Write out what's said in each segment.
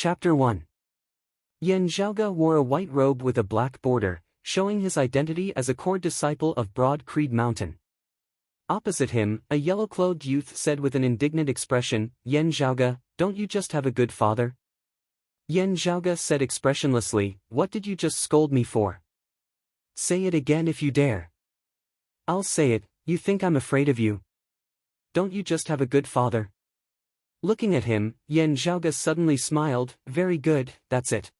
Chapter 1. Yan Zhaoge wore a white robe with a black border, showing his identity as a core disciple of Broad Creed Mountain. Opposite him, a yellow-clothed youth said with an indignant expression, "Yan Zhaoge, don't you just have a good father?" Yan Zhaoge said expressionlessly, "What did you just scold me for? Say it again if you dare." "I'll say it, you think I'm afraid of you? Don't you just have a good father?" Looking at him, Yan Zhaoge suddenly smiled, "Very good, that's it.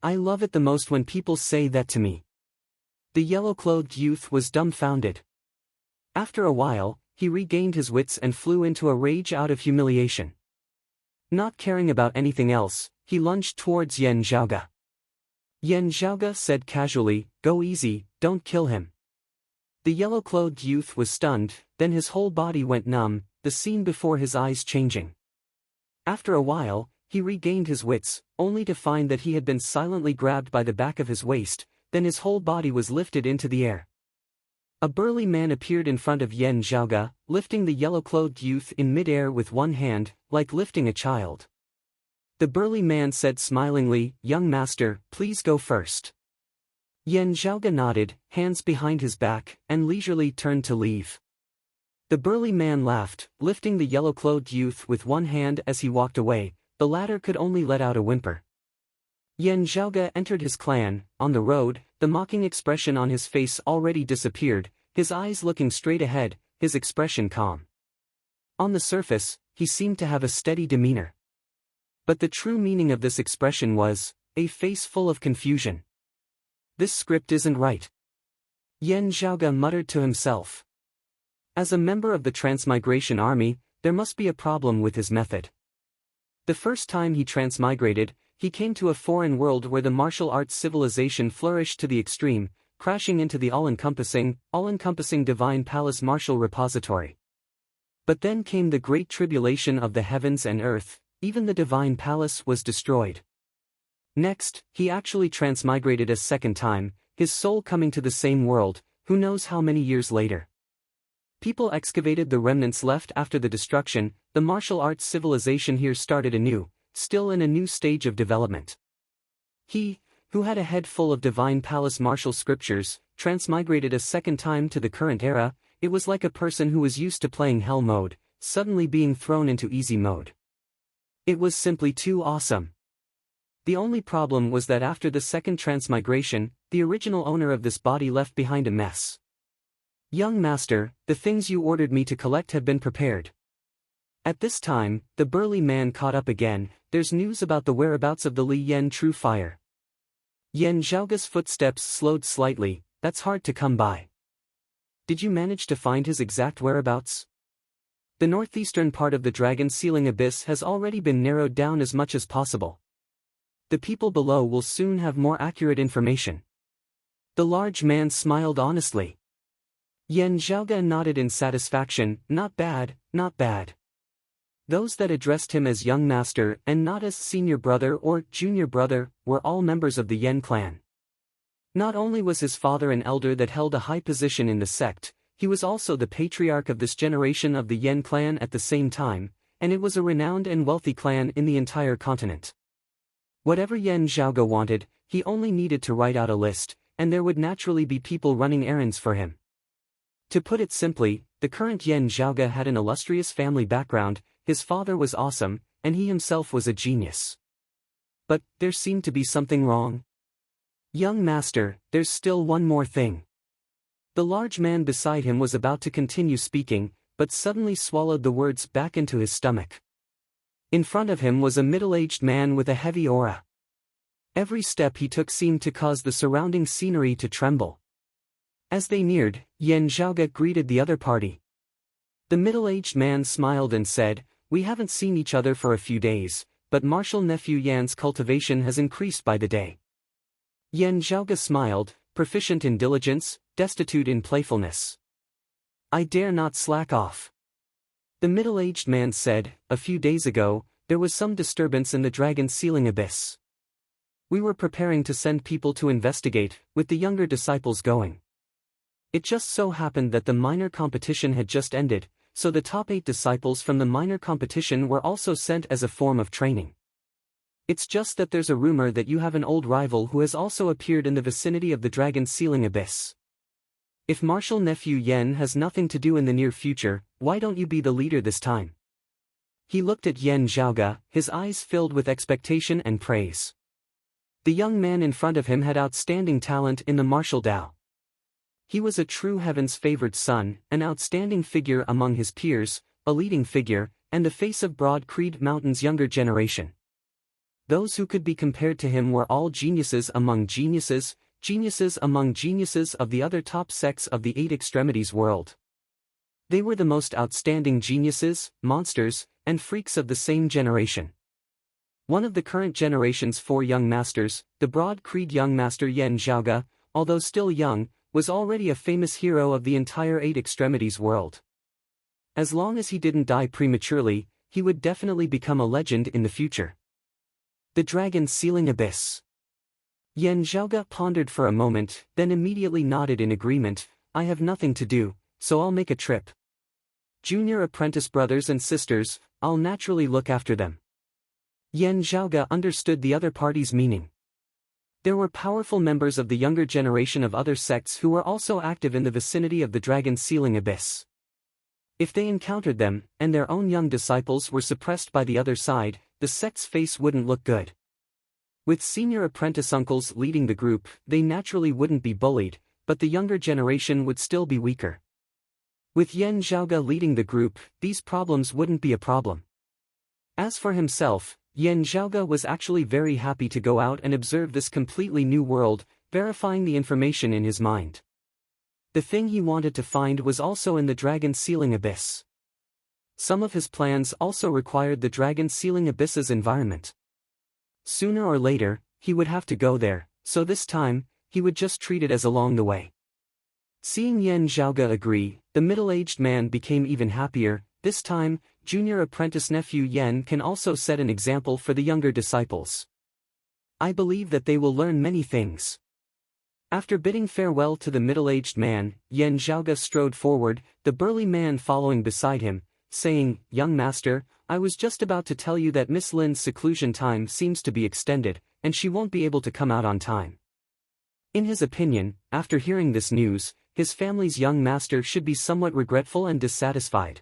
I love it the most when people say that to me." The yellow-clothed youth was dumbfounded. After a while, he regained his wits and flew into a rage out of humiliation. Not caring about anything else, he lunged towards Yan Zhaoge. Yan Zhaoge said casually, "Go easy, don't kill him." The yellow-clothed youth was stunned, then his whole body went numb, the scene before his eyes changing. After a while, he regained his wits, only to find that he had been silently grabbed by the back of his waist, then his whole body was lifted into the air. A burly man appeared in front of Yan Zhaoge, lifting the yellow-clothed youth in mid-air with one hand, like lifting a child. The burly man said smilingly, "Young master, please go first." Yan Zhaoge nodded, hands behind his back, and leisurely turned to leave. The burly man laughed, lifting the yellow-clothed youth with one hand as he walked away. The latter could only let out a whimper. Yan Zhaoge entered his clan. On the road, the mocking expression on his face already disappeared, his eyes looking straight ahead, his expression calm. On the surface, he seemed to have a steady demeanor. But the true meaning of this expression was, a face full of confusion. "This script isn't right," Yan Zhaoge muttered to himself. As a member of the Transmigration Army, there must be a problem with his method. The first time he transmigrated, he came to a foreign world where the martial arts civilization flourished to the extreme, crashing into the all-encompassing Divine Palace Martial Repository. But then came the great tribulation of the heavens and earth, even the Divine Palace was destroyed. Next, he actually transmigrated a second time, his soul coming to the same world, who knows how many years later. People excavated the remnants left after the destruction. The martial arts civilization here started anew, still in a new stage of development. He, who had a head full of Divine Palace martial scriptures, transmigrated a second time to the current era. It was like a person who was used to playing hell mode, suddenly being thrown into easy mode. It was simply too awesome. The only problem was that after the second transmigration, the original owner of this body left behind a mess. "Young master, the things you ordered me to collect have been prepared." At this time, the burly man caught up again. "There's news about the whereabouts of the Li Yan True Fire." Yan Zhaoge's footsteps slowed slightly. "That's hard to come by. Did you manage to find his exact whereabouts?" "The northeastern part of the Dragon Ceiling Abyss has already been narrowed down as much as possible. The people below will soon have more accurate information." The large man smiled honestly. Yan Zhaoge nodded in satisfaction. "Not bad, not bad." Those that addressed him as young master and not as senior brother or junior brother were all members of the Yan clan. Not only was his father an elder that held a high position in the sect, he was also the patriarch of this generation of the Yan clan at the same time, and it was a renowned and wealthy clan in the entire continent. Whatever Yan Zhaoge wanted, he only needed to write out a list, and there would naturally be people running errands for him. To put it simply, the current Yan Zhaoge had an illustrious family background. His father was awesome, and he himself was a genius. But there seemed to be something wrong. "Young master, there's still one more thing." The large man beside him was about to continue speaking, but suddenly swallowed the words back into his stomach. In front of him was a middle-aged man with a heavy aura. Every step he took seemed to cause the surrounding scenery to tremble. As they neared, Yan Zhaoge greeted the other party. The middle-aged man smiled and said, "We haven't seen each other for a few days, but martial nephew Yan's cultivation has increased by the day." Yan Zhaoge smiled, proficient in diligence, destitute in playfulness. "I dare not slack off." The middle-aged man said, "A few days ago, there was some disturbance in the Dragon Ceiling Abyss. We were preparing to send people to investigate, with the younger disciples going. It just so happened that the minor competition had just ended, so the top 8 disciples from the minor competition were also sent as a form of training. It's just that there's a rumor that you have an old rival who has also appeared in the vicinity of the dragon's sealing abyss. If Marshal Nephew Yen has nothing to do in the near future, why don't you be the leader this time? He looked at Yen Zhaoge, his eyes filled with expectation and praise. The young man in front of him had outstanding talent in the martial Dao. He was a true heaven's favored son, an outstanding figure among his peers, a leading figure, and the face of Broad Creed Mountain's younger generation. Those who could be compared to him were all geniuses among geniuses, geniuses among geniuses of the other top sects of the Eight Extremities world. They were the most outstanding geniuses, monsters, and freaks of the same generation. One of the current generation's 4 young masters, the Broad Creed young master Yen Zhaoge, although still young, was already a famous hero of the entire Eight Extremities world. As long as he didn't die prematurely, he would definitely become a legend in the future. The Dragon's Sealing Abyss. Yen Zhaoge pondered for a moment, then immediately nodded in agreement. I have nothing to do, so I'll make a trip. Junior apprentice brothers and sisters, I'll naturally look after them. Yen Zhaoge understood the other party's meaning. There were powerful members of the younger generation of other sects who were also active in the vicinity of the Dragon's Sealing Abyss. If they encountered them, and their own young disciples were suppressed by the other side, the sect's face wouldn't look good. With senior apprentice uncles leading the group, they naturally wouldn't be bullied, but the younger generation would still be weaker. With Yen Zhaoge leading the group, these problems wouldn't be a problem. As for himself, Yen Zhaoge was actually very happy to go out and observe this completely new world, verifying the information in his mind. The thing he wanted to find was also in the Dragon's Sealing Abyss. Some of his plans also required the Dragon's Sealing Abyss's environment. Sooner or later, he would have to go there, so this time, he would just treat it as along the way. Seeing Yen Zhaoge agree, the middle-aged man became even happier. This time, junior apprentice nephew Yen can also set an example for the younger disciples. I believe that they will learn many things. After bidding farewell to the middle-aged man, Yen Zhaoge strode forward, the burly man following beside him, saying, Young master, I was just about to tell you that Miss Lin's seclusion time seems to be extended, and she won't be able to come out on time. In his opinion, after hearing this news, his family's young master should be somewhat regretful and dissatisfied.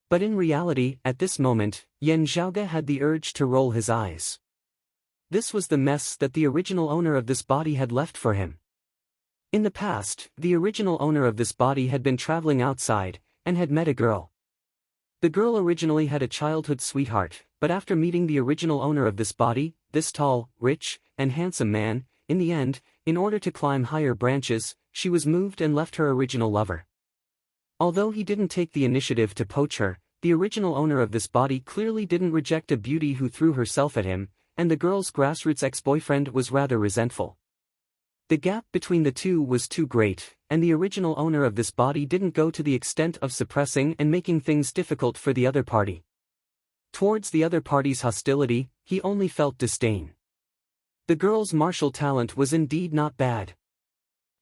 But in reality, at this moment, Yen Zhaoge had the urge to roll his eyes. This was the mess that the original owner of this body had left for him. In the past, the original owner of this body had been traveling outside, and had met a girl. The girl originally had a childhood sweetheart, but after meeting the original owner of this body, this tall, rich, and handsome man, in the end, in order to climb higher branches, she was moved and left her original lover. Although he didn't take the initiative to poach her, the original owner of this body clearly didn't reject a beauty who threw herself at him, and the girl's grassroots ex-boyfriend was rather resentful. The gap between the two was too great, and the original owner of this body didn't go to the extent of suppressing and making things difficult for the other party. Towards the other party's hostility, he only felt disdain. The girl's martial talent was indeed not bad.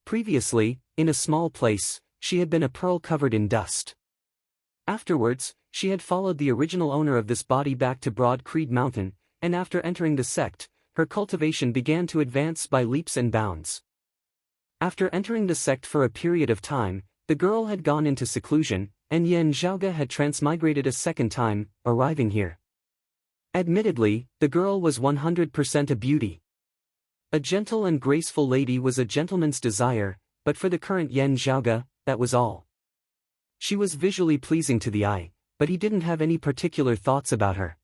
Previously, in a small place, she had been a pearl covered in dust. Afterwards, she had followed the original owner of this body back to Broad Creed Mountain, and after entering the sect, her cultivation began to advance by leaps and bounds. After entering the sect for a period of time, the girl had gone into seclusion, and Yen Zhaoge had transmigrated a second time, arriving here. Admittedly, the girl was 100% a beauty. A gentle and graceful lady was a gentleman's desire, but for the current Yen Zhaoge, that was all. She was visually pleasing to the eye, but he didn't have any particular thoughts about her.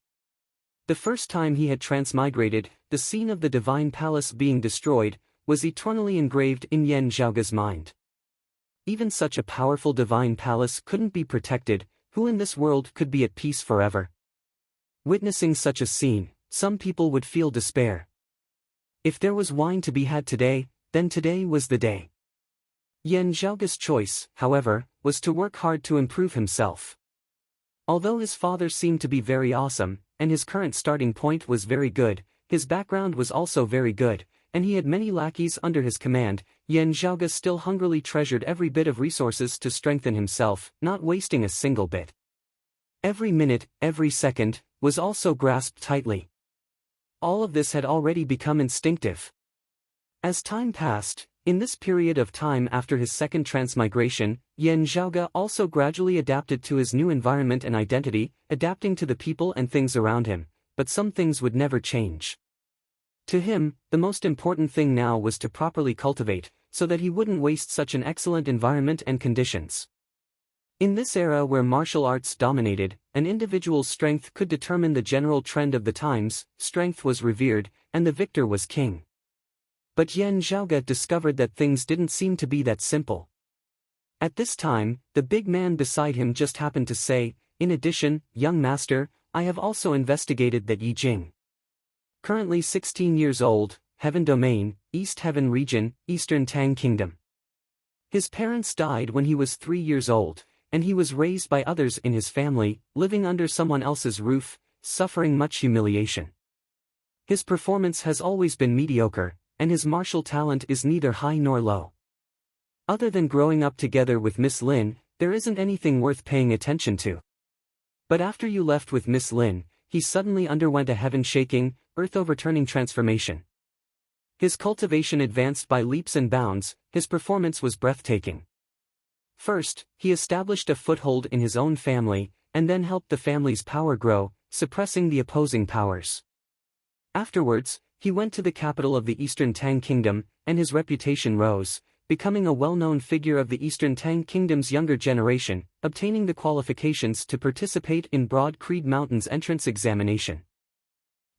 The first time he had transmigrated, the scene of the divine palace being destroyed, was eternally engraved in Yen Zhaoge's mind. Even such a powerful divine palace couldn't be protected. Who in this world could be at peace forever? Witnessing such a scene, some people would feel despair. If there was wine to be had today, then today was the day. Yen Zhaoge's choice, however, was to work hard to improve himself. Although his father seemed to be very awesome, and his current starting point was very good, his background was also very good, and he had many lackeys under his command. Yen Zhaoge still hungrily treasured every bit of resources to strengthen himself, not wasting a single bit. Every minute, every second, was also grasped tightly. all of this had already become instinctive. As time passed, in this period of time after his second transmigration, Yan Zhaoge also gradually adapted to his new environment and identity, adapting to the people and things around him, but some things would never change. To him, the most important thing now was to properly cultivate, so that he wouldn't waste such an excellent environment and conditions. In this era where martial arts dominated, an individual's strength could determine the general trend of the times, strength was revered, and the victor was king. But Yan Zhaoge discovered that things didn't seem to be that simple. At this time, the big man beside him just happened to say, "In addition, young master, I have also investigated that Yi Jing. Currently 16 years old, Heaven Domain, East Heaven Region, Eastern Tang Kingdom. His parents died when he was 3 years old, and he was raised by others in his family, living under someone else's roof, suffering much humiliation. His performance has always been mediocre, and his martial talent is neither high nor low. Other than growing up together with Miss Lin, there isn't anything worth paying attention to. But after you left with Miss Lin, he suddenly underwent a heaven-shaking, earth-overturning transformation. His cultivation advanced by leaps and bounds, his performance was breathtaking. First, he established a foothold in his own family, and then helped the family's power grow, suppressing the opposing powers. Afterwards, he went to the capital of the Eastern Tang Kingdom, and his reputation rose, becoming a well-known figure of the Eastern Tang Kingdom's younger generation, obtaining the qualifications to participate in Broad Creed Mountain's entrance examination.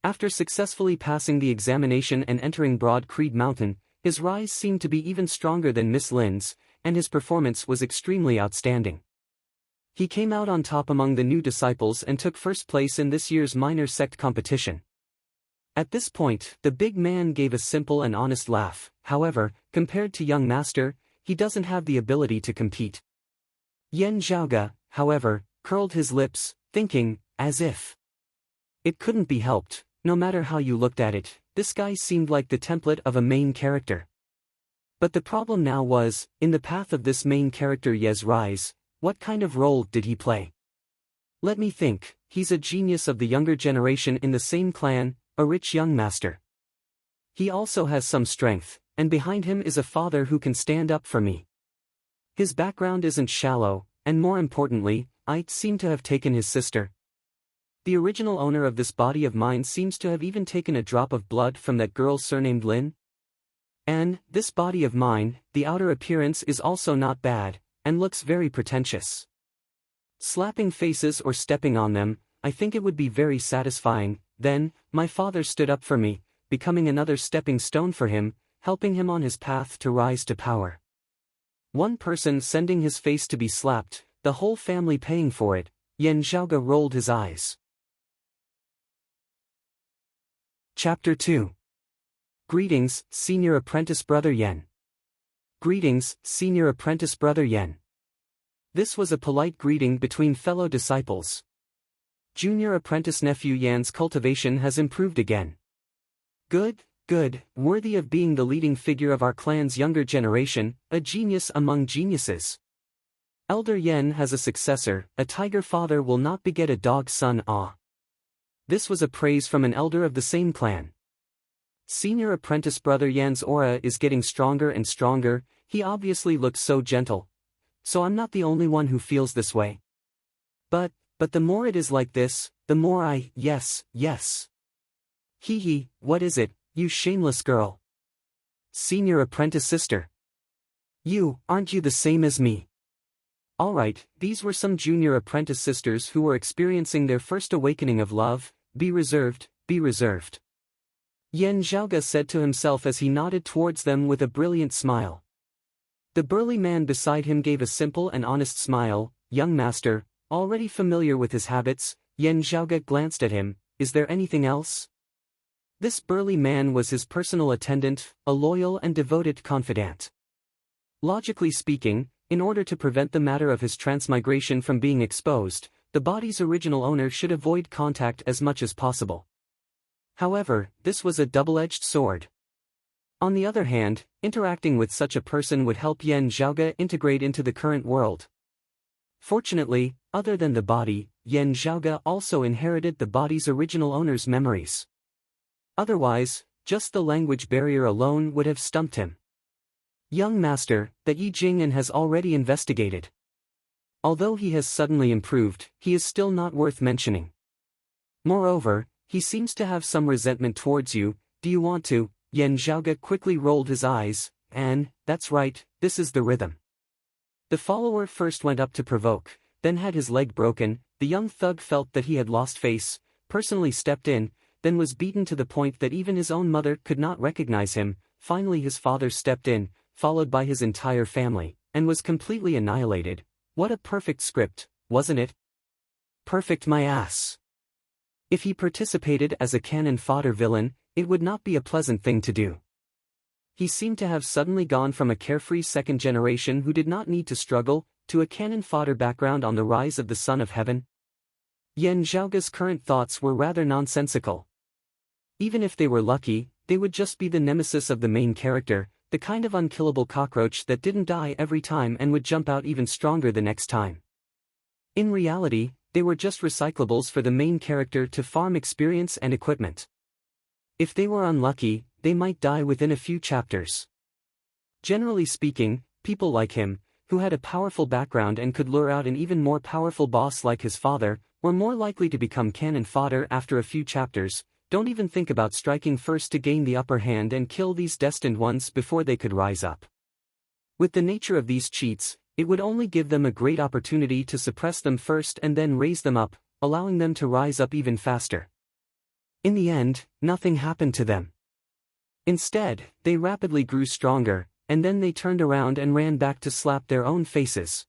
After successfully passing the examination and entering Broad Creed Mountain, his rise seemed to be even stronger than Miss Lin's, and his performance was extremely outstanding. He came out on top among the new disciples and took first place in this year's minor sect competition. At this point, the big man gave a simple and honest laugh. However, compared to young master, he doesn't have the ability to compete. Yan Zhaoge, however, curled his lips, thinking, as if it couldn't be helped, no matter how you looked at it, this guy seemed like the template of a main character. But the problem now was, in the path of this main character Ye's rise, what kind of role did he play? Let me think, he's a genius of the younger generation in the same clan, a rich young master. He also has some strength, and behind him is a father who can stand up for me. His background isn't shallow, and more importantly, I seem to have taken his sister. The original owner of this body of mine seems to have even taken a drop of blood from that girl surnamed Lin. And, this body of mine, the outer appearance is also not bad, and looks very pretentious. Slapping faces or stepping on them, I think it would be very satisfying. Then, my father stood up for me, becoming another stepping stone for him, helping him on his path to rise to power. One person sending his face to be slapped, the whole family paying for it. Yan Zhaoge rolled his eyes. Chapter 2. Greetings, Senior Apprentice Brother Yan. Greetings, Senior Apprentice Brother Yan. This was a polite greeting between fellow disciples. Junior Apprentice Nephew Yan's cultivation has improved again. Good, good, worthy of being the leading figure of our clan's younger generation, a genius among geniuses. Elder Yan has a successor, a tiger father will not beget a dog son. Ah. This was a praise from an elder of the same clan. Senior Apprentice Brother Yan's aura is getting stronger and stronger, he obviously looks so gentle. So I'm not the only one who feels this way. But the more it is like this, the more yes. Hee, what is it, you shameless girl? Senior Apprentice Sister. Aren't you the same as me? Alright, these were some junior apprentice sisters who were experiencing their first awakening of love. Be reserved, be reserved. Yan Zhaoge said to himself as he nodded towards them with a brilliant smile. The burly man beside him gave a simple and honest smile. Young master, already familiar with his habits, Yan Zhaoge glanced at him. Is there anything else? This burly man was his personal attendant, a loyal and devoted confidant. Logically speaking, in order to prevent the matter of his transmigration from being exposed, the body's original owner should avoid contact as much as possible. However, this was a double-edged sword. On the other hand, interacting with such a person would help Yan Zhaoge integrate into the current world. Fortunately, other than the body, Yan Zhaoge also inherited the body's original owner's memories. Otherwise, just the language barrier alone would have stumped him. Young master, that Yi Jing has already investigated. Although he has suddenly improved, he is still not worth mentioning. Moreover, he seems to have some resentment towards you. Do you want to? Yan Zhaoge quickly rolled his eyes, and, that's right, this is the rhythm. The follower first went up to provoke, then had his leg broken. The young thug felt that he had lost face, personally stepped in, then was beaten to the point that even his own mother could not recognize him. Finally his father stepped in, followed by his entire family, and was completely annihilated. What a perfect script, wasn't it? Perfect my ass. If he participated as a cannon fodder villain, it would not be a pleasant thing to do. He seemed to have suddenly gone from a carefree second generation who did not need to struggle, to a cannon fodder background on the rise of the Son of Heaven. Yan Zhaoge's current thoughts were rather nonsensical. Even if they were lucky, they would just be the nemesis of the main character, the kind of unkillable cockroach that didn't die every time and would jump out even stronger the next time. In reality, they were just recyclables for the main character to farm experience and equipment. If they were unlucky, they might die within a few chapters. Generally speaking, people like him, who had a powerful background and could lure out an even more powerful boss like his father, were more likely to become cannon fodder after a few chapters. Don't even think about striking first to gain the upper hand and kill these destined ones before they could rise up. With the nature of these cheats, it would only give them a great opportunity to suppress them first and then raise them up, allowing them to rise up even faster. In the end, nothing happened to them. Instead, they rapidly grew stronger, and then they turned around and ran back to slap their own faces.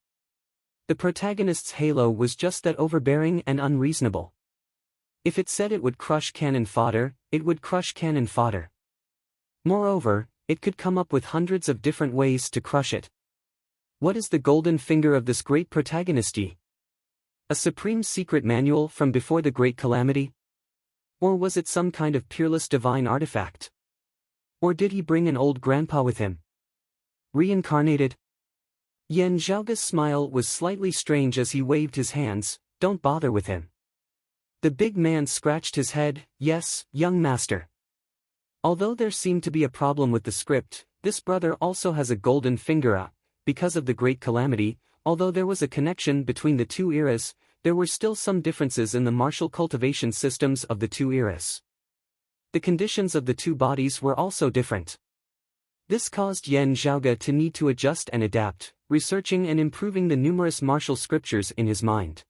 The protagonist's halo was just that overbearing and unreasonable. If it said it would crush cannon fodder, it would crush cannon fodder. Moreover, it could come up with hundreds of different ways to crush it. What is the golden finger of this great protagonist? A supreme secret manual from before the great calamity? Or was it some kind of peerless divine artifact? Or did he bring an old grandpa with him? Reincarnated? Yan Zhaoge's smile was slightly strange as he waved his hands. Don't bother with him. The big man scratched his head. Yes, young master. Although there seemed to be a problem with the script, this brother also has a golden finger. Because of the great calamity, although there was a connection between the two eras, there were still some differences in the martial cultivation systems of the two eras. The conditions of the two bodies were also different. This caused Yan Zhaoge to need to adjust and adapt, researching and improving the numerous martial scriptures in his mind.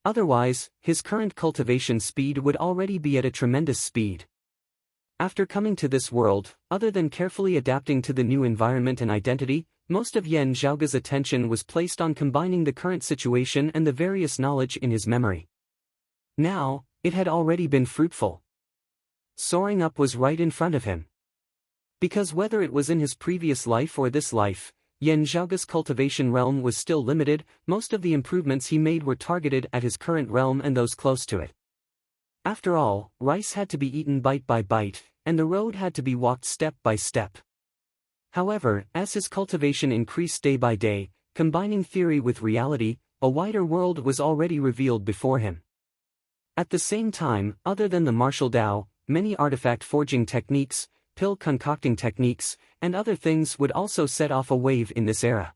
Otherwise, his current cultivation speed would already be at a tremendous speed. After coming to this world, other than carefully adapting to the new environment and identity, most of Yan Zhaoge's attention was placed on combining the current situation and the various knowledge in his memory. Now, it had already been fruitful. Soaring up was right in front of him. Because whether it was in his previous life or this life, Yan Zhaoge's cultivation realm was still limited. Most of the improvements he made were targeted at his current realm and those close to it. After all, rice had to be eaten bite by bite, and the road had to be walked step by step. However, as his cultivation increased day by day, combining theory with reality, a wider world was already revealed before him. At the same time, other than the martial Dao, many artifact forging techniques, pill concocting techniques, and other things would also set off a wave in this era.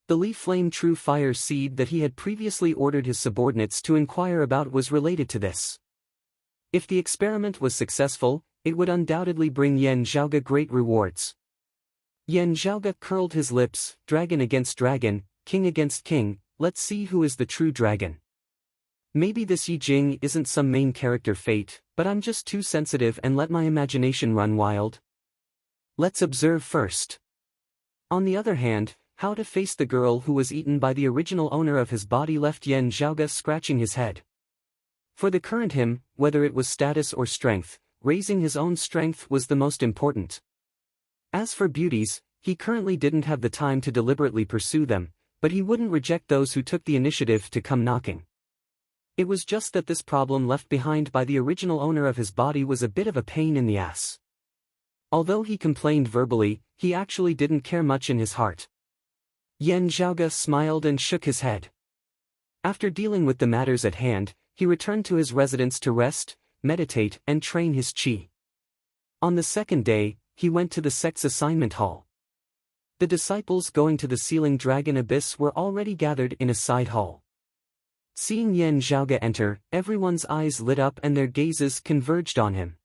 The Li Flame True Fire seed that he had previously ordered his subordinates to inquire about was related to this. If the experiment was successful, it would undoubtedly bring Yan Zhaoge great rewards. Yan Zhaoge curled his lips. Dragon against dragon, king against king, let's see who is the true dragon. Maybe this Yi Jing isn't some main character fate, but I'm just too sensitive and let my imagination run wild. Let's observe first. On the other hand, how to face the girl who was eaten by the original owner of his body left Yan Zhaoge scratching his head. For the current him, whether it was status or strength, raising his own strength was the most important. As for beauties, he currently didn't have the time to deliberately pursue them, but he wouldn't reject those who took the initiative to come knocking. It was just that this problem left behind by the original owner of his body was a bit of a pain in the ass. Although he complained verbally, he actually didn't care much in his heart. Yan Zhaoge smiled and shook his head. After dealing with the matters at hand, he returned to his residence to rest, meditate, and train his qi. On the second day, he went to the sect's assignment hall. The disciples going to the sealing dragon abyss were already gathered in a side hall. Seeing Yan Zhaoge enter, everyone's eyes lit up and their gazes converged on him.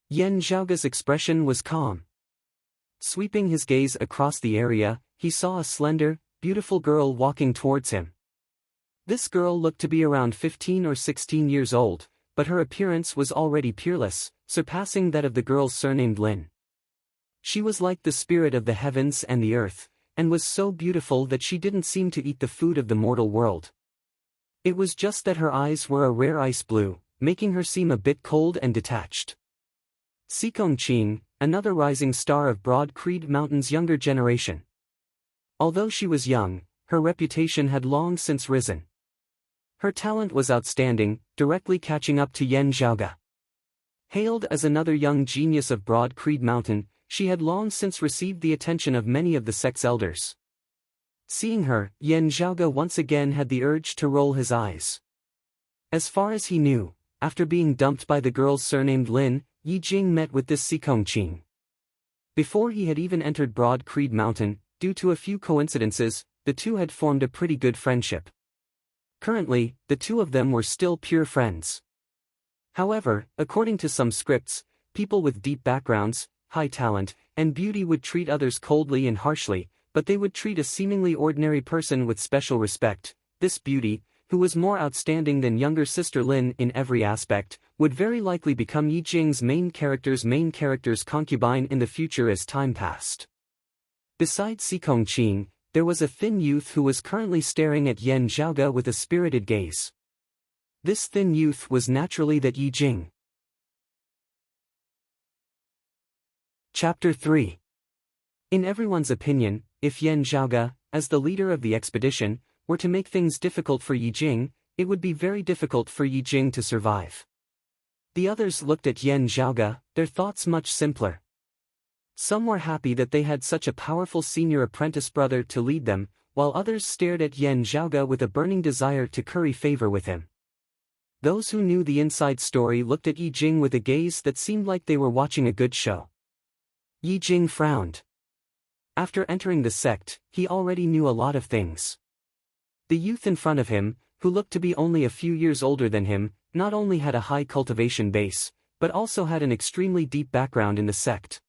Yan Zhaoge's expression was calm. Sweeping his gaze across the area, he saw a slender, beautiful girl walking towards him. This girl looked to be around 15 or 16 years old, but her appearance was already peerless, surpassing that of the girl surnamed Lin. She was like the spirit of the heavens and the earth, and was so beautiful that she didn't seem to eat the food of the mortal world. It was just that her eyes were a rare ice blue, making her seem a bit cold and detached. Sikong Qing, another rising star of Broad Creed Mountain's younger generation. Although she was young, her reputation had long since risen. Her talent was outstanding, directly catching up to Yan Zhaoge. Hailed as another young genius of Broad Creed Mountain, she had long since received the attention of many of the sect's elders. Seeing her, Yan Zhaoge once again had the urge to roll his eyes. As far as he knew, after being dumped by the girl surnamed Lin, Yi Jing met with this Sikong Qing. Before he had even entered Broad Creed Mountain, due to a few coincidences, the two had formed a pretty good friendship. Currently, the two of them were still pure friends. However, according to some scripts, people with deep backgrounds, high talent, and beauty would treat others coldly and harshly, but they would treat a seemingly ordinary person with special respect. This beauty, who was more outstanding than younger sister Lin in every aspect, would very likely become Yi Jing's main character's concubine in the future as time passed. Besides Sikong Qing, there was a thin youth who was currently staring at Yan Zhaoge with a spirited gaze. This thin youth was naturally that Yi Jing. Chapter 3. In everyone's opinion, if Yan Zhaoge, as the leader of the expedition, were to make things difficult for Yi Jing, it would be very difficult for Yi Jing to survive. The others looked at Yan Zhaoge, their thoughts much simpler. Some were happy that they had such a powerful senior apprentice brother to lead them, while others stared at Yan Zhaoge with a burning desire to curry favor with him. Those who knew the inside story looked at Yi Jing with a gaze that seemed like they were watching a good show. Yi Jing frowned. After entering the sect, he already knew a lot of things. The youth in front of him, who looked to be only a few years older than him, not only had a high cultivation base, but also had an extremely deep background in the sect.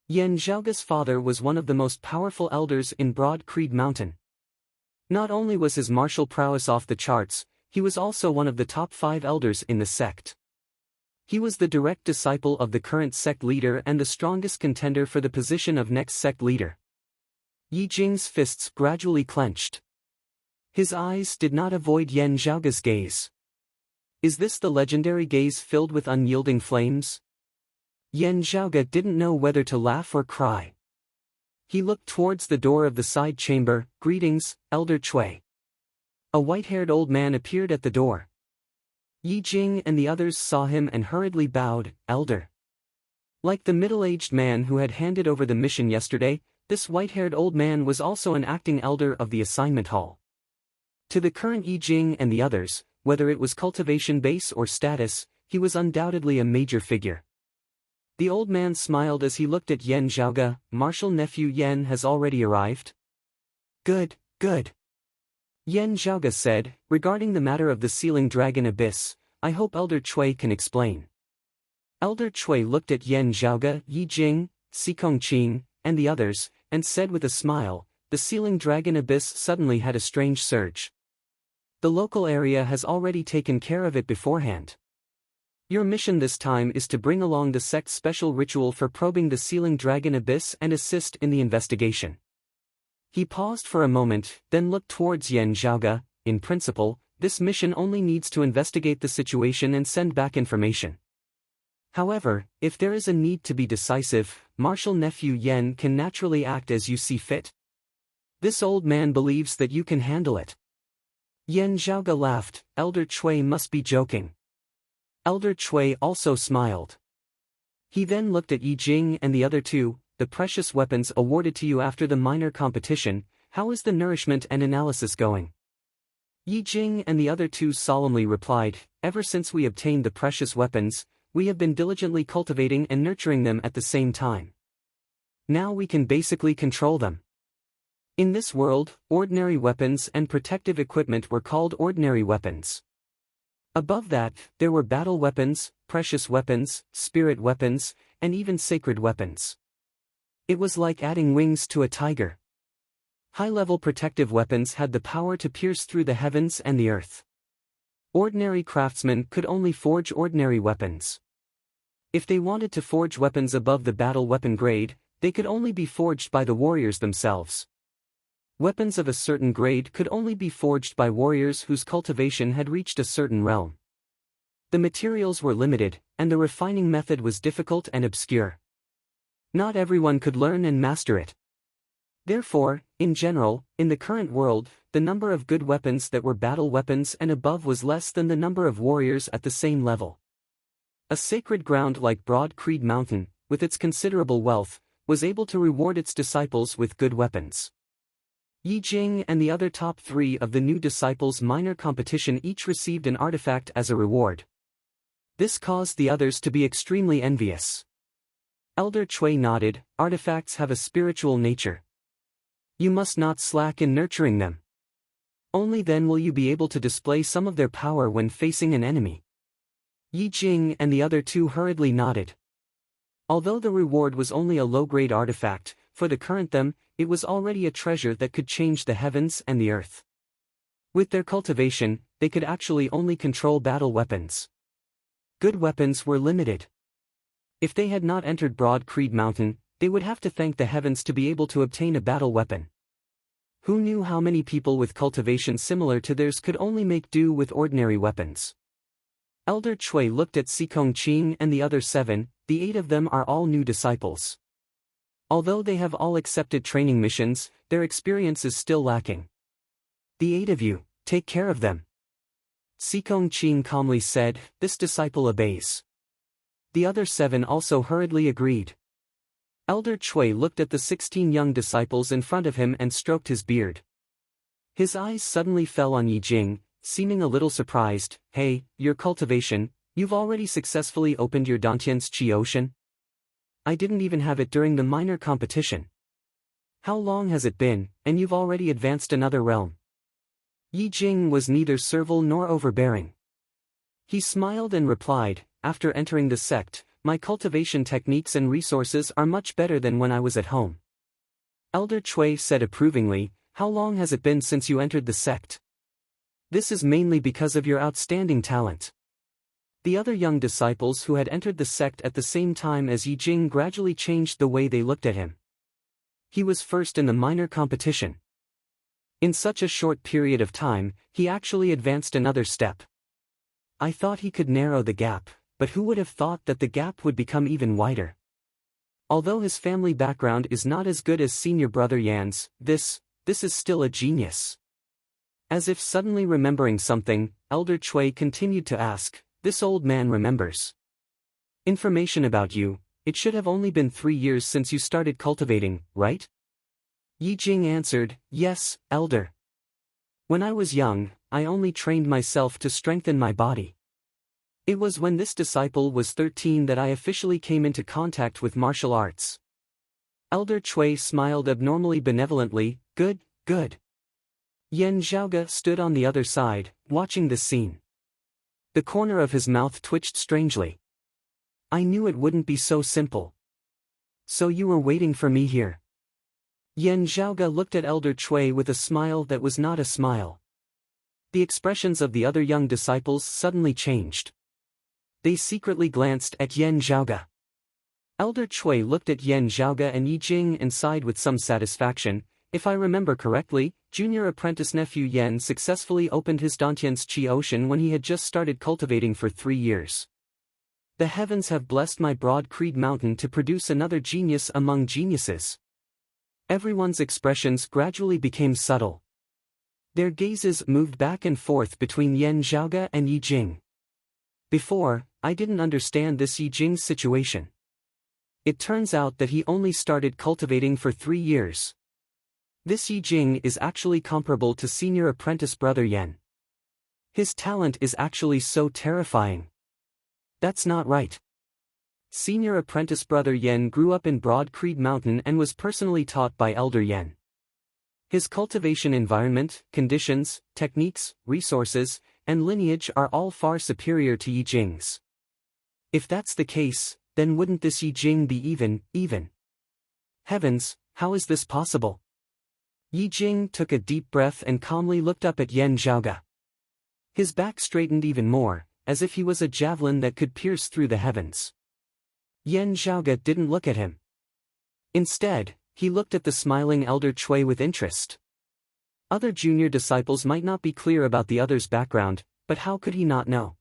Yan Zhaoge's father was one of the most powerful elders in Broad Creed Mountain. Not only was his martial prowess off the charts, he was also one of the top 5 elders in the sect. He was the direct disciple of the current sect leader and the strongest contender for the position of next sect leader. Yi Jing's fists gradually clenched. His eyes did not avoid Yan Zhaoge's gaze. Is this the legendary gaze filled with unyielding flames? Yan Zhaoge didn't know whether to laugh or cry. He looked towards the door of the side chamber. Greetings, Elder Cui. A white-haired old man appeared at the door. Yi Jing and the others saw him and hurriedly bowed. Elder. Like the middle-aged man who had handed over the mission yesterday, this white-haired old man was also an acting elder of the assignment hall. To the current Yi Jing and the others, whether it was cultivation base or status, he was undoubtedly a major figure. The old man smiled as he looked at Yan Zhaoge. Martial nephew Yan has already arrived? Good, good. Yan Zhaoge said, regarding the matter of the sealing dragon abyss, I hope Elder Cui can explain. Elder Cui looked at Yan Zhaoge, Yi Jing, Sikong Qing, and the others, and said with a smile, the sealing dragon abyss suddenly had a strange surge. The local area has already taken care of it beforehand. Your mission this time is to bring along the sect's special ritual for probing the sealing dragon abyss and assist in the investigation. He paused for a moment, then looked towards Yan Zhaoge. In principle, this mission only needs to investigate the situation and send back information. However, if there is a need to be decisive, martial nephew Yan can naturally act as you see fit. This old man believes that you can handle it. Yan Zhaoge laughed. Elder Cui must be joking. Elder Cui also smiled. He then looked at Yi Jing and the other two. The precious weapons awarded to you after the minor competition, how is the nourishment and analysis going? Yi Jing and the other two solemnly replied, ever since we obtained the precious weapons, we have been diligently cultivating and nurturing them at the same time. Now we can basically control them. In this world, ordinary weapons and protective equipment were called ordinary weapons. Above that, there were battle weapons, precious weapons, spirit weapons, and even sacred weapons. It was like adding wings to a tiger. High-level protective weapons had the power to pierce through the heavens and the earth. Ordinary craftsmen could only forge ordinary weapons. If they wanted to forge weapons above the battle weapon grade, they could only be forged by the warriors themselves. Weapons of a certain grade could only be forged by warriors whose cultivation had reached a certain realm. The materials were limited, and the refining method was difficult and obscure. Not everyone could learn and master it. Therefore, in general, in the current world, the number of good weapons that were battle weapons and above was less than the number of warriors at the same level. A sacred ground like Broad Creed Mountain, with its considerable wealth, was able to reward its disciples with good weapons. Yi Jing and the other top 3 of the new disciples' minor competition each received an artifact as a reward. This caused the others to be extremely envious. Elder Cui nodded, artifacts have a spiritual nature. You must not slack in nurturing them. Only then will you be able to display some of their power when facing an enemy. Yi Jing and the other 2 hurriedly nodded. Although the reward was only a low-grade artifact, for the current them, it was already a treasure that could change the heavens and the earth. With their cultivation, they could actually only control battle weapons. Good weapons were limited. If they had not entered Broad Creed Mountain, they would have to thank the heavens to be able to obtain a battle weapon. Who knew how many people with cultivation similar to theirs could only make do with ordinary weapons? Elder Cui looked at Sikong Qing and the other 7, the 8 of them are all new disciples. Although they have all accepted training missions, their experience is still lacking. The 8 of you, take care of them. Sikong Qing calmly said, this disciple obeys. The other 7 also hurriedly agreed. Elder Cui looked at the 16 young disciples in front of him and stroked his beard. His eyes suddenly fell on Yi Jing, seeming a little surprised. Hey, your cultivation, you've already successfully opened your Dantian's Qi Ocean? I didn't even have it during the minor competition. How long has it been, and you've already advanced another realm? Yi Jing was neither servile nor overbearing. He smiled and replied, after entering the sect, my cultivation techniques and resources are much better than when I was at home. Elder Cui said approvingly, how long has it been since you entered the sect? This is mainly because of your outstanding talent. The other young disciples who had entered the sect at the same time as Yi Jing gradually changed the way they looked at him. He was first in the minor competition. In such a short period of time, he actually advanced another step. I thought he could narrow the gap, but who would have thought that the gap would become even wider? Although his family background is not as good as senior brother Yan's, this is still a genius. As if suddenly remembering something, Elder Cui continued to ask, this old man remembers. Information about you, it should have only been 3 years since you started cultivating, right? Yi Jing answered, yes, elder. When I was young, I only trained myself to strengthen my body. It was when this disciple was 13 that I officially came into contact with martial arts. Elder Cui smiled abnormally benevolently, good, good. Yan Zhaoge stood on the other side, watching this scene. The corner of his mouth twitched strangely. I knew it wouldn't be so simple. So you were waiting for me here. Yan Zhaoge looked at Elder Cui with a smile that was not a smile. The expressions of the other young disciples suddenly changed. They secretly glanced at Yan Zhaoge. Elder Cui looked at Yan Zhaoge and Yi Jing and sighed with some satisfaction. If I remember correctly, junior apprentice nephew Yan successfully opened his Dantian's Qi Ocean when he had just started cultivating for 3 years. The heavens have blessed my Broad Creed Mountain to produce another genius among geniuses. Everyone's expressions gradually became subtle. Their gazes moved back and forth between Yan Zhaoge and Yi Jing. Before, I didn't understand this Yi Jing's situation. It turns out that he only started cultivating for 3 years. This Yi Jing is actually comparable to senior apprentice brother Yan. His talent is actually so terrifying. That's not right. senior apprentice brother Yen grew up in Broad Creed Mountain and was personally taught by Elder Yen. His cultivation environment, conditions, techniques, resources, and lineage are all far superior to Yi Jing's. If that's the case, then wouldn't this Yi Jing be even? Heavens, how is this possible? Yi Jing took a deep breath and calmly looked up at Yan Zhaoge. His back straightened even more, as if he was a javelin that could pierce through the heavens. Yan Zhaoge didn't look at him. Instead, he looked at the smiling Elder Cui with interest. Other junior disciples might not be clear about the other's background, but how could he not know?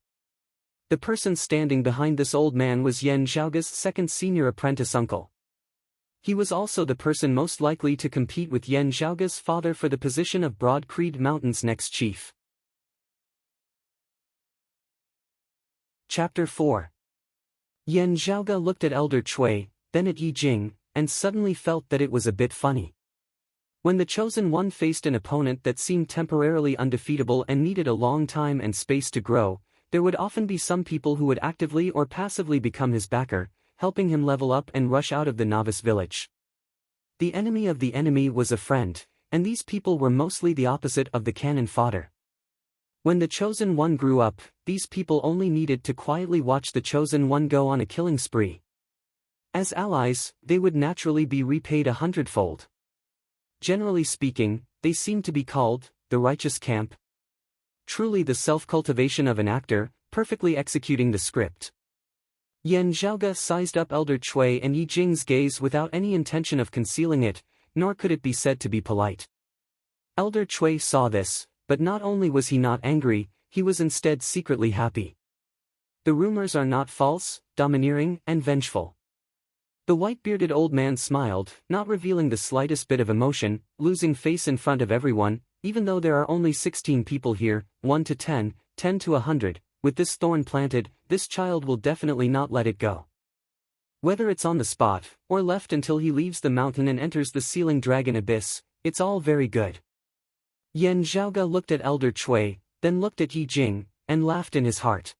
The person standing behind this old man was Yan Zhaoge's second senior apprentice uncle. He was also the person most likely to compete with Yan Zhaoge's father for the position of Broad Creed Mountain's next chief. Chapter 4. Yan Zhaoge looked at Elder Cui, then at Yi Jing, and suddenly felt that it was a bit funny. When the Chosen One faced an opponent that seemed temporarily undefeatable and needed a long time and space to grow, there would often be some people who would actively or passively become his backer, helping him level up and rush out of the novice village. The enemy of the enemy was a friend, and these people were mostly the opposite of the cannon fodder. When the Chosen One grew up, these people only needed to quietly watch the Chosen One go on a killing spree. As allies, they would naturally be repaid 100-fold. Generally speaking, they seem to be called the righteous camp. Truly the self-cultivation of an actor, perfectly executing the script. Yan Zhaoge sized up Elder Cui and Yi Jing's gaze without any intention of concealing it, nor could it be said to be polite. Elder Cui saw this, but not only was he not angry, he was instead secretly happy. The rumors are not false, domineering, and vengeful. The white-bearded old man smiled, not revealing the slightest bit of emotion, losing face in front of everyone. Even though there are only 16 people here, 1 to 10, 10 to 100, with this thorn planted, this child will definitely not let it go. Whether it's on the spot, or left until he leaves the mountain and enters the sealing dragon abyss, it's all very good. Yan Zhaoge looked at Elder Cui, then looked at Yi Jing, and laughed in his heart.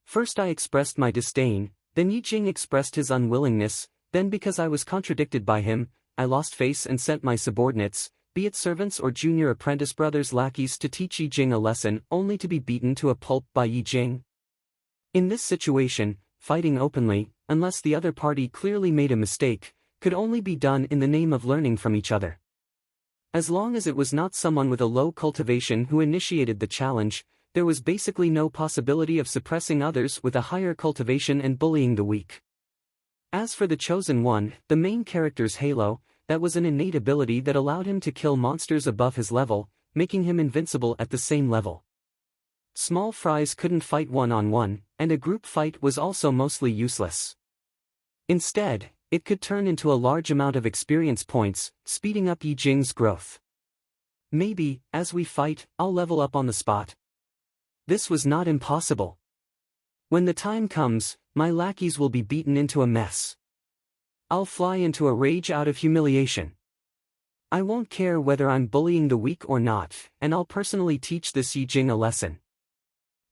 First I expressed my disdain, then Yi Jing expressed his unwillingness, then because I was contradicted by him, I lost face and sent my subordinates, be it servants or junior apprentice brothers lackeys, to teach Yi Jing a lesson, only to be beaten to a pulp by Yi Jing. In this situation, fighting openly, unless the other party clearly made a mistake, could only be done in the name of learning from each other. As long as it was not someone with a low cultivation who initiated the challenge, there was basically no possibility of suppressing others with a higher cultivation and bullying the weak. As for the Chosen One, the main character's halo, that was an innate ability that allowed him to kill monsters above his level, making him invincible at the same level. Small fries couldn't fight one-on-one, and a group fight was also mostly useless. Instead, it could turn into a large amount of experience points, speeding up Yi Jing's growth. Maybe, as we fight, I'll level up on the spot. This was not impossible. When the time comes, my lackeys will be beaten into a mess. I'll fly into a rage out of humiliation. I won't care whether I'm bullying the weak or not, and I'll personally teach this Yi Jing a lesson.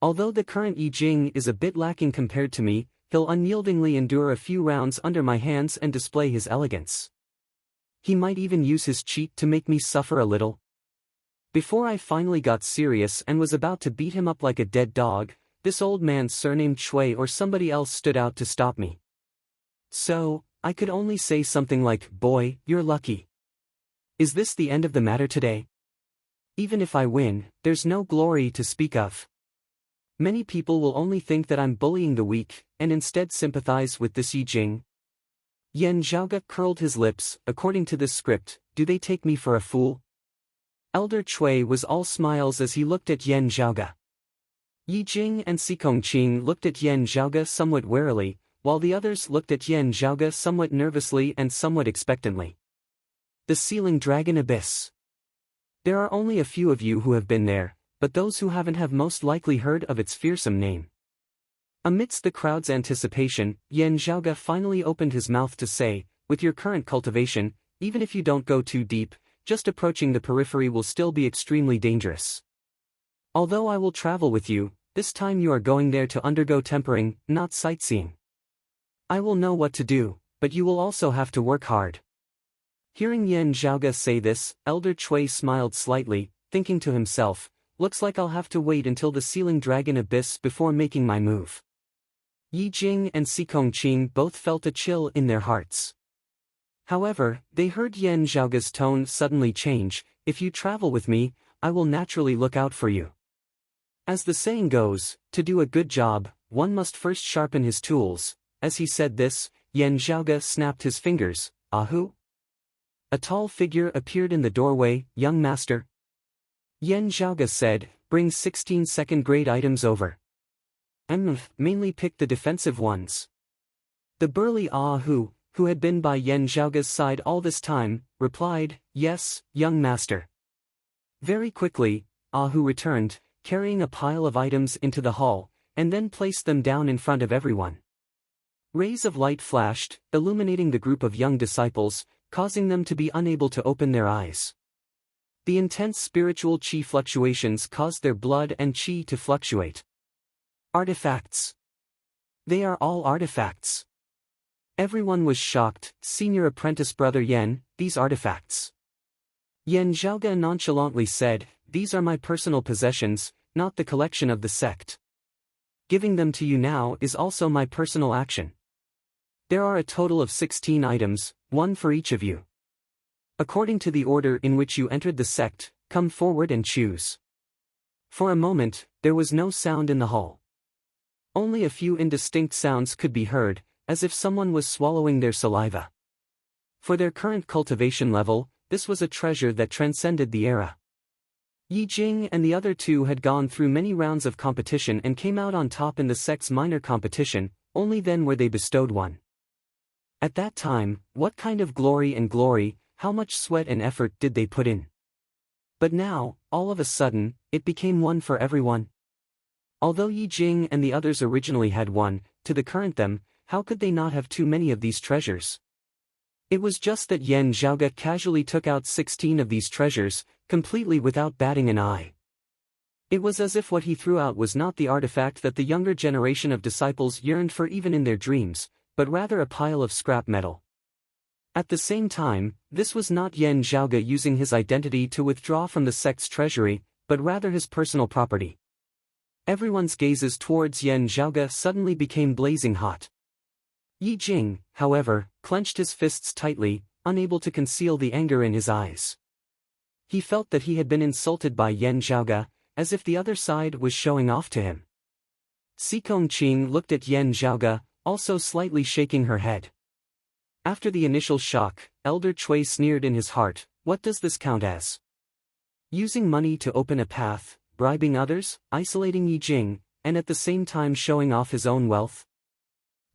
Although the current Yi Jing is a bit lacking compared to me, he'll unyieldingly endure a few rounds under my hands and display his elegance. He might even use his cheat to make me suffer a little. Before I finally got serious and was about to beat him up like a dead dog, this old man surnamed Cui or somebody else stood out to stop me. So, I could only say something like, "Boy, you're lucky." Is this the end of the matter today? Even if I win, there's no glory to speak of. Many people will only think that I'm bullying the weak, and instead sympathize with this Yi Jing. Yan Zhaoge curled his lips. According to this script, do they take me for a fool? Elder Cui was all smiles as he looked at Yan Zhaoge. Yi Jing and Sikong Qing looked at Yan Zhaoge somewhat warily, while the others looked at Yan Zhaoge somewhat nervously and somewhat expectantly. The Sealing Dragon Abyss. There are only a few of you who have been there, but those who haven't have most likely heard of its fearsome name. Amidst the crowd's anticipation, Yan Zhaoge finally opened his mouth to say, with your current cultivation, even if you don't go too deep, just approaching the periphery will still be extremely dangerous. Although I will travel with you, this time you are going there to undergo tempering, not sightseeing. I will know what to do, but you will also have to work hard. Hearing Yan Zhaoge say this, Elder Chui smiled slightly, thinking to himself, looks like I'll have to wait until the Sealing Dragon Abyss before making my move. Yi Jing and Si Kongqing both felt a chill in their hearts. However, they heard Yan Zhaoge's tone suddenly change, if you travel with me, I will naturally look out for you. As the saying goes, to do a good job, one must first sharpen his tools. As he said this, Yan Zhaoge snapped his fingers. Ahu? A tall figure appeared in the doorway. Young master. Yan Zhaoge said, bring 16 second-grade items over. Mainly pick the defensive ones. The burly Ahu, who had been by Yan Zhaoge's side all this time, replied, yes, young master. Very quickly, Ahu returned, carrying a pile of items into the hall, and then placed them down in front of everyone. Rays of light flashed, illuminating the group of young disciples, causing them to be unable to open their eyes. The intense spiritual qi fluctuations caused their blood and qi to fluctuate. Artifacts. They are all artifacts. Everyone was shocked. Senior apprentice brother Yan, these artifacts. Yan Zhaoge nonchalantly said, these are my personal possessions, not the collection of the sect. Giving them to you now is also my personal action. There are a total of 16 items, one for each of you. According to the order in which you entered the sect, come forward and choose. For a moment, there was no sound in the hall. Only a few indistinct sounds could be heard, as if someone was swallowing their saliva. For their current cultivation level, this was a treasure that transcended the era. Yi Jing and the other two had gone through many rounds of competition and came out on top in the sect's minor competition, only then were they bestowed one. At that time, what kind of glory, how much sweat and effort did they put in? But now, all of a sudden, it became one for everyone. Although Yi Jing and the others originally had one, to the current them, how could they not have too many of these treasures? It was just that Yan Zhaoge casually took out 16 of these treasures, completely without batting an eye. It was as if what he threw out was not the artifact that the younger generation of disciples yearned for even in their dreams, but rather a pile of scrap metal. At the same time, this was not Yan Zhaoge using his identity to withdraw from the sect's treasury, but rather his personal property. Everyone's gazes towards Yan Zhaoge suddenly became blazing hot. Yi Jing, however, clenched his fists tightly, unable to conceal the anger in his eyes. He felt that he had been insulted by Yan Zhaoge, as if the other side was showing off to him. Si Kongqing looked at Yan Zhaoge, also slightly shaking her head. After the initial shock, Elder Chui sneered in his heart, what does this count as? Using money to open a path, bribing others, isolating Yi Jing, and at the same time showing off his own wealth?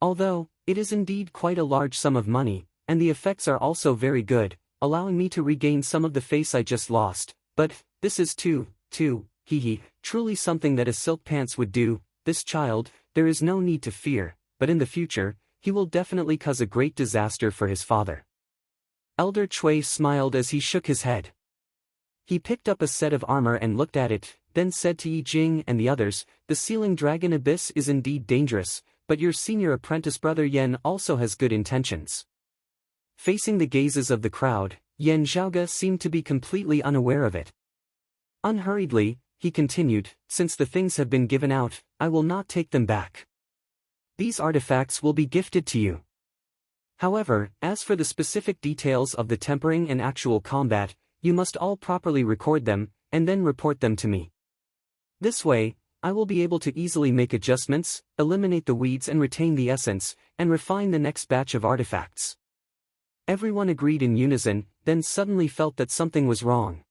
Although, it is indeed quite a large sum of money, and the effects are also very good, allowing me to regain some of the face I just lost, but, this is truly something that a silk pants would do. This child, there is no need to fear, but in the future, he will definitely cause a great disaster for his father. Elder Chui smiled as he shook his head. He picked up a set of armor and looked at it, then said to Yi Jing and the others, the Sealing Dragon Abyss is indeed dangerous, but your senior apprentice brother Yan also has good intentions. Facing the gazes of the crowd, Yan Zhaoge seemed to be completely unaware of it. Unhurriedly, he continued, since the things have been given out, I will not take them back. These artifacts will be gifted to you. However, as for the specific details of the tempering and actual combat, you must all properly record them, and then report them to me. This way, I will be able to easily make adjustments, eliminate the weeds and retain the essence, and refine the next batch of artifacts. Everyone agreed in unison, then suddenly felt that something was wrong.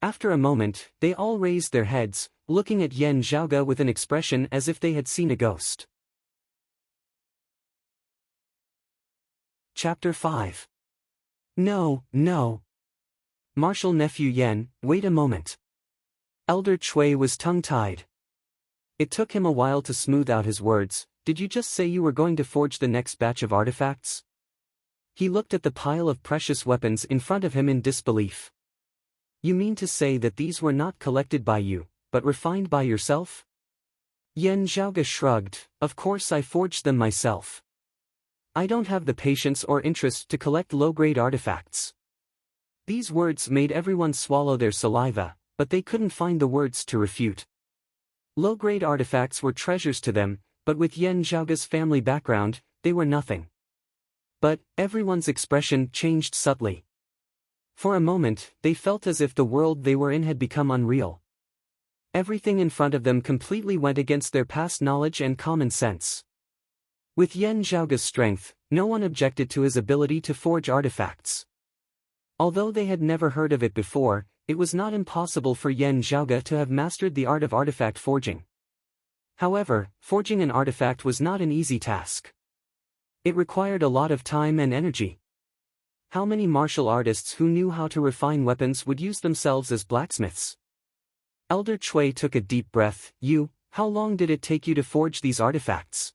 After a moment, they all raised their heads, looking at Yan Zhaoge with an expression as if they had seen a ghost. Chapter 5. No. Martial nephew Yan, wait a moment. Elder Chui was tongue-tied. It took him a while to smooth out his words. Did you just say you were going to forge the next batch of artifacts? He looked at the pile of precious weapons in front of him in disbelief. You mean to say that these were not collected by you, but refined by yourself? Yan Zhaoge shrugged, of course I forged them myself. I don't have the patience or interest to collect low-grade artifacts. These words made everyone swallow their saliva, but they couldn't find the words to refute. Low-grade artifacts were treasures to them, but with Yan Zhaoge's family background, they were nothing. But everyone's expression changed subtly. For a moment, they felt as if the world they were in had become unreal. Everything in front of them completely went against their past knowledge and common sense. With Yan Zhaoge's strength, no one objected to his ability to forge artifacts. Although they had never heard of it before, it was not impossible for Yan Zhaoge to have mastered the art of artifact forging. However, forging an artifact was not an easy task. It required a lot of time and energy. How many martial artists who knew how to refine weapons would use themselves as blacksmiths? Elder Cui took a deep breath. How long did it take you to forge these artifacts?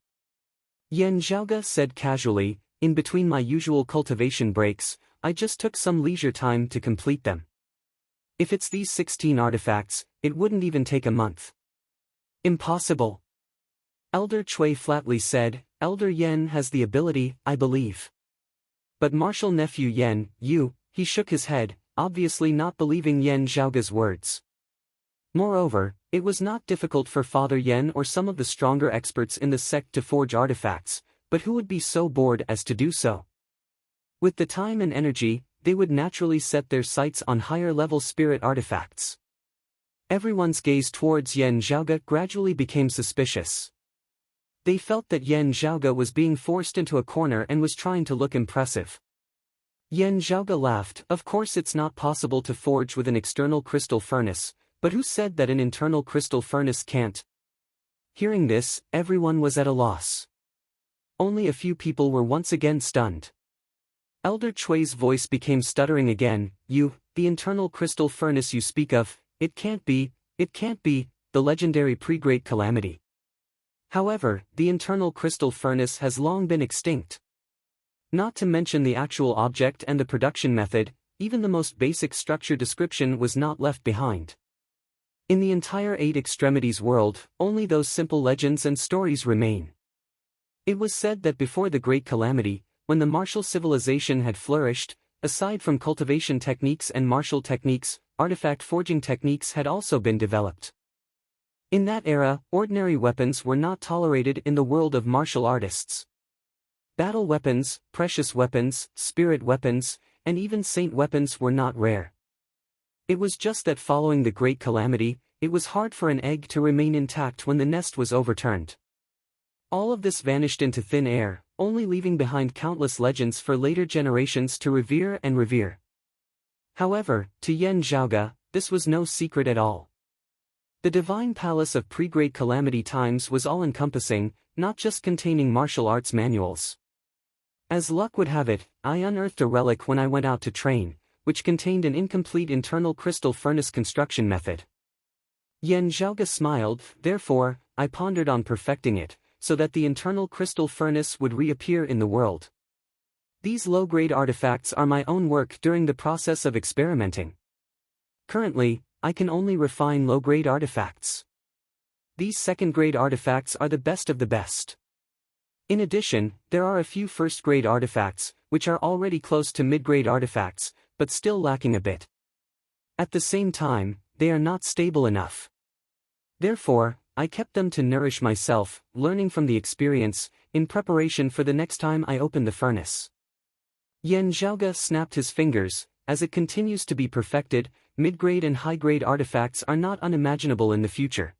Yan Zhaoge said casually, in between my usual cultivation breaks, I just took some leisure time to complete them. If it's these 16 artifacts, it wouldn't even take a month. Impossible. Elder Cui flatly said, Elder Yan has the ability, I believe. But martial nephew Yan, he shook his head, obviously not believing Yan Zhaoge's words. Moreover, it was not difficult for Father Yan or some of the stronger experts in the sect to forge artifacts, but who would be so bored as to do so? With the time and energy, they would naturally set their sights on higher-level spirit artifacts. Everyone's gaze towards Yan Zhaoge gradually became suspicious. They felt that Yan Zhaoge was being forced into a corner and was trying to look impressive. Yan Zhaoge laughed. Of course it's not possible to forge with an external crystal furnace, but who said that an internal crystal furnace can't? Hearing this, everyone was at a loss. Only a few people were once again stunned. Elder Cui's voice became stuttering again. The internal crystal furnace you speak of, it can't be, the legendary pre-Great Calamity. However, the internal crystal furnace has long been extinct. Not to mention the actual object and the production method, even the most basic structure description was not left behind. In the entire Eight Extremities world, only those simple legends and stories remain. It was said that before the Great Calamity, when the martial civilization had flourished, aside from cultivation techniques and martial techniques, artifact forging techniques had also been developed. In that era, ordinary weapons were not tolerated in the world of martial artists. Battle weapons, precious weapons, spirit weapons, and even saint weapons were not rare. It was just that following the Great Calamity, it was hard for an egg to remain intact when the nest was overturned. All of this vanished into thin air, only leaving behind countless legends for later generations to revere and revere. However, to Yan Zhaoge, this was no secret at all. The Divine Palace of pre-Great Calamity times was all-encompassing, not just containing martial arts manuals. As luck would have it, I unearthed a relic when I went out to train, which contained an incomplete internal crystal furnace construction method. Yan Zhaoge smiled. Therefore, I pondered on perfecting it, so that the internal crystal furnace would reappear in the world. These low-grade artifacts are my own work during the process of experimenting. Currently, I can only refine low-grade artifacts. These second-grade artifacts are the best of the best. In addition, there are a few first-grade artifacts, which are already close to mid-grade artifacts, but still lacking a bit. At the same time, they are not stable enough. Therefore, I kept them to nourish myself, learning from the experience, in preparation for the next time I open the furnace. Yan Zhaoge snapped his fingers. As it continues to be perfected, mid-grade and high-grade artifacts are not unimaginable in the future.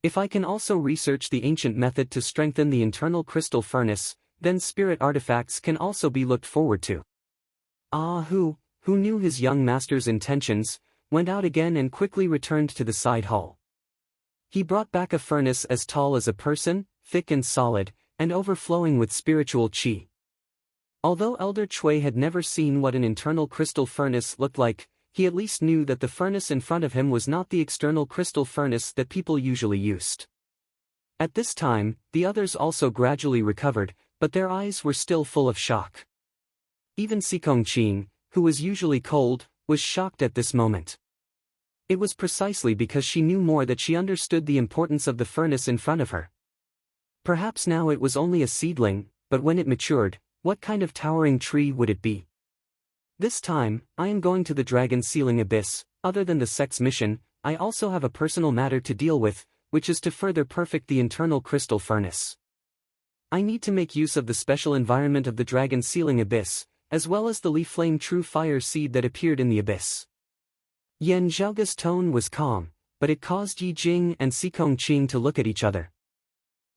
If I can also research the ancient method to strengthen the internal crystal furnace, then spirit artifacts can also be looked forward to. Who knew his young master's intentions, went out again and quickly returned to the side hall. He brought back a furnace as tall as a person, thick and solid, and overflowing with spiritual qi. Although Elder Cui had never seen what an internal crystal furnace looked like, he at least knew that the furnace in front of him was not the external crystal furnace that people usually used. At this time, the others also gradually recovered, but their eyes were still full of shock. Even Sikong Qing, who was usually cold, was shocked at this moment. It was precisely because she knew more that she understood the importance of the furnace in front of her. Perhaps now it was only a seedling, but when it matured, what kind of towering tree would it be? This time, I am going to the dragon sealing abyss. Other than the sect's mission, I also have a personal matter to deal with, which is to further perfect the internal crystal furnace. I need to make use of the special environment of the dragon sealing abyss, as well as the leaf flame true fire seed that appeared in the abyss. Yan Zhaoge's tone was calm, but it caused Yi Jing and Xikong Qing to look at each other.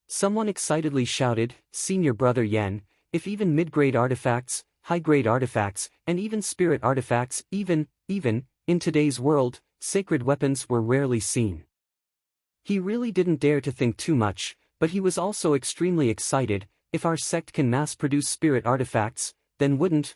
Someone excitedly shouted, "Senior brother Yan, if even mid-grade artifacts, high-grade artifacts, and even spirit artifacts, even, in today's world, sacred weapons were rarely seen." He really didn't dare to think too much, but he was also extremely excited. If our sect can mass-produce spirit artifacts, then wouldn't,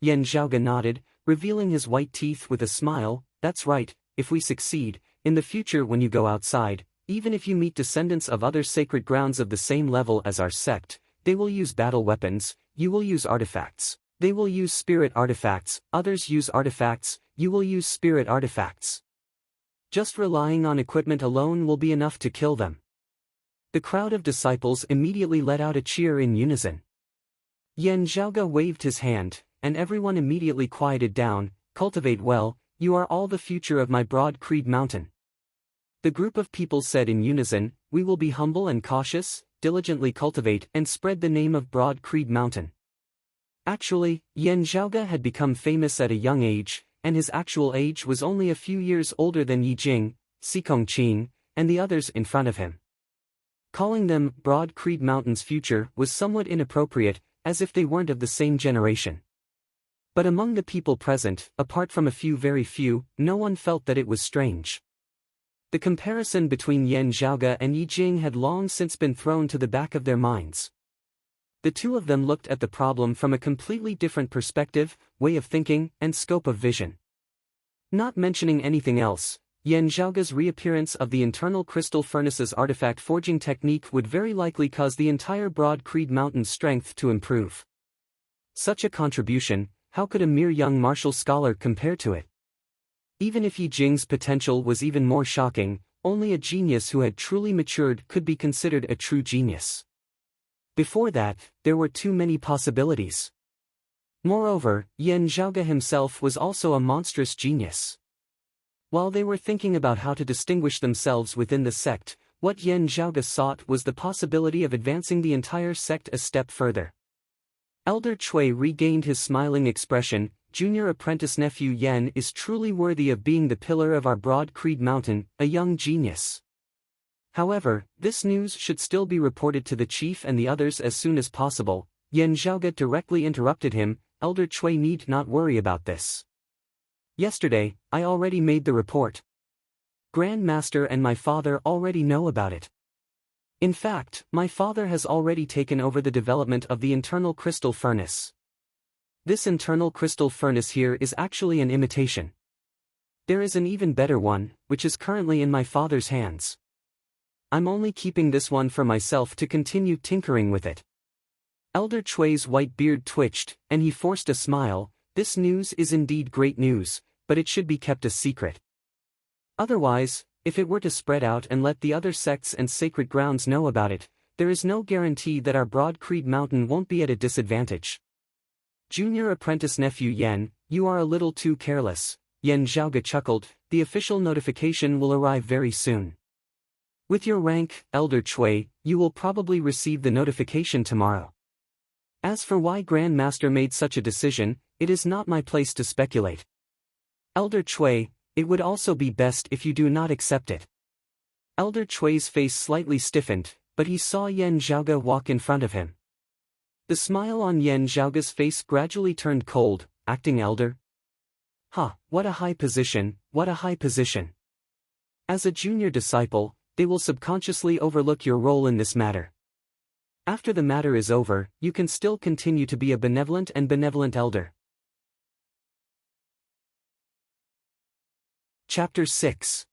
Yan Zhaoge nodded, revealing his white teeth with a smile. That's right, if we succeed, in the future when you go outside, even if you meet descendants of other sacred grounds of the same level as our sect, they will use battle weapons, you will use artifacts. They will use spirit artifacts, others use artifacts, you will use spirit artifacts. Just relying on equipment alone will be enough to kill them. The crowd of disciples immediately let out a cheer in unison. Yan Zhaoge waved his hand, and everyone immediately quieted down. Cultivate well, you are all the future of my Broad Creed Mountain. The group of people said in unison, we will be humble and cautious, diligently cultivate and spread the name of Broad Creed Mountain. Actually, Yan Zhaoge had become famous at a young age, and his actual age was only a few years older than Yi Jing, Xikong Qing, and the others in front of him. Calling them Broad Creed Mountain's future was somewhat inappropriate, as if they weren't of the same generation. But among the people present, apart from a few very few, no one felt that it was strange. The comparison between Yan Zhaoge and Yi Jing had long since been thrown to the back of their minds. The two of them looked at the problem from a completely different perspective, way of thinking, and scope of vision. Not mentioning anything else, Yan Zhaoge's reappearance of the internal crystal furnace's artifact forging technique would very likely cause the entire Broad Creed Mountain's strength to improve. Such a contribution, how could a mere young martial scholar compare to it? Even if Yi Jing's potential was even more shocking, only a genius who had truly matured could be considered a true genius. Before that, there were too many possibilities. Moreover, Yan Zhaoge himself was also a monstrous genius. While they were thinking about how to distinguish themselves within the sect, what Yan Zhaoge sought was the possibility of advancing the entire sect a step further. Elder Cui regained his smiling expression. Junior apprentice nephew Yan is truly worthy of being the pillar of our Broad Creed Mountain, a young genius. However, this news should still be reported to the chief and the others as soon as possible. Yan Zhaoge directly interrupted him. Elder Cui need not worry about this. Yesterday, I already made the report. Grand Master and my father already know about it. In fact, my father has already taken over the development of the internal crystal furnace. This internal crystal furnace here is actually an imitation. There is an even better one, which is currently in my father's hands. I'm only keeping this one for myself to continue tinkering with it. Elder Cui's white beard twitched, and he forced a smile. This news is indeed great news, but it should be kept a secret. Otherwise, if it were to spread out and let the other sects and sacred grounds know about it, there is no guarantee that our Broad Creed Mountain won't be at a disadvantage. Junior apprentice nephew Yan, you are a little too careless. Yan Zhaoge chuckled. The official notification will arrive very soon. With your rank, Elder Cui, you will probably receive the notification tomorrow. As for why Grand Master made such a decision, it is not my place to speculate. Elder Cui, it would also be best if you do not accept it. Elder Cui's face slightly stiffened, but he saw Yan Zhaoge walk in front of him. The smile on Yan Zhaoge's face gradually turned cold. Acting elder? What a high position, what a high position. As a junior disciple, they will subconsciously overlook your role in this matter. After the matter is over, you can still continue to be a benevolent elder. Chapter 6.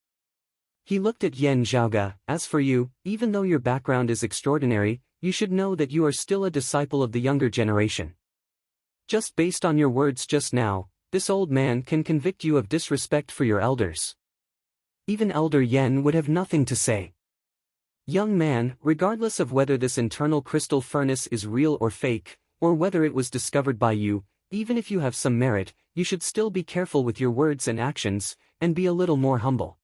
He looked at Yan Zhaoge. As for you, even though your background is extraordinary, you should know that you are still a disciple of the younger generation. Just based on your words just now, this old man can convict you of disrespect for your elders. Even Elder Yan would have nothing to say. Young man, regardless of whether this internal crystal furnace is real or fake, or whether it was discovered by you, even if you have some merit, you should still be careful with your words and actions, and be a little more humble.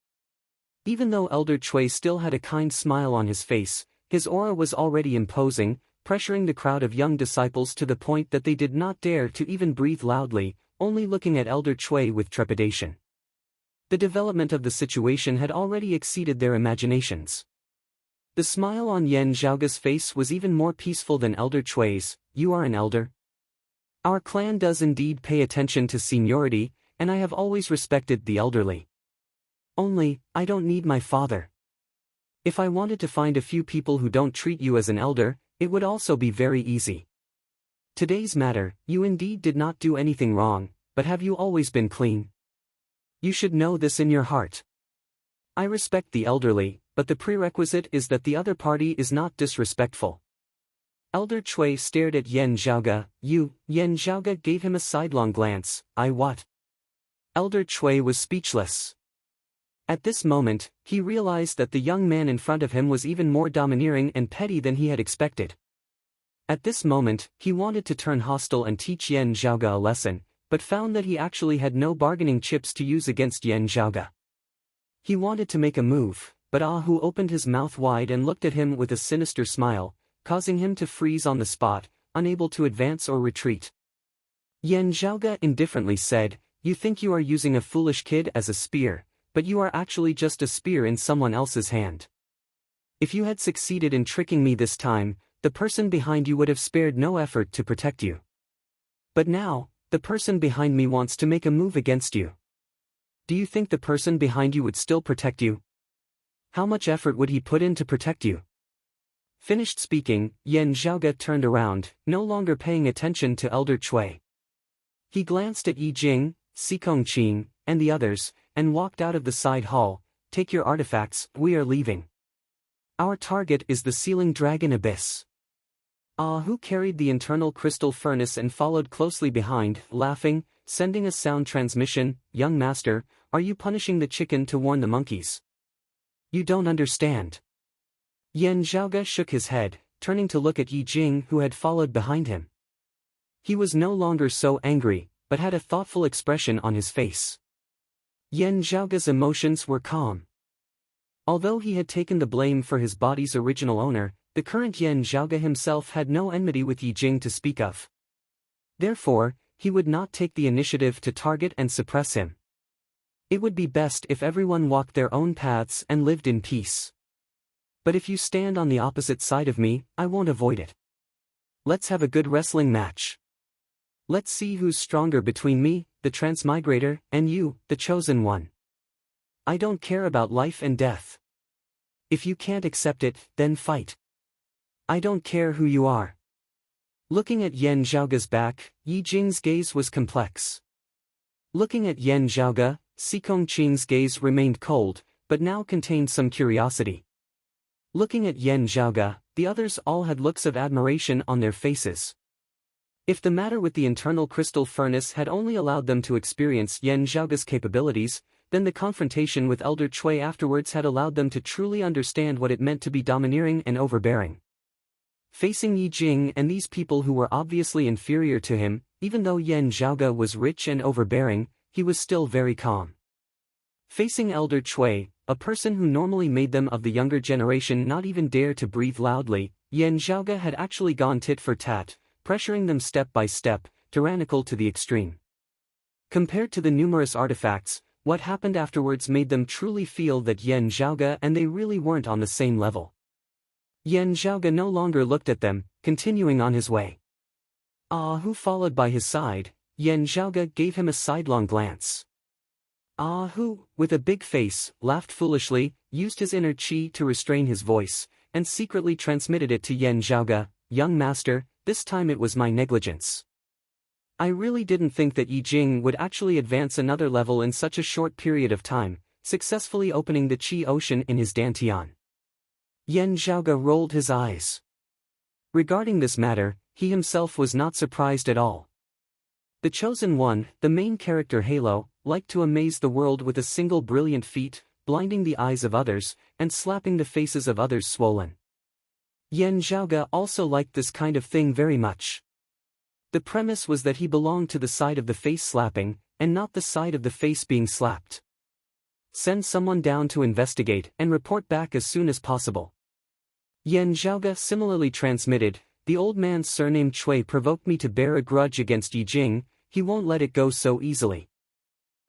Even though Elder Chui still had a kind smile on his face, his aura was already imposing, pressuring the crowd of young disciples to the point that they did not dare to even breathe loudly, only looking at Elder Chui with trepidation. The development of the situation had already exceeded their imaginations. The smile on Yan Zhaoga's face was even more peaceful than Elder Chui's. "You are an elder? Our clan does indeed pay attention to seniority, and I have always respected the elderly. Only, I don't need my father. If I wanted to find a few people who don't treat you as an elder, it would also be very easy. Today's matter, you indeed did not do anything wrong, but have you always been clean? You should know this in your heart. I respect the elderly, but the prerequisite is that the other party is not disrespectful." Elder Chui stared at Yan Zhaoga. Yan Zhaoga gave him a sidelong glance. "I what?" Elder Chui was speechless. At this moment, he realized that the young man in front of him was even more domineering and petty than he had expected. At this moment, he wanted to turn hostile and teach Yan Zhaoga a lesson, but found that he actually had no bargaining chips to use against Yan Zhaoga. He wanted to make a move, but Hu opened his mouth wide and looked at him with a sinister smile, causing him to freeze on the spot, unable to advance or retreat. Yan Zhaoga indifferently said, "You think you are using a foolish kid as a spear, but you are actually just a spear in someone else's hand. If you had succeeded in tricking me this time, the person behind you would have spared no effort to protect you. But now, the person behind me wants to make a move against you. Do you think the person behind you would still protect you? How much effort would he put in to protect you?" Finished speaking, Yan Zhaoga turned around, no longer paying attention to Elder Chui. He glanced at Yi Jing, Sikong Qing, and the others, and walked out of the side hall. "Take your artifacts, we are leaving. Our target is the Sealing Dragon Abyss." Hu carried the internal crystal furnace and followed closely behind, laughing, sending a sound transmission. "Young master, are you punishing the chicken to warn the monkeys? You don't understand." Yan Zhaoga shook his head, turning to look at Yi Jing who had followed behind him. He was no longer so angry, but had a thoughtful expression on his face. Yan Zhaoga's emotions were calm. Although he had taken the blame for his body's original owner, the current Yan Zhaoga himself had no enmity with Yi Jing to speak of. Therefore, he would not take the initiative to target and suppress him. It would be best if everyone walked their own paths and lived in peace. But if you stand on the opposite side of me, I won't avoid it. Let's have a good wrestling match. Let's see who's stronger between me, the Transmigrator, and you, the Chosen One. I don't care about life and death. If you can't accept it, then fight. I don't care who you are." Looking at Yan Zhaoga's back, Yi Jing's gaze was complex. Looking at Yan Zhaoga, Sikong Qing's gaze remained cold, but now contained some curiosity. Looking at Yan Zhaoga, the others all had looks of admiration on their faces. If the matter with the internal crystal furnace had only allowed them to experience Yan Zhaoga's capabilities, then the confrontation with Elder Chui afterwards had allowed them to truly understand what it meant to be domineering and overbearing. Facing Yi Jing and these people who were obviously inferior to him, even though Yan Zhaoga was rich and overbearing, he was still very calm. Facing Elder Chui, a person who normally made them of the younger generation not even dare to breathe loudly, Yan Zhaoga had actually gone tit for tat, pressuring them step by step, tyrannical to the extreme. Compared to the numerous artifacts, what happened afterwards made them truly feel that Yan Zhaoga and they really weren't on the same level. Yan Zhaoga no longer looked at them, continuing on his way. Hu followed by his side. Yan Zhaoga gave him a sidelong glance. Hu, with a big face, laughed foolishly, used his inner qi to restrain his voice, and secretly transmitted it to Yan Zhaoga. "Young master, this time it was my negligence. I really didn't think that Yi Jing would actually advance another level in such a short period of time, successfully opening the Qi Ocean in his Dantian." Yan Zhaoga rolled his eyes. Regarding this matter, he himself was not surprised at all. The Chosen One, the main character Halo, liked to amaze the world with a single brilliant feat, blinding the eyes of others, and slapping the faces of others swollen. Yan Zhaoge also liked this kind of thing very much. The premise was that he belonged to the side of the face slapping, and not the side of the face being slapped. Send someone down to investigate and report back as soon as possible. Yan Zhaoge similarly transmitted, the old man's surname Cui provoked me to bear a grudge against Yi Jing, he won't let it go so easily.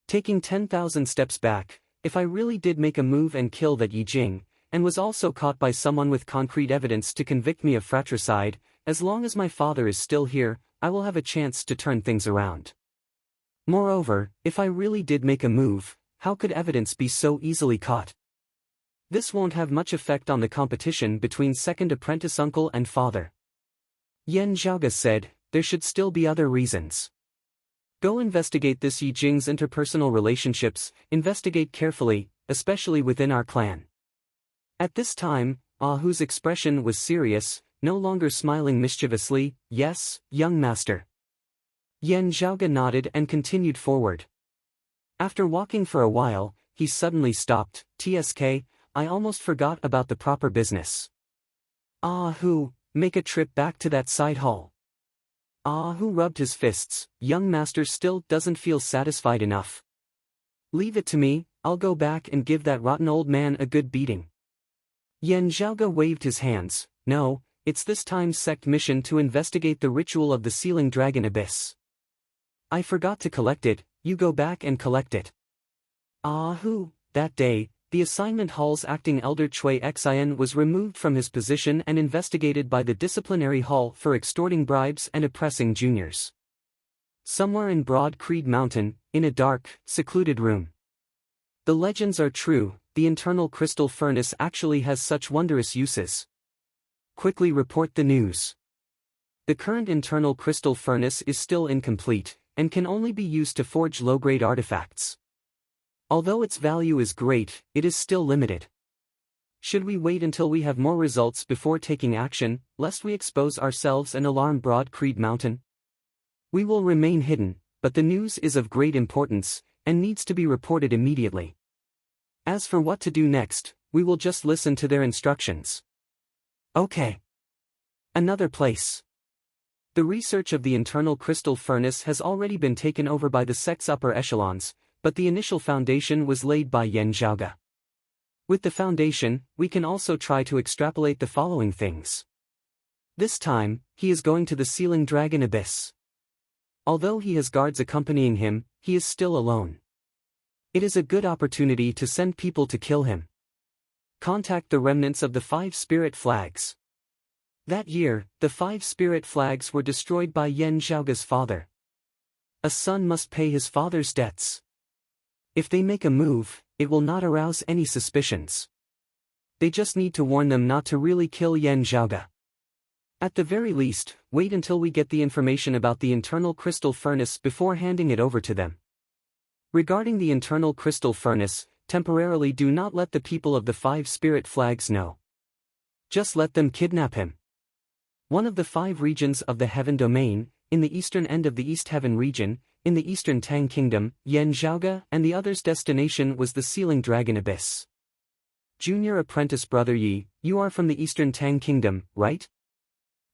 Taking 10,000 steps back, if I really did make a move and kill that Yi Jing, and was also caught by someone with concrete evidence to convict me of fratricide, as long as my father is still here, I will have a chance to turn things around. Moreover, if I really did make a move, how could evidence be so easily caught? This won't have much effect on the competition between second apprentice uncle and father. Yan Zhaoge said, there should still be other reasons. Go investigate this Yi Jing's interpersonal relationships, investigate carefully, especially within our clan. At this time, Hu's expression was serious, no longer smiling mischievously. Yes, young master. Yan Zhaoge nodded and continued forward. After walking for a while, he suddenly stopped. TSK, I almost forgot about the proper business. Hu, make a trip back to that side hall. Hu rubbed his fists. Young master still doesn't feel satisfied enough. Leave it to me, I'll go back and give that rotten old man a good beating. Yan Zhaoge waved his hands. No, it's this time's sect mission to investigate the ritual of the sealing dragon abyss. I forgot to collect it, you go back and collect it. Hu, that day, the assignment hall's acting elder Cui Xin was removed from his position and investigated by the disciplinary hall for extorting bribes and oppressing juniors. Somewhere in Broad Creed Mountain, in a dark, secluded room. The legends are true, the internal crystal furnace actually has such wondrous uses. Quickly report the news. The current internal crystal furnace is still incomplete, and can only be used to forge low-grade artifacts. Although its value is great, it is still limited. Should we wait until we have more results before taking action, lest we expose ourselves and alarm Broad Creed Mountain? We will remain hidden, but the news is of great importance, and needs to be reported immediately. As for what to do next, we will just listen to their instructions. Okay. Another place. The research of the internal crystal furnace has already been taken over by the sect's upper echelons, but the initial foundation was laid by Yan Zhaoge. With the foundation, we can also try to extrapolate the following things. This time, he is going to the sealing dragon abyss. Although he has guards accompanying him, he is still alone. It is a good opportunity to send people to kill him. Contact the remnants of the 5 spirit flags. That year, the 5 spirit flags were destroyed by Yan Zhaoge's father. A son must pay his father's debts. If they make a move, it will not arouse any suspicions. They just need to warn them not to really kill Yan Zhaoge. At the very least, wait until we get the information about the internal crystal furnace before handing it over to them. Regarding the internal crystal furnace, temporarily do not let the people of the 5 spirit flags know. Just let them kidnap him. One of the 5 regions of the Heaven Domain, in the eastern end of the East Heaven region, in the eastern Tang Kingdom, Yan Zhaoge and the other's destination was the sealing dragon abyss. Junior apprentice brother Yi, you are from the eastern Tang Kingdom, right?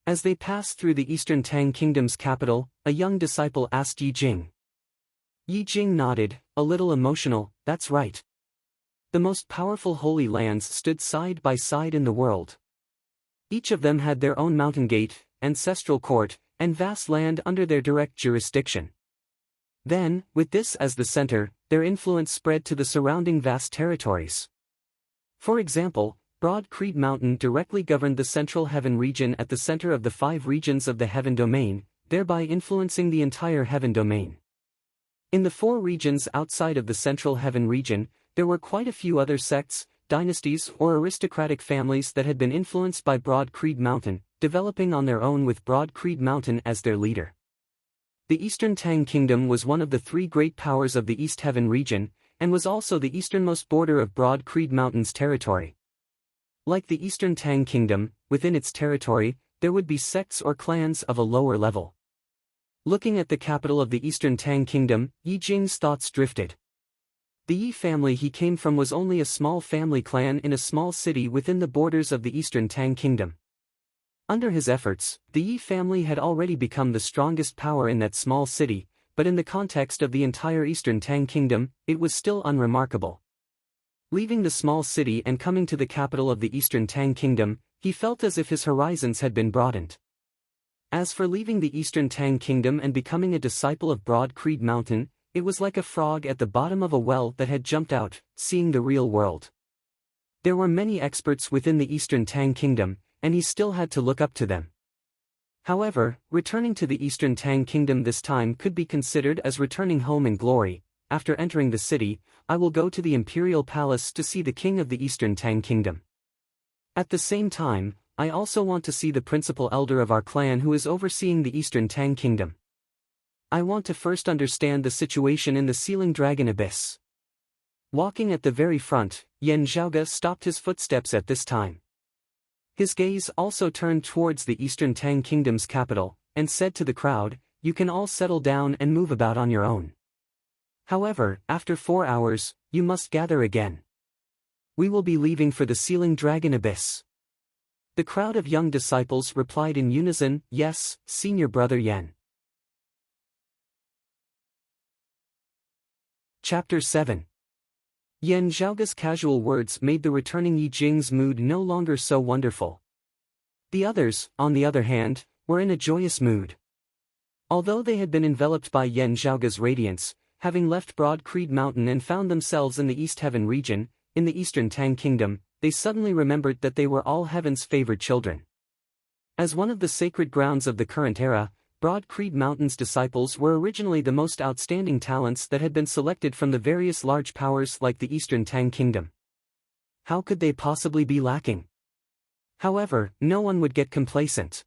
As they passed through the eastern Tang Kingdom's capital, a young disciple asked Yi Jing. Yi Jing nodded, a little emotional, that's right. The most powerful holy lands stood side by side in the world. Each of them had their own mountain gate, ancestral court, and vast land under their direct jurisdiction. Then, with this as the center, their influence spread to the surrounding vast territories. For example, Broad Creed Mountain directly governed the Central Heaven region at the center of the 5 regions of the Heaven Domain, thereby influencing the entire Heaven Domain. In the 4 regions outside of the Central Heaven region, there were quite a few other sects, dynasties or aristocratic families that had been influenced by Broad Creed Mountain, developing on their own with Broad Creed Mountain as their leader. The Eastern Tang Kingdom was one of the 3 great powers of the East Heaven region, and was also the easternmost border of Broad Creed Mountain's territory. Like the Eastern Tang Kingdom, within its territory, there would be sects or clans of a lower level. Looking at the capital of the Eastern Tang Kingdom, Yi Jing's thoughts drifted. The Yi family he came from was only a small family clan in a small city within the borders of the Eastern Tang Kingdom. Under his efforts, the Yi family had already become the strongest power in that small city, but in the context of the entire Eastern Tang Kingdom, it was still unremarkable. Leaving the small city and coming to the capital of the Eastern Tang Kingdom, he felt as if his horizons had been broadened. As for leaving the Eastern Tang Kingdom and becoming a disciple of Broad Creed Mountain, it was like a frog at the bottom of a well that had jumped out, seeing the real world. There were many experts within the Eastern Tang Kingdom, and he still had to look up to them. However, returning to the Eastern Tang Kingdom this time could be considered as returning home in glory. After entering the city, I will go to the Imperial Palace to see the King of the Eastern Tang Kingdom. At the same time, I also want to see the principal elder of our clan who is overseeing the Eastern Tang Kingdom. I want to first understand the situation in the Sealing Dragon Abyss. Walking at the very front, Yan Zhaoge stopped his footsteps at this time. His gaze also turned towards the Eastern Tang Kingdom's capital, and said to the crowd, "You can all settle down and move about on your own. However, after 4 hours, you must gather again. We will be leaving for the Sealing Dragon Abyss." The crowd of young disciples replied in unison, "Yes, Senior Brother Yan." Chapter 7. Yan Zhaoge's casual words made the returning Yi Jing's mood no longer so wonderful. The others, on the other hand, were in a joyous mood. Although they had been enveloped by Yan Zhaoge's radiance, having left Broad Creed Mountain and found themselves in the East Heaven region, in the Eastern Tang Kingdom, they suddenly remembered that they were all Heaven's favored children. As one of the sacred grounds of the current era, Broad Creed Mountain's disciples were originally the most outstanding talents that had been selected from the various large powers like the Eastern Tang Kingdom. How could they possibly be lacking? However, no one would get complacent.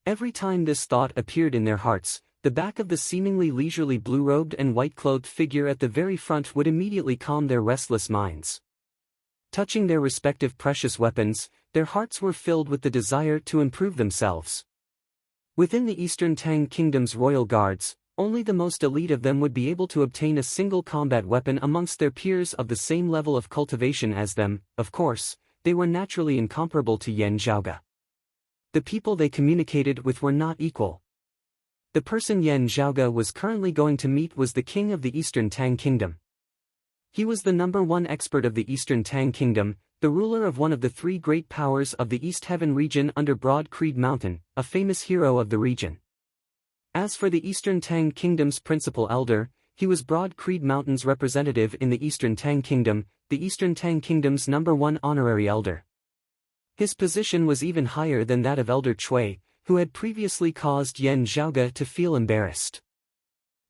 Every time this thought appeared in their hearts, the back of the seemingly leisurely blue-robed and white-clothed figure at the very front would immediately calm their restless minds. Touching their respective precious weapons, their hearts were filled with the desire to improve themselves. Within the Eastern Tang Kingdom's royal guards, only the most elite of them would be able to obtain a single combat weapon amongst their peers of the same level of cultivation as them. Of course, they were naturally incomparable to Yan Zhaoge. The people they communicated with were not equal. The person Yan Zhaoge was currently going to meet was the king of the Eastern Tang Kingdom. He was the #1 expert of the Eastern Tang Kingdom, the ruler of one of the 3 great powers of the East Heaven region under Broad Creed Mountain, a famous hero of the region. As for the Eastern Tang Kingdom's principal elder, he was Broad Creed Mountain's representative in the Eastern Tang Kingdom, the Eastern Tang Kingdom's #1 honorary elder. His position was even higher than that of Elder Cui, who had previously caused Yan Zhaoge to feel embarrassed.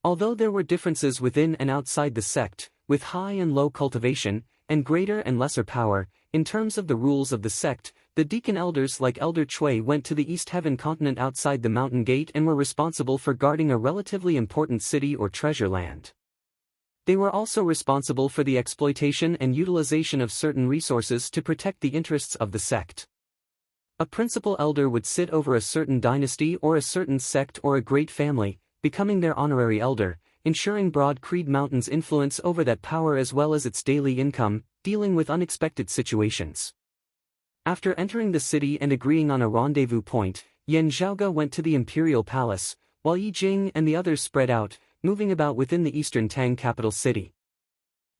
Although there were differences within and outside the sect, with high and low cultivation, and greater and lesser power, in terms of the rules of the sect, the deacon elders like Elder Cui went to the East Heaven continent outside the mountain gate and were responsible for guarding a relatively important city or treasure land. They were also responsible for the exploitation and utilization of certain resources to protect the interests of the sect. A principal elder would sit over a certain dynasty or a certain sect or a great family, becoming their honorary elder, ensuring Broad Creed Mountain's influence over that power as well as its daily income, dealing with unexpected situations. After entering the city and agreeing on a rendezvous point, Yan Zhaoge went to the Imperial Palace, while Yi Jing and the others spread out, moving about within the Eastern Tang capital city.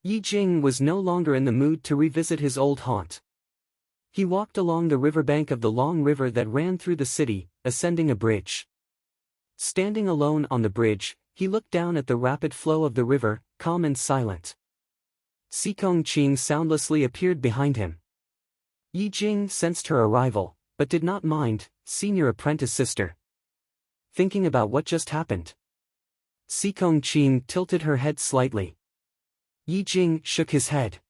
Yi Jing was no longer in the mood to revisit his old haunt. He walked along the riverbank of the long river that ran through the city, ascending a bridge. Standing alone on the bridge, he looked down at the rapid flow of the river, calm and silent. Sikong Qing soundlessly appeared behind him. Yi Jing sensed her arrival, but did not mind, "Senior apprentice sister. Thinking about what just happened?" Sikong Qing tilted her head slightly. Yi Jing shook his head.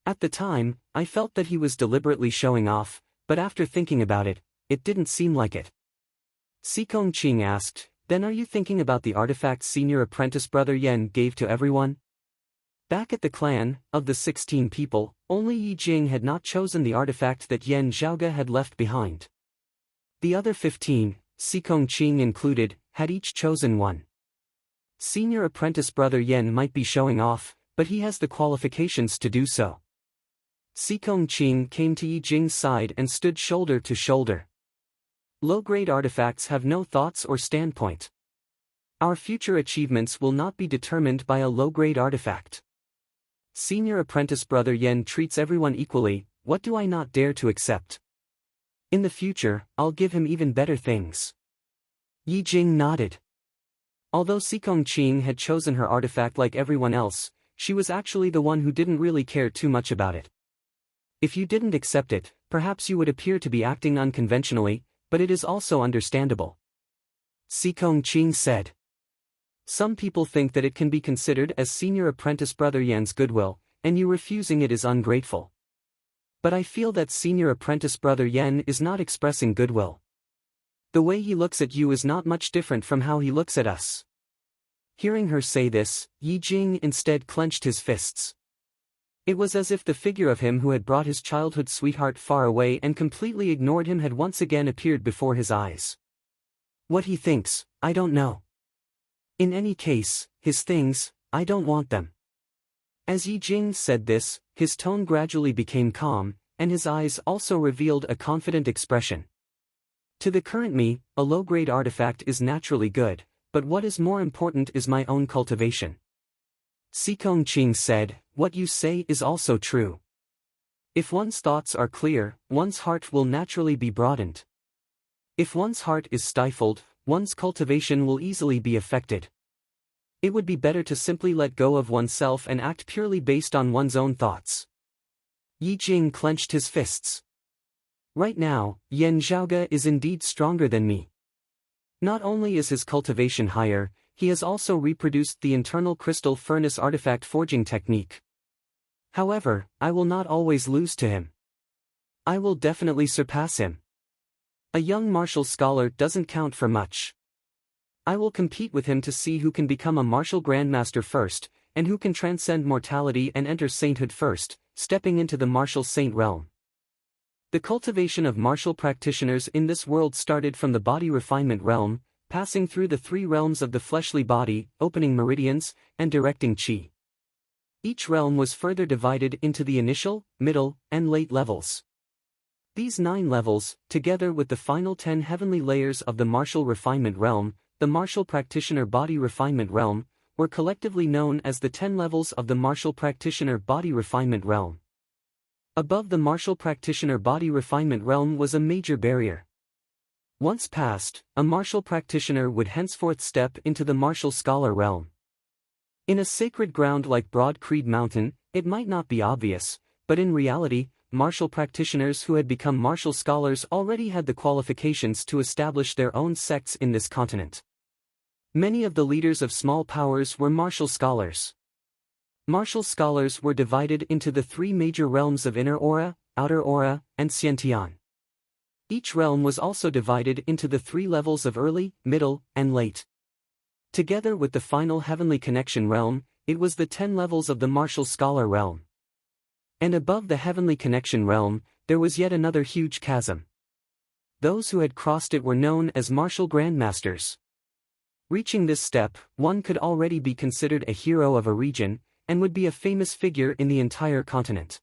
"At the time, I felt that he was deliberately showing off, but after thinking about it, it didn't seem like it." Sikong Qing asked, "Then are you thinking about the artifact Senior Apprentice Brother Yan gave to everyone?" Back at the clan, of the 16 people, only Yi Jing had not chosen the artifact that Yan Zhaoge had left behind. The other 15, Sikong Qing included, had each chosen one. Senior Apprentice Brother Yan might be showing off, but he has the qualifications to do so. Sikong Qing came to Yi Jing's side and stood shoulder to shoulder. Low-grade artifacts have no thoughts or standpoint. Our future achievements will not be determined by a low-grade artifact. Senior apprentice Brother Yen treats everyone equally. What do I not dare to accept? In the future, I'll give him even better things. Yi Jing nodded. Although Sikong Qing had chosen her artifact like everyone else, she was actually the one who didn't really care too much about it. If you didn't accept it, perhaps you would appear to be acting unconventionally, but it is also understandable. Sikong Qing said. Some people think that it can be considered as senior apprentice Brother Yan's goodwill, and you refusing it is ungrateful. But I feel that senior apprentice Brother Yen is not expressing goodwill. The way he looks at you is not much different from how he looks at us. Hearing her say this, Yi Jing instead clenched his fists. It was as if the figure of him who had brought his childhood sweetheart far away and completely ignored him had once again appeared before his eyes. What he thinks, I don't know. In any case, his things, I don't want them. As Yi Jing said this, his tone gradually became calm, and his eyes also revealed a confident expression. To the current me, a low-grade artifact is naturally good, but what is more important is my own cultivation. Sikong Qing said, what you say is also true. If one's thoughts are clear, one's heart will naturally be broadened. If one's heart is stifled, one's cultivation will easily be affected. It would be better to simply let go of oneself and act purely based on one's own thoughts. Yi Jing clenched his fists. Right now, Yan Zhaoge is indeed stronger than me. Not only is his cultivation higher, he has also reproduced the internal crystal furnace artifact forging technique. However, I will not always lose to him. I will definitely surpass him. A young martial scholar doesn't count for much. I will compete with him to see who can become a martial grandmaster first, and who can transcend mortality and enter sainthood first, stepping into the martial saint realm. The cultivation of martial practitioners in this world started from the body refinement realm, passing through the three realms of the fleshly body, opening meridians, and directing qi. Each realm was further divided into the initial, middle, and late levels. These 9 levels, together with the final 10 heavenly layers of the martial refinement realm, the martial practitioner body refinement realm, were collectively known as the 10 levels of the martial practitioner body refinement realm. Above the martial practitioner body refinement realm was a major barrier. Once passed, a martial practitioner would henceforth step into the martial scholar realm. In a sacred ground like Broad Creed Mountain, it might not be obvious, but in reality, martial practitioners who had become martial scholars already had the qualifications to establish their own sects in this continent. Many of the leaders of small powers were martial scholars. Martial scholars were divided into the 3 major realms of Inner Aura, Outer Aura, and Xiantian. Each realm was also divided into the 3 levels of early, middle, and late. Together with the final heavenly connection realm, it was the 10 levels of the martial scholar realm. And above the heavenly connection realm, there was yet another huge chasm. Those who had crossed it were known as martial grandmasters. Reaching this step, one could already be considered a hero of a region, and would be a famous figure in the entire continent.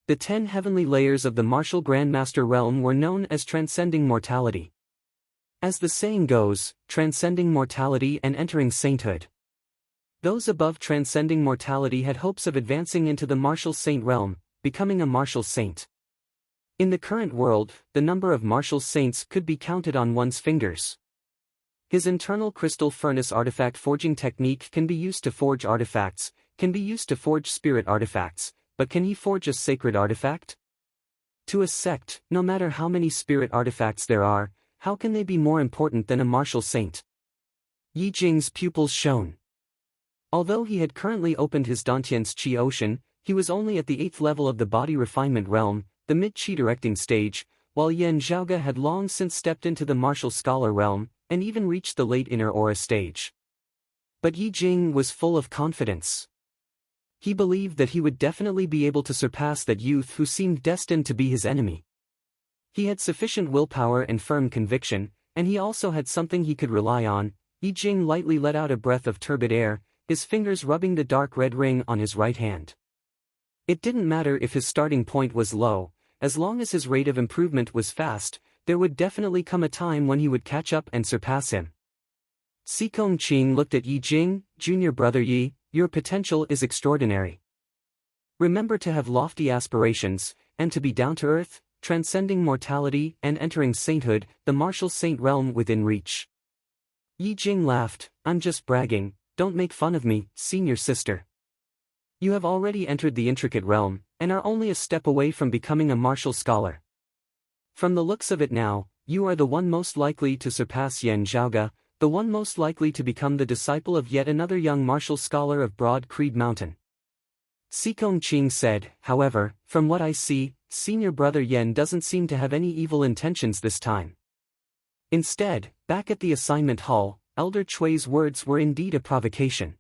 The 10 heavenly layers of the martial grandmaster realm were known as transcending mortality. As the saying goes, transcending mortality and entering sainthood. Those above transcending mortality had hopes of advancing into the martial saint realm, becoming a martial saint. In the current world, the number of martial saints could be counted on one's fingers. His internal crystal furnace artifact forging technique can be used to forge artifacts, can be used to forge spirit artifacts, but can he forge a sacred artifact? To a sect, no matter how many spirit artifacts there are, how can they be more important than a martial saint? Yi Jing's pupils shone. Although he had currently opened his Dantian's Qi Ocean, he was only at the 8th level of the body refinement realm, the mid-Qi directing stage, while Yan Zhaoge had long since stepped into the martial scholar realm, and even reached the late inner aura stage. But Yi Jing was full of confidence. He believed that he would definitely be able to surpass that youth who seemed destined to be his enemy. He had sufficient willpower and firm conviction, and he also had something he could rely on. Yi Jing lightly let out a breath of turbid air, his fingers rubbing the dark red ring on his right hand. It didn't matter if his starting point was low, as long as his rate of improvement was fast, there would definitely come a time when he would catch up and surpass him. Sikong Qing looked at Yi Jing, "Junior brother Yi, your potential is extraordinary. Remember to have lofty aspirations, and to be down-to-earth, transcending mortality and entering sainthood, the martial saint realm within reach." Yi Jing laughed, "I'm just bragging, don't make fun of me, senior sister. You have already entered the intricate realm, and are only a step away from becoming a martial scholar. From the looks of it now, you are the one most likely to surpass Yan Zhaoge, the one most likely to become the disciple of yet another young martial scholar of Broad Creed Mountain." Sikong Qing said, "However, from what I see, senior brother Yan doesn't seem to have any evil intentions this time." Instead, back at the assignment hall, Elder Chui's words were indeed a provocation.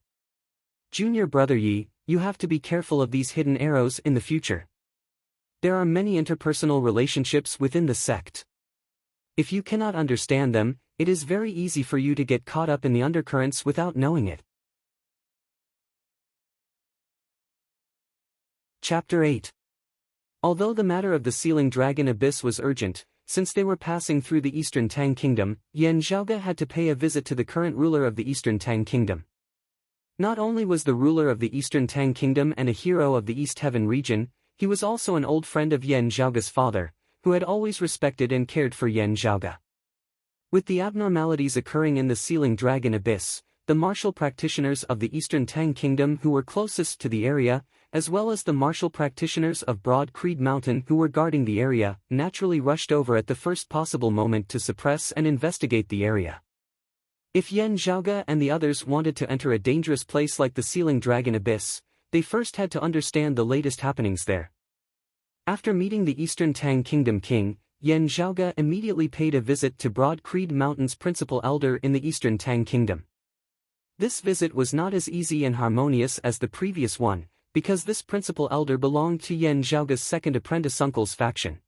"Junior brother Yi, you have to be careful of these hidden arrows in the future. There are many interpersonal relationships within the sect. If you cannot understand them, it is very easy for you to get caught up in the undercurrents without knowing it." Chapter 8. Although the matter of the Sealing Dragon Abyss was urgent, since they were passing through the Eastern Tang Kingdom, Yan Zhaoge had to pay a visit to the current ruler of the Eastern Tang Kingdom. Not only was the ruler of the Eastern Tang Kingdom and a hero of the East Heaven region, he was also an old friend of Yan Zhaoge's father, who had always respected and cared for Yan Zhaoge. With the abnormalities occurring in the Sealing Dragon Abyss, the martial practitioners of the Eastern Tang Kingdom who were closest to the area, as well as the martial practitioners of Broad Creed Mountain who were guarding the area, naturally rushed over at the first possible moment to suppress and investigate the area. If Yan Zhaoge and the others wanted to enter a dangerous place like the Sealing Dragon Abyss, they first had to understand the latest happenings there. After meeting the Eastern Tang Kingdom king, Yan Zhaoge immediately paid a visit to Broad Creed Mountain's principal elder in the Eastern Tang Kingdom. This visit was not as easy and harmonious as the previous one, because this principal elder belonged to Yan Zhaoge's second apprentice uncle's faction.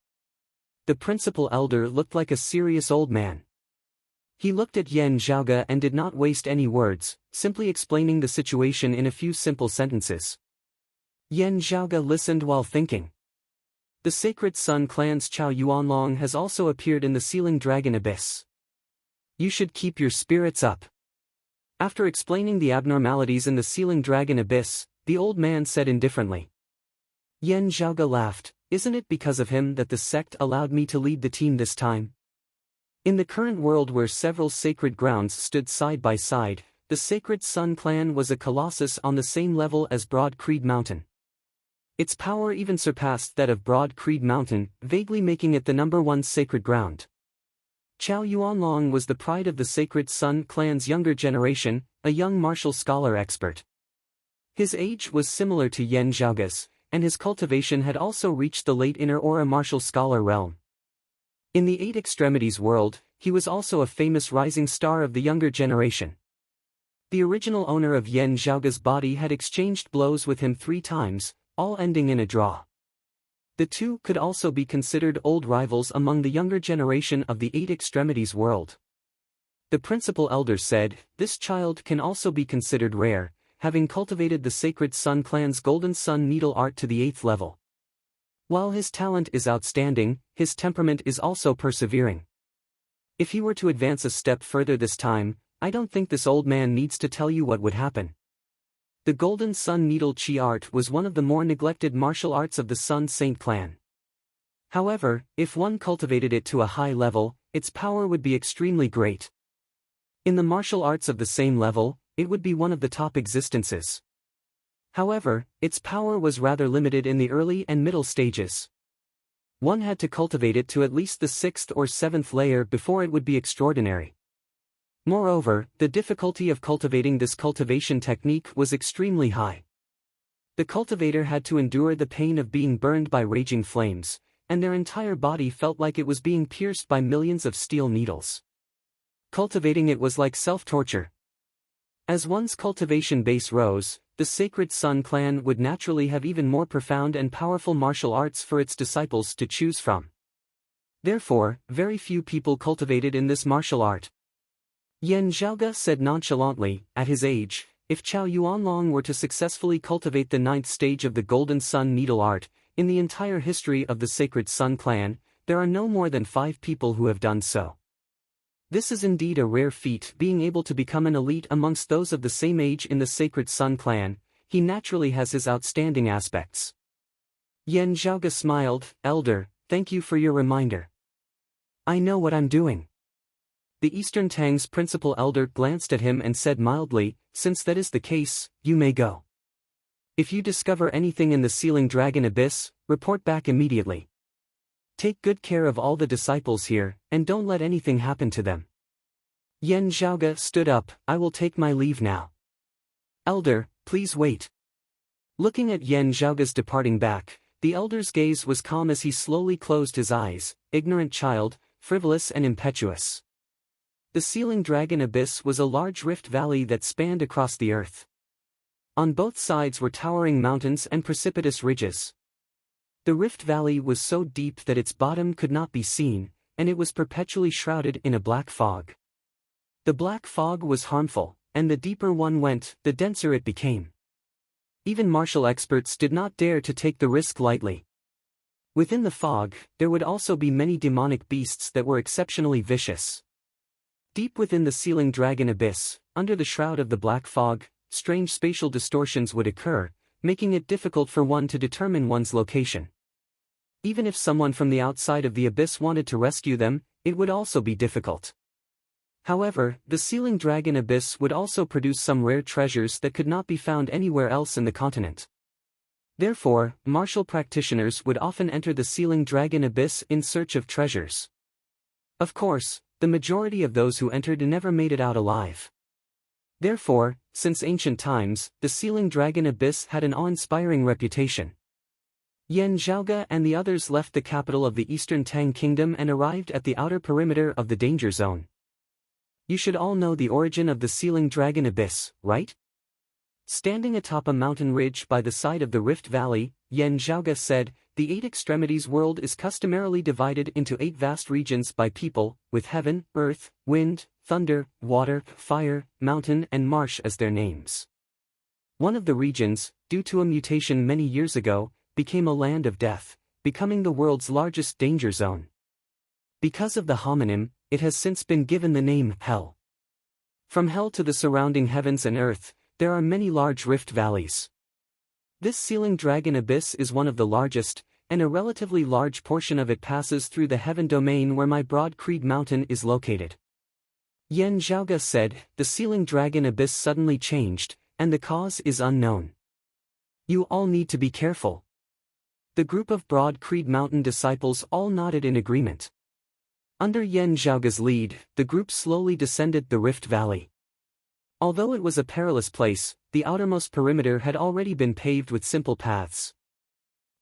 The principal elder looked like a serious old man. He looked at Yan Zhaoge and did not waste any words, simply explaining the situation in a few simple sentences. Yan Zhaoge listened while thinking. The Sacred Sun Clan's Chao Yuanlong has also appeared in the Sealing Dragon Abyss. You should keep your spirits up. After explaining the abnormalities in the Sealing Dragon Abyss, the old man said indifferently. Yan Zhaoge laughed, "Isn't it because of him that the sect allowed me to lead the team this time?" In the current world where several sacred grounds stood side by side, the Sacred Sun Clan was a colossus on the same level as Broad Creed Mountain. Its power even surpassed that of Broad Creed Mountain, vaguely making it the #1 sacred ground. Chao Yuanlong was the pride of the Sacred Sun Clan's younger generation, a young martial scholar expert. His age was similar to Yan Zhaoge's, and his cultivation had also reached the late inner aura martial scholar realm. In the Eight Extremities world, he was also a famous rising star of the younger generation. The original owner of Yan Zhaoge's body had exchanged blows with him 3 times, all ending in a draw. The two could also be considered old rivals among the younger generation of the Eight Extremities world. The principal elder said, "This child can also be considered rare, having cultivated the Sacred Sun Clan's Golden Sun Needle art to the 8th level. While his talent is outstanding, his temperament is also persevering. If he were to advance a step further this time, I don't think this old man needs to tell you what would happen." The Golden Sun Needle Chi art was one of the more neglected martial arts of the Sun Saint clan. However, if one cultivated it to a high level, its power would be extremely great. In the martial arts of the same level, it would be one of the top existences. However, its power was rather limited in the early and middle stages. One had to cultivate it to at least the 6th or 7th layer before it would be extraordinary. Moreover, the difficulty of cultivating this cultivation technique was extremely high. The cultivator had to endure the pain of being burned by raging flames, and their entire body felt like it was being pierced by millions of steel needles. Cultivating it was like self-torture. As one's cultivation base rose, the Sacred Sun clan would naturally have even more profound and powerful martial arts for its disciples to choose from. Therefore, very few people cultivated in this martial art. Yan Zhaoge said nonchalantly, "At his age, if Chow Yuanlong were to successfully cultivate the 9th stage of the Golden Sun Needle Art, in the entire history of the Sacred Sun clan, there are no more than 5 people who have done so. This is indeed a rare feat, being able to become an elite amongst those of the same age in the Sacred Sun clan. He naturally has his outstanding aspects. Yan Zhaoge smiled. Elder, thank you for your reminder. I know what I'm doing. The Eastern Tang's principal elder glanced at him and said mildly, since that is the case, you may go. If you discover anything in the Sealing Dragon Abyss, report back immediately. Take good care of all the disciples here, and don't let anything happen to them. Yan Zhaoge stood up. I will take my leave now. Elder, please wait. Looking at Yan Zhaoge's departing back, the elder's gaze was calm as he slowly closed his eyes. Ignorant child, frivolous and impetuous. The Sealing Dragon Abyss was a large rift valley that spanned across the earth. On both sides were towering mountains and precipitous ridges. The rift valley was so deep that its bottom could not be seen, and it was perpetually shrouded in a black fog. The black fog was harmful, and the deeper one went, the denser it became. Even martial experts did not dare to take the risk lightly. Within the fog, there would also be many demonic beasts that were exceptionally vicious. Deep within the Sealing Dragon Abyss, under the shroud of the black fog, strange spatial distortions would occur, making it difficult for one to determine one's location. Even if someone from the outside of the abyss wanted to rescue them, it would also be difficult. However, the Sealing Dragon Abyss would also produce some rare treasures that could not be found anywhere else in the continent. Therefore, martial practitioners would often enter the Sealing Dragon Abyss in search of treasures. Of course, the majority of those who entered never made it out alive. Therefore, since ancient times, the Sealing Dragon Abyss had an awe-inspiring reputation. Yan Zhaoge and the others left the capital of the Eastern Tang Kingdom and arrived at the outer perimeter of the danger zone. You should all know the origin of the Sealing Dragon Abyss, right? Standing atop a mountain ridge by the side of the Rift Valley, Yan Zhaoge said, the 8 extremities world is customarily divided into 8 vast regions by people, with heaven, earth, wind, thunder, water, fire, mountain and marsh as their names. One of the regions, due to a mutation many years ago, became a land of death, becoming the world's largest danger zone. Because of the homonym, it has since been given the name Hell. From Hell to the surrounding heavens and earth, there are many large rift valleys. This Sealing Dragon Abyss is one of the largest, and a relatively large portion of it passes through the heaven domain where my Broad Creed Mountain is located. Yan Zhaoge said, the Sealing Dragon Abyss suddenly changed, and the cause is unknown. You all need to be careful. The group of Broad Creed Mountain disciples all nodded in agreement. Under Yan Zhaoge's lead, the group slowly descended the Rift Valley. Although it was a perilous place, the outermost perimeter had already been paved with simple paths.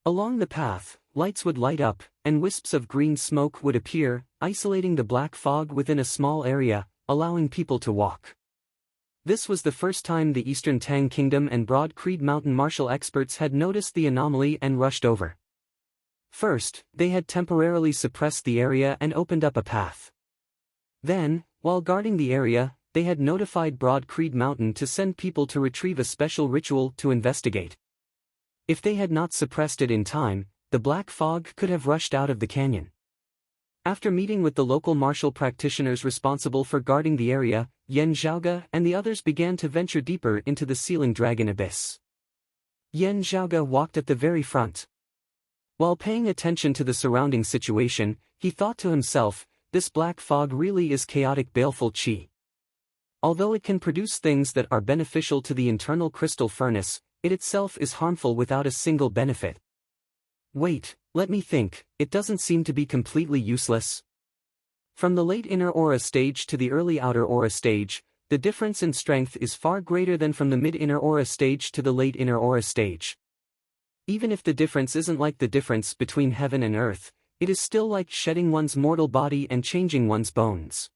Along the path, lights would light up, and wisps of green smoke would appear, isolating the black fog within a small area, allowing people to walk. This was the first time the Eastern Tang Kingdom and Broad Creed Mountain martial experts had noticed the anomaly and rushed over. First, they had temporarily suppressed the area and opened up a path. Then, while guarding the area, they had notified Broad Creed Mountain to send people to retrieve a special ritual to investigate. If they had not suppressed it in time, the black fog could have rushed out of the canyon. After meeting with the local martial practitioners responsible for guarding the area, Yan Zhaoge and the others began to venture deeper into the Sealing Dragon Abyss. Yan Zhaoge walked at the very front. While paying attention to the surrounding situation, he thought to himself, this black fog really is chaotic baleful qi. Although it can produce things that are beneficial to the internal crystal furnace, it itself is harmful without a single benefit. Wait, let me think, it doesn't seem to be completely useless. From the late inner aura stage to the early outer aura stage, the difference in strength is far greater than from the mid-inner aura stage to the late inner aura stage. Even if the difference isn't like the difference between heaven and earth, it is still like shedding one's mortal body and changing one's bones.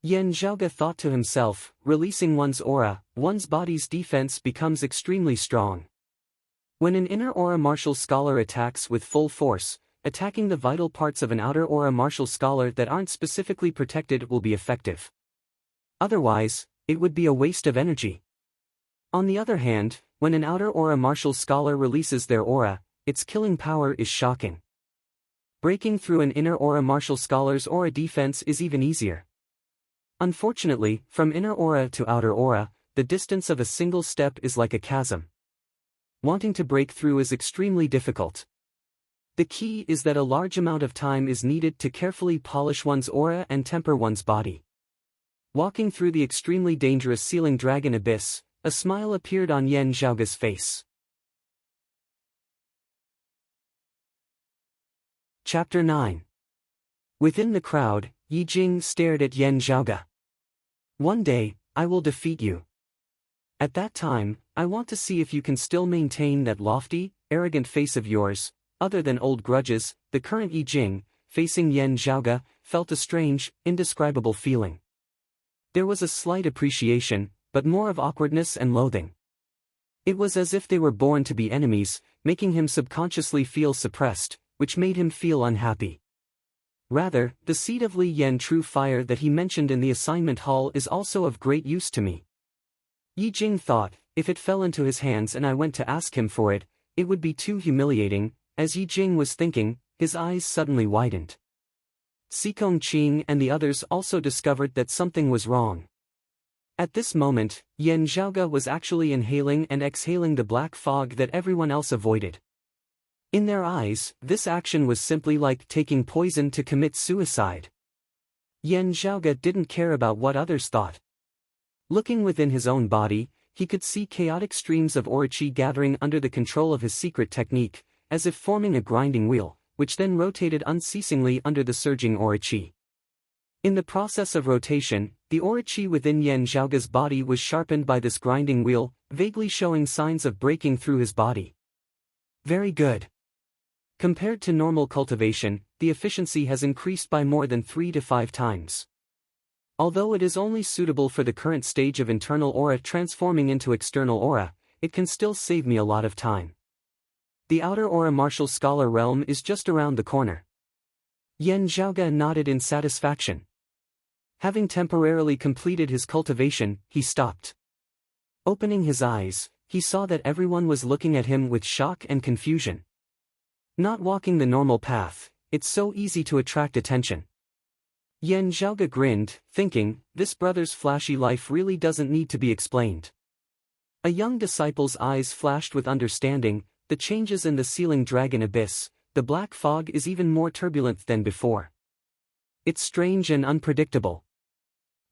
Yan Zhaoge thought to himself, releasing one's aura, one's body's defense becomes extremely strong. When an inner aura martial scholar attacks with full force, attacking the vital parts of an outer aura martial scholar that aren't specifically protected will be effective. Otherwise, it would be a waste of energy. On the other hand, when an outer aura martial scholar releases their aura, its killing power is shocking. Breaking through an inner aura martial scholar's aura defense is even easier. Unfortunately, from inner aura to outer aura, the distance of a single step is like a chasm. Wanting to break through is extremely difficult. The key is that a large amount of time is needed to carefully polish one's aura and temper one's body. Walking through the extremely dangerous Sealing Dragon abyss, a smile appeared on Yan Zhaoga's face. Chapter 9. Within the crowd, Yi Jing stared at Yan Zhaoga. One day, I will defeat you. At that time, I want to see if you can still maintain that lofty, arrogant face of yours. Other than old grudges, the current Yi Jing, facing Yan Zhaoga, felt a strange, indescribable feeling. There was a slight appreciation, but more of awkwardness and loathing. It was as if they were born to be enemies, making him subconsciously feel suppressed, which made him feel unhappy. Rather, the seed of Li Yan true fire that he mentioned in the assignment hall is also of great use to me. Yi Jing thought, if it fell into his hands and I went to ask him for it, it would be too humiliating. As Yi Jing was thinking, his eyes suddenly widened. Xikong Qing and the others also discovered that something was wrong. At this moment, Yan Zhaoga was actually inhaling and exhaling the black fog that everyone else avoided. In their eyes, this action was simply like taking poison to commit suicide. Yan Zhaoga didn't care about what others thought. Looking within his own body, he could see chaotic streams of aura qi gathering under the control of his secret technique, as if forming a grinding wheel, which then rotated unceasingly under the surging aura qi. In the process of rotation, the aura qi within Yan Zhaoga's body was sharpened by this grinding wheel, vaguely showing signs of breaking through his body. Very good. Compared to normal cultivation, the efficiency has increased by more than 3 to 5 times. Although it is only suitable for the current stage of internal aura transforming into external aura, it can still save me a lot of time. The outer aura martial scholar realm is just around the corner. Yan Zhaoga nodded in satisfaction. Having temporarily completed his cultivation, he stopped. Opening his eyes, he saw that everyone was looking at him with shock and confusion. Not walking the normal path, it's so easy to attract attention. Yan Zhaoga grinned, thinking, this brother's flashy life really doesn't need to be explained. A young disciple's eyes flashed with understanding. The changes in the Sealing Dragon abyss, the black fog is even more turbulent than before. It's strange and unpredictable.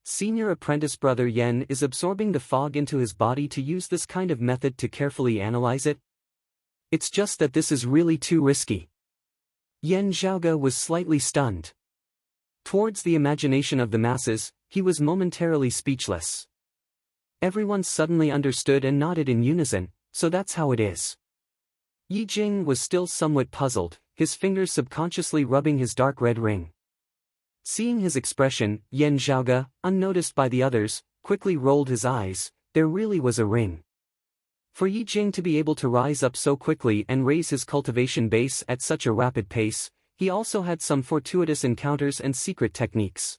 Senior apprentice brother Yan is absorbing the fog into his body to use this kind of method to carefully analyze it. It's just that this is really too risky. Yan Zhaoga was slightly stunned. Towards the imagination of the masses, he was momentarily speechless. Everyone suddenly understood and nodded in unison, so that's how it is. Yi Jing was still somewhat puzzled, his fingers subconsciously rubbing his dark red ring. Seeing his expression, Yan Zhaoga, unnoticed by the others, quickly rolled his eyes. There really was a ring. For Yi Jing to be able to rise up so quickly and raise his cultivation base at such a rapid pace, he also had some fortuitous encounters and secret techniques.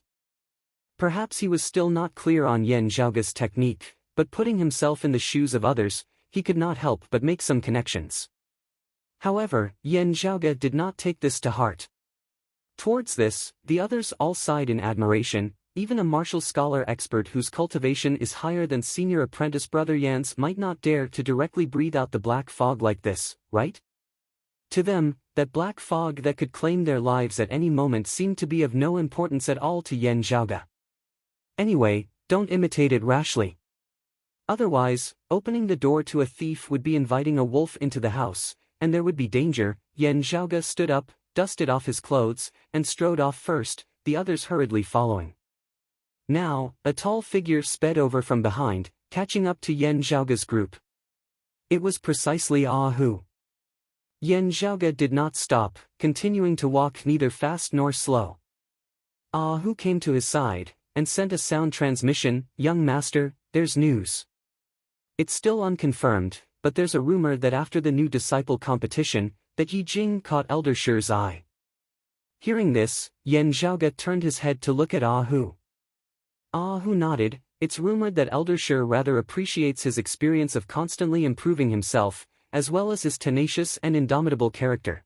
Perhaps he was still not clear on Yan Zhaoga's technique, but putting himself in the shoes of others, he could not help but make some connections. However, Yan Zhaoga did not take this to heart. Towards this, the others all sighed in admiration. Even a martial scholar expert whose cultivation is higher than senior apprentice brother Yan's might not dare to directly breathe out the black fog like this, right? To them, that black fog that could claim their lives at any moment seemed to be of no importance at all to Yan Zhaoga. Anyway, don't imitate it rashly. Otherwise, opening the door to a thief would be inviting a wolf into the house, and there would be danger. Yan Zhaoga stood up, dusted off his clothes, and strode off first, the others hurriedly following. Now, a tall figure sped over from behind, catching up to Yan Zhaoga's group. It was precisely Ah Hu. Yan Zhaoga did not stop, continuing to walk neither fast nor slow. Ah Hu came to his side, and sent a sound transmission. Young master, there's news. It's still unconfirmed, but there's a rumor that after the new disciple competition, that Yi Jing caught Elder Shi's eye. Hearing this, Yan Zhaoga turned his head to look at Ah Hu. Ah Hu nodded, it's rumored that Elder Shur rather appreciates his experience of constantly improving himself, as well as his tenacious and indomitable character.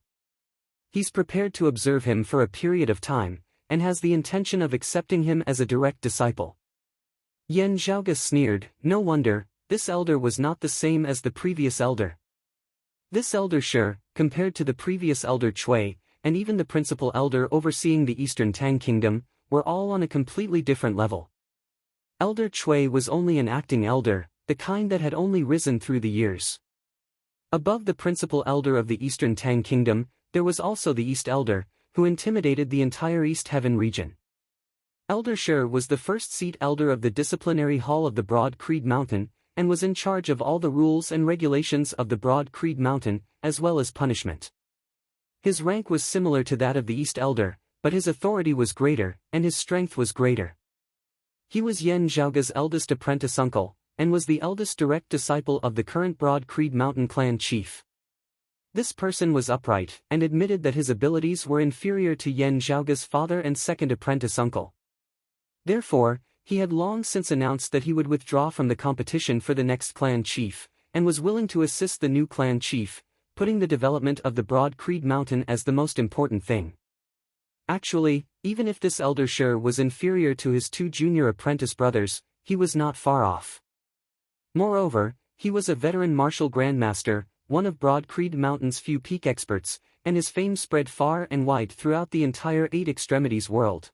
He's prepared to observe him for a period of time, and has the intention of accepting him as a direct disciple. Yan Zhaoge sneered, no wonder, this elder was not the same as the previous elder. This Elder Shur, compared to the previous Elder Cui, and even the principal elder overseeing the Eastern Tang Kingdom, were all on a completely different level. Elder Cui was only an acting elder, the kind that had only risen through the years. Above the principal elder of the Eastern Tang Kingdom, there was also the East Elder, who intimidated the entire East Heaven region. Elder Shur was the first seat elder of the disciplinary hall of the Broad Creed Mountain, and was in charge of all the rules and regulations of the Broad Creed Mountain, as well as punishment. His rank was similar to that of the East Elder, but his authority was greater, and his strength was greater. He was Yan Zhaoge's eldest apprentice uncle, and was the eldest direct disciple of the current Broad Creed Mountain clan chief. This person was upright, and admitted that his abilities were inferior to Yan Zhaoge's father and second apprentice uncle. Therefore, he had long since announced that he would withdraw from the competition for the next clan chief, and was willing to assist the new clan chief, putting the development of the Broad Creed Mountain as the most important thing. Actually, even if this Elder Shur was inferior to his two junior apprentice brothers, he was not far off. Moreover, he was a veteran martial grandmaster, one of Broad Creed Mountain's few peak experts, and his fame spread far and wide throughout the entire Eight Extremities world.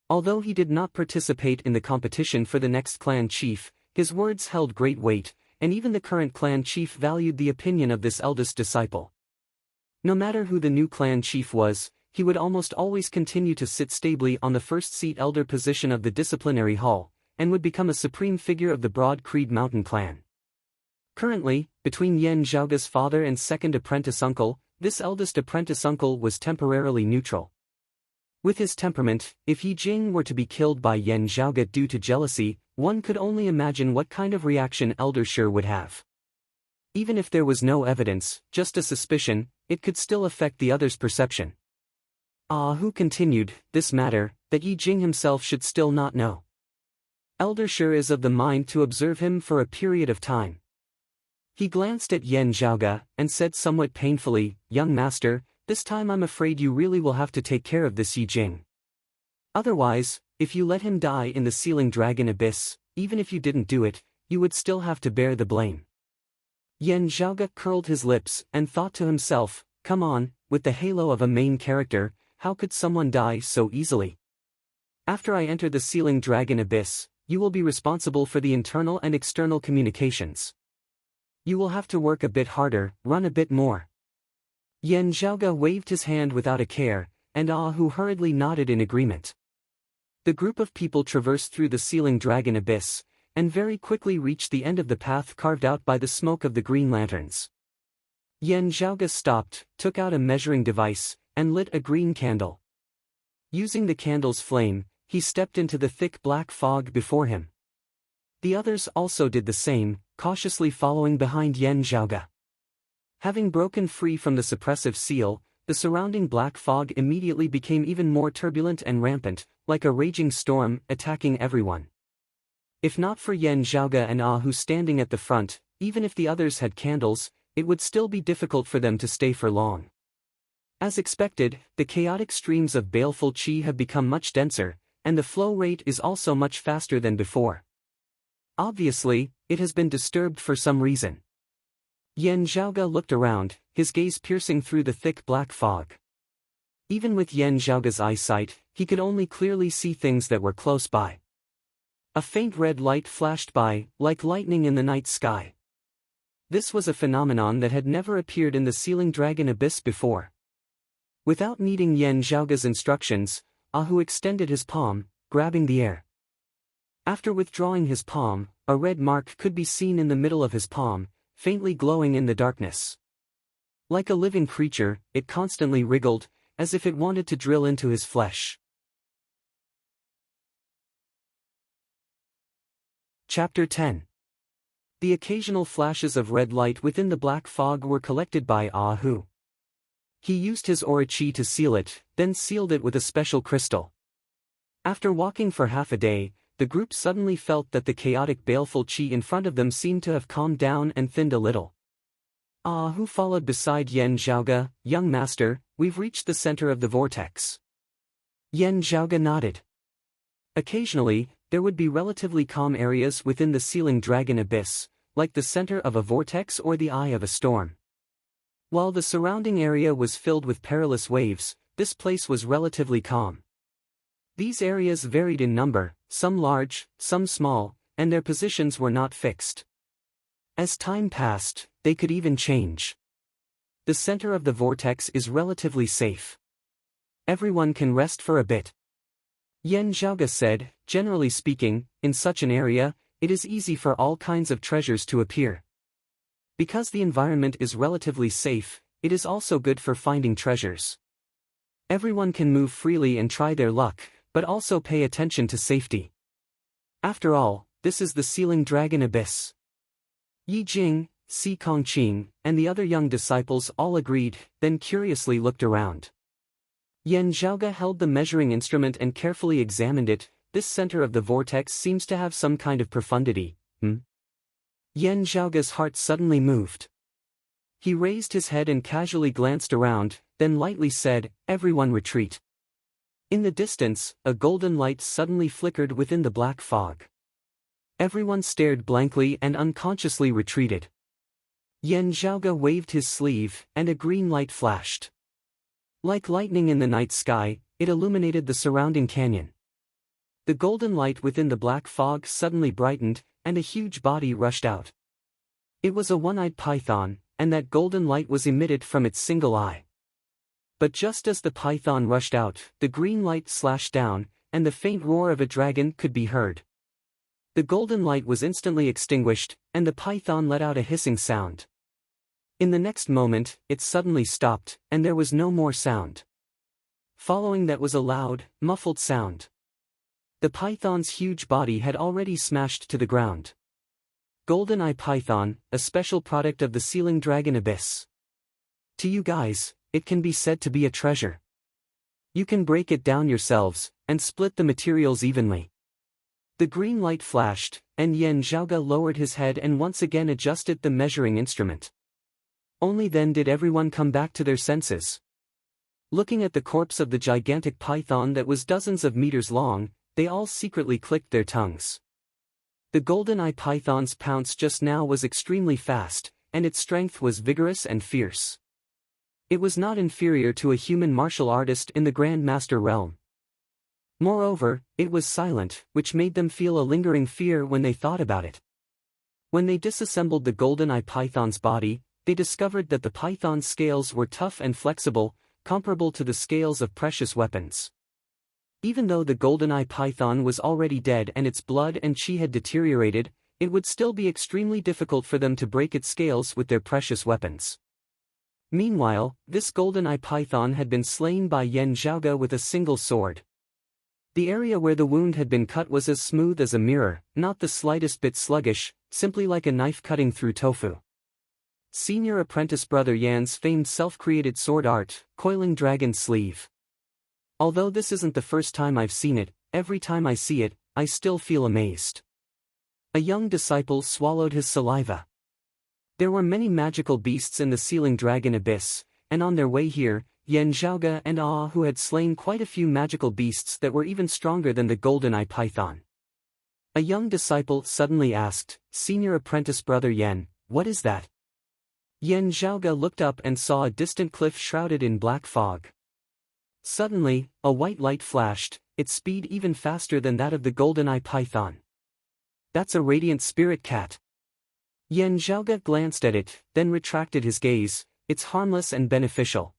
Although he did not participate in the competition for the next clan chief, his words held great weight, and even the current clan chief valued the opinion of this eldest disciple. No matter who the new clan chief was, he would almost always continue to sit stably on the first seat elder position of the disciplinary hall, and would become a supreme figure of the Broad Creed Mountain clan. Currently, between Yan Zhaoge's father and second apprentice uncle, this eldest apprentice uncle was temporarily neutral. With his temperament, if Yi Jing were to be killed by Yan Zhaoge due to jealousy, one could only imagine what kind of reaction Elder Shur would have. Even if there was no evidence, just a suspicion, it could still affect the other's perception. Hu continued, this matter, that Yi Jing himself should still not know. Elder Shur is of the mind to observe him for a period of time. He glanced at Yan Zhaoge, and said somewhat painfully, young master, this time I'm afraid you really will have to take care of this Yi Jing. Otherwise, if you let him die in the Sealing Dragon Abyss, even if you didn't do it, you would still have to bear the blame. Yan Zhaoge curled his lips, and thought to himself, come on, with the halo of a main character, how could someone die so easily? After I enter the Sealing Dragon Abyss, you will be responsible for the internal and external communications. You will have to work a bit harder, run a bit more. Yan Zhaoge waved his hand without a care, and Hu hurriedly nodded in agreement. The group of people traversed through the Sealing Dragon Abyss, and very quickly reached the end of the path carved out by the smoke of the green lanterns. Yan Zhaoge stopped, took out a measuring device, and lit a green candle. Using the candle's flame, he stepped into the thick black fog before him. The others also did the same, cautiously following behind Yan Zhaoge. Having broken free from the suppressive seal, the surrounding black fog immediately became even more turbulent and rampant, like a raging storm, attacking everyone. If not for Yan Zhaoge and Hu standing at the front, even if the others had candles, it would still be difficult for them to stay for long. As expected, the chaotic streams of baleful qi have become much denser, and the flow rate is also much faster than before. Obviously, it has been disturbed for some reason. Yan Zhaoge looked around, his gaze piercing through the thick black fog. Even with Yan Zhaoge's eyesight, he could only clearly see things that were close by. A faint red light flashed by, like lightning in the night sky. This was a phenomenon that had never appeared in the Sealing Dragon Abyss before. Without needing Yan Zhaoge's instructions, Hu extended his palm, grabbing the air. After withdrawing his palm, a red mark could be seen in the middle of his palm, faintly glowing in the darkness. Like a living creature, it constantly wriggled, as if it wanted to drill into his flesh. Chapter 10. The occasional flashes of red light within the black fog were collected by Hu. He used his aura chi to seal it, then sealed it with a special crystal. After walking for half a day, the group suddenly felt that the chaotic baleful chi in front of them seemed to have calmed down and thinned a little. Ah, who followed beside Yen Zhaoge, young master, we've reached the center of the vortex. Yen Zhaoge nodded. Occasionally, there would be relatively calm areas within the Sealing Dragon Abyss, like the center of a vortex or the eye of a storm. While the surrounding area was filled with perilous waves, this place was relatively calm. These areas varied in number, some large, some small, and their positions were not fixed. As time passed, they could even change. The center of the vortex is relatively safe. Everyone can rest for a bit. Yen Zhaoge said, generally speaking, in such an area, it is easy for all kinds of treasures to appear. Because the environment is relatively safe, it is also good for finding treasures. Everyone can move freely and try their luck, but also pay attention to safety. After all, this is the Sealing Dragon Abyss. Yi Jing, Si Kongqing, and the other young disciples all agreed, then curiously looked around. Yen Zhaoge held the measuring instrument and carefully examined it. This center of the vortex seems to have some kind of profundity. Yen Zhaoge's heart suddenly moved. He raised his head and casually glanced around, then lightly said, "Everyone retreat." In the distance, a golden light suddenly flickered within the black fog. Everyone stared blankly and unconsciously retreated. Yen Zhaoge waved his sleeve, and a green light flashed. Like lightning in the night sky, it illuminated the surrounding canyon. The golden light within the black fog suddenly brightened, and a huge body rushed out. It was a one-eyed python, and that golden light was emitted from its single eye. But just as the python rushed out, the green light slashed down, and the faint roar of a dragon could be heard. The golden light was instantly extinguished, and the python let out a hissing sound. In the next moment, it suddenly stopped, and there was no more sound. Following that was a loud, muffled sound. The python's huge body had already smashed to the ground. Golden Eye Python, a special product of the Sealing Dragon Abyss. To you guys, it can be said to be a treasure. You can break it down yourselves, and split the materials evenly. The green light flashed, and Yen Zhaoge lowered his head and once again adjusted the measuring instrument. Only then did everyone come back to their senses. Looking at the corpse of the gigantic python that was dozens of meters long, they all secretly clicked their tongues. The golden eye python's pounce just now was extremely fast, and its strength was vigorous and fierce. It was not inferior to a human martial artist in the Grand Master realm. Moreover, it was silent, which made them feel a lingering fear when they thought about it. When they disassembled the golden eye python's body, they discovered that the python's scales were tough and flexible, comparable to the scales of precious weapons. Even though the golden eye python was already dead and its blood and chi had deteriorated, it would still be extremely difficult for them to break its scales with their precious weapons. Meanwhile, this golden eye python had been slain by Yen Zhaoge with a single sword. The area where the wound had been cut was as smooth as a mirror, not the slightest bit sluggish, simply like a knife cutting through tofu. Senior apprentice brother Yan's famed self-created sword art, Coiling Dragon Sleeve. Although this isn't the first time I've seen it, every time I see it, I still feel amazed. A young disciple swallowed his saliva. There were many magical beasts in the Sealing Dragon Abyss, and on their way here, Yen Zhaoge and who had slain quite a few magical beasts that were even stronger than the golden eye python. A young disciple suddenly asked, "Senior apprentice brother Yen, what is that?" Yen Zhaoge looked up and saw a distant cliff shrouded in black fog. Suddenly, a white light flashed, its speed even faster than that of the golden eye python. "That's a radiant spirit cat." Yen Zhaoge glanced at it, then retracted his gaze. "It's harmless and beneficial."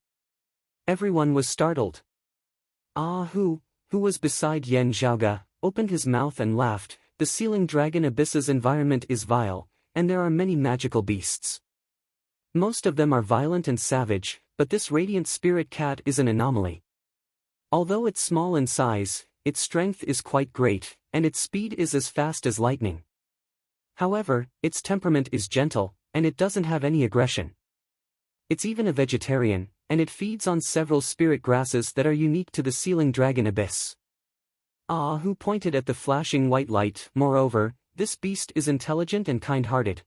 Everyone was startled. Who was beside Yen Zhaoge, opened his mouth and laughed. The Sealing Dragon Abyss's environment is vile, and there are many magical beasts. Most of them are violent and savage, but this radiant spirit cat is an anomaly. Although it's small in size, its strength is quite great, and its speed is as fast as lightning. However, its temperament is gentle, and it doesn't have any aggression. It's even a vegetarian, and it feeds on several spirit grasses that are unique to the Sealing Dragon Abyss. Who pointed at the flashing white light. Moreover, this beast is intelligent and kind-hearted.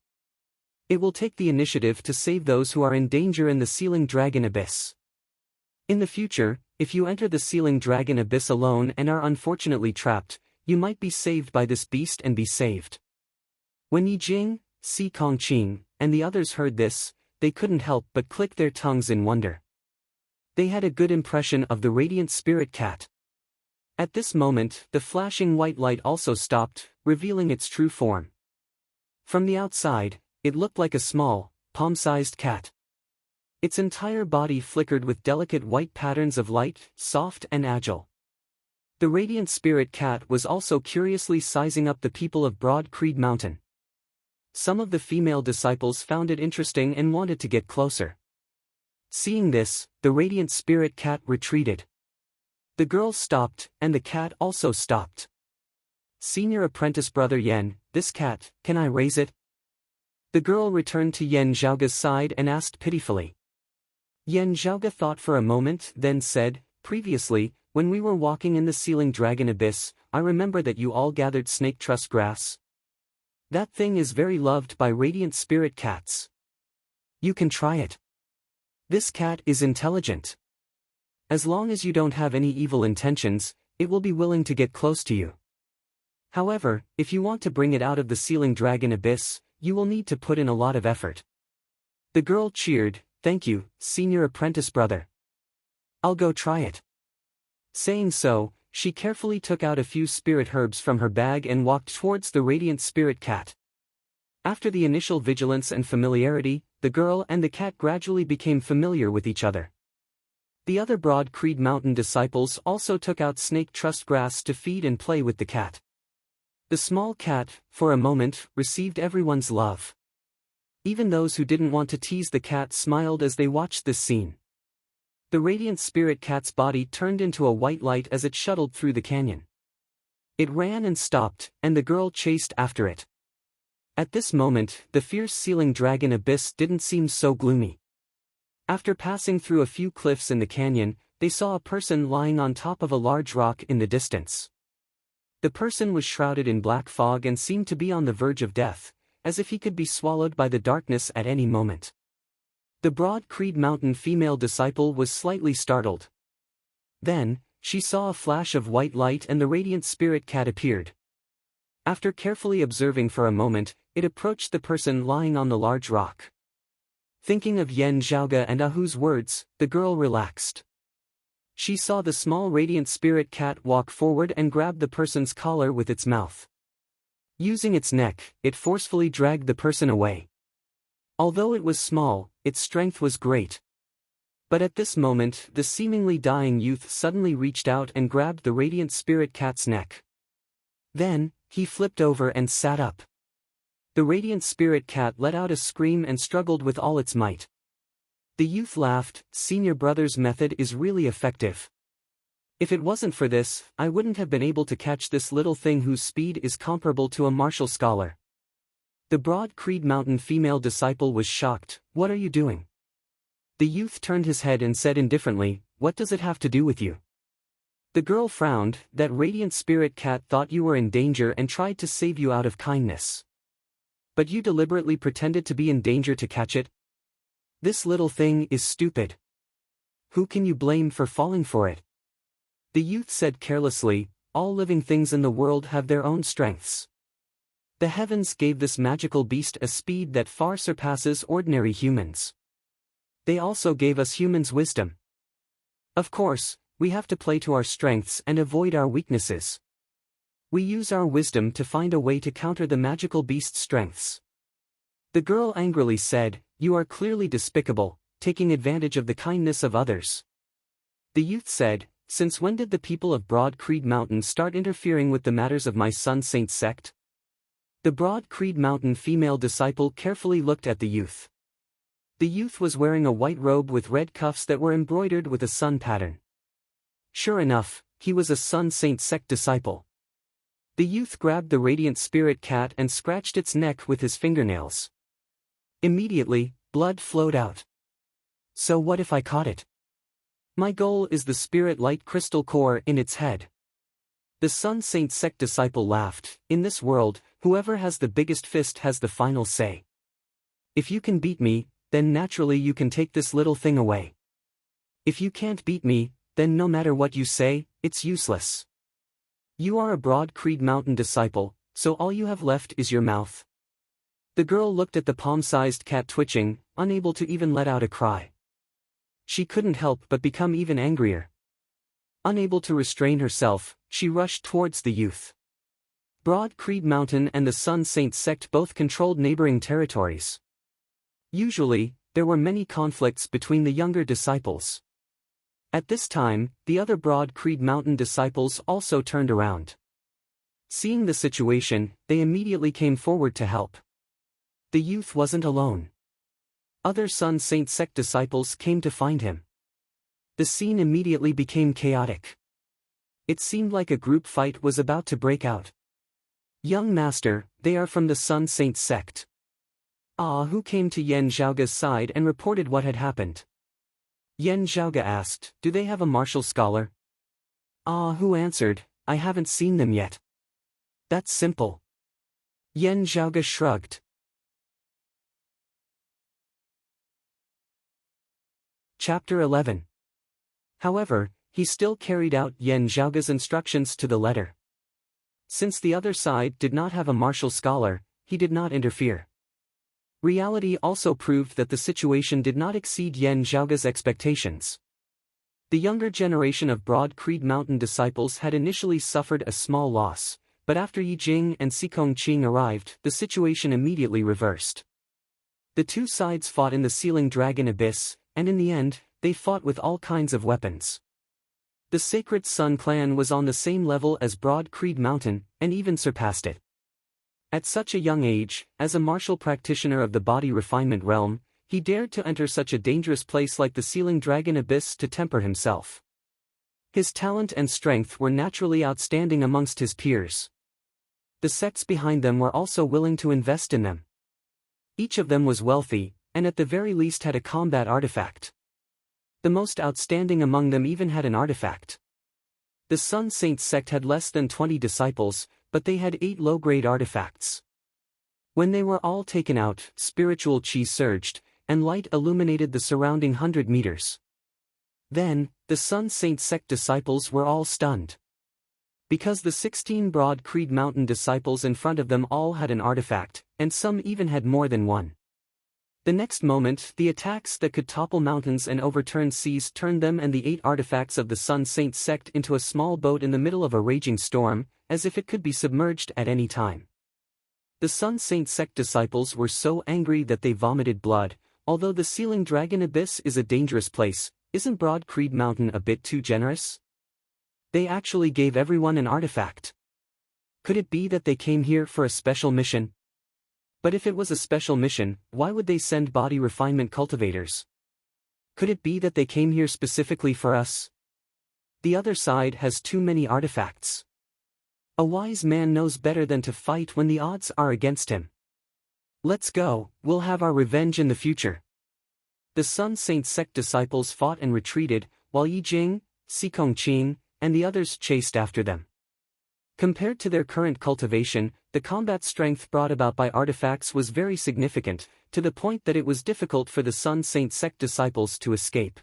It will take the initiative to save those who are in danger in the Sealing Dragon Abyss. In the future, if you enter the Sealing Dragon Abyss alone and are unfortunately trapped, you might be saved by this beast and be saved. When Yi Jing, Si Kongqing, and the others heard this, they couldn't help but click their tongues in wonder. They had a good impression of the radiant spirit cat. At this moment, the flashing white light also stopped, revealing its true form. From the outside, it looked like a small, palm-sized cat. Its entire body flickered with delicate white patterns of light, soft and agile. The radiant spirit cat was also curiously sizing up the people of Broad Creed Mountain. Some of the female disciples found it interesting and wanted to get closer. Seeing this, the radiant spirit cat retreated. The girls stopped, and the cat also stopped. Senior apprentice brother Yen, this cat, can I raise it? The girl returned to Yen Zhaoga's side and asked pitifully. Yen Zhaoga thought for a moment, then said, previously, when we were walking in the Sealing Dragon Abyss, I remember that you all gathered snake truss grass. That thing is very loved by radiant spirit cats. You can try it. This cat is intelligent. As long as you don't have any evil intentions, it will be willing to get close to you. However, if you want to bring it out of the Sealing Dragon Abyss, you will need to put in a lot of effort. The girl cheered, thank you, senior apprentice brother. I'll go try it. Saying so, she carefully took out a few spirit herbs from her bag and walked towards the radiant spirit cat. After the initial vigilance and familiarity, the girl and the cat gradually became familiar with each other. The other Broad Creed Mountain disciples also took out snake truss grass to feed and play with the cat. The small cat, for a moment, received everyone's love. Even those who didn't want to tease the cat smiled as they watched this scene. The radiant spirit cat's body turned into a white light as it shuttled through the canyon. It ran and stopped, and the girl chased after it. At this moment, the fierce Sealing Dragon Abyss didn't seem so gloomy. After passing through a few cliffs in the canyon, they saw a person lying on top of a large rock in the distance. The person was shrouded in black fog and seemed to be on the verge of death, as if he could be swallowed by the darkness at any moment. The Broad Creed Mountain female disciple was slightly startled. Then, she saw a flash of white light and the radiant spirit cat appeared. After carefully observing for a moment, it approached the person lying on the large rock. Thinking of Yen Zhaoga and Ahu's words, the girl relaxed. She saw the small radiant spirit cat walk forward and grab the person's collar with its mouth. Using its neck, it forcefully dragged the person away. Although it was small, its strength was great. But at this moment, the seemingly dying youth suddenly reached out and grabbed the radiant spirit cat's neck. Then, he flipped over and sat up. The radiant spirit cat let out a scream and struggled with all its might. The youth laughed, senior brother's method is really effective. If it wasn't for this, I wouldn't have been able to catch this little thing whose speed is comparable to a martial scholar. The Broad Creed Mountain female disciple was shocked, what are you doing? The youth turned his head and said indifferently, what does it have to do with you? The girl frowned, that radiant spirit cat thought you were in danger and tried to save you out of kindness. But you deliberately pretended to be in danger to catch it? This little thing is stupid. Who can you blame for falling for it? The youth said carelessly, all living things in the world have their own strengths. The heavens gave this magical beast a speed that far surpasses ordinary humans. They also gave us humans wisdom. Of course, we have to play to our strengths and avoid our weaknesses. We use our wisdom to find a way to counter the magical beast's strengths. The girl angrily said, you are clearly despicable, taking advantage of the kindness of others. The youth said, since when did the people of Broad Creed Mountain start interfering with the matters of my son Saint's sect? The Broad Creed Mountain female disciple carefully looked at the youth. The youth was wearing a white robe with red cuffs that were embroidered with a sun pattern. Sure enough, he was a Sun Saint sect disciple. The youth grabbed the radiant spirit cat and scratched its neck with his fingernails. Immediately, blood flowed out. So what if I caught it? My goal is the spirit light crystal core in its head. The Sun Saint sect disciple laughed. In this world, whoever has the biggest fist has the final say. If you can beat me, then naturally you can take this little thing away. If you can't beat me, then no matter what you say, it's useless. You are a Broad Creed Mountain disciple, so all you have left is your mouth. The girl looked at the palm-sized cat twitching, unable to even let out a cry. She couldn't help but become even angrier. Unable to restrain herself, she rushed towards the youth. Broad Creed Mountain and the Sun Saint sect both controlled neighboring territories. Usually, there were many conflicts between the younger disciples. At this time, the other Broad Creed Mountain disciples also turned around. Seeing the situation, they immediately came forward to help. The youth wasn't alone. Other Sun Saint sect disciples came to find him. The scene immediately became chaotic. It seemed like a group fight was about to break out. Young master, they are from the Sun Saint sect. Who came to Yan Zhaoga's side and reported what had happened. Yan Zhaoga asked, do they have a martial scholar? Who answered, I haven't seen them yet. That's simple. Yan Zhaoga shrugged. Chapter 11. However, he still carried out Yan Zhaoga's instructions to the letter. Since the other side did not have a martial scholar, he did not interfere. Reality also proved that the situation did not exceed Yan Zhaoga's expectations. The younger generation of Broad Creed Mountain disciples had initially suffered a small loss, but after Yi Jing and Xikong Qing arrived, the situation immediately reversed. The two sides fought in the Sealing Dragon Abyss, and in the end, they fought with all kinds of weapons. The Sacred Sun clan was on the same level as Broad Creed Mountain, and even surpassed it. At such a young age, as a martial practitioner of the body refinement realm, he dared to enter such a dangerous place like the Sealing Dragon Abyss to temper himself. His talent and strength were naturally outstanding amongst his peers. The sects behind them were also willing to invest in them. Each of them was wealthy, and at the very least had a combat artifact. The most outstanding among them even had an artifact. The Sun Saint sect had less than 20 disciples, but they had 8 low-grade artifacts. When they were all taken out, spiritual chi surged, and light illuminated the surrounding 100 meters. Then, the Sun Saint sect disciples were all stunned. Because the 16 Broad Creed Mountain disciples in front of them all had an artifact, and some even had more than one. The next moment, the attacks that could topple mountains and overturn seas turned them and the 8 artifacts of the Sun Saint sect into a small boat in the middle of a raging storm, as if it could be submerged at any time. The Sun Saint sect disciples were so angry that they vomited blood. Although the Sealing Dragon Abyss is a dangerous place, isn't Broad Creed Mountain a bit too generous? They actually gave everyone an artifact. Could it be that they came here for a special mission? But if it was a special mission, why would they send body refinement cultivators? Could it be that they came here specifically for us? The other side has too many artifacts. A wise man knows better than to fight when the odds are against him. Let's go, we'll have our revenge in the future. The Sun Saint sect disciples fought and retreated, while Yi Jing, Xikong Qing, and the others chased after them. Compared to their current cultivation, the combat strength brought about by artifacts was very significant, to the point that it was difficult for the Sun Saint sect disciples to escape.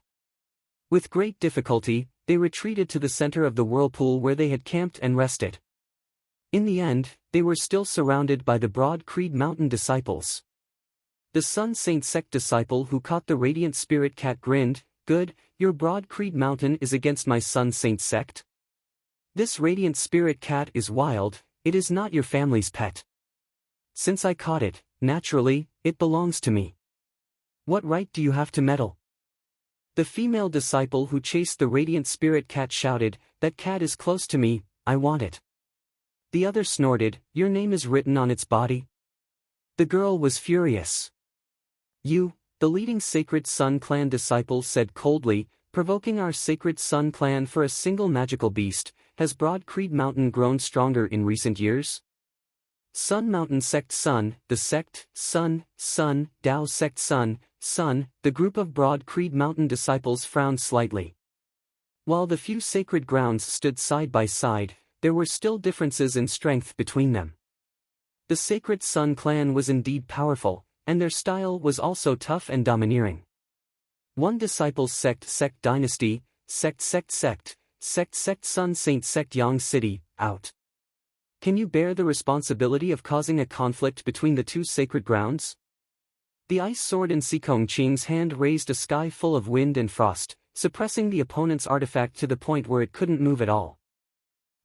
With great difficulty, they retreated to the center of the whirlpool where they had camped and rested. In the end, they were still surrounded by the Broad Creed Mountain disciples. The Sun Saint sect disciple who caught the Radiant Spirit Cat grinned, "Good, your Broad Creed Mountain is against my Sun Saint sect? This Radiant Spirit Cat is wild, it is not your family's pet. Since I caught it, naturally, it belongs to me. What right do you have to meddle?" The female disciple who chased the Radiant Spirit Cat shouted, "That cat is close to me, I want it." The other snorted, "Your name is written on its body?" The girl was furious. "You," the leading Sacred Sun clan disciple said coldly, "provoking our Sacred Sun clan for a single magical beast. Has Broad Creed Mountain grown stronger in recent years?" Sun Mountain Sect Sun, the sect, Sun, Dao Sect Sun, the group of Broad Creed Mountain disciples frowned slightly. While the few sacred grounds stood side by side, there were still differences in strength between them. The Sacred Sun clan was indeed powerful, and their style was also tough and domineering. One disciple's sect dynasty, sect Sun Saint sect Yang City, out. Can you bear the responsibility of causing a conflict between the two sacred grounds? The ice sword in Sikong Qing's hand raised a sky full of wind and frost, suppressing the opponent's artifact to the point where it couldn't move at all.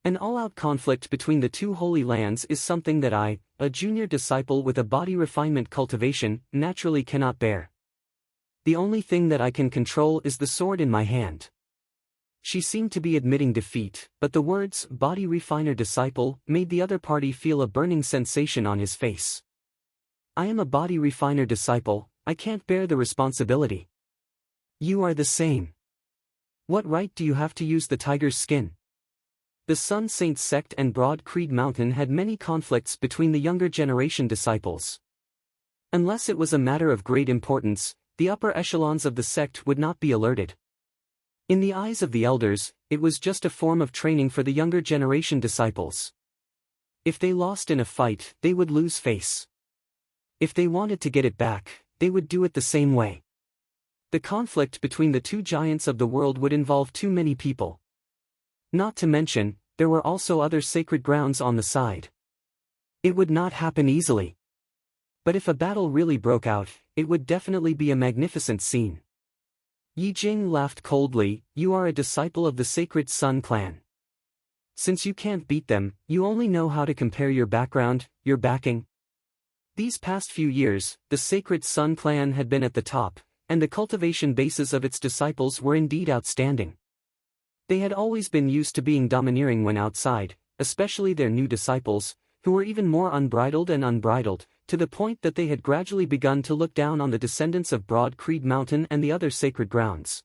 An all-out conflict between the two holy lands is something that I, a junior disciple with a body refinement cultivation, naturally cannot bear. The only thing that I can control is the sword in my hand. She seemed to be admitting defeat, but the words, body refiner disciple, made the other party feel a burning sensation on his face. I am a body refiner disciple, I can't bear the responsibility. You are the same. What right do you have to use the tiger's skin? The Sun Saint sect and Broad Creed Mountain had many conflicts between the younger generation disciples. Unless it was a matter of great importance, the upper echelons of the sect would not be alerted. In the eyes of the elders, it was just a form of training for the younger generation disciples. If they lost in a fight, they would lose face. If they wanted to get it back, they would do it the same way. The conflict between the two giants of the world would involve too many people. Not to mention, there were also other sacred grounds on the side. It would not happen easily. But if a battle really broke out, it would definitely be a magnificent scene. Yi Jing laughed coldly, you are a disciple of the Sacred Sun clan. Since you can't beat them, you only know how to compare your background, your backing. These past few years, the Sacred Sun clan had been at the top, and the cultivation bases of its disciples were indeed outstanding. They had always been used to being domineering when outside, especially their new disciples, who were even more unbridled, to the point that they had gradually begun to look down on the descendants of Broad Creed Mountain and the other sacred grounds.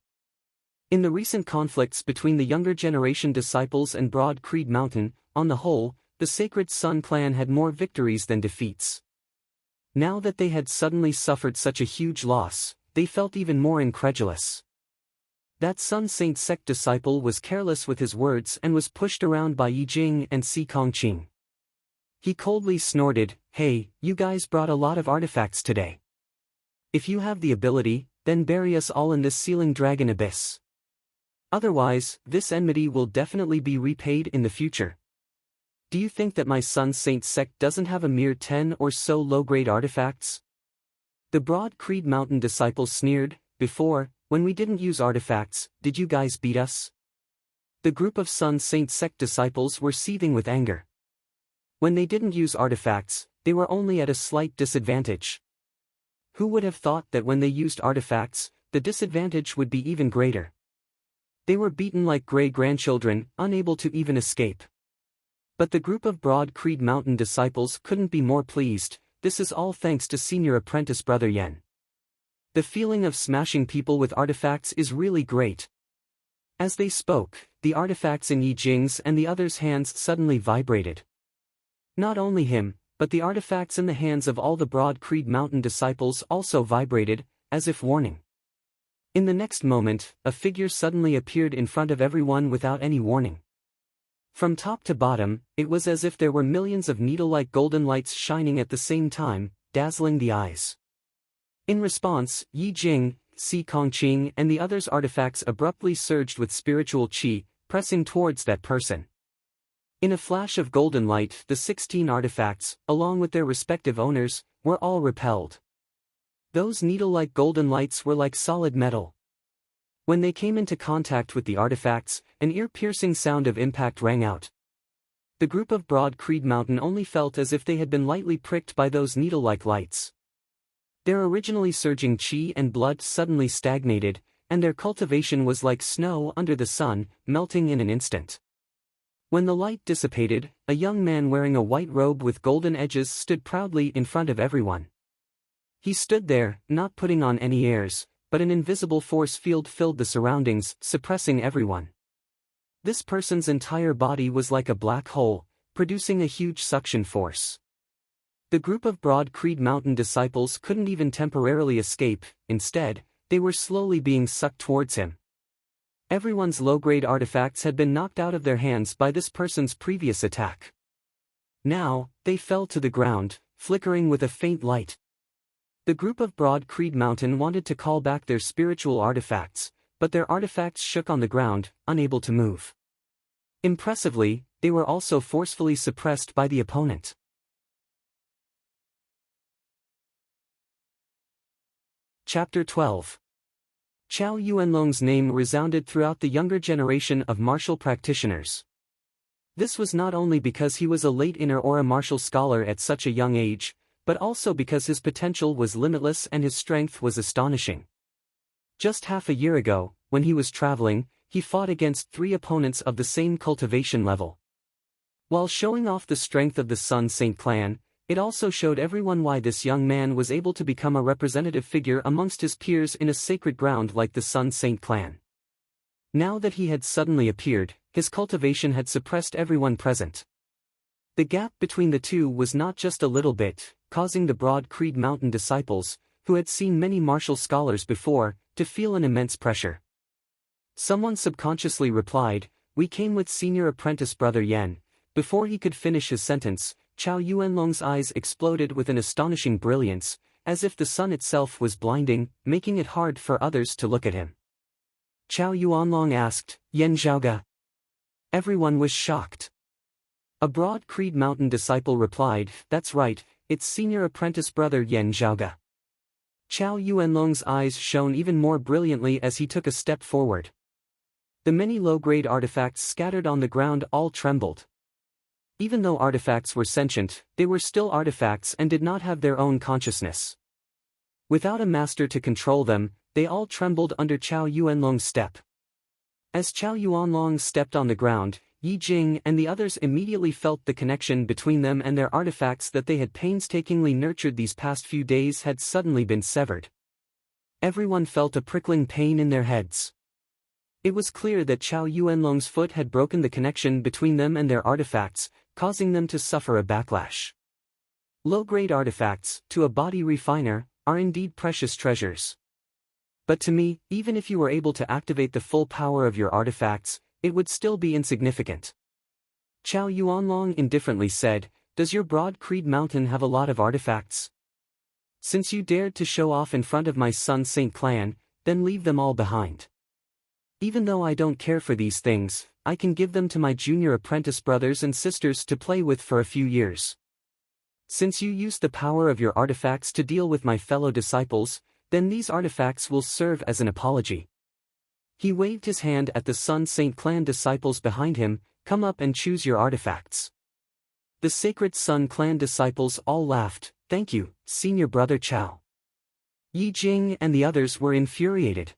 In the recent conflicts between the younger generation disciples and Broad Creed Mountain, on the whole, the Sacred Sun clan had more victories than defeats. Now that they had suddenly suffered such a huge loss, they felt even more incredulous. That Sun Saint sect disciple was careless with his words and was pushed around by Yi Jing and Si Kongqing. He coldly snorted, hey, you guys brought a lot of artifacts today. If you have the ability, then bury us all in this sealing dragon abyss. Otherwise, this enmity will definitely be repaid in the future. Do you think that my Sun Saint sect doesn't have a mere 10 or so low-grade artifacts? The Broad Creed Mountain disciple sneered, before, when we didn't use artifacts, did you guys beat us? The group of Sun Saint sect disciples were seething with anger. When they didn't use artifacts, they were only at a slight disadvantage. Who would have thought that when they used artifacts, the disadvantage would be even greater? They were beaten like grandchildren, unable to even escape. But the group of Broad Creed Mountain disciples couldn't be more pleased. This is all thanks to senior apprentice Brother Yen. The feeling of smashing people with artifacts is really great. As they spoke, the artifacts in Yi Jing's and the others' hands suddenly vibrated. Not only him, but the artifacts in the hands of all the Broad Creed Mountain disciples also vibrated, as if warning. In the next moment, a figure suddenly appeared in front of everyone without any warning. From top to bottom, it was as if there were millions of needle-like golden lights shining at the same time, dazzling the eyes. In response, Yi Jing, Si Kongqing and the others' artifacts abruptly surged with spiritual qi, pressing towards that person. In a flash of golden light, the 16 artifacts, along with their respective owners, were all repelled. Those needle-like golden lights were like solid metal. When they came into contact with the artifacts, an ear-piercing sound of impact rang out. The group of Broad Creed Mountain only felt as if they had been lightly pricked by those needle-like lights. Their originally surging qi and blood suddenly stagnated, and their cultivation was like snow under the sun, melting in an instant. When the light dissipated, a young man wearing a white robe with golden edges stood proudly in front of everyone. He stood there, not putting on any airs, but an invisible force field filled the surroundings, suppressing everyone. This person's entire body was like a black hole, producing a huge suction force. The group of Broad Creed Mountain disciples couldn't even temporarily escape, instead, they were slowly being sucked towards him. Everyone's low-grade artifacts had been knocked out of their hands by this person's previous attack. Now, they fell to the ground, flickering with a faint light. The group of Broad Creed Mountain wanted to call back their spiritual artifacts, but their artifacts shook on the ground, unable to move. Impressively, they were also forcefully suppressed by the opponent. Chapter 12. Chow Yuanlong's name resounded throughout the younger generation of martial practitioners. This was not only because he was a late inner aura martial scholar at such a young age, but also because his potential was limitless and his strength was astonishing. Just half a year ago, when he was traveling, he fought against 3 opponents of the same cultivation level. While showing off the strength of the Sun Saint clan, it also showed everyone why this young man was able to become a representative figure amongst his peers in a sacred ground like the Sun Saint clan. Now that he had suddenly appeared, his cultivation had suppressed everyone present. The gap between the two was not just a little bit, causing the Broad Creed Mountain disciples, who had seen many martial scholars before, to feel an immense pressure. Someone subconsciously replied, "We came with senior apprentice brother Yan." Before he could finish his sentence, Chow Yuanlong's eyes exploded with an astonishing brilliance, as if the sun itself was blinding, making it hard for others to look at him. Chow Yuanlong asked, "Yan Zhaoga?" Everyone was shocked. A Broad Creed Mountain disciple replied, "That's right, it's senior apprentice brother Yan Zhaoga." Chow Yuanlong's eyes shone even more brilliantly as he took a step forward. The many low-grade artifacts scattered on the ground all trembled. Even though artifacts were sentient, they were still artifacts and did not have their own consciousness. Without a master to control them, they all trembled under Chow Yuanlong's step. As Chow Yuanlong stepped on the ground, Yi Jing and the others immediately felt the connection between them and their artifacts that they had painstakingly nurtured these past few days had suddenly been severed. Everyone felt a prickling pain in their heads. It was clear that Chow Yuanlong's foot had broken the connection between them and their artifacts, causing them to suffer a backlash. Low-grade artifacts, to a body refiner, are indeed precious treasures. But to me, even if you were able to activate the full power of your artifacts, it would still be insignificant. Chow Yuanlong indifferently said, "Does your Broad Creed Mountain have a lot of artifacts? Since you dared to show off in front of my Sun Saint clan, then leave them all behind. Even though I don't care for these things, I can give them to my junior apprentice brothers and sisters to play with for a few years. Since you used the power of your artifacts to deal with my fellow disciples, then these artifacts will serve as an apology." He waved his hand at the Sun Saint clan disciples behind him, "Come up and choose your artifacts." The sacred Sun clan disciples all laughed, "Thank you, senior brother Chow." Yi Jing and the others were infuriated.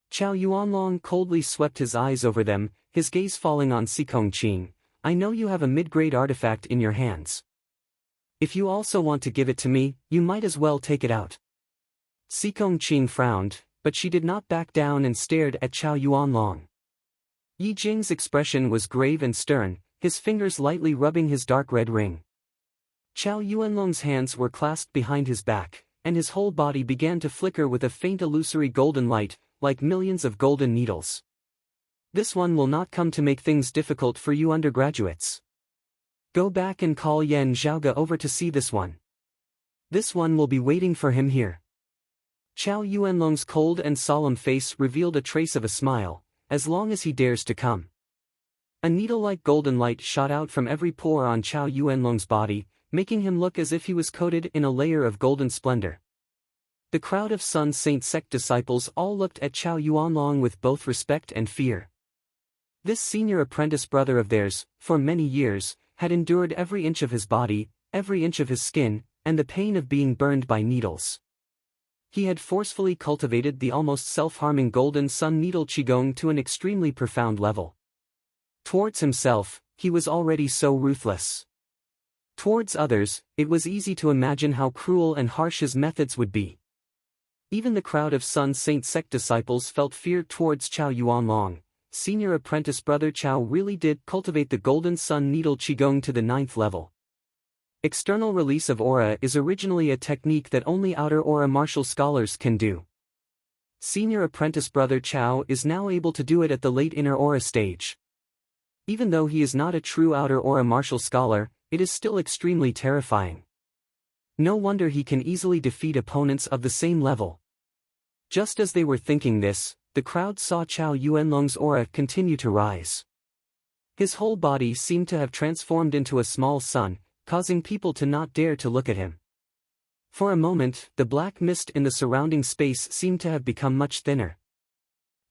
Chow Yuanlong coldly swept his eyes over them, his gaze falling on Sikong Qing. "I know you have a mid-grade artifact in your hands. If you also want to give it to me, you might as well take it out." Sikong Qing frowned, but she did not back down and stared at Chow Yuanlong. Yi Jing's expression was grave and stern, his fingers lightly rubbing his dark red ring. Chow Yuanlong's hands were clasped behind his back, and his whole body began to flicker with a faint illusory golden light, like millions of golden needles. "This one will not come to make things difficult for you undergraduates. Go back and call Yan Zhaoga over to see this one. This one will be waiting for him here." Chow Yuanlong's cold and solemn face revealed a trace of a smile, "As long as he dares to come." A needle-like golden light shot out from every pore on Chow Yuanlong's body, making him look as if he was coated in a layer of golden splendor. The crowd of Sun Saint sect disciples all looked at Chow Yuanlong with both respect and fear. This senior apprentice brother of theirs, for many years, had endured every inch of his body, every inch of his skin, and the pain of being burned by needles. He had forcefully cultivated the almost self-harming golden sun needle qigong to an extremely profound level. Towards himself, he was already so ruthless. Towards others, it was easy to imagine how cruel and harsh his methods would be. Even the crowd of Sun Saint sect disciples felt fear towards Chow Yuanlong. Senior apprentice brother Chow really did cultivate the golden sun needle qigong to the 9th level. External release of aura is originally a technique that only outer aura martial scholars can do. senior apprentice brother Chao is now able to do it at the late inner aura stage. Even though he is not a true outer aura martial scholar, it is still extremely terrifying. No wonder he can easily defeat opponents of the same level. Just as they were thinking this, the crowd saw Chao Yuanlong's aura continue to rise. His whole body seemed to have transformed into a small sun, causing people to not dare to look at him. For a moment, the black mist in the surrounding space seemed to have become much thinner.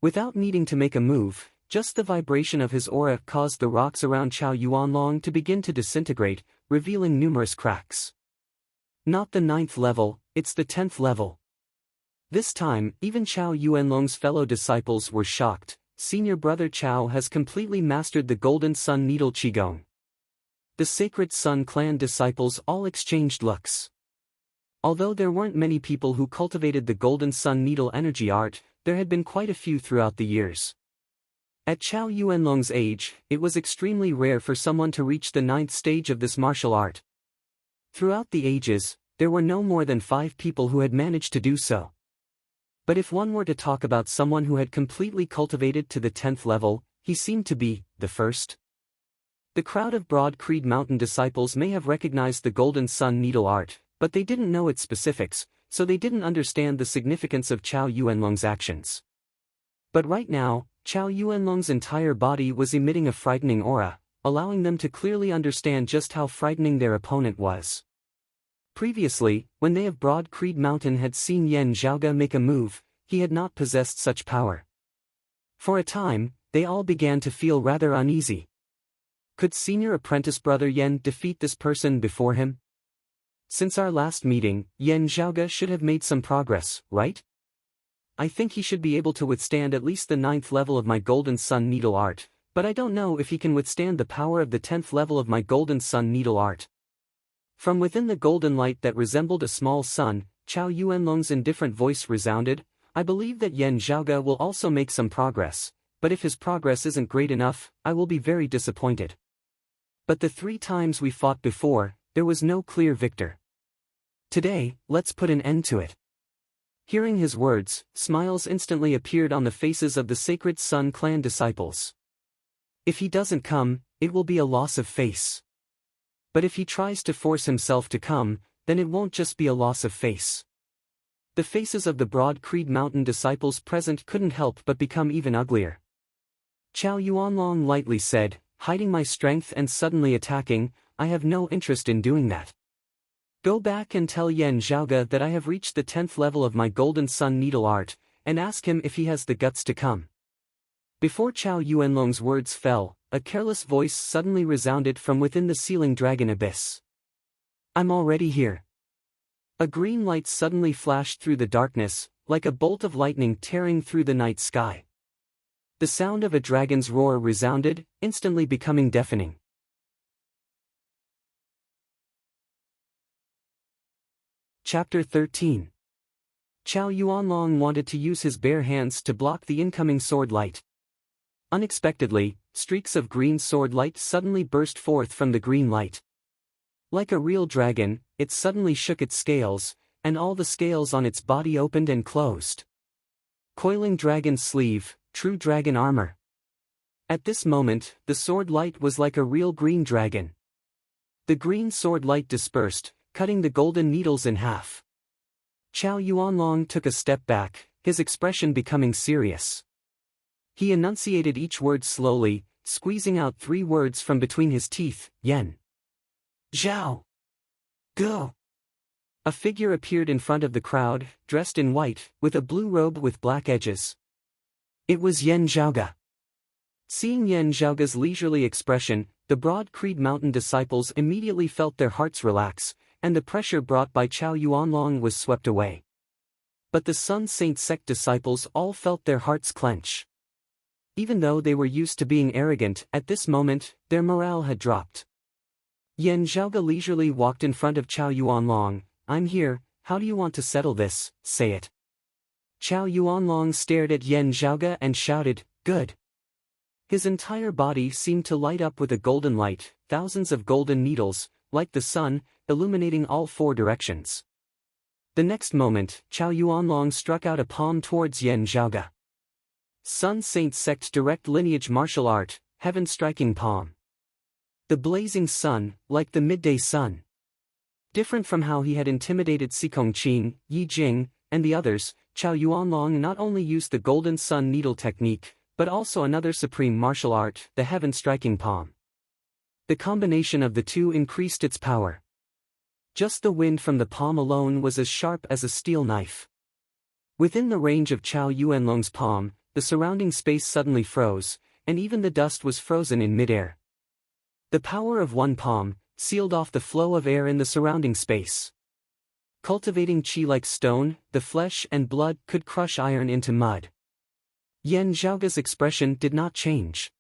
Without needing to make a move, just the vibration of his aura caused the rocks around Chao Yuanlong to begin to disintegrate, revealing numerous cracks. Not the 9th level, it's the 10th level. This time, even Chao Yuanlong's fellow disciples were shocked. Senior brother Chao has completely mastered the Golden Sun Needle Qigong. The Sacred Sun clan disciples all exchanged looks. Although there weren't many people who cultivated the Golden Sun Needle energy art, there had been quite a few throughout the years. At Chao Yuanlong's age, it was extremely rare for someone to reach the 9th stage of this martial art. Throughout the ages, there were no more than 5 people who had managed to do so. But if one were to talk about someone who had completely cultivated to the 10th level, he seemed to be the first. The crowd of Broad Creed Mountain disciples may have recognized the Golden Sun Needle art, but they didn't know its specifics, so they didn't understand the significance of Chao Yuanlong's actions. But right now, Chao Yuanlong's entire body was emitting a frightening aura, allowing them to clearly understand just how frightening their opponent was. Previously, when they of Broad Creed Mountain had seen Yan Zhaoge make a move, he had not possessed such power. For a time, they all began to feel rather uneasy. Could senior apprentice brother Yan defeat this person before him? Since our last meeting, Yan Zhaoge should have made some progress, right? I think he should be able to withstand at least the 9th level of my Golden Sun Needle art, but I don't know if he can withstand the power of the 10th level of my Golden Sun Needle art. From within the golden light that resembled a small sun, Chao Yuanlong's indifferent voice resounded, I believe that Yan Zhaoge will also make some progress, but if his progress isn't great enough, I will be very disappointed. But the 3 times we fought before, there was no clear victor. Today, let's put an end to it. Hearing his words, smiles instantly appeared on the faces of the Sacred Sun clan disciples. If he doesn't come, it will be a loss of face. But if he tries to force himself to come, then it won't just be a loss of face. The faces of the Broad Creed Mountain disciples present couldn't help but become even uglier. Chao Yuanlong lightly said, hiding my strength and suddenly attacking, I have no interest in doing that. Go back and tell Yan Zhaoge that I have reached the 10th level of my Golden Sun Needle art, and ask him if he has the guts to come. Before Chao Yuanlong's words fell, a careless voice suddenly resounded from within the ceiling dragon abyss. I'm already here. A green light suddenly flashed through the darkness, like a bolt of lightning tearing through the night sky. The sound of a dragon's roar resounded, instantly becoming deafening. Chapter 13. Chao Yuanlong wanted to use his bare hands to block the incoming sword light. Unexpectedly, streaks of green sword light suddenly burst forth from the green light. Like a real dragon, it suddenly shook its scales, and all the scales on its body opened and closed. Coiling dragon sleeve, true dragon armor. At this moment, the sword light was like a real green dragon. The green sword light dispersed, cutting the golden needles in half. Chao Yuanlong took a step back, his expression becoming serious. He enunciated each word slowly, squeezing out 3 words from between his teeth, Yen. Zhao. Go. A figure appeared in front of the crowd, dressed in white, with a blue robe with black edges. It was Yan Zhaoge. Seeing Yan Zhaoge's leisurely expression, the Broad Creed Mountain disciples immediately felt their hearts relax, and the pressure brought by Chao Yuanlong was swept away. But the Sun Saint sect disciples all felt their hearts clench. Even though they were used to being arrogant, at this moment, their morale had dropped. Yan Zhaoge leisurely walked in front of Chao Yuanlong. I'm here, how do you want to settle this, say it. Chao Yuanlong stared at Yan Zhaoge and shouted, good. His entire body seemed to light up with a golden light, thousands of golden needles, like the sun, illuminating all 4 directions. The next moment, Chow Yuanlong struck out a palm towards Yan Zhaoge. Sun Saint Sect Direct Lineage Martial Art, Heaven Striking Palm. The blazing sun, like the midday sun. Different from how he had intimidated Sikong Qing, Yi Jing, and the others, Chow Yuanlong not only used the Golden Sun Needle technique, but also another supreme martial art, the Heaven Striking Palm. The combination of the two increased its power. Just the wind from the palm alone was as sharp as a steel knife. Within the range of Chow Yuanlong's palm, the surrounding space suddenly froze, and even the dust was frozen in midair. The power of one palm sealed off the flow of air in the surrounding space. Cultivating qi like stone, the flesh and blood could crush iron into mud. Yan Zhaoge's expression did not change.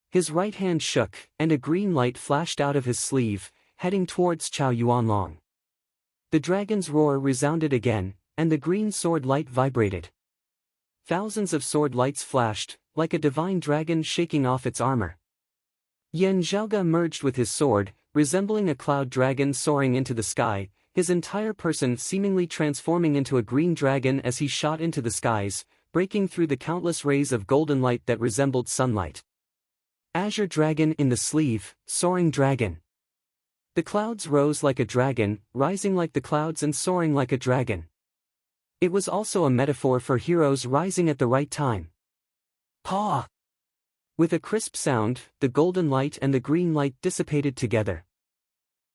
His right hand shook, and a green light flashed out of his sleeve, heading towards Chow Yuanlong. The dragon's roar resounded again, and the green sword light vibrated. Thousands of sword lights flashed, like a divine dragon shaking off its armor. Yan Zhaoge merged with his sword, resembling a cloud dragon soaring into the sky, his entire person seemingly transforming into a green dragon as he shot into the skies, breaking through the countless rays of golden light that resembled sunlight. Azure dragon in the sleeve, soaring dragon. The clouds rose like a dragon, rising like the clouds and soaring like a dragon. It was also a metaphor for heroes rising at the right time. Paw! With a crisp sound, the golden light and the green light dissipated together.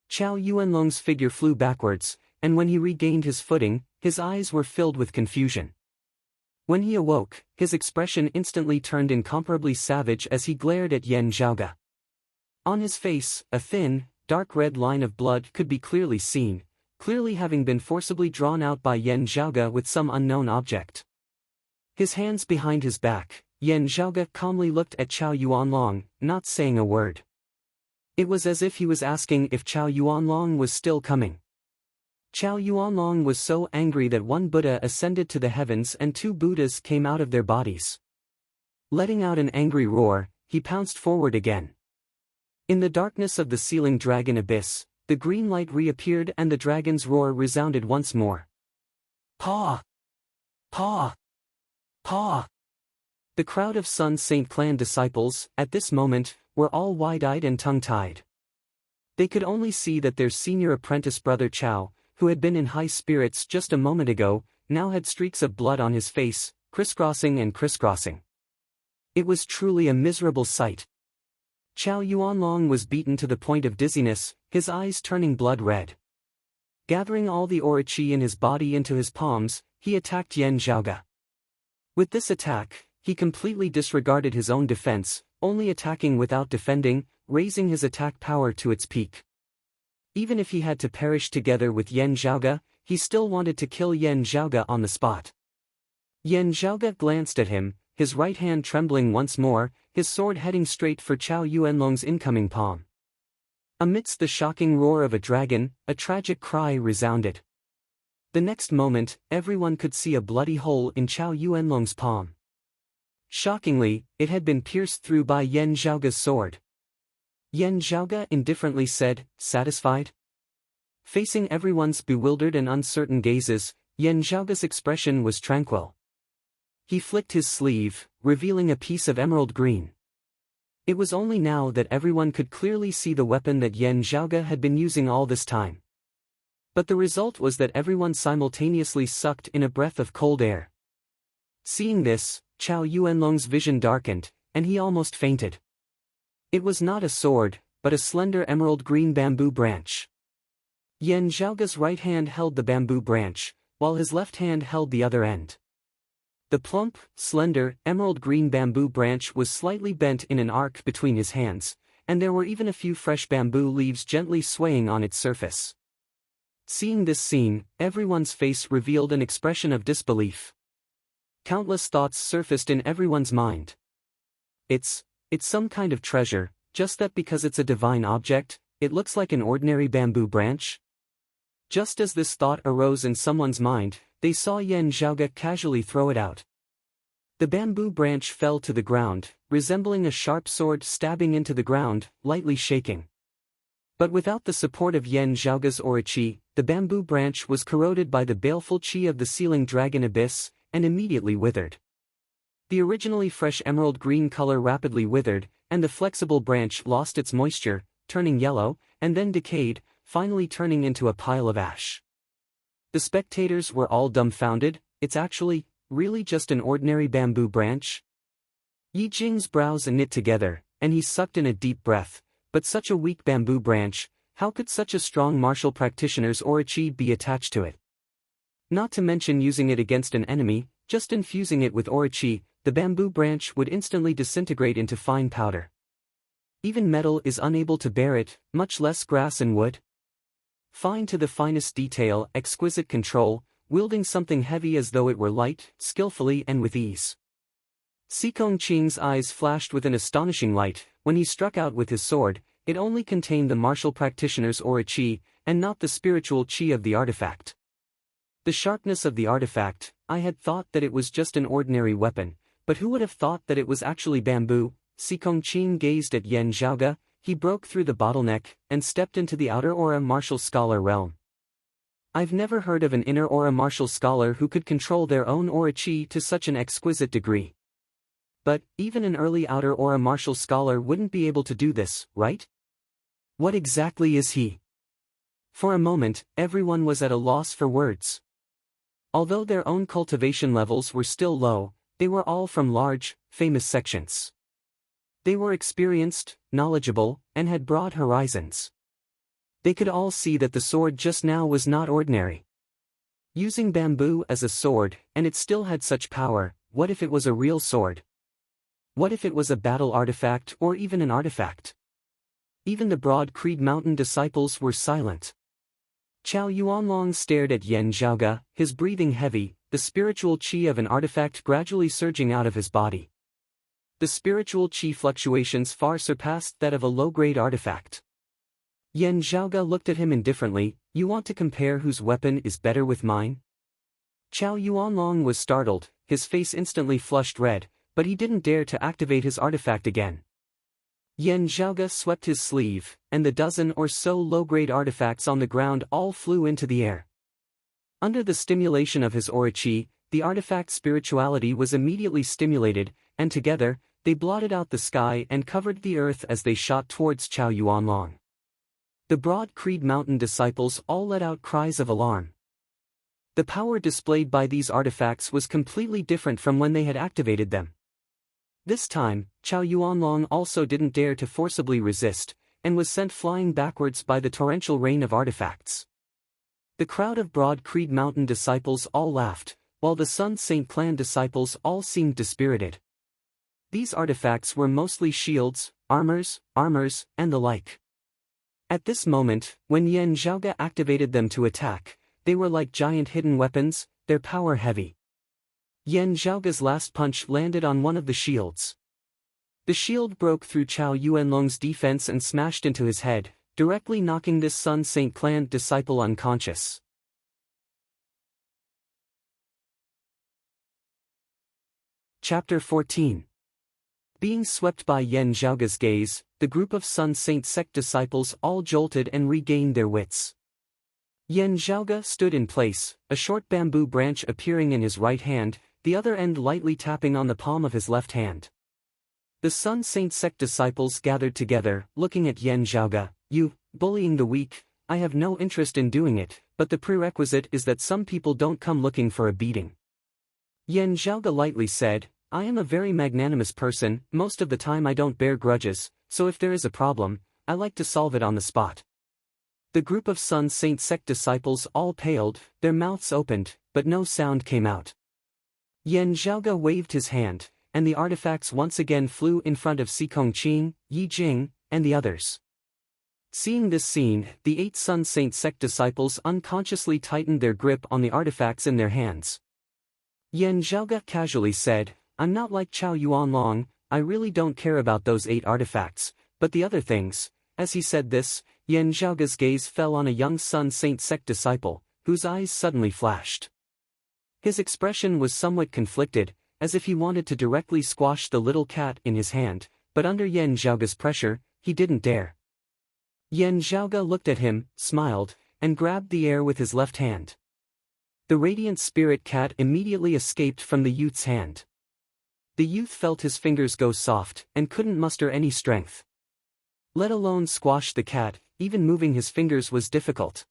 Chow Yuanlong's figure flew backwards, and when he regained his footing, his eyes were filled with confusion. When he awoke, his expression instantly turned incomparably savage as he glared at Yan Zhaoge. On his face, a thin, dark red line of blood could be clearly seen, clearly having been forcibly drawn out by Yan Zhaoge with some unknown object. His hands behind his back, Yan Zhaoge calmly looked at Chow Yuanlong, not saying a word. It was as if he was asking if Chow Yuanlong was still coming. Chow Yuanlong was so angry that one Buddha ascended to the heavens and two Buddhas came out of their bodies. Letting out an angry roar, he pounced forward again. In the darkness of the ceiling dragon abyss, the green light reappeared and the dragon's roar resounded once more. Paw! Paw! Paw! The crowd of Sun Saint clan disciples, at this moment, were all wide-eyed and tongue-tied. They could only see that their senior apprentice brother Chow, who had been in high spirits just a moment ago, now had streaks of blood on his face, crisscrossing and crisscrossing. It was truly a miserable sight. Chow Yuanlong was beaten to the point of dizziness, his eyes turning blood red. Gathering all the aura qi in his body into his palms, he attacked Yan Zhaoge. With this attack, he completely disregarded his own defense, only attacking without defending, raising his attack power to its peak. Even if he had to perish together with Yan Zhaoge, he still wanted to kill Yan Zhaoge on the spot. Yan Zhaoge glanced at him, his right hand trembling once more, his sword heading straight for Chow Yuanlong's incoming palm. Amidst the shocking roar of a dragon, a tragic cry resounded. The next moment, everyone could see a bloody hole in Chow Yuanlong's palm. Shockingly, it had been pierced through by Yan Zhaoge's sword. Yan Zhaoge indifferently said, "Satisfied?" Facing everyone's bewildered and uncertain gazes, Yan Zhaoge's expression was tranquil. He flicked his sleeve, revealing a piece of emerald green. It was only now that everyone could clearly see the weapon that Yan Zhaoge had been using all this time. But the result was that everyone simultaneously sucked in a breath of cold air. Seeing this, Chow Yuanlong's vision darkened, and he almost fainted. It was not a sword, but a slender emerald green bamboo branch. Yan Zhaoge's right hand held the bamboo branch, while his left hand held the other end. The plump, slender, emerald green bamboo branch was slightly bent in an arc between his hands, and there were even a few fresh bamboo leaves gently swaying on its surface. Seeing this scene, everyone's face revealed an expression of disbelief. Countless thoughts surfaced in everyone's mind. It's some kind of treasure, just that because it's a divine object, it looks like an ordinary bamboo branch? Just as this thought arose in someone's mind, they saw Yan Zhaoge casually throw it out. The bamboo branch fell to the ground, resembling a sharp sword stabbing into the ground, lightly shaking. But without the support of Yan Zhaoga's aura qi, the bamboo branch was corroded by the baleful qi of the sealing dragon abyss, and immediately withered. The originally fresh emerald green color rapidly withered, and the flexible branch lost its moisture, turning yellow, and then decayed, finally turning into a pile of ash. The spectators were all dumbfounded. It's actually, really just an ordinary bamboo branch? Yi Jing's brows knit together, and he sucked in a deep breath. But such a weak bamboo branch, how could such a strong martial practitioner's aura qi be attached to it? Not to mention using it against an enemy, just infusing it with aura qi, the bamboo branch would instantly disintegrate into fine powder. Even metal is unable to bear it, much less grass and wood. Fine to the finest detail, exquisite control, wielding something heavy as though it were light, skillfully and with ease. Xikong Qing's eyes flashed with an astonishing light. When he struck out with his sword, it only contained the martial practitioner's aura qi, and not the spiritual qi of the artifact. The sharpness of the artifact, I had thought that it was just an ordinary weapon, but who would have thought that it was actually bamboo? Xikong Qing gazed at Yan Zhaoga. He broke through the bottleneck, and stepped into the outer aura martial scholar realm. I've never heard of an inner aura martial scholar who could control their own aura qi to such an exquisite degree. But, even an early outer aura martial scholar wouldn't be able to do this, right? What exactly is he? For a moment, everyone was at a loss for words. Although their own cultivation levels were still low, they were all from large, famous sections. They were experienced, knowledgeable, and had broad horizons. They could all see that the sword just now was not ordinary. Using bamboo as a sword, and it still had such power, what if it was a real sword? What if it was a battle artifact or even an artifact? Even the Broad Creed Mountain disciples were silent. Chao Yuanlong stared at Yan Zhaoga, his breathing heavy, the spiritual qi of an artifact gradually surging out of his body. The spiritual qi fluctuations far surpassed that of a low-grade artifact. Yan Zhaoga looked at him indifferently. You want to compare whose weapon is better with mine? Chao Yuanlong was startled, his face instantly flushed red, but he didn't dare to activate his artifact again. Yan Zhaoga swept his sleeve, and the dozen or so low-grade artifacts on the ground all flew into the air. Under the stimulation of his aura qi, the artifact's spirituality was immediately stimulated, and together, they blotted out the sky and covered the earth as they shot towards Chao Yuanlong. The Broad Creed Mountain disciples all let out cries of alarm. The power displayed by these artifacts was completely different from when they had activated them. This time, Chao Yuanlong also didn't dare to forcibly resist, and was sent flying backwards by the torrential rain of artifacts. The crowd of Broad Creed Mountain disciples all laughed, while the Sun Saint clan disciples all seemed dispirited. These artifacts were mostly shields, armors, and the like. At this moment, when Yan Zhaoga activated them to attack, they were like giant hidden weapons, their power heavy. Yan Zhaoga's last punch landed on one of the shields. The shield broke through Chao Yuanlong's defense and smashed into his head, directly knocking this Sun Saint clan disciple unconscious. Chapter 14. Being swept by Yan Zhaoga's gaze, the group of Sun Saint sect disciples all jolted and regained their wits. Yan Zhaoga stood in place, a short bamboo branch appearing in his right hand, the other end lightly tapping on the palm of his left hand. The Sun Saint sect disciples gathered together, looking at Yan Zhaoga. You, bullying the weak, I have no interest in doing it, but the prerequisite is that some people don't come looking for a beating. Yan Zhaoga lightly said, I am a very magnanimous person, most of the time I don't bear grudges, so if there is a problem, I like to solve it on the spot. The group of Sun Saint sect disciples all paled, their mouths opened, but no sound came out. Yan Zhaoga waved his hand, and the artifacts once again flew in front of Xikong Qing, Yi Jing, and the others. Seeing this scene, the 8 Sun Saint sect disciples unconsciously tightened their grip on the artifacts in their hands. Yan Zhaoga casually said, I'm not like Chao Yuanlong, I really don't care about those 8 artifacts, but the other things. As he said this, Yan Zhaoga's gaze fell on a young Sun Saint sect disciple, whose eyes suddenly flashed. His expression was somewhat conflicted, as if he wanted to directly squash the little cat in his hand, but under Yan Zhaoga's pressure, he didn't dare. Yan Zhaoge looked at him, smiled, and grabbed the air with his left hand. The radiant spirit cat immediately escaped from the youth's hand. The youth felt his fingers go soft, and couldn't muster any strength. Let alone squash the cat, even moving his fingers was difficult.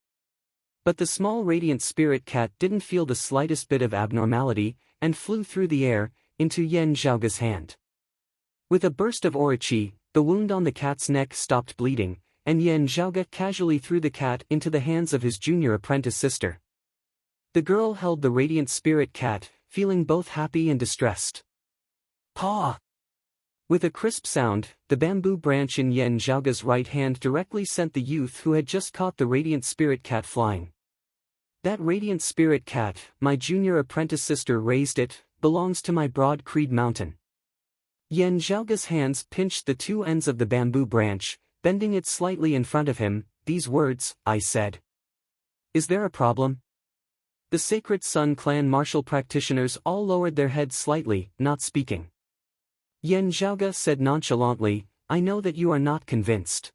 But the small radiant spirit cat didn't feel the slightest bit of abnormality, and flew through the air, into Yan Zhaoge's hand. With a burst of aura qi, the wound on the cat's neck stopped bleeding, and Yan Zhaoge casually threw the cat into the hands of his junior apprentice sister. The girl held the radiant spirit cat, feeling both happy and distressed. Paw! With a crisp sound, the bamboo branch in Yan Zhaoge's right hand directly sent the youth who had just caught the radiant spirit cat flying. That radiant spirit cat, my junior apprentice sister raised it, belongs to my broad creed mountain. Yan Zhaoge's hands pinched the two ends of the bamboo branch, bending it slightly in front of him. These words, I said. Is there a problem? The Sacred Sun clan martial practitioners all lowered their heads slightly, not speaking. Yan Zhaoge said nonchalantly, I know that you are not convinced.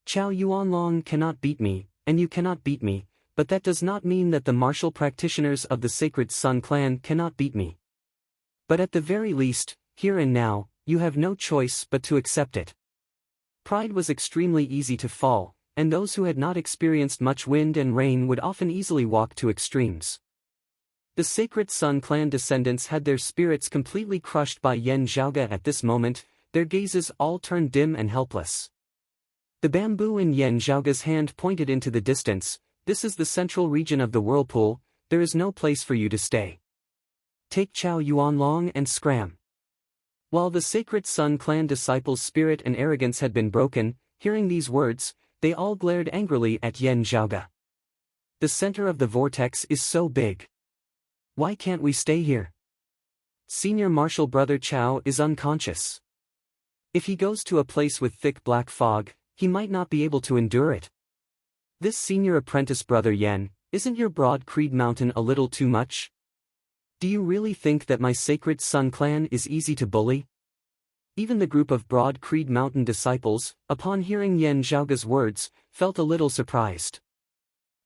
Chao Yuanlong cannot beat me, and you cannot beat me, but that does not mean that the martial practitioners of the Sacred Sun clan cannot beat me. But at the very least, here and now, you have no choice but to accept it. Pride was extremely easy to fall, and those who had not experienced much wind and rain would often easily walk to extremes. The Sacred Sun clan descendants had their spirits completely crushed by Yan Zhaoge at this moment, their gazes all turned dim and helpless. The bamboo in Yan Zhaoge's hand pointed into the distance. This is the central region of the whirlpool, there is no place for you to stay. Take Chao Yuanlong and scram. While the Sacred Sun clan disciples' spirit and arrogance had been broken, hearing these words, they all glared angrily at Yan Zhaoge. The center of the vortex is so big. Why can't we stay here? Senior martial brother Chao is unconscious. If he goes to a place with thick black fog, he might not be able to endure it. This senior apprentice brother Yan, isn't your broad creed mountain a little too much? Do you really think that my Sacred Sun clan is easy to bully? Even the group of broad creed mountain disciples, upon hearing Yan Zhaoge's words, felt a little surprised.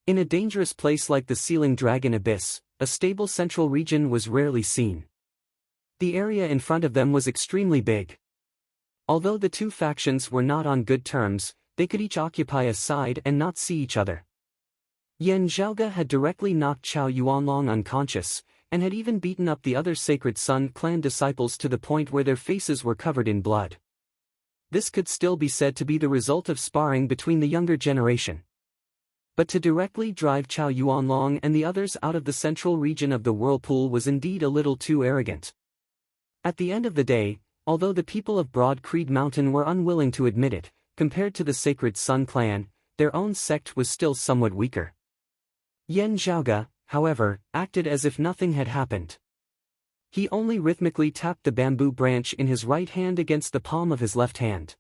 In a dangerous place like the Sealing Dragon Abyss, a stable central region was rarely seen. The area in front of them was extremely big. Although the two factions were not on good terms, they could each occupy a side and not see each other. Yan Zhaoge had directly knocked Chao Yuanlong unconscious, and had even beaten up the other Sacred Sun clan disciples to the point where their faces were covered in blood. This could still be said to be the result of sparring between the younger generation. But to directly drive Chao Yuanlong and the others out of the central region of the whirlpool was indeed a little too arrogant. At the end of the day, although the people of Broad Creed Mountain were unwilling to admit it, compared to the Sacred Sun clan, their own sect was still somewhat weaker. Yan Zhaoge, however, acted as if nothing had happened. He only rhythmically tapped the bamboo branch in his right hand against the palm of his left hand.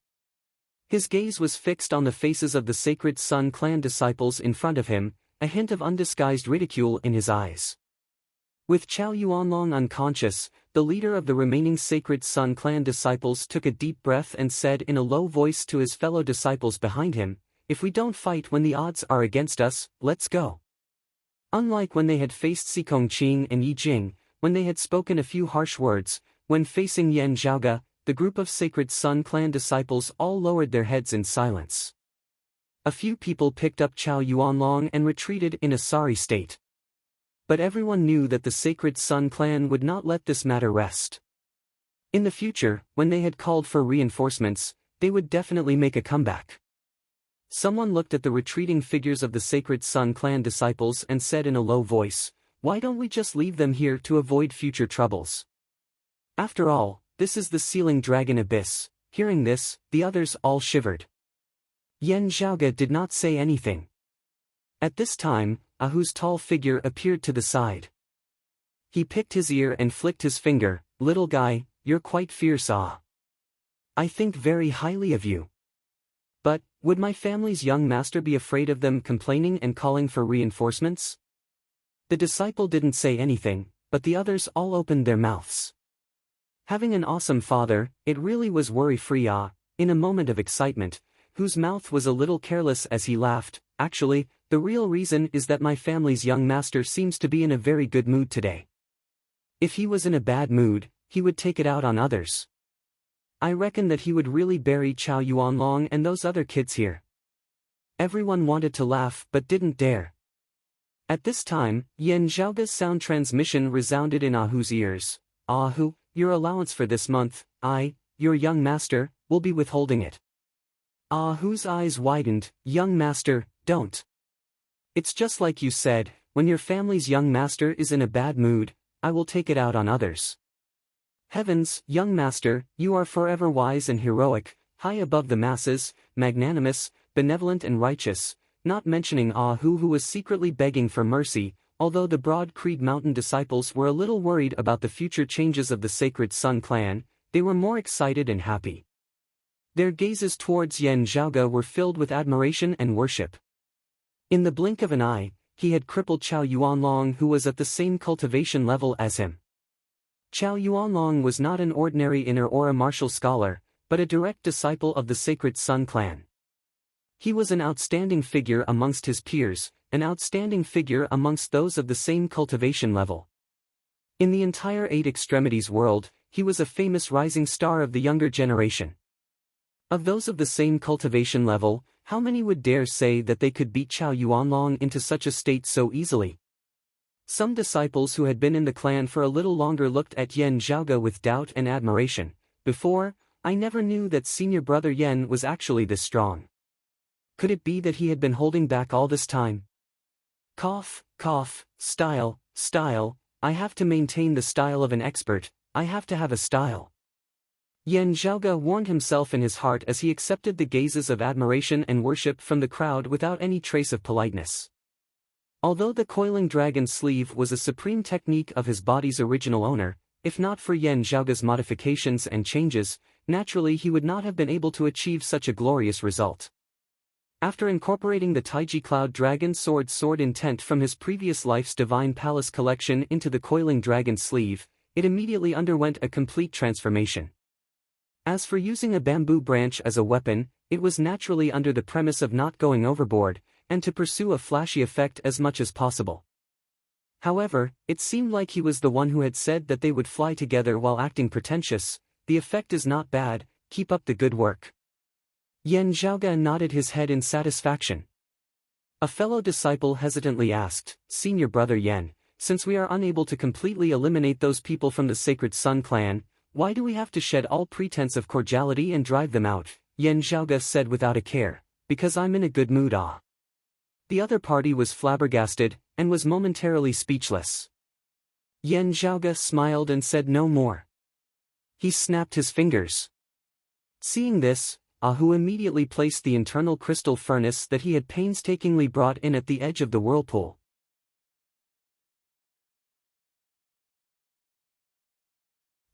His gaze was fixed on the faces of the Sacred Sun clan disciples in front of him, a hint of undisguised ridicule in his eyes. With Chao Yuanlong unconscious, the leader of the remaining Sacred Sun clan disciples took a deep breath and said in a low voice to his fellow disciples behind him, "If we don't fight when the odds are against us, let's go." Unlike when they had faced Xikong Qing and Yi Jing, when they had spoken a few harsh words, when facing Yan Zhaoge, the group of Sacred Sun clan disciples all lowered their heads in silence. A few people picked up Chao Yuanlong and retreated in a sorry state. But everyone knew that the Sacred Sun clan would not let this matter rest. In the future, when they had called for reinforcements, they would definitely make a comeback. Someone looked at the retreating figures of the Sacred Sun clan disciples and said in a low voice, "Why don't we just leave them here to avoid future troubles? After all, this is the Sealing Dragon Abyss." Hearing this, the others all shivered. Yan Zhaoge did not say anything. At this time, Ahu's tall figure appeared to the side. He picked his ear and flicked his finger. "Little guy, you're quite fierce, ah. I think very highly of you. But, would my family's young master be afraid of them complaining and calling for reinforcements?" The disciple didn't say anything, but the others all opened their mouths. Having an awesome father, it really was worry-free. In a moment of excitement, whose mouth was a little careless as he laughed. Actually, the real reason is that my family's young master seems to be in a very good mood today. If he was in a bad mood, he would take it out on others. I reckon that he would really bury Chow Yuanlong and those other kids here. Everyone wanted to laugh but didn't dare. At this time, Yan Zhaoga's sound transmission resounded in Ahu's ears. Ahu, your allowance for this month, your young master, will be withholding it. Ahu's eyes widened. Young master, don't. It's just like you said, when your family's young master is in a bad mood, I will take it out on others. Heavens, young master, you are forever wise and heroic, high above the masses, magnanimous, benevolent and righteous, not mentioning Ahu who was secretly begging for mercy. Although the Broad Creed Mountain disciples were a little worried about the future changes of the Sacred Sun clan, they were more excited and happy. Their gazes towards Yan Zhaoga were filled with admiration and worship. In the blink of an eye, he had crippled Chow Yuanlong, who was at the same cultivation level as him. Chow Yuanlong was not an ordinary inner or a martial scholar, but a direct disciple of the Sacred Sun clan. He was an outstanding figure amongst his peers, an outstanding figure amongst those of the same cultivation level. In the entire Eight Extremities world, he was a famous rising star of the younger generation. Of those of the same cultivation level, how many would dare say that they could beat Chow Yuanlong into such a state so easily? Some disciples who had been in the clan for a little longer looked at Yan Zhaoga with doubt and admiration. Before, I never knew that senior brother Yan was actually this strong. Could it be that he had been holding back all this time? Cough, cough, style, I have to maintain the style of an expert, I have to have a style. Yan Zhaoga warned himself in his heart as he accepted the gazes of admiration and worship from the crowd without any trace of politeness. Although the coiling dragon sleeve was a supreme technique of his body's original owner, if not for Yan Zhaoga's modifications and changes, naturally he would not have been able to achieve such a glorious result. After incorporating the Taiji Cloud Dragon sword intent from his previous life's Divine Palace collection into the coiling dragon sleeve, it immediately underwent a complete transformation. As for using a bamboo branch as a weapon, it was naturally under the premise of not going overboard, and to pursue a flashy effect as much as possible. However, it seemed like he was the one who had said that they would fly together while acting pretentious. The effect is not bad, keep up the good work. Yan Zhaoga nodded his head in satisfaction. A fellow disciple hesitantly asked, Senior brother Yan, since we are unable to completely eliminate those people from the Sacred Sun clan, why do we have to shed all pretense of cordiality and drive them out? Yan Zhaoga said without a care, because I'm in a good mood. The other party was flabbergasted, and was momentarily speechless. Yan Zhaoga smiled and said no more. He snapped his fingers. Seeing this, Ahu immediately placed the internal crystal furnace that he had painstakingly brought in at the edge of the whirlpool.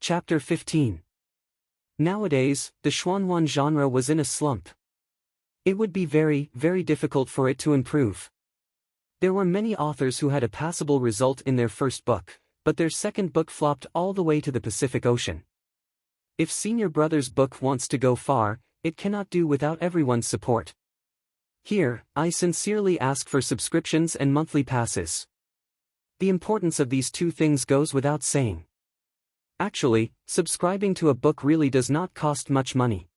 Chapter 15. Nowadays, the Xuanhuan genre was in a slump. It would be very, very difficult for it to improve. There were many authors who had a passable result in their first book, but their second book flopped all the way to the Pacific Ocean. If Senior Brother's book wants to go far, it cannot do without everyone's support. Here, I sincerely ask for subscriptions and monthly passes. The importance of these two things goes without saying. Actually, subscribing to a book really does not cost much money.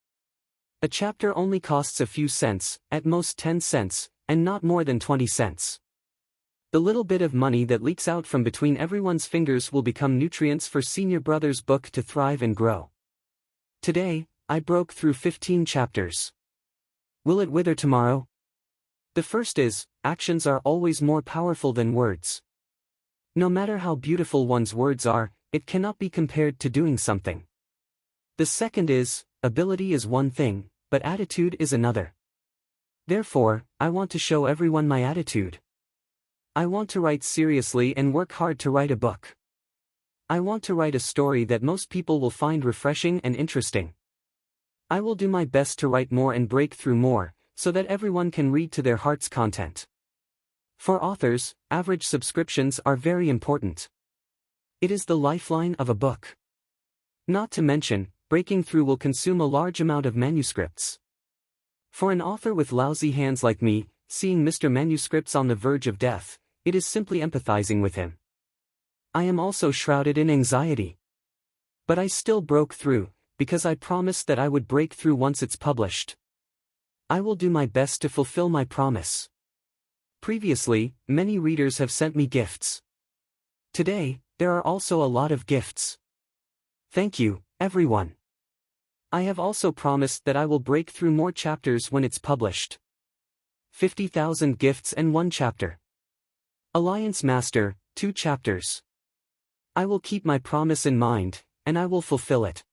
A chapter only costs a few cents, at most 10 cents, and not more than 20 cents. The little bit of money that leaks out from between everyone's fingers will become nutrients for Senior Brother's book to thrive and grow. Today, I broke through 15 chapters. Will it wither tomorrow? The first is, actions are always more powerful than words. No matter how beautiful one's words are, it cannot be compared to doing something. The second is, ability is one thing, but attitude is another. Therefore, I want to show everyone my attitude. I want to write seriously and work hard to write a book. I want to write a story that most people will find refreshing and interesting. I will do my best to write more and break through more, so that everyone can read to their heart's content. For authors, average subscriptions are very important. It is the lifeline of a book. Not to mention, breaking through will consume a large amount of manuscripts. For an author with lousy hands like me, seeing Mr. Manuscripts on the verge of death, it is simply empathizing with him. I am also shrouded in anxiety. But I still broke through, because I promised that I would break through once it's published. I will do my best to fulfill my promise. Previously, many readers have sent me gifts. Today, there are also a lot of gifts. Thank you, everyone. I have also promised that I will break through more chapters when it's published. 50,000 gifts and 1 chapter. Alliance Master, 2 chapters. I will keep my promise in mind, and I will fulfill it.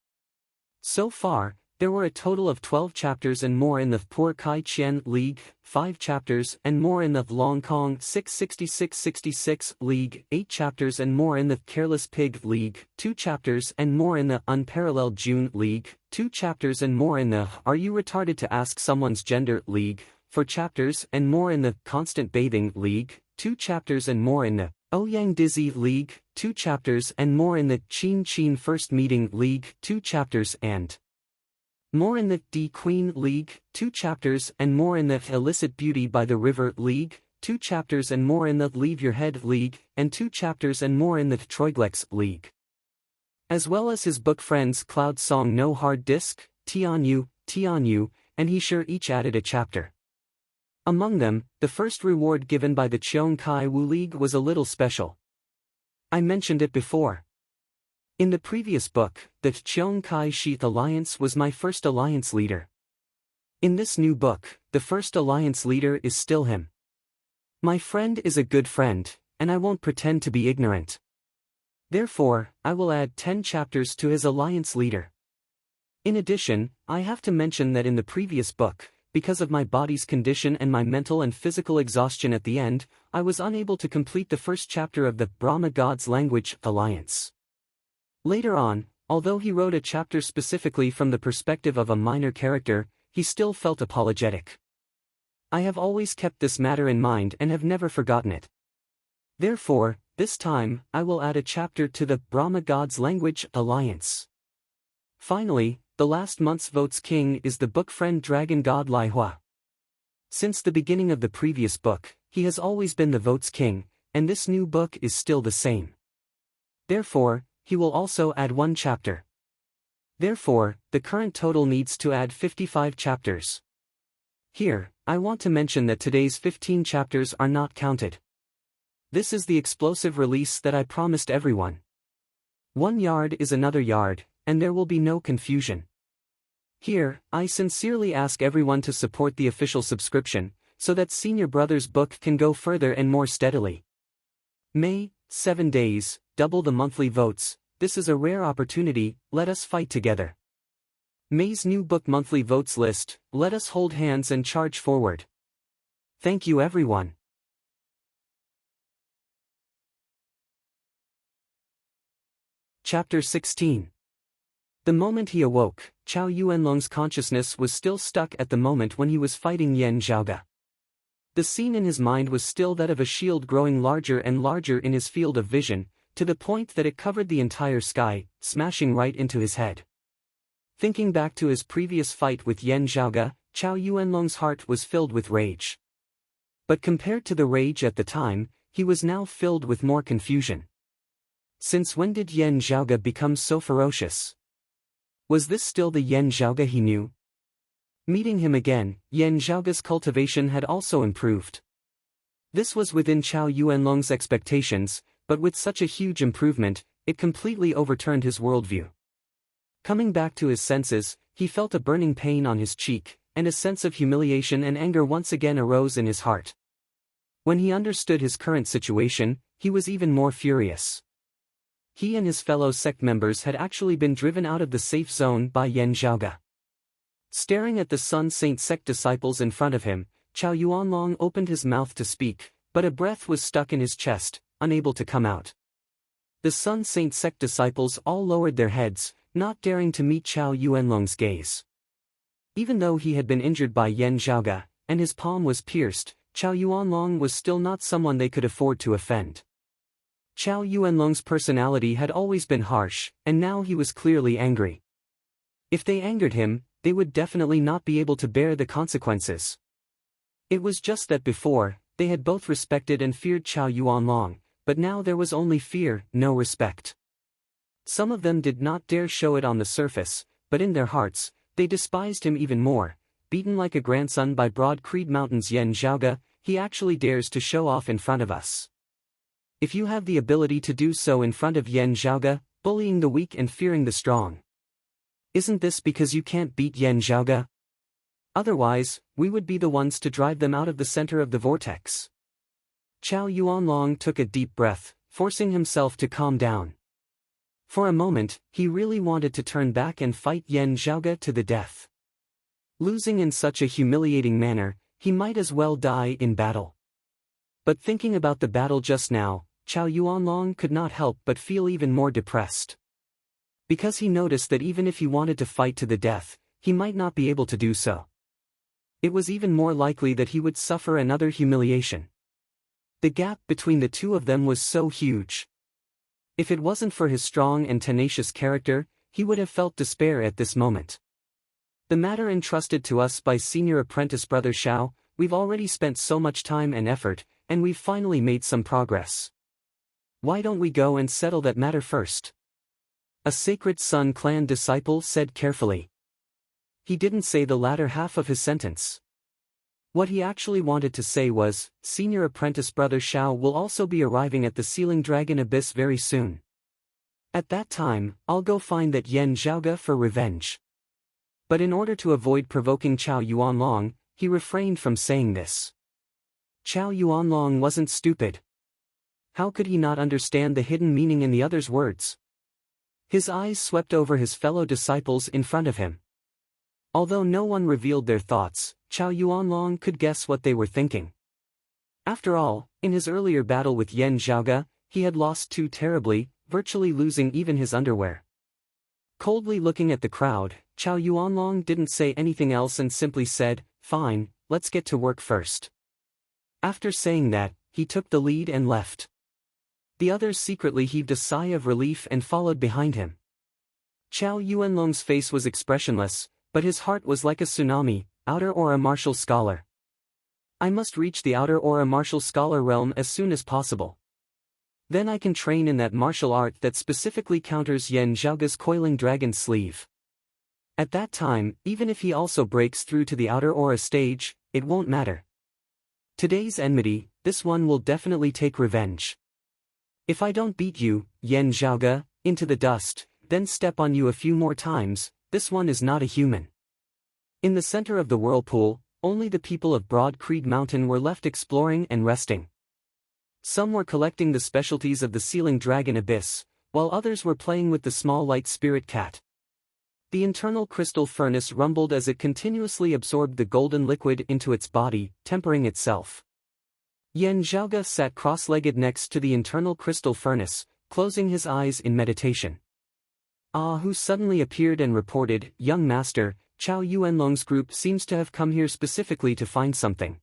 So far, there were a total of 12 chapters and more in the Poor Kai Chien League, 5 chapters and more in the Long Kong 666-66 League, 8 chapters and more in the Careless Pig League, 2 chapters and more in the Unparalleled June League, 2 chapters and more in the Are You Retarded to Ask Someone's Gender League, 4 chapters and more in the Constant Bathing League, 2 chapters and more in the Ouyang Dizzy League, 2 chapters and more in the Chin Chin First Meeting League, 2 chapters and more in the D Queen League, 2 chapters and more in the Illicit Beauty by the River League, 2 chapters and more in the Leave Your Head League, and 2 chapters and more in the Troiglex League. As well as his book friends Cloud Song No Hard Disk, Tianyu, and he sure each added a chapter. Among them, the first reward given by the Cheong Kai Wu League was a little special. I mentioned it before. In the previous book, the Cheong Kai Sheath Alliance was my first alliance leader. In this new book, the first alliance leader is still him. My friend is a good friend, and I won't pretend to be ignorant. Therefore, I will add 10 chapters to his alliance leader. In addition, I have to mention that in the previous book, because of my body's condition and my mental and physical exhaustion at the end, I was unable to complete the first chapter of the Brahma God's Language Alliance. Later on, although he wrote a chapter specifically from the perspective of a minor character, he still felt apologetic. I have always kept this matter in mind and have never forgotten it. Therefore, this time, I will add a chapter to the Brahma God's Language Alliance. Finally, the last month's votes king is the book friend Dragon God Lai Hua. Since the beginning of the previous book, he has always been the votes king, and this new book is still the same. Therefore, he will also add 1 chapter. Therefore, the current total needs to add 55 chapters. Here, I want to mention that today's 15 chapters are not counted. This is the explosive release that I promised everyone. 1 yard is another yard, and there will be no confusion. Here, I sincerely ask everyone to support the official subscription, so that Senior Brother's book can go further and more steadily. May, 7 days, double the monthly votes. This is a rare opportunity, let us fight together. May's new book monthly votes list, let us hold hands and charge forward. Thank you everyone. Chapter 16. The moment he awoke, Chow Yuanlong's consciousness was still stuck at the moment when he was fighting Yen Zhaoge. The scene in his mind was still that of a shield growing larger and larger in his field of vision, to the point that it covered the entire sky, smashing right into his head. Thinking back to his previous fight with Yen Zhaoge, Chow Yuanlong's heart was filled with rage. But compared to the rage at the time, he was now filled with more confusion. Since when did Yen Zhaoge become so ferocious? Was this still the Yen Zhaoge he knew? Meeting him again, Yen Zhaoge's cultivation had also improved. This was within Chow Yuanlong's expectations, but with such a huge improvement, it completely overturned his worldview. Coming back to his senses, he felt a burning pain on his cheek, and a sense of humiliation and anger once again arose in his heart. When he understood his current situation, he was even more furious. He and his fellow sect members had actually been driven out of the safe zone by Yen Zhaoge. Staring at the Sun Saint sect disciples in front of him, Chow Yuanlong opened his mouth to speak, but a breath was stuck in his chest, unable to come out. The Sun Saint sect disciples all lowered their heads, not daring to meet Chow Yuanlong's gaze. Even though he had been injured by Yen Zhaoge, and his palm was pierced, Chow Yuanlong was still not someone they could afford to offend. Chow Yuanlong's personality had always been harsh, and now he was clearly angry. If they angered him, they would definitely not be able to bear the consequences. It was just that before, they had both respected and feared Chow Yuanlong, but now there was only fear, no respect. Some of them did not dare show it on the surface, but in their hearts, they despised him even more. Beaten like a grandson by Broad Creed Mountain's Yan Zhaoge, he actually dares to show off in front of us. If you have the ability to do so in front of Yan Zhaoge, bullying the weak and fearing the strong, isn't this because you can't beat Yan Zhaoge? Otherwise, we would be the ones to drive them out of the center of the vortex. Chow Yuanlong took a deep breath, forcing himself to calm down. For a moment, he really wanted to turn back and fight Yan Zhaoge to the death. Losing in such a humiliating manner, he might as well die in battle. But thinking about the battle just now, Chow Yuanlong could not help but feel even more depressed. Because he noticed that even if he wanted to fight to the death, he might not be able to do so. It was even more likely that he would suffer another humiliation. The gap between the two of them was so huge. If it wasn't for his strong and tenacious character, he would have felt despair at this moment. The matter entrusted to us by senior apprentice Brother Shao, we've already spent so much time and effort, and we've finally made some progress. Why don't we go and settle that matter first? A Sacred Sun clan disciple said carefully. He didn't say the latter half of his sentence. What he actually wanted to say was, Senior Apprentice Brother Shao will also be arriving at the Sealing Dragon Abyss very soon. At that time, I'll go find that Yan Zhaoge for revenge. But in order to avoid provoking Chow Yuanlong, he refrained from saying this. Chow Yuanlong wasn't stupid. How could he not understand the hidden meaning in the other's words? His eyes swept over his fellow disciples in front of him. Although no one revealed their thoughts, Chow Yuanlong could guess what they were thinking. After all, in his earlier battle with Yan Zhaoge, he had lost too terribly, virtually losing even his underwear. Coldly looking at the crowd, Chow Yuanlong didn't say anything else and simply said, "Fine, let's get to work first." After saying that, he took the lead and left. The others secretly heaved a sigh of relief and followed behind him. Chow Yuanlong's face was expressionless, but his heart was like a tsunami. Outer Aura Martial Scholar. I must reach the Outer Aura Martial Scholar realm as soon as possible. Then I can train in that martial art that specifically counters Yan Zhaoge's Coiling Dragon Sleeve. At that time, even if he also breaks through to the Outer Aura stage, it won't matter. Today's enmity, this one will definitely take revenge. If I don't beat you, Yan Zhaoge, into the dust, then step on you a few more times, this one is not a human. In the center of the whirlpool, only the people of Broad Creed Mountain were left exploring and resting. Some were collecting the specialties of the Sealing Dragon Abyss, while others were playing with the small light spirit cat. The internal crystal furnace rumbled as it continuously absorbed the golden liquid into its body, tempering itself. Yan Zhaoge sat cross-legged next to the internal crystal furnace, closing his eyes in meditation. Who suddenly appeared and reported, "Young master, Chow Yuanlong's group seems to have come here specifically to find something.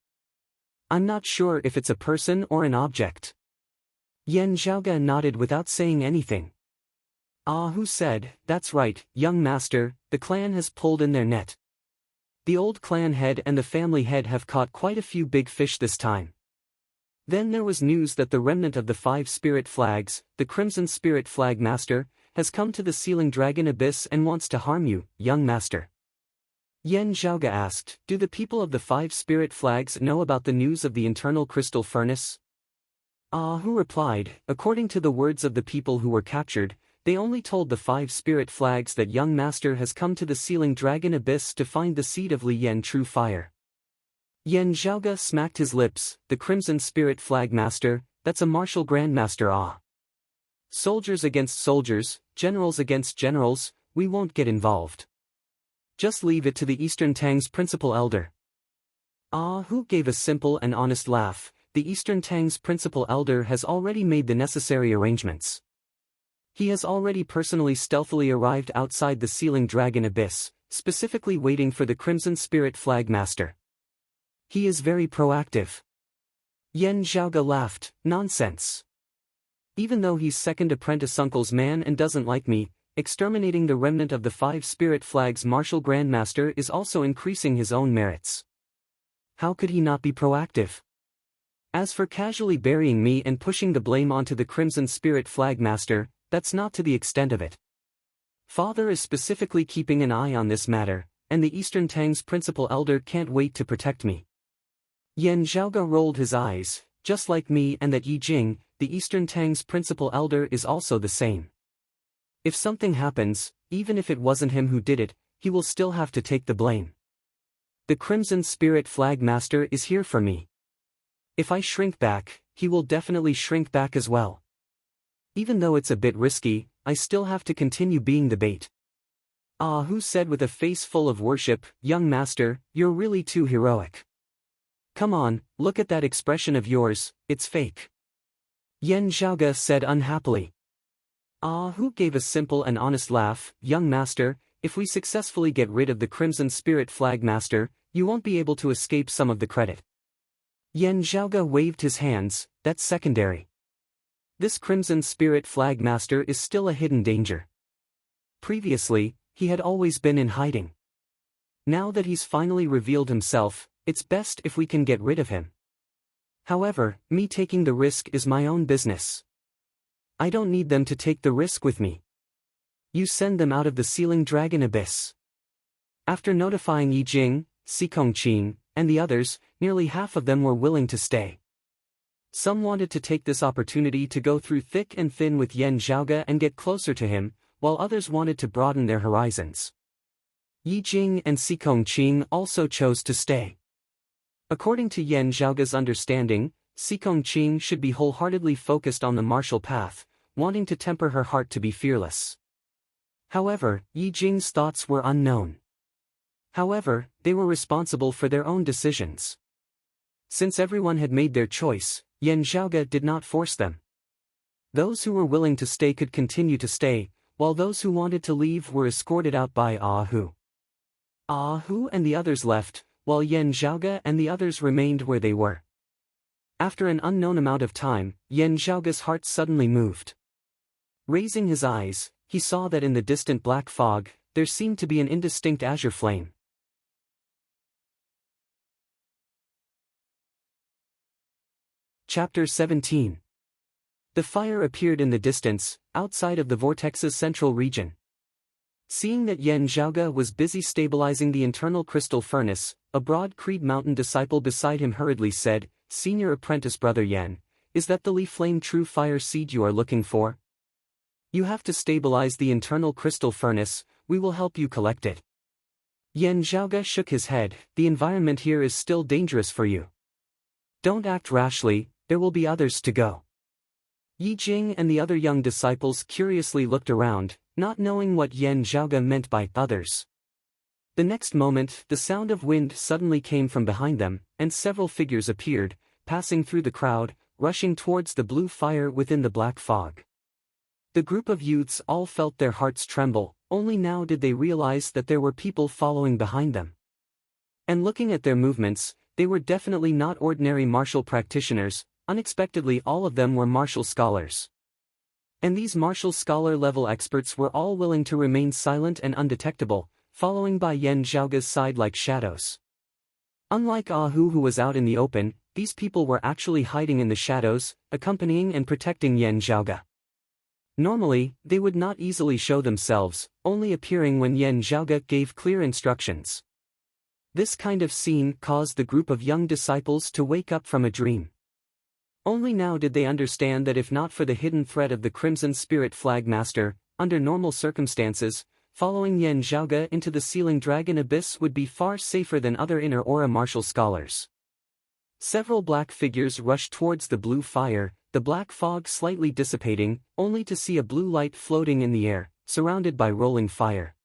I'm not sure if it's a person or an object." Yan Zhaoge nodded without saying anything. Who said, "That's right, young master, the clan has pulled in their net. The old clan head and the family head have caught quite a few big fish this time." Then there was news that the remnant of the 5 spirit flags, the Crimson Spirit Flag Master, has come to the Sealing Dragon Abyss and wants to harm you, young master. Yan Zhaoge asked, "Do the people of the 5 spirit flags know about the news of the internal crystal furnace?" Who replied, "According to the words of the people who were captured, they only told the 5 spirit flags that young master has come to the Sealing Dragon Abyss to find the seed of Li Yan True Fire." Yan Zhaoge smacked his lips. "The Crimson Spirit Flag Master, that's a martial grandmaster. Soldiers against soldiers, generals against generals, we won't get involved. Just leave it to the Eastern Tang's principal elder." Who gave a simple and honest laugh. The Eastern Tang's principal elder has already made the necessary arrangements. He has already personally stealthily arrived outside the Sealing Dragon Abyss, specifically waiting for the Crimson Spirit Flag Master. He is very proactive. Yan Zhaoge laughed, "Nonsense. Even though he's second apprentice uncle's man and doesn't like me, exterminating the remnant of the 5 spirit flags martial grandmaster is also increasing his own merits. How could he not be proactive? As for casually burying me and pushing the blame onto the Crimson Spirit Flag Master, that's not to the extent of it. Father is specifically keeping an eye on this matter, and the Eastern Tang's principal elder can't wait to protect me. Yan Zhaoge rolled his eyes, just like me, and that Yi Jing, the Eastern Tang's principal elder, is also the same. If something happens, even if it wasn't him who did it, he will still have to take the blame. The Crimson Spirit Flag Master is here for me. If I shrink back, he will definitely shrink back as well. Even though it's a bit risky, I still have to continue being the bait. Ah Hu said with a face full of worship, "Young master, you're really too heroic. Come on, look at that expression of yours, it's fake." Yan Zhaoge said unhappily. Ah Hu gave a simple and honest laugh, "Young master, if we successfully get rid of the Crimson Spirit Flag Master, you won't be able to escape some of the credit." Yan Zhaoge waved his hands, "That's secondary. This Crimson Spirit Flag Master is still a hidden danger. Previously, he had always been in hiding. Now that he's finally revealed himself, it's best if we can get rid of him. However, me taking the risk is my own business. I don't need them to take the risk with me. You send them out of the Sealing Dragon Abyss." After notifying Yi Jing, Si Kongqing, and the others, nearly half of them were willing to stay. Some wanted to take this opportunity to go through thick and thin with Yan Zhaoge and get closer to him, while others wanted to broaden their horizons. Yi Jing and Si Kongqing also chose to stay. According to Yan Zhaoge's understanding, Si Kongqing should be wholeheartedly focused on the martial path, wanting to temper her heart to be fearless. However, Yi Jing's thoughts were unknown. However, they were responsible for their own decisions. Since everyone had made their choice, Yan Zhaoge did not force them. Those who were willing to stay could continue to stay, while those who wanted to leave were escorted out by Ah Hu. Ah Hu and the others left, while Yan Zhaoge and the others remained where they were. After an unknown amount of time, Yan Zhaoge's heart suddenly moved. Raising his eyes, he saw that in the distant black fog, there seemed to be an indistinct azure flame. Chapter 17. The fire appeared in the distance, outside of the vortex's central region. Seeing that Yan Zhaoge was busy stabilizing the internal crystal furnace, a broad Creed Mountain disciple beside him hurriedly said, "Senior apprentice brother Yan, is that the Li Flame True Fire Seed you are looking for? You have to stabilize the internal crystal furnace, we will help you collect it." Yan Zhaoge shook his head, "The environment here is still dangerous for you. Don't act rashly, there will be others to go." Yi Jing and the other young disciples curiously looked around, not knowing what Yan Zhaoge meant by others. The next moment, the sound of wind suddenly came from behind them, and several figures appeared, passing through the crowd, rushing towards the blue fire within the black fog. The group of youths all felt their hearts tremble, only now did they realize that there were people following behind them. And looking at their movements, they were definitely not ordinary martial practitioners. Unexpectedly all of them were martial scholars. And these martial scholar-level experts were all willing to remain silent and undetectable, following by Yan Zhaoge's side like shadows. Unlike Ah Hu who was out in the open, these people were actually hiding in the shadows, accompanying and protecting Yan Zhaoge. Normally, they would not easily show themselves, only appearing when Yan Zhaoge gave clear instructions. This kind of scene caused the group of young disciples to wake up from a dream. Only now did they understand that if not for the hidden threat of the Crimson Spirit Flag Master, under normal circumstances, following Yan Zhaoge into the Sealing Dragon Abyss would be far safer than other inner aura martial scholars. Several black figures rushed towards the blue fire, the black fog slightly dissipating, only to see a blue light floating in the air, surrounded by rolling fire.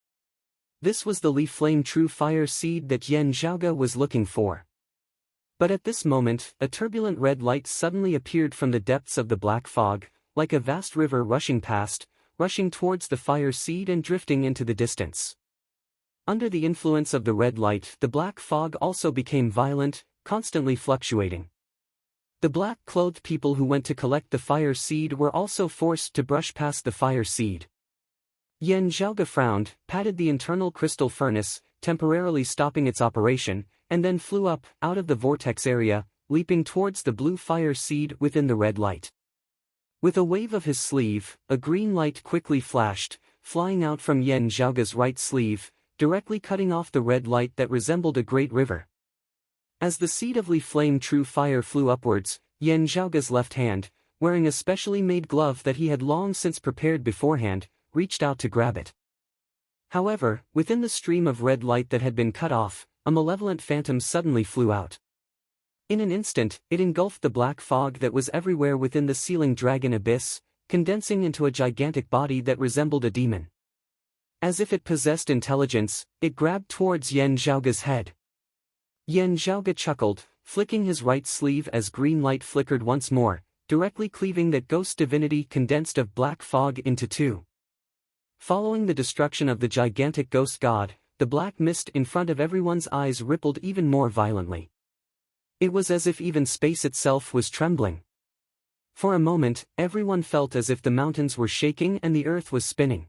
This was the Li Flame True Fire Seed that Yan Zhaoge was looking for. But at this moment, a turbulent red light suddenly appeared from the depths of the black fog, like a vast river rushing past, rushing towards the fire seed and drifting into the distance. Under the influence of the red light, the black fog also became violent, constantly fluctuating. The black-clothed people who went to collect the fire seed were also forced to brush past the fire seed. Yan Zhaoge frowned, patted the internal crystal furnace, temporarily stopping its operation, and then flew up, out of the vortex area, leaping towards the blue fire seed within the red light. With a wave of his sleeve, a green light quickly flashed, flying out from Yan Zhaoge's right sleeve, directly cutting off the red light that resembled a great river. As the seed of Li Flame True Fire flew upwards, Yan Zhaoge's left hand, wearing a specially made glove that he had long since prepared beforehand, reached out to grab it. However, within the stream of red light that had been cut off, a malevolent phantom suddenly flew out. In an instant, it engulfed the black fog that was everywhere within the ceiling dragon abyss, condensing into a gigantic body that resembled a demon. As if it possessed intelligence, it grabbed towards Yan Zhaoge's head. Yan Zhaoge chuckled, flicking his right sleeve as green light flickered once more, directly cleaving that ghost divinity condensed of black fog into two. Following the destruction of the gigantic ghost god, the black mist in front of everyone's eyes rippled even more violently. It was as if even space itself was trembling. For a moment, everyone felt as if the mountains were shaking and the earth was spinning.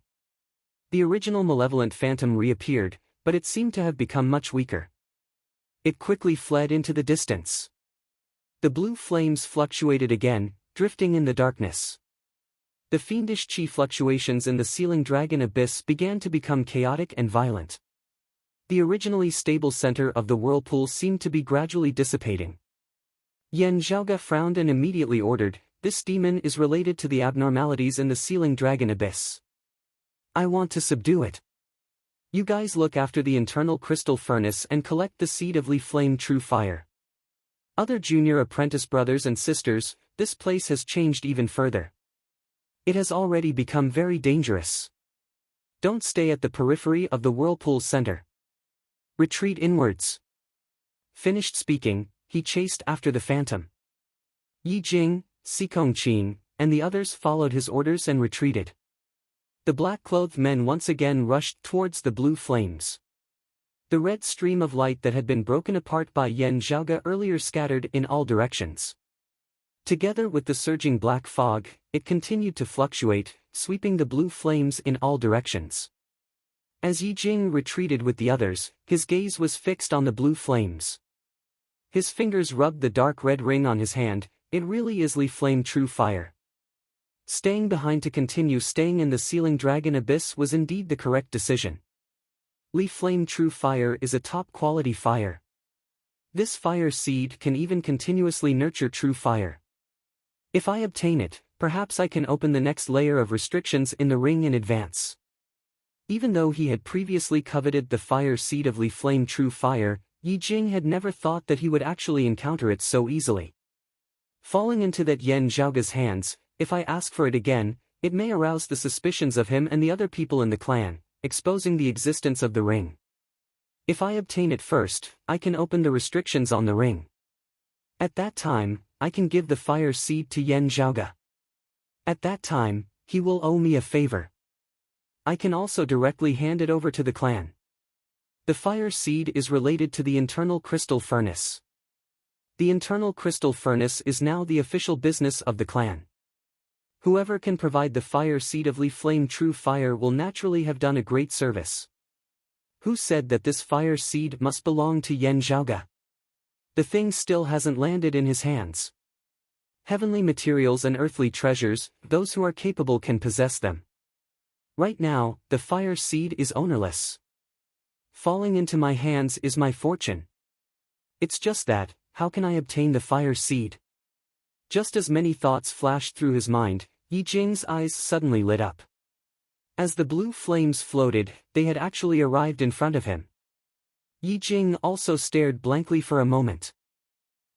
The original malevolent phantom reappeared, but it seemed to have become much weaker. It quickly fled into the distance. The blue flames fluctuated again, drifting in the darkness. The fiendish chi fluctuations in the ceiling dragon abyss began to become chaotic and violent. The originally stable center of the whirlpool seemed to be gradually dissipating. Yan Zhaoge frowned and immediately ordered, "This demon is related to the abnormalities in the ceiling dragon abyss. I want to subdue it. You guys look after the internal crystal furnace and collect the seed of Li Flame True Fire. Other junior apprentice brothers and sisters, this place has changed even further. It has already become very dangerous. Don't stay at the periphery of the whirlpool center. Retreat inwards." Finished speaking, he chased after the phantom. Yi Jing, Xikongqin, and the others followed his orders and retreated. The black-clothed men once again rushed towards the blue flames. The red stream of light that had been broken apart by Yan Zhaoge earlier scattered in all directions. Together with the surging black fog, it continued to fluctuate, sweeping the blue flames in all directions. As Yi Jing retreated with the others, his gaze was fixed on the blue flames. His fingers rubbed the dark red ring on his hand. It really is Li Flame True Fire. Staying behind to continue staying in the ceiling dragon abyss was indeed the correct decision. Li Flame True Fire is a top-quality fire. This fire seed can even continuously nurture true fire. If I obtain it, perhaps I can open the next layer of restrictions in the ring in advance. Even though he had previously coveted the fire seed of Li Flame True Fire, Yi Jing had never thought that he would actually encounter it so easily. Falling into that Yan Zhaoge's hands, if I ask for it again, it may arouse the suspicions of him and the other people in the clan, exposing the existence of the ring. If I obtain it first, I can open the restrictions on the ring. At that time, I can give the fire seed to Yan Zhaoge. At that time, he will owe me a favor. I can also directly hand it over to the clan. The fire seed is related to the internal crystal furnace. The internal crystal furnace is now the official business of the clan. Whoever can provide the fire seed of Li Flame True Fire will naturally have done a great service. Who said that this fire seed must belong to Yan Zhaoge? The thing still hasn't landed in his hands. Heavenly materials and earthly treasures, those who are capable can possess them. Right now, the fire seed is ownerless. Falling into my hands is my fortune. It's just that, how can I obtain the fire seed? Just as many thoughts flashed through his mind, Yi Jing's eyes suddenly lit up. As the blue flames floated, they had actually arrived in front of him. Yi Jing also stared blankly for a moment.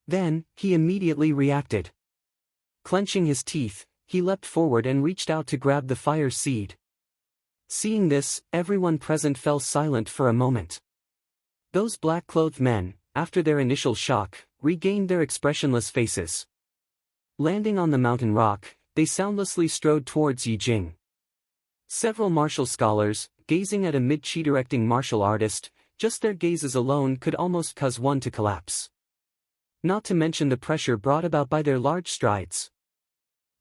Then, he immediately reacted. Clenching his teeth, he leapt forward and reached out to grab the fire seed. Seeing this, everyone present fell silent for a moment. Those black-clothed men, after their initial shock, regained their expressionless faces. Landing on the mountain rock, they soundlessly strode towards Yi Jing. Several martial scholars, gazing at a mid-chi directing martial artist, just their gazes alone could almost cause one to collapse. Not to mention the pressure brought about by their large strides.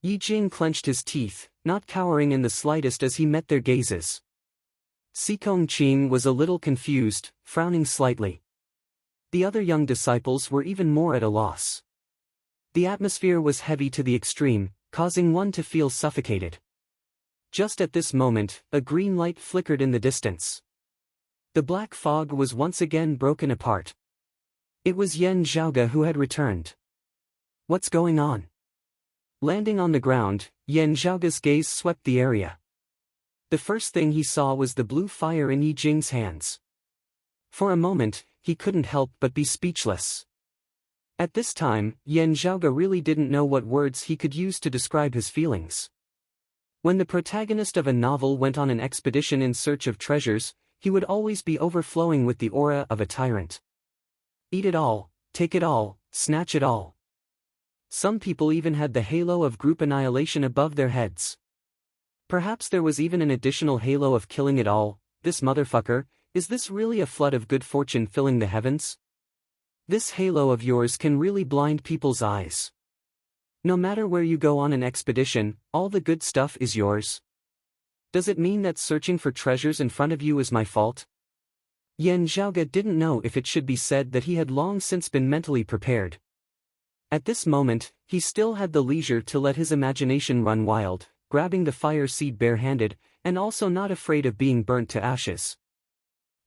Yi Jing clenched his teeth, not cowering in the slightest as he met their gazes. Sikong Ching was a little confused, frowning slightly. The other young disciples were even more at a loss. The atmosphere was heavy to the extreme, causing one to feel suffocated. Just at this moment, a green light flickered in the distance. The black fog was once again broken apart. It was Yan Zhaoge who had returned. What's going on? Landing on the ground, Yan Zhaoge's gaze swept the area. The first thing he saw was the blue fire in Yi Jing's hands. For a moment, he couldn't help but be speechless. At this time, Yan Zhaoge really didn't know what words he could use to describe his feelings. When the protagonist of a novel went on an expedition in search of treasures, he would always be overflowing with the aura of a tyrant. Eat it all, take it all, snatch it all. Some people even had the halo of group annihilation above their heads. Perhaps there was even an additional halo of killing it all. This motherfucker, is this really a flood of good fortune filling the heavens? This halo of yours can really blind people's eyes. No matter where you go on an expedition, all the good stuff is yours. Does it mean that searching for treasures in front of you is my fault? Yan Zhaoge didn't know if it should be said that he had long since been mentally prepared. At this moment, he still had the leisure to let his imagination run wild, grabbing the fire seed barehanded, and also not afraid of being burnt to ashes.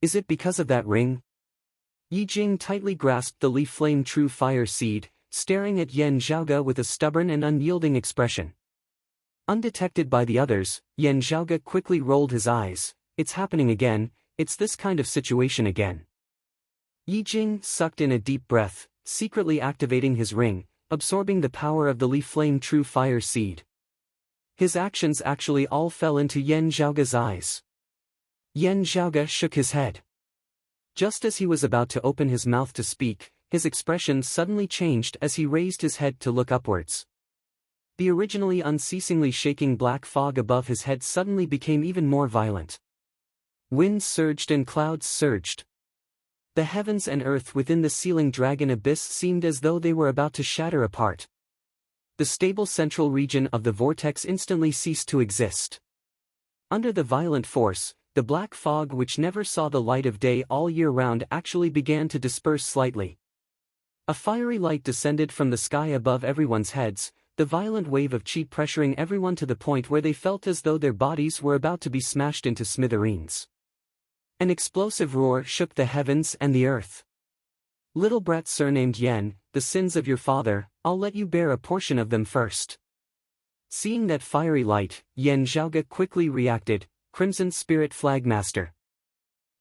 Is it because of that ring? Yi Jing tightly grasped the leaf flame true fire seed, staring at Yan Zhaoge with a stubborn and unyielding expression. Undetected by the others, Yan Zhaoge quickly rolled his eyes. It's happening again, it's this kind of situation again. Yi Jing sucked in a deep breath, secretly activating his ring, absorbing the power of the leaf flame true fire seed. His actions actually all fell into Yan Zhaoge's eyes. Yan Zhaoge shook his head. Just as he was about to open his mouth to speak, his expression suddenly changed as he raised his head to look upwards. The originally unceasingly shaking black fog above his head suddenly became even more violent. Winds surged and clouds surged. The heavens and earth within the sealing dragon abyss seemed as though they were about to shatter apart. The stable central region of the vortex instantly ceased to exist. Under the violent force, the black fog which never saw the light of day all year round actually began to disperse slightly. A fiery light descended from the sky above everyone's heads, the violent wave of chi pressuring everyone to the point where they felt as though their bodies were about to be smashed into smithereens. An explosive roar shook the heavens and the earth. Little brat surnamed Yan, the sins of your father, I'll let you bear a portion of them first. Seeing that fiery light, Yan Zhaoge quickly reacted, Crimson Spirit Flagmaster.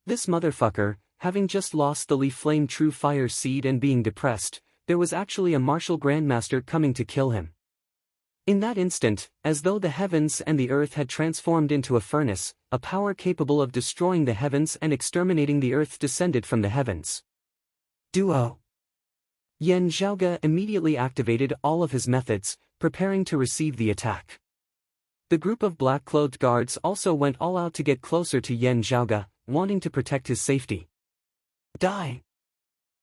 This motherfucker, having just lost the leaf flame true fire seed and being depressed, there was actually a martial grandmaster coming to kill him. In that instant, as though the heavens and the earth had transformed into a furnace, a power capable of destroying the heavens and exterminating the earth descended from the heavens. Duo. Yan Zhaoge immediately activated all of his methods, preparing to receive the attack. The group of black-clothed guards also went all out to get closer to Yan Zhaoge, wanting to protect his safety. Die!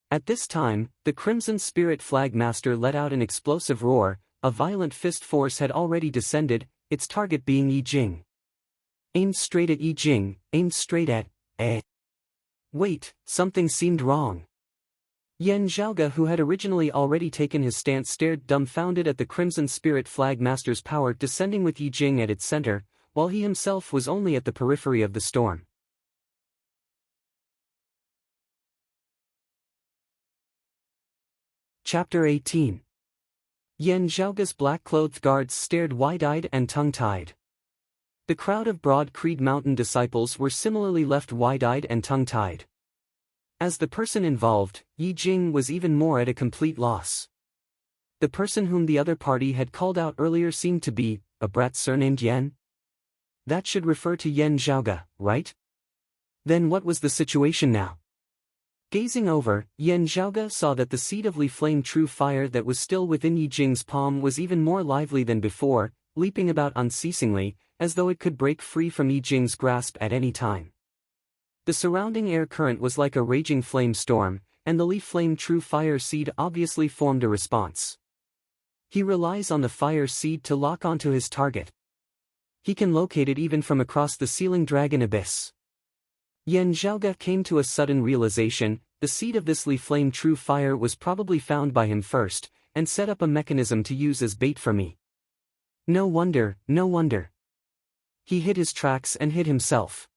At this time, the Crimson Spirit Flagmaster let out an explosive roar. A violent fist force had already descended, its target being Yi Jing. Aimed straight at Yi Jing, aimed straight at, Wait, something seemed wrong. Yan Zhaoge, who had originally already taken his stance, stared dumbfounded at the Crimson Spirit Flagmaster's power descending with Yi Jing at its center, while he himself was only at the periphery of the storm. Chapter 18. Yan Zhaoge's black-clothed guards stared wide-eyed and tongue-tied. The crowd of Broad Creed Mountain disciples were similarly left wide-eyed and tongue-tied. As the person involved, Yi Jing was even more at a complete loss. The person whom the other party had called out earlier seemed to be a brat surnamed Yan. That should refer to Yan Zhaoge, right? Then what was the situation now? Gazing over, Yan Zhaoge saw that the seed of leaf flame true fire that was still within Yi Jing's palm was even more lively than before, leaping about unceasingly, as though it could break free from Yi Jing's grasp at any time. The surrounding air current was like a raging flame storm, and the leaf flame true fire seed obviously formed a response. He relies on the fire seed to lock onto his target. He can locate it even from across the ceiling dragon abyss. Yan Zhaoge came to a sudden realization. The seed of this Li Flame true fire was probably found by him first, and set up a mechanism to use as bait for me. No wonder, no wonder. He hid his tracks and hid himself.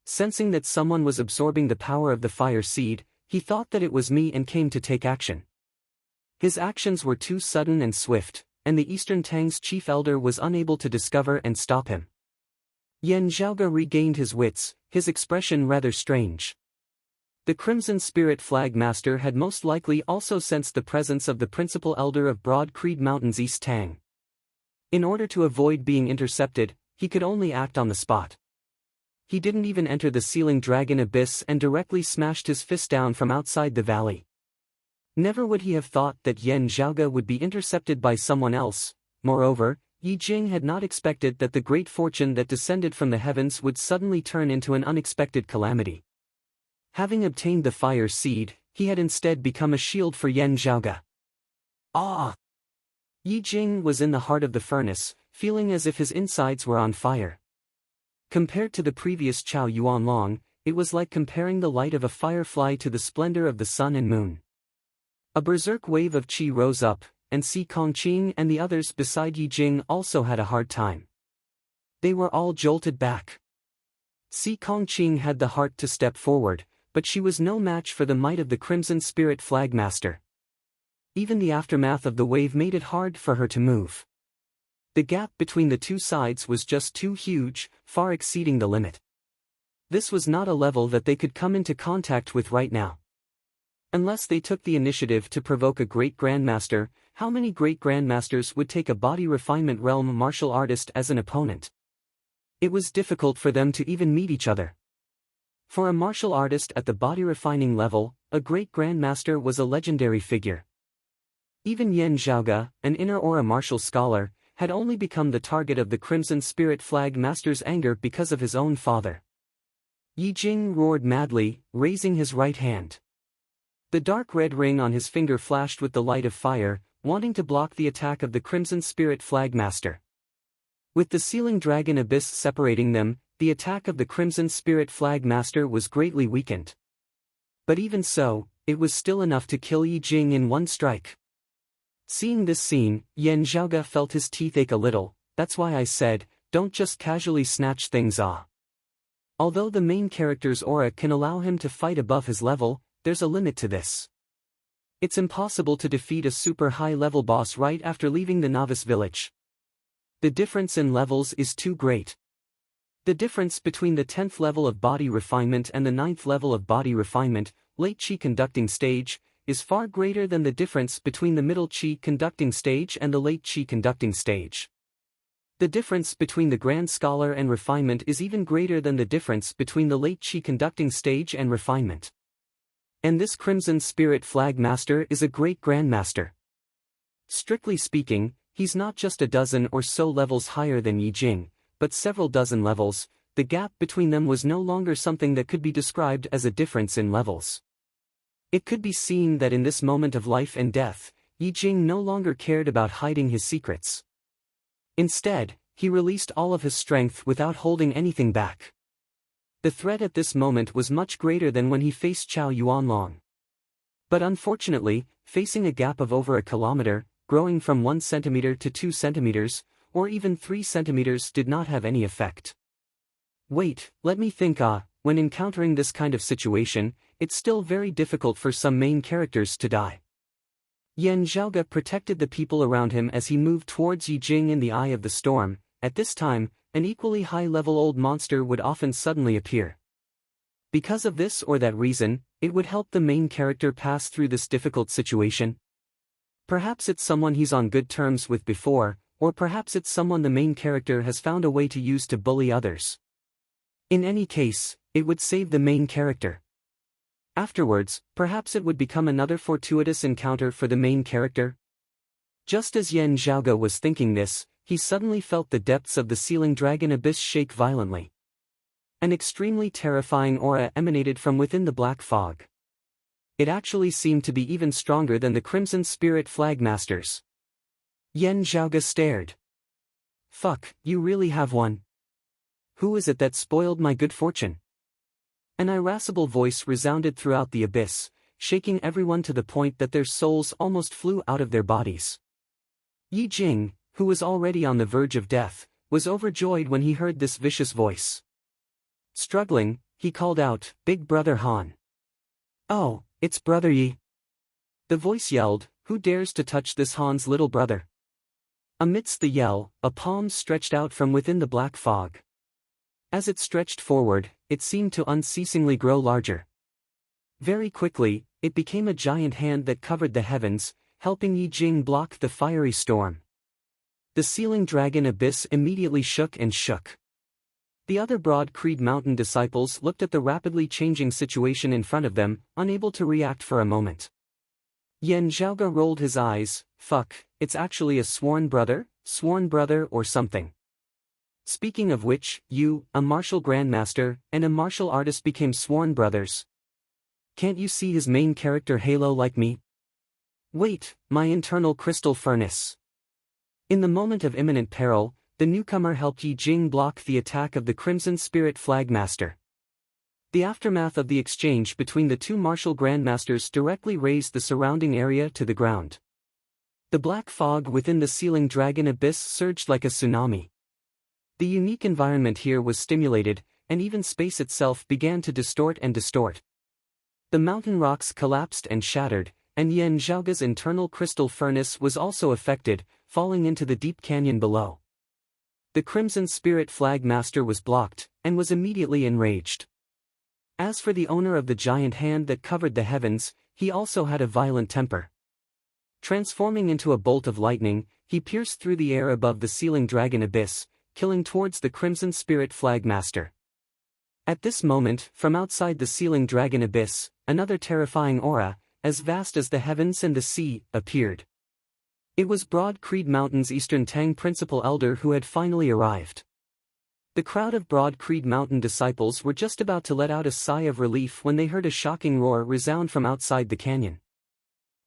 Sensing that someone was absorbing the power of the fire seed, he thought that it was me and came to take action. His actions were too sudden and swift, and the Eastern Tang's chief elder was unable to discover and stop him. Yan Zhaoge regained his wits, his expression rather strange. The Crimson Spirit Flag Master had most likely also sensed the presence of the principal elder of Broad Creed Mountain's East Tang. In order to avoid being intercepted, he could only act on the spot. He didn't even enter the ceiling dragon abyss and directly smashed his fist down from outside the valley. Never would he have thought that Yan Zhaoge would be intercepted by someone else. Moreover, Yi Jing had not expected that the great fortune that descended from the heavens would suddenly turn into an unexpected calamity. Having obtained the fire seed, he had instead become a shield for Yan Zhaoge. Ah! Yi Jing was in the heart of the furnace, feeling as if his insides were on fire. Compared to the previous Chao Yuanlong, it was like comparing the light of a firefly to the splendor of the sun and moon. A berserk wave of qi rose up, and Si Kongqing and the others beside Yi Jing also had a hard time. They were all jolted back. Si Kongqing had the heart to step forward, but she was no match for the might of the Crimson Spirit Flag Master. Even the aftermath of the wave made it hard for her to move. The gap between the two sides was just too huge, far exceeding the limit. This was not a level that they could come into contact with right now. Unless they took the initiative to provoke a great grandmaster, how many great grandmasters would take a body refinement realm martial artist as an opponent? It was difficult for them to even meet each other. For a martial artist at the body refining level, a great grandmaster was a legendary figure. Even Yan Zhaoge, an inner aura martial scholar, had only become the target of the Crimson Spirit Flag Master's anger because of his own father. Yi Jing roared madly, raising his right hand. The dark red ring on his finger flashed with the light of fire, wanting to block the attack of the Crimson Spirit Flag Master. With the ceiling dragon abyss separating them, the attack of the Crimson Spirit Flag Master was greatly weakened. But even so, it was still enough to kill Yi Jing in one strike. Seeing this scene, Yan Zhaoge felt his teeth ache a little. That's why I said, don't just casually snatch things off. Although the main character's aura can allow him to fight above his level, there's a limit to this. It's impossible to defeat a super high-level boss right after leaving the novice village. The difference in levels is too great. The difference between the 10th level of body refinement and the 9th level of body refinement, late Qi conducting stage, is far greater than the difference between the middle Qi conducting stage and the late Qi conducting stage. The difference between the Grand Scholar and refinement is even greater than the difference between the late Qi conducting stage and refinement. And this Crimson Spirit Flag Master is a great Grandmaster. Strictly speaking, he's not just a dozen or so levels higher than Yi Jing, but several dozen levels. The gap between them was no longer something that could be described as a difference in levels. It could be seen that in this moment of life and death, Yi Jing no longer cared about hiding his secrets. Instead, he released all of his strength without holding anything back. The threat at this moment was much greater than when he faced Chao Yuanlong. But unfortunately, facing a gap of over a kilometer, growing from 1 centimeter to 2 centimeters, or even 3 centimeters did not have any effect. Wait, let me think. When encountering this kind of situation, it's still very difficult for some main characters to die. Yan Zhaoge protected the people around him as he moved towards Yi Jing in the eye of the storm. At this time, an equally high-level old monster would often suddenly appear. Because of this or that reason, it would help the main character pass through this difficult situation. Perhaps it's someone he's on good terms with before, or perhaps it's someone the main character has found a way to use to bully others. In any case, it would save the main character. Afterwards, perhaps it would become another fortuitous encounter for the main character. Just as Yan Zhaoge was thinking this, he suddenly felt the depths of the ceiling dragon abyss shake violently. An extremely terrifying aura emanated from within the black fog. It actually seemed to be even stronger than the Crimson Spirit Flag Masters. Yan Zhaoge stared. Fuck, you really have one. Who is it that spoiled my good fortune? An irascible voice resounded throughout the abyss, shaking everyone to the point that their souls almost flew out of their bodies. Yi Jing, who was already on the verge of death, was overjoyed when he heard this vicious voice. Struggling, he called out, "Big Brother Han." "Oh, it's Brother Yi." The voice yelled, "Who dares to touch this Han's little brother?" Amidst the yell, a palm stretched out from within the black fog. As it stretched forward, it seemed to unceasingly grow larger. Very quickly, it became a giant hand that covered the heavens, helping Yi Jing block the fiery storm. The ceiling dragon abyss immediately shook and shook. The other Broad Creed Mountain disciples looked at the rapidly changing situation in front of them, unable to react for a moment. Yan Zhaoge rolled his eyes. Fuck, it's actually a sworn brother or something. Speaking of which, you, a martial grandmaster, and a martial artist became sworn brothers. Can't you see his main character halo like me? Wait, my internal crystal furnace. In the moment of imminent peril, the newcomer helped Yi Jing block the attack of the Crimson Spirit Flagmaster. The aftermath of the exchange between the two martial grandmasters directly raised the surrounding area to the ground. The black fog within the ceiling dragon abyss surged like a tsunami. The unique environment here was stimulated, and even space itself began to distort and distort. The mountain rocks collapsed and shattered, and Yan Zhaoge's internal crystal furnace was also affected, falling into the deep canyon below. The Crimson Spirit Flagmaster was blocked, and was immediately enraged. As for the owner of the giant hand that covered the heavens, he also had a violent temper. Transforming into a bolt of lightning, he pierced through the air above the ceiling dragon abyss, killing towards the Crimson Spirit Flagmaster. At this moment, from outside the ceiling dragon abyss, another terrifying aura, as vast as the heavens and the sea, appeared. It was Broad Creed Mountain's Eastern Tang Principal Elder who had finally arrived. The crowd of Broad Creed Mountain disciples were just about to let out a sigh of relief when they heard a shocking roar resound from outside the canyon.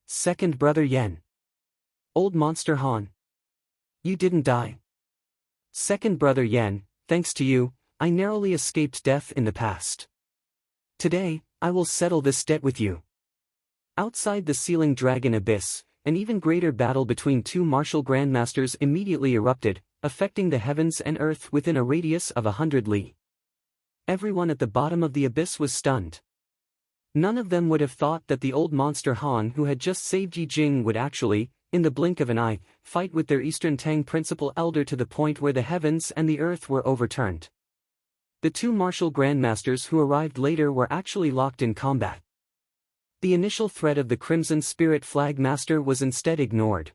Second Brother Yan. Old Monster Han. You didn't die. Second Brother Yan, thanks to you, I narrowly escaped death in the past. Today, I will settle this debt with you. Outside the ceiling dragon abyss, an even greater battle between two martial grandmasters immediately erupted, affecting the heavens and earth within a radius of 100 li. Everyone at the bottom of the abyss was stunned. None of them would have thought that the old monster Han who had just saved Yi Jing would actually, in the blink of an eye, fight with their Eastern Tang Principal Elder to the point where the heavens and the earth were overturned. The two martial grandmasters who arrived later were actually locked in combat. The initial threat of the Crimson Spirit Flagmaster was instead ignored.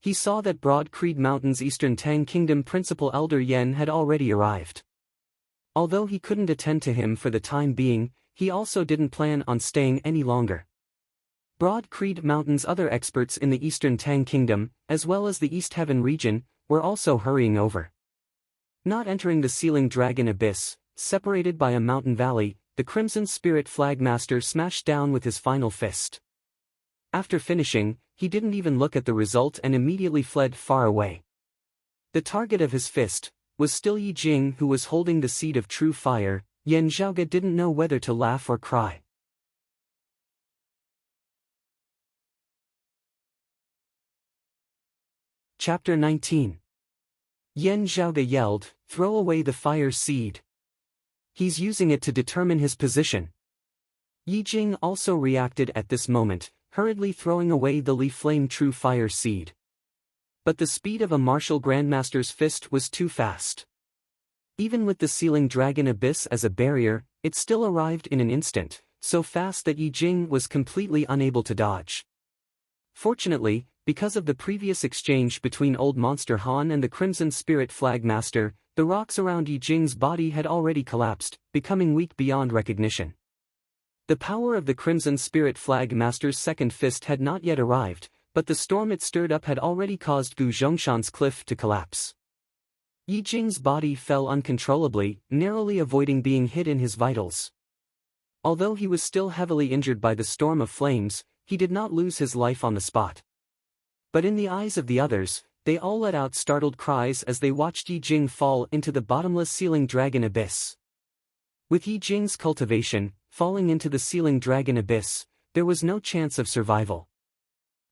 He saw that Broad Creed Mountain's Eastern Tang Kingdom Principal Elder Yen had already arrived. Although he couldn't attend to him for the time being, he also didn't plan on staying any longer. Broad Creed Mountain's other experts in the Eastern Tang Kingdom, as well as the East Heaven region, were also hurrying over. Not entering the ceiling dragon abyss, separated by a mountain valley, the Crimson Spirit Flagmaster smashed down with his final fist. After finishing, he didn't even look at the result and immediately fled far away. The target of his fist was still Yi Jing, who was holding the seed of true fire. Yan Zhaoge didn't know whether to laugh or cry. Chapter 19. Yan Zhaoge yelled, "Throw away the fire seed. He's using it to determine his position." Yi Jing also reacted at this moment, hurriedly throwing away the Li Flame True Fire seed. But the speed of a martial grandmaster's fist was too fast. Even with the ceiling dragon abyss as a barrier, it still arrived in an instant, so fast that Yi Jing was completely unable to dodge. Fortunately, because of the previous exchange between Old Monster Han and the Crimson Spirit Flagmaster, the rocks around Yi Jing's body had already collapsed, becoming weak beyond recognition. The power of the Crimson Spirit Flagmaster's second fist had not yet arrived, but the storm it stirred up had already caused Gu Zhongshan's cliff to collapse. Yi Jing's body fell uncontrollably, narrowly avoiding being hit in his vitals. Although he was still heavily injured by the storm of flames, he did not lose his life on the spot. But in the eyes of the others, they all let out startled cries as they watched Yi Jing fall into the bottomless Sealing Dragon abyss. With Yi Jing's cultivation, falling into the Sealing Dragon abyss, there was no chance of survival.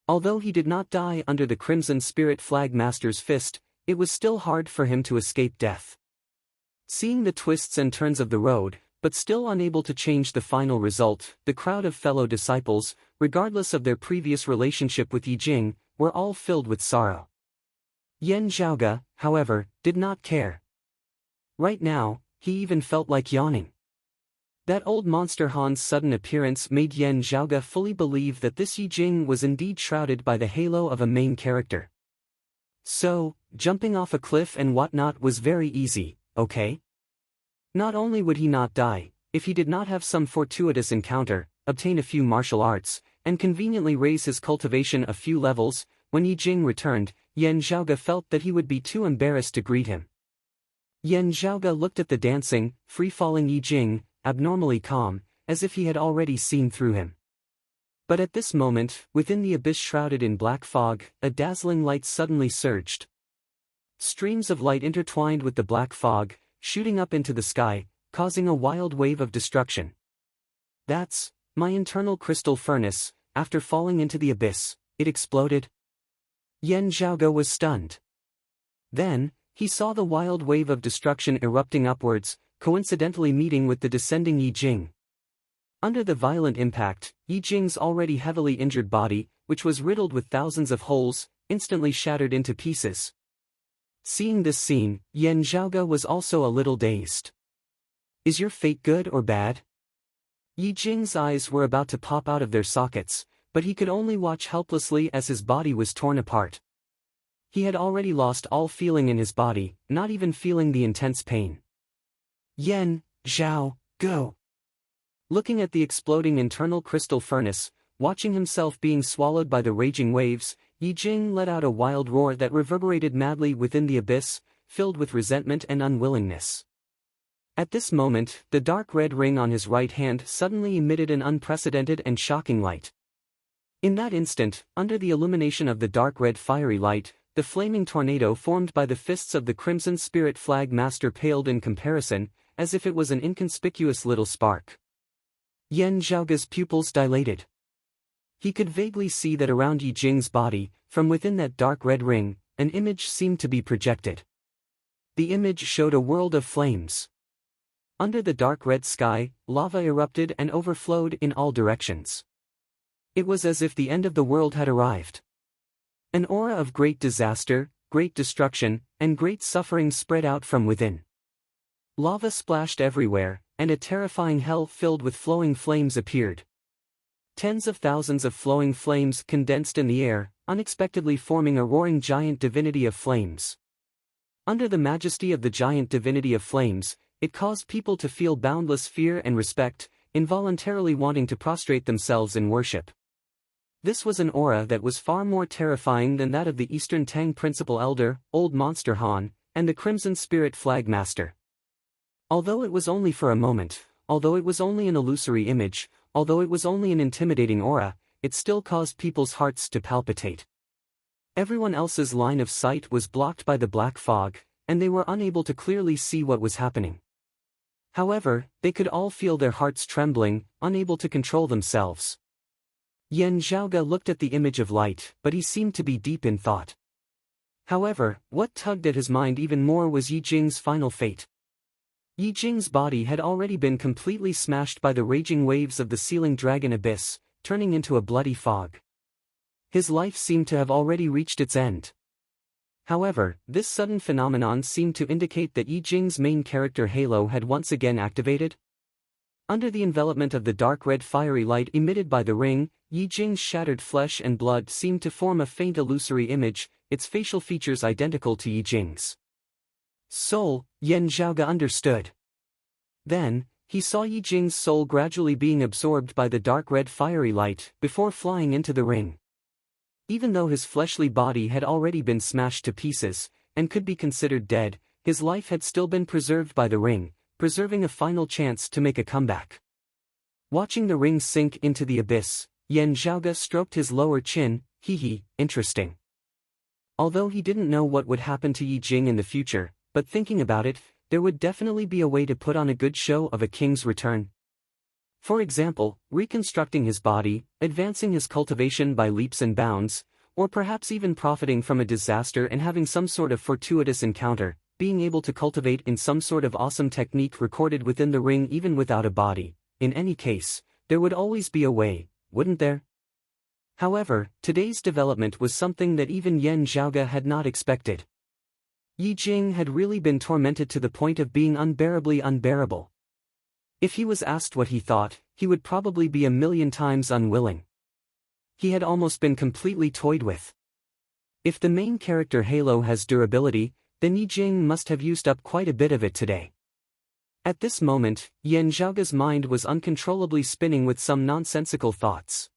Although he did not die under the Crimson Spirit Flag Master's fist, it was still hard for him to escape death. Seeing the twists and turns of the road, but still unable to change the final result, the crowd of fellow disciples, regardless of their previous relationship with Yi Jing, were all filled with sorrow. Yan Zhaoge, however, did not care. Right now, he even felt like yawning. That old monster Han's sudden appearance made Yan Zhaoge fully believe that this Yi Jing was indeed shrouded by the halo of a main character. So, jumping off a cliff and whatnot was very easy, okay? Not only would he not die, if he did not have some fortuitous encounter, obtain a few martial arts, and conveniently raise his cultivation a few levels, when Yi Jing returned, Yan Zhaoge felt that he would be too embarrassed to greet him. Yan Zhaoge looked at the dancing, free-falling Yi Jing, abnormally calm, as if he had already seen through him. But at this moment, within the abyss shrouded in black fog, a dazzling light suddenly surged. Streams of light intertwined with the black fog, shooting up into the sky, causing a wild wave of destruction. That's my internal crystal furnace. After falling into the abyss, it exploded. Yan Zhaoge was stunned. Then, he saw the wild wave of destruction erupting upwards, coincidentally meeting with the descending Yi Jing. Under the violent impact, Yi Jing's already heavily injured body, which was riddled with thousands of holes, instantly shattered into pieces. Seeing this scene, Yan Zhaoge was also a little dazed. Is your fate good or bad? Yi Jing's eyes were about to pop out of their sockets, but he could only watch helplessly as his body was torn apart. He had already lost all feeling in his body, not even feeling the intense pain. Yan Zhaoge. Looking at the exploding internal crystal furnace, watching himself being swallowed by the raging waves, Yi Jing let out a wild roar that reverberated madly within the abyss, filled with resentment and unwillingness. At this moment, the dark red ring on his right hand suddenly emitted an unprecedented and shocking light. In that instant, under the illumination of the dark red fiery light, the flaming tornado formed by the fists of the Crimson Spirit Flag Master paled in comparison, as if it was an inconspicuous little spark. Yan Zhaoge's pupils dilated. He could vaguely see that around Yi Jing's body, from within that dark red ring, an image seemed to be projected. The image showed a world of flames. Under the dark red sky, lava erupted and overflowed in all directions. It was as if the end of the world had arrived. An aura of great disaster, great destruction, and great suffering spread out from within. Lava splashed everywhere, and a terrifying hell filled with flowing flames appeared. Tens of thousands of flowing flames condensed in the air, unexpectedly forming a roaring giant divinity of flames. Under the majesty of the giant divinity of flames, it caused people to feel boundless fear and respect, involuntarily wanting to prostrate themselves in worship. This was an aura that was far more terrifying than that of the Eastern Tang Principal Elder, Old Monster Han, and the Crimson Spirit Flag Master. Although it was only for a moment, although it was only an illusory image, although it was only an intimidating aura, it still caused people's hearts to palpitate. Everyone else's line of sight was blocked by the black fog, and they were unable to clearly see what was happening. However, they could all feel their hearts trembling, unable to control themselves. Yan Zhaoge looked at the image of light, but he seemed to be deep in thought. However, what tugged at his mind even more was Yi Jing's final fate. Yi Jing's body had already been completely smashed by the raging waves of the Sealing Dragon abyss, turning into a bloody fog. His life seemed to have already reached its end. However, this sudden phenomenon seemed to indicate that Yi Jing's main character halo had once again activated. Under the envelopment of the dark red fiery light emitted by the ring, Yi Jing's shattered flesh and blood seemed to form a faint illusory image, its facial features identical to Yi Jing's soul. Yan Zhaoge understood. Then, he saw Yi Jing's soul gradually being absorbed by the dark red fiery light, before flying into the ring. Even though his fleshly body had already been smashed to pieces, and could be considered dead, his life had still been preserved by the ring, preserving a final chance to make a comeback. Watching the ring sink into the abyss, Yan Zhaoge stroked his lower chin. Interesting. Although he didn't know what would happen to Yi Jing in the future, but thinking about it, there would definitely be a way to put on a good show of a king's return. For example, reconstructing his body, advancing his cultivation by leaps and bounds, or perhaps even profiting from a disaster and having some sort of fortuitous encounter, being able to cultivate in some sort of awesome technique recorded within the ring even without a body. In any case, there would always be a way, wouldn't there? However, today's development was something that even Yan Zhaoge had not expected. Yi Jing had really been tormented to the point of being unbearably unbearable. If he was asked what he thought, he would probably be a million times unwilling. He had almost been completely toyed with. If the main character Halo has durability, then Yi Jing must have used up quite a bit of it today. At this moment, Yan Zhaoge's mind was uncontrollably spinning with some nonsensical thoughts.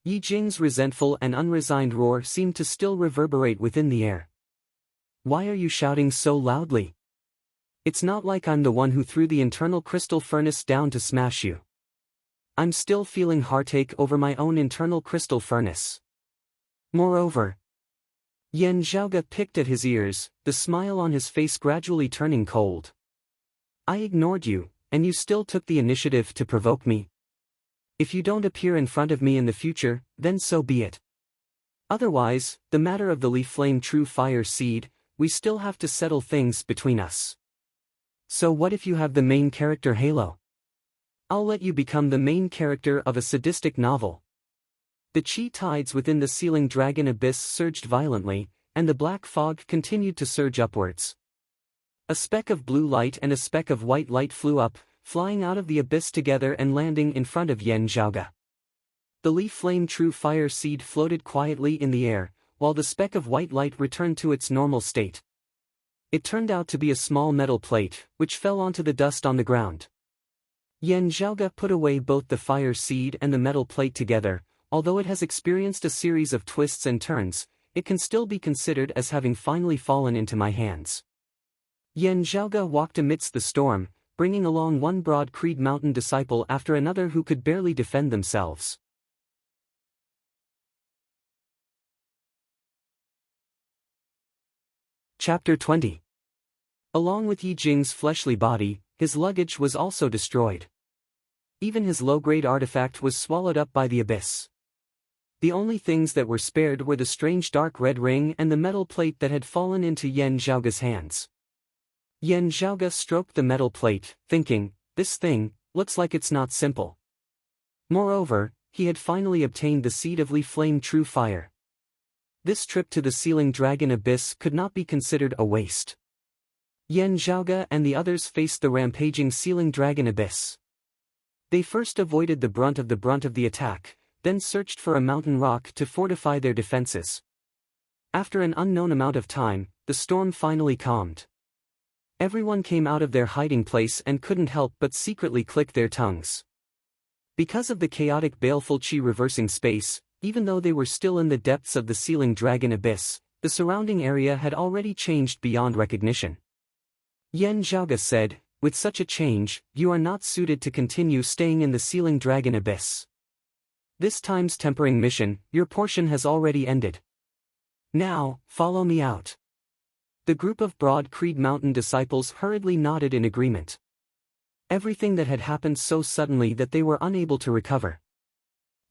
Yi Jing's resentful and unresigned roar seemed to still reverberate within the air. Why are you shouting so loudly? It's not like I'm the one who threw the internal crystal furnace down to smash you. I'm still feeling heartache over my own internal crystal furnace. Moreover, Yan Zhaoge picked at his ears, the smile on his face gradually turning cold. I ignored you, and you still took the initiative to provoke me. If you don't appear in front of me in the future, then so be it. Otherwise, the matter of the leaf flame true fire seed, we still have to settle things between us. So what if you have the main character Halo? I'll let you become the main character of a sadistic novel. The chi tides within the sealing dragon abyss surged violently, and the black fog continued to surge upwards. A speck of blue light and a speck of white light flew up, flying out of the abyss together and landing in front of Yan Zhaoge. The leaf flame true fire seed floated quietly in the air, while the speck of white light returned to its normal state. It turned out to be a small metal plate, which fell onto the dust on the ground. Yan Zhaoge put away both the fire seed and the metal plate together. Although it has experienced a series of twists and turns, it can still be considered as having finally fallen into my hands. Yan Zhaoge walked amidst the storm, bringing along one broad creed mountain disciple after another who could barely defend themselves. Chapter 20. Along with Yi Jing's fleshly body, his luggage was also destroyed. Even his low-grade artifact was swallowed up by the abyss. The only things that were spared were the strange dark red ring and the metal plate that had fallen into Yan Zhaoge's hands. Yan Zhaoge stroked the metal plate, thinking, this thing, looks like it's not simple. Moreover, he had finally obtained the seed of leaf flame true fire. This trip to the sealing dragon abyss could not be considered a waste. Yan Zhaoge and the others faced the rampaging sealing dragon abyss. They first avoided the brunt of the attack, then searched for a mountain rock to fortify their defenses. After an unknown amount of time, the storm finally calmed. Everyone came out of their hiding place and couldn't help but secretly click their tongues. Because of the chaotic baleful chi reversing space, even though they were still in the depths of the sealing dragon abyss, the surrounding area had already changed beyond recognition. Yan Zhaoge said, with such a change, you are not suited to continue staying in the sealing dragon abyss. This time's tempering mission, your portion has already ended. Now, follow me out. The group of Broad Creed Mountain disciples hurriedly nodded in agreement. Everything that had happened so suddenly that they were unable to recover.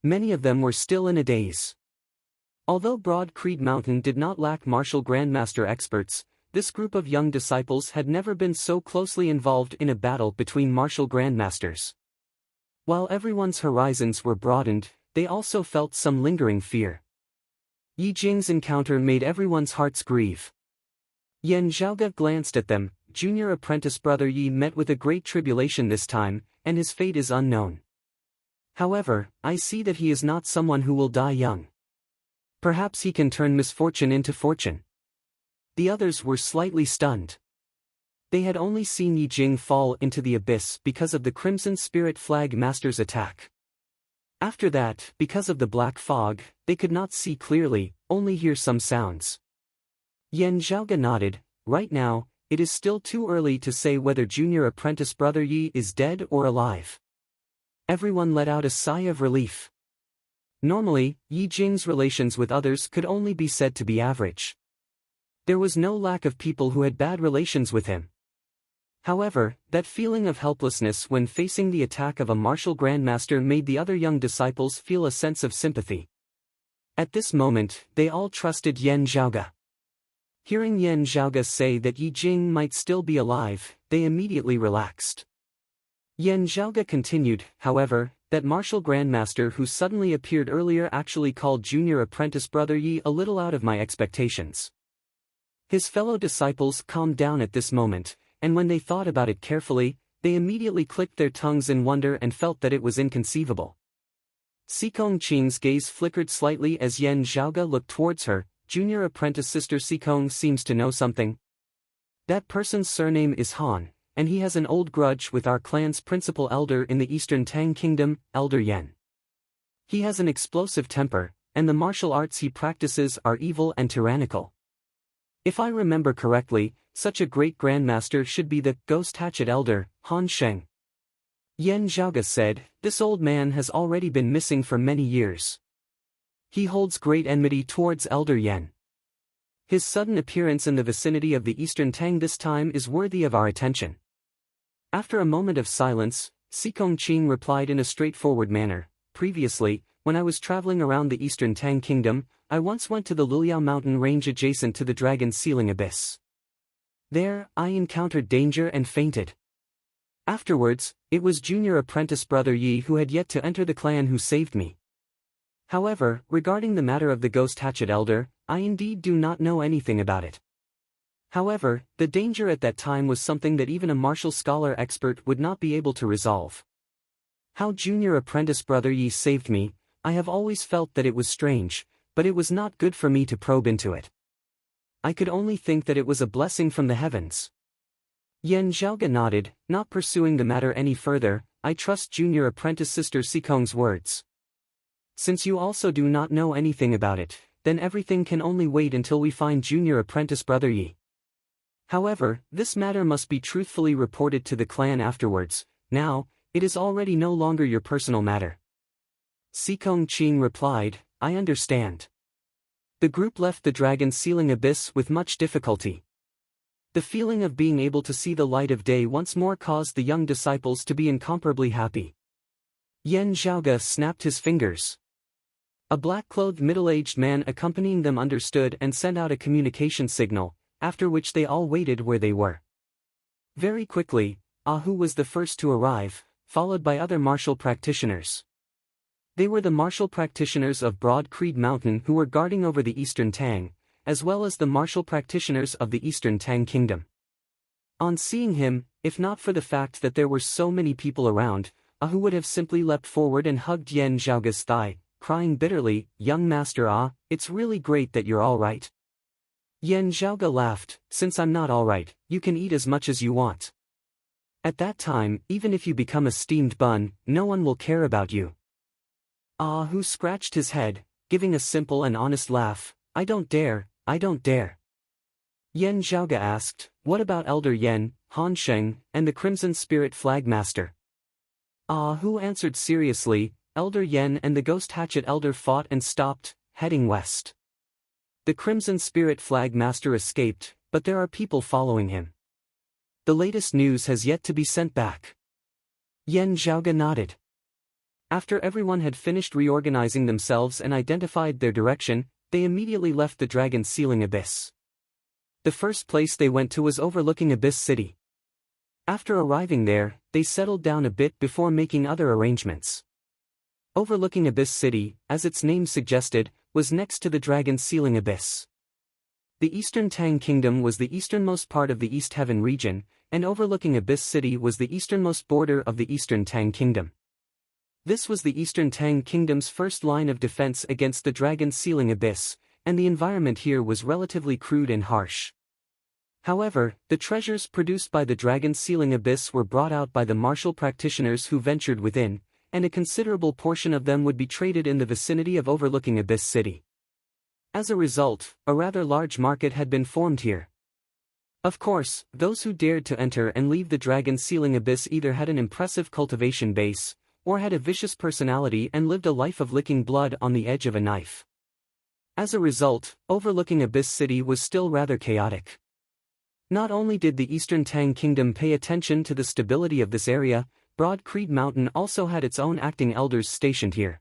Many of them were still in a daze. Although Broad Creed Mountain did not lack martial grandmaster experts, this group of young disciples had never been so closely involved in a battle between martial grandmasters. While everyone's horizons were broadened, they also felt some lingering fear. Yi Jing's encounter made everyone's hearts grieve. Yan Zhaoge glanced at them. Junior apprentice brother Yi met with a great tribulation this time, and his fate is unknown. However, I see that he is not someone who will die young. Perhaps he can turn misfortune into fortune. The others were slightly stunned. They had only seen Yi Jing fall into the abyss because of the Crimson Spirit Flag Master's attack. After that, because of the black fog, they could not see clearly, only hear some sounds. Yan Zhaoge nodded. Right now, it is still too early to say whether junior apprentice brother Yi is dead or alive. Everyone let out a sigh of relief. Normally, Yi Jing's relations with others could only be said to be average. There was no lack of people who had bad relations with him. However, that feeling of helplessness when facing the attack of a martial grandmaster made the other young disciples feel a sense of sympathy. At this moment, they all trusted Yan Zhaoge. Hearing Yan Zhaoge say that Yi Jing might still be alive, they immediately relaxed. Yan Zhaoge continued, however, that martial grandmaster who suddenly appeared earlier actually called junior apprentice brother Yi a little out of my expectations. His fellow disciples calmed down at this moment, and when they thought about it carefully, they immediately clicked their tongues in wonder and felt that it was inconceivable. Sikong Qing's gaze flickered slightly as Yan Zhaoge looked towards her. Junior apprentice sister Sikong seems to know something. That person's surname is Han, and he has an old grudge with our clan's principal elder in the Eastern Tang Kingdom, Elder Yan. He has an explosive temper, and the martial arts he practices are evil and tyrannical. If I remember correctly, such a great grandmaster should be the ghost hatchet elder, Han Sheng. Yan Zhaoge said, this old man has already been missing for many years. He holds great enmity towards Elder Yan. His sudden appearance in the vicinity of the Eastern Tang this time is worthy of our attention. After a moment of silence, Sikong Qing replied in a straightforward manner, previously, when I was traveling around the Eastern Tang Kingdom, I once went to the Luliao mountain range adjacent to the Dragon's Ceiling Abyss. There, I encountered danger and fainted. Afterwards, it was junior apprentice brother Yi who had yet to enter the clan who saved me. However, regarding the matter of the ghost hatchet elder, I indeed do not know anything about it. However, the danger at that time was something that even a martial scholar expert would not be able to resolve. How junior apprentice brother Yi saved me, I have always felt that it was strange, but it was not good for me to probe into it. I could only think that it was a blessing from the heavens. Yan Zhaoge nodded, not pursuing the matter any further. I trust junior apprentice sister Sikong's words. Since you also do not know anything about it, then everything can only wait until we find junior apprentice brother Yi. However, this matter must be truthfully reported to the clan afterwards. Now, it is already no longer your personal matter. Sikong Qing replied, I understand. The group left the Dragon's Ceiling Abyss with much difficulty. The feeling of being able to see the light of day once more caused the young disciples to be incomparably happy. Yan Zhaoge snapped his fingers. A black-clothed middle-aged man accompanying them understood and sent out a communication signal, after which they all waited where they were. Very quickly, Ahu was the first to arrive, followed by other martial practitioners. They were the martial practitioners of Broad Creed Mountain who were guarding over the Eastern Tang, as well as the martial practitioners of the Eastern Tang Kingdom. On seeing him, if not for the fact that there were so many people around, Ahu would have simply leapt forward and hugged Yan Zhaoge's thigh, crying bitterly, young master Ah, it's really great that you're all right. Yan Zhaoge laughed, since I'm not all right, you can eat as much as you want. At that time, even if you become a steamed bun, no one will care about you. Ahu scratched his head, giving a simple and honest laugh, I don't dare, I don't dare. Yan Zhaoge asked, what about Elder Yan, Han Sheng, and the Crimson Spirit Flag Master? Ahu answered seriously, Elder Yan and the Ghost Hatchet Elder fought and stopped, heading west. The Crimson Spirit Flag Master escaped, but there are people following him. The latest news has yet to be sent back. Yan Zhaoge nodded. After everyone had finished reorganizing themselves and identified their direction, they immediately left the Dragon's Ceiling Abyss. The first place they went to was overlooking Abyss City. After arriving there, they settled down a bit before making other arrangements. Overlooking Abyss City, as its name suggested, was next to the Dragon's Ceiling Abyss. The Eastern Tang Kingdom was the easternmost part of the East Heaven region, and overlooking Abyss City was the easternmost border of the Eastern Tang Kingdom. This was the Eastern Tang Kingdom's first line of defense against the Dragon's Ceiling Abyss, and the environment here was relatively crude and harsh. However, the treasures produced by the Dragon's Ceiling Abyss were brought out by the martial practitioners who ventured within, and a considerable portion of them would be traded in the vicinity of overlooking Abyss City. As a result, a rather large market had been formed here. Of course, those who dared to enter and leave the Dragon's Ceiling Abyss either had an impressive cultivation base, or had a vicious personality and lived a life of licking blood on the edge of a knife. As a result, overlooking Abyss City was still rather chaotic. Not only did the Eastern Tang Kingdom pay attention to the stability of this area, Broad Creed Mountain also had its own acting elders stationed here.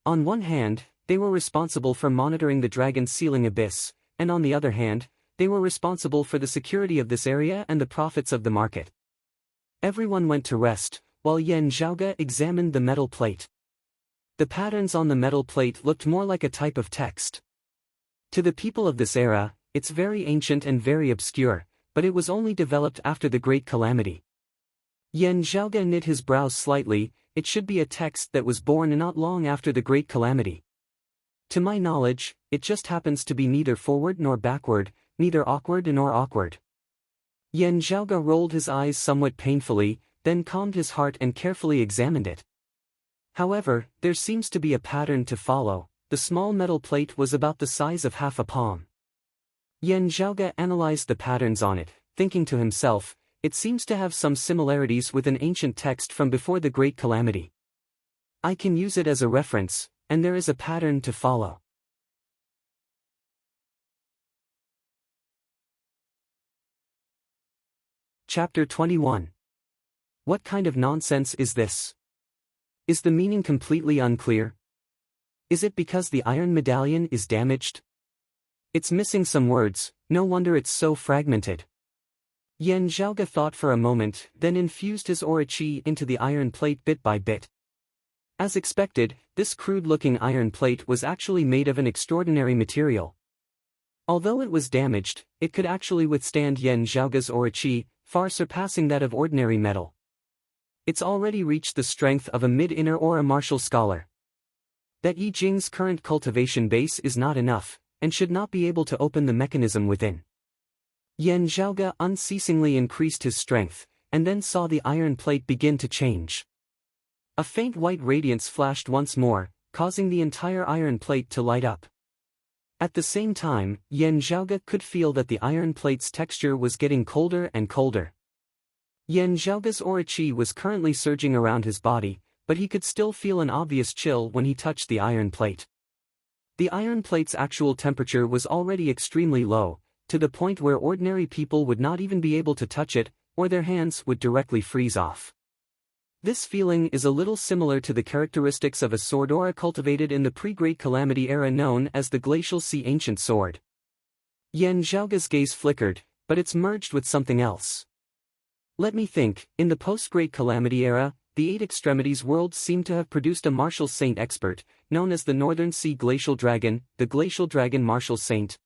On one hand, they were responsible for monitoring the dragon's sealing abyss, and on the other hand, they were responsible for the security of this area and the profits of the market. Everyone went to rest, while Yan Zhaoge examined the metal plate. The patterns on the metal plate looked more like a type of text. To the people of this era, it's very ancient and very obscure, but it was only developed after the Great Calamity. Yan Zhaoge knit his brows slightly. It should be a text that was born not long after the Great Calamity. To my knowledge, it just happens to be neither forward nor backward, neither awkward nor awkward. Yan Zhaoge rolled his eyes somewhat painfully, then calmed his heart and carefully examined it. However, there seems to be a pattern to follow. The small metal plate was about the size of half a palm. Yan Zhaoge analyzed the patterns on it, thinking to himself, it seems to have some similarities with an ancient text from before the Great Calamity. I can use it as a reference, and there is a pattern to follow. Chapter 21. What kind of nonsense is this? Is the meaning completely unclear? Is it because the iron medallion is damaged? It's missing some words, no wonder it's so fragmented. Yan Zhaoge thought for a moment, then infused his aura qi into the iron plate bit by bit. As expected, this crude-looking iron plate was actually made of an extraordinary material. Although it was damaged, it could actually withstand Yan Zhaoge's aura qi, far surpassing that of ordinary metal. It's already reached the strength of a mid-inner or a martial scholar. That Yi Jing's current cultivation base is not enough, and should not be able to open the mechanism within. Yan Zhaoge unceasingly increased his strength, and then saw the iron plate begin to change. A faint white radiance flashed once more, causing the entire iron plate to light up. At the same time, Yan Zhaoge could feel that the iron plate's texture was getting colder and colder. Yan Zhaoge's aura qi was currently surging around his body, but he could still feel an obvious chill when he touched the iron plate. The iron plate's actual temperature was already extremely low, to the point where ordinary people would not even be able to touch it, or their hands would directly freeze off. This feeling is a little similar to the characteristics of a sword aura cultivated in the pre-Great Calamity era known as the Glacial Sea Ancient Sword. Yan Zhaoge's gaze flickered, but it's merged with something else. Let me think, in the post-Great Calamity era, the Eight Extremities world seemed to have produced a martial saint expert, known as the Northern Sea Glacial Dragon, the Glacial Dragon Martial Saint.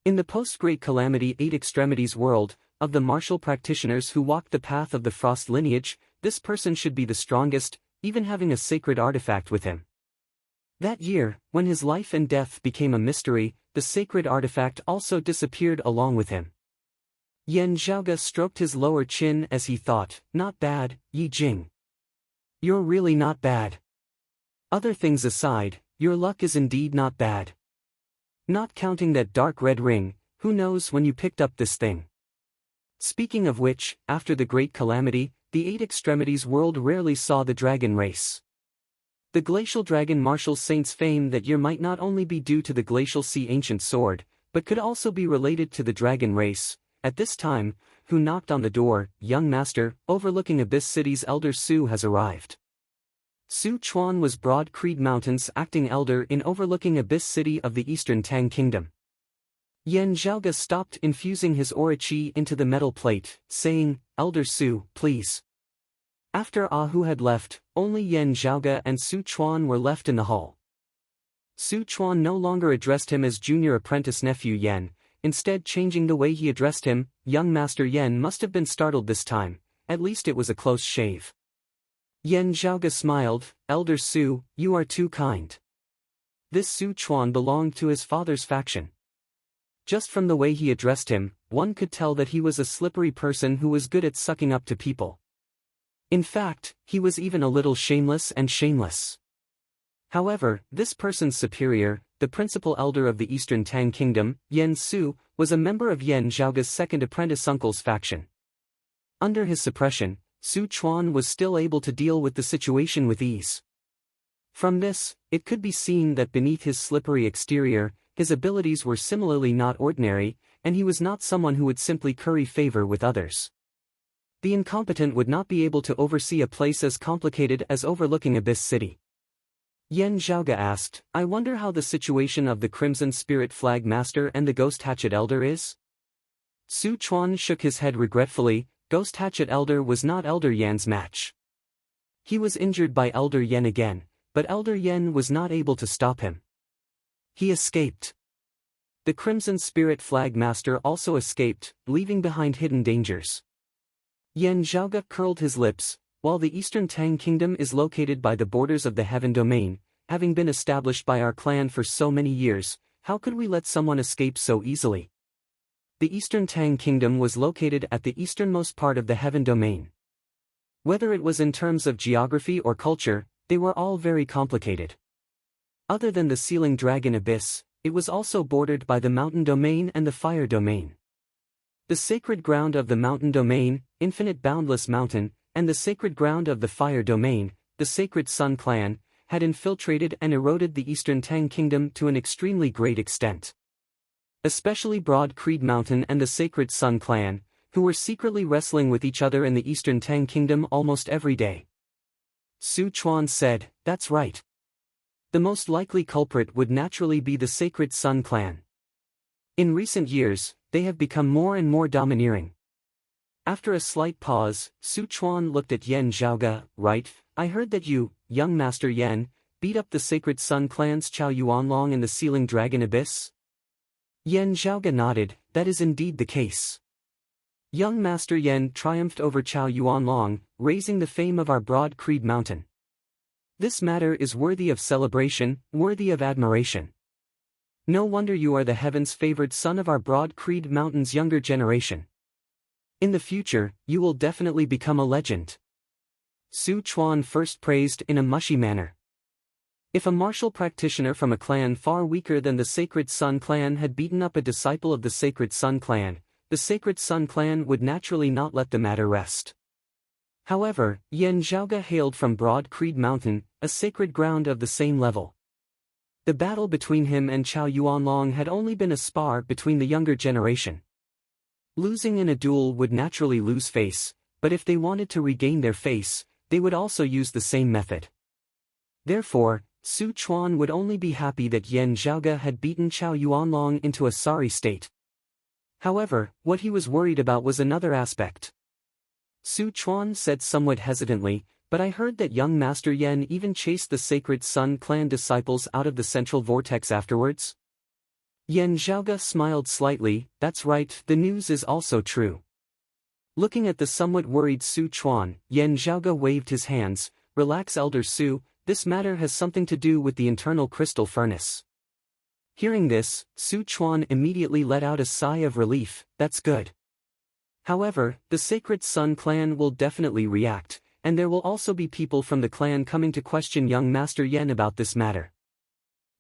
In the post-Great Calamity Eight Extremities world, of the martial practitioners who walked the path of the Frost lineage, this person should be the strongest, even having a sacred artifact with him. That year, when his life and death became a mystery, the sacred artifact also disappeared along with him. Yan Zhaoge stroked his lower chin as he thought, not bad, Yi Jing. You're really not bad. Other things aside, your luck is indeed not bad. Not counting that dark red ring, who knows when you picked up this thing. Speaking of which, after the Great Calamity, the Eight Extremities world rarely saw the dragon race. The Glacial Dragon Martial Saint's fame that year might not only be due to the Glacial Sea Ancient Sword, but could also be related to the dragon race. At this time, who knocked on the door? Young master, overlooking Abyss City's elder Su has arrived. Su Chuan was Broad Creed Mountain's acting elder in overlooking Abyss City of the Eastern Tang Kingdom. Yan Zhaoge stopped infusing his aura qi into the metal plate, saying, Elder Su, please. After Ahu had left, only Yan Zhaoge and Su Chuan were left in the hall. Su Chuan no longer addressed him as junior apprentice nephew Yan, instead changing the way he addressed him. Young Master Yan must have been startled this time, at least it was a close shave. Yan Zhaoge smiled, Elder Su, you are too kind. This Su Chuan belonged to his father's faction. Just from the way he addressed him, one could tell that he was a slippery person who was good at sucking up to people. In fact, he was even a little shameless and shameless. However, this person's superior, the principal elder of the Eastern Tang Kingdom, Yan Su, was a member of Yan Zhaoge's second apprentice uncle's faction. Under his suppression, Su Chuan was still able to deal with the situation with ease. From this, it could be seen that beneath his slippery exterior, his abilities were similarly not ordinary, and he was not someone who would simply curry favor with others. The incompetent would not be able to oversee a place as complicated as overlooking Abyss City. Yan Zhaoge asked, I wonder how the situation of the Crimson Spirit Flag Master and the Ghost Hatchet Elder is? Su Chuan shook his head regretfully. Ghost Hatchet Elder was not Elder Yan's match. He was injured by Elder Yan again, but Elder Yan was not able to stop him. He escaped. The Crimson Spirit Flag Master also escaped, leaving behind hidden dangers. Yan Zhaoge curled his lips. While the Eastern Tang Kingdom is located by the borders of the Heaven Domain, having been established by our clan for so many years, how could we let someone escape so easily? The Eastern Tang Kingdom was located at the easternmost part of the Heaven Domain. Whether it was in terms of geography or culture, they were all very complicated. Other than the Sealing Dragon Abyss, it was also bordered by the Mountain Domain and the Fire Domain. The sacred ground of the Mountain Domain, Infinite Boundless Mountain, and the sacred ground of the Fire Domain, the Sacred Sun Clan, had infiltrated and eroded the Eastern Tang Kingdom to an extremely great extent. Especially Broad Creed Mountain and the Sacred Sun Clan, who were secretly wrestling with each other in the Eastern Tang Kingdom almost every day. Su Chuan said, that's right. The most likely culprit would naturally be the Sacred Sun Clan. In recent years, they have become more and more domineering. After a slight pause, Su Chuan looked at Yan Zhaoge. Right, I heard that you, young Master Yan, beat up the Sacred Sun Clan's Chao Yuanlong in the Sealing Dragon Abyss? Yan Zhaoge nodded. That is indeed the case. Young Master Yan triumphed over Chao Yuanlong, raising the fame of our Broad Creed Mountain. This matter is worthy of celebration, worthy of admiration. No wonder you are the heaven's favored son of our Broad Creed Mountain's younger generation. In the future, you will definitely become a legend. Su Chuan first praised in a mushy manner. If a martial practitioner from a clan far weaker than the Sacred Sun Clan had beaten up a disciple of the Sacred Sun Clan, the Sacred Sun Clan would naturally not let the matter rest. However, Yan Zhaoge hailed from Broad Creed Mountain, a sacred ground of the same level. The battle between him and Chao Yuanlong had only been a spar between the younger generation. Losing in a duel would naturally lose face, but if they wanted to regain their face, they would also use the same method. Therefore, Su Chuan would only be happy that Yan Zhaoge had beaten Chao Yuanlong into a sorry state. However, what he was worried about was another aspect. Su Chuan said somewhat hesitantly, but I heard that young Master Yan even chased the Sacred Sun Clan disciples out of the central vortex afterwards? Yan Zhaoge smiled slightly. That's right, the news is also true. Looking at the somewhat worried Su Chuan, Yan Zhaoge waved his hands. Relax, Elder Su, this matter has something to do with the internal crystal furnace. Hearing this, Su Chuan immediately let out a sigh of relief. That's good. However, the Sacred Sun Clan will definitely react, and there will also be people from the clan coming to question young Master Yan about this matter.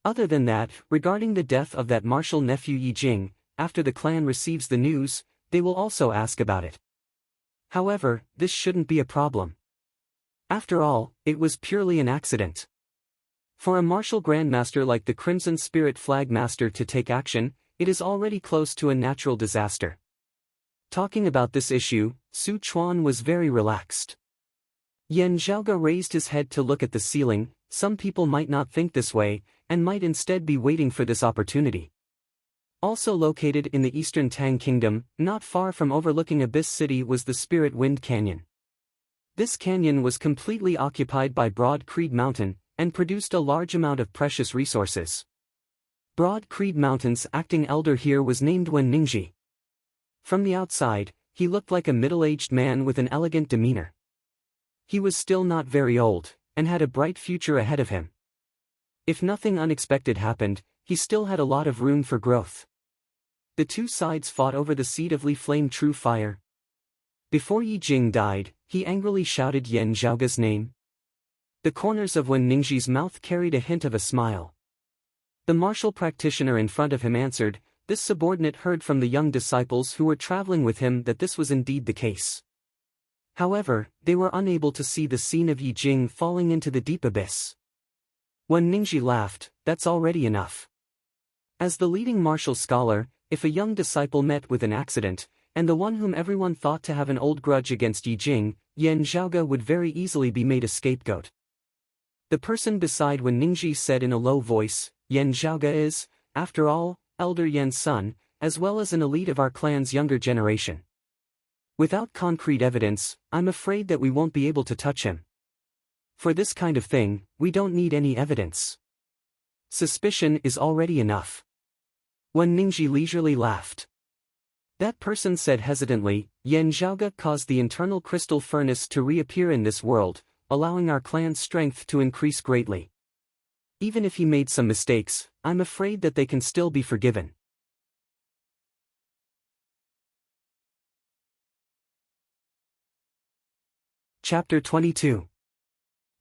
Other than that, regarding the death of that martial nephew Yi Jing, after the clan receives the news, they will also ask about it. However, this shouldn't be a problem. After all, it was purely an accident. For a martial grandmaster like the Crimson Spirit Flag Master to take action, it is already close to a natural disaster. Talking about this issue, Su Chuan was very relaxed. Yan Zhaoge raised his head to look at the ceiling. Some people might not think this way, and might instead be waiting for this opportunity. Also located in the Eastern Tang Kingdom, not far from overlooking Abyss City was the Spirit Wind Canyon. This canyon was completely occupied by Broad Creed Mountain, and produced a large amount of precious resources. Broad Creed Mountain's acting elder here was named Wen Ningji. From the outside, he looked like a middle-aged man with an elegant demeanor. He was still not very old, and had a bright future ahead of him. If nothing unexpected happened, he still had a lot of room for growth. The two sides fought over the seed of Li Flame True Fire. Before Yi Jing died, he angrily shouted Yan Zhaoge's name. The corners of Wen Ningji's mouth carried a hint of a smile. The martial practitioner in front of him answered. This subordinate heard from the young disciples who were traveling with him that this was indeed the case. However, they were unable to see the scene of Yi Jing falling into the deep abyss. When Ningxi laughed, "That's already enough." As the leading martial scholar, if a young disciple met with an accident, and the one whom everyone thought to have an old grudge against Yi Jing, Yan Zhaoge would very easily be made a scapegoat. The person beside when Ningxi said in a low voice, "Yan Zhaoge is, after all, Elder Yan's son, as well as an elite of our clan's younger generation. Without concrete evidence, I'm afraid that we won't be able to touch him. For this kind of thing, we don't need any evidence. Suspicion is already enough." When Ningxi leisurely laughed. That person said hesitantly, "Yan Zhaoge caused the internal crystal furnace to reappear in this world, allowing our clan's strength to increase greatly. Even if he made some mistakes, I'm afraid that they can still be forgiven." Chapter 22.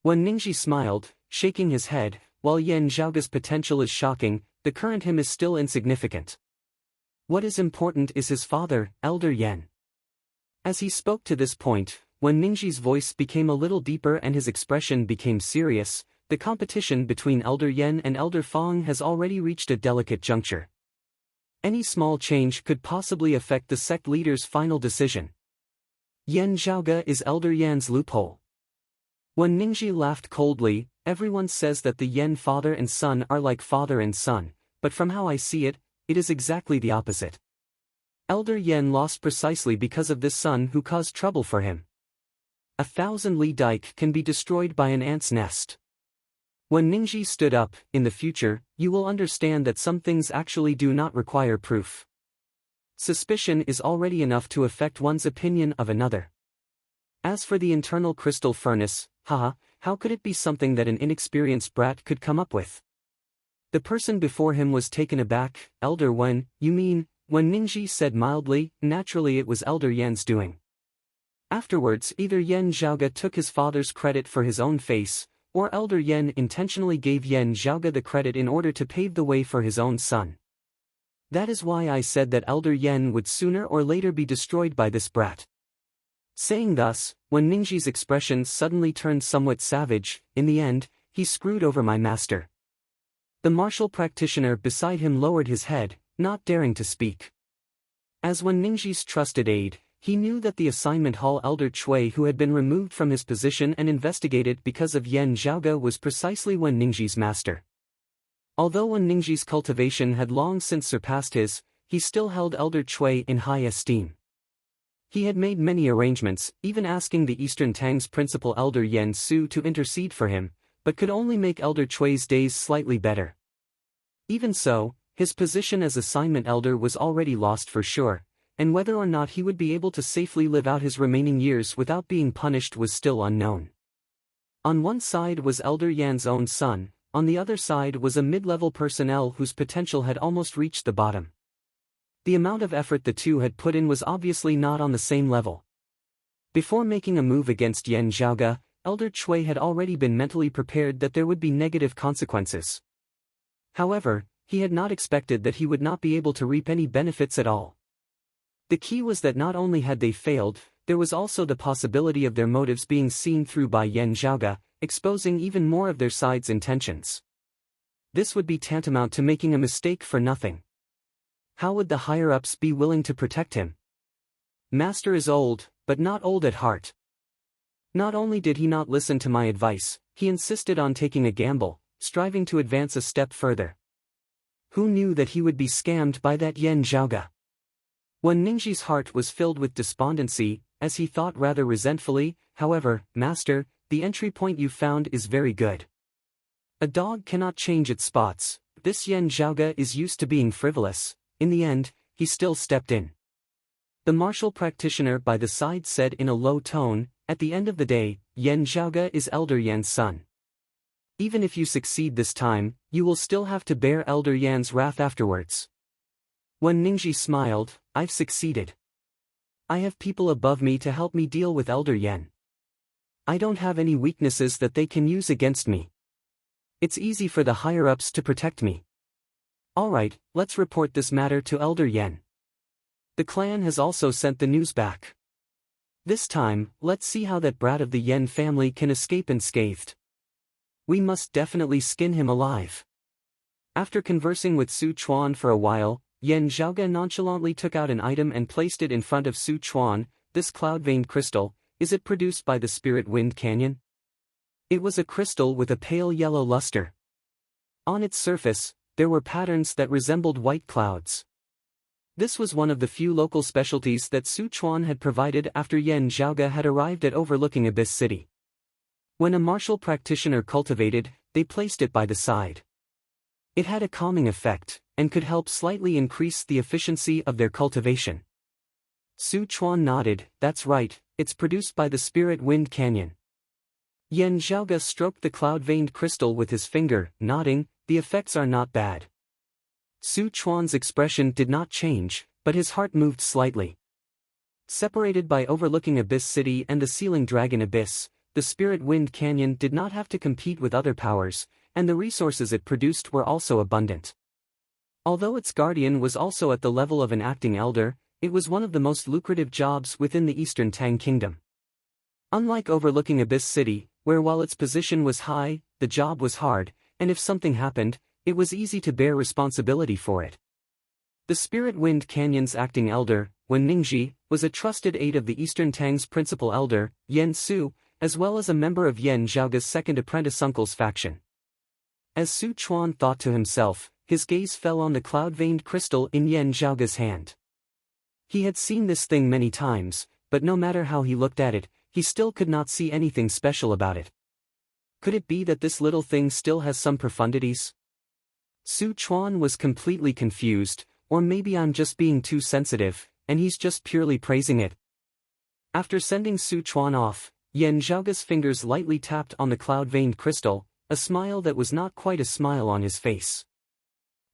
When Ningxi smiled, shaking his head, "While Yan Zhaoge's potential is shocking, the current him is still insignificant. What is important is his father, Elder Yan." As he spoke to this point, when Ningxi's voice became a little deeper and his expression became serious, the competition between Elder Yan and Elder Fang has already reached a delicate juncture. Any small change could possibly affect the sect leader's final decision. Yan Zhaoge is Elder Yan's loophole. When Ningxi laughed coldly, "Everyone says that the Yan father and son are like father and son, but from how I see it, it is exactly the opposite. Elder Yan lost precisely because of this son who caused trouble for him. 1,000 li dike can be destroyed by an ant's nest." When Ningxi stood up, "In the future, you will understand that some things actually do not require proof. Suspicion is already enough to affect one's opinion of another. As for the internal crystal furnace, how could it be something that an inexperienced brat could come up with?" The person before him was taken aback. "Elder Wen, you mean?" When Ningxi said mildly, "Naturally it was Elder Yan's doing." Afterwards either Yan Zhaoge took his father's credit for his own face, or Elder Yan intentionally gave Yan Zhaoge the credit in order to pave the way for his own son. That is why I said that Elder Yan would sooner or later be destroyed by this brat. Saying thus, when Ningxi's expression suddenly turned somewhat savage, "In the end, he screwed over my master." The martial practitioner beside him lowered his head, not daring to speak. As when Ningxi's trusted aide, he knew that the assignment hall Elder Chui who had been removed from his position and investigated because of Yan Zhaoge was precisely when Ningxi's master. Although when Ningxi's cultivation had long since surpassed his, he still held Elder Chui in high esteem. He had made many arrangements, even asking the Eastern Tang's principal Elder Yan Su to intercede for him, but could only make Elder Chui's days slightly better. Even so, his position as assignment elder was already lost for sure, and whether or not he would be able to safely live out his remaining years without being punished was still unknown. On one side was Elder Yan's own son, on the other side was a mid-level personnel whose potential had almost reached the bottom. The amount of effort the two had put in was obviously not on the same level. Before making a move against Yan Zhaoge, Elder Chui had already been mentally prepared that there would be negative consequences. However, he had not expected that he would not be able to reap any benefits at all. The key was that not only had they failed, there was also the possibility of their motives being seen through by Yan Zhaoge, exposing even more of their side's intentions. This would be tantamount to making a mistake for nothing. How would the higher-ups be willing to protect him? Master is old, but not old at heart. Not only did he not listen to my advice, he insisted on taking a gamble, striving to advance a step further. Who knew that he would be scammed by that Yan Zhaoge? When Ningxi's heart was filled with despondency, as he thought rather resentfully, "However, Master, the entry point you found is very good. A dog cannot change its spots. This Yan Zhaoge is used to being frivolous." In the end, he still stepped in. The martial practitioner by the side said in a low tone, "At the end of the day, Yan Zhaoge is Elder Yan's son. Even if you succeed this time, you will still have to bear Elder Yan's wrath afterwards." When Ningxi smiled, "I've succeeded. I have people above me to help me deal with Elder Yan. I don't have any weaknesses that they can use against me. It's easy for the higher-ups to protect me. Alright, let's report this matter to Elder Yan. The clan has also sent the news back." This time, let's see how that brat of the Yen family can escape unscathed. We must definitely skin him alive. After conversing with Su Chuan for a while, Yen Zhaoge nonchalantly took out an item and placed it in front of Su Chuan. This cloud-veined crystal, is it produced by the Spirit Wind Canyon? It was a crystal with a pale yellow luster. On its surface, there were patterns that resembled white clouds. This was one of the few local specialties that Su Chuan had provided after Yen Zhaoge had arrived at overlooking Abyss City. When a martial practitioner cultivated, they placed it by the side. It had a calming effect, and could help slightly increase the efficiency of their cultivation. Su Chuan nodded, that's right, it's produced by the Spirit Wind Canyon. Yen Zhaoge stroked the cloud-veined crystal with his finger, nodding, the effects are not bad. Su Chuan's expression did not change, but his heart moved slightly. Separated by overlooking Abyss City and the Sealing Dragon Abyss, the Spirit Wind Canyon did not have to compete with other powers, and the resources it produced were also abundant. Although its guardian was also at the level of an acting elder, it was one of the most lucrative jobs within the Eastern Tang Kingdom. Unlike overlooking Abyss City, where while its position was high, the job was hard, and if something happened, it was easy to bear responsibility for it. The Spirit Wind Canyon's acting elder, Wen Ningji, was a trusted aide of the Eastern Tang's principal elder, Yen Su, as well as a member of Yen Zhaoge's second apprentice uncle's faction. As Su Chuan thought to himself, his gaze fell on the cloud-veined crystal in Yen Zhaoge's hand. He had seen this thing many times, but no matter how he looked at it, he still could not see anything special about it. Could it be that this little thing still has some profundities? Su Chuan was completely confused, or maybe I'm just being too sensitive, and he's just purely praising it. After sending Su Chuan off, Yen Zhaoge's fingers lightly tapped on the cloud-veined crystal, a smile that was not quite a smile on his face.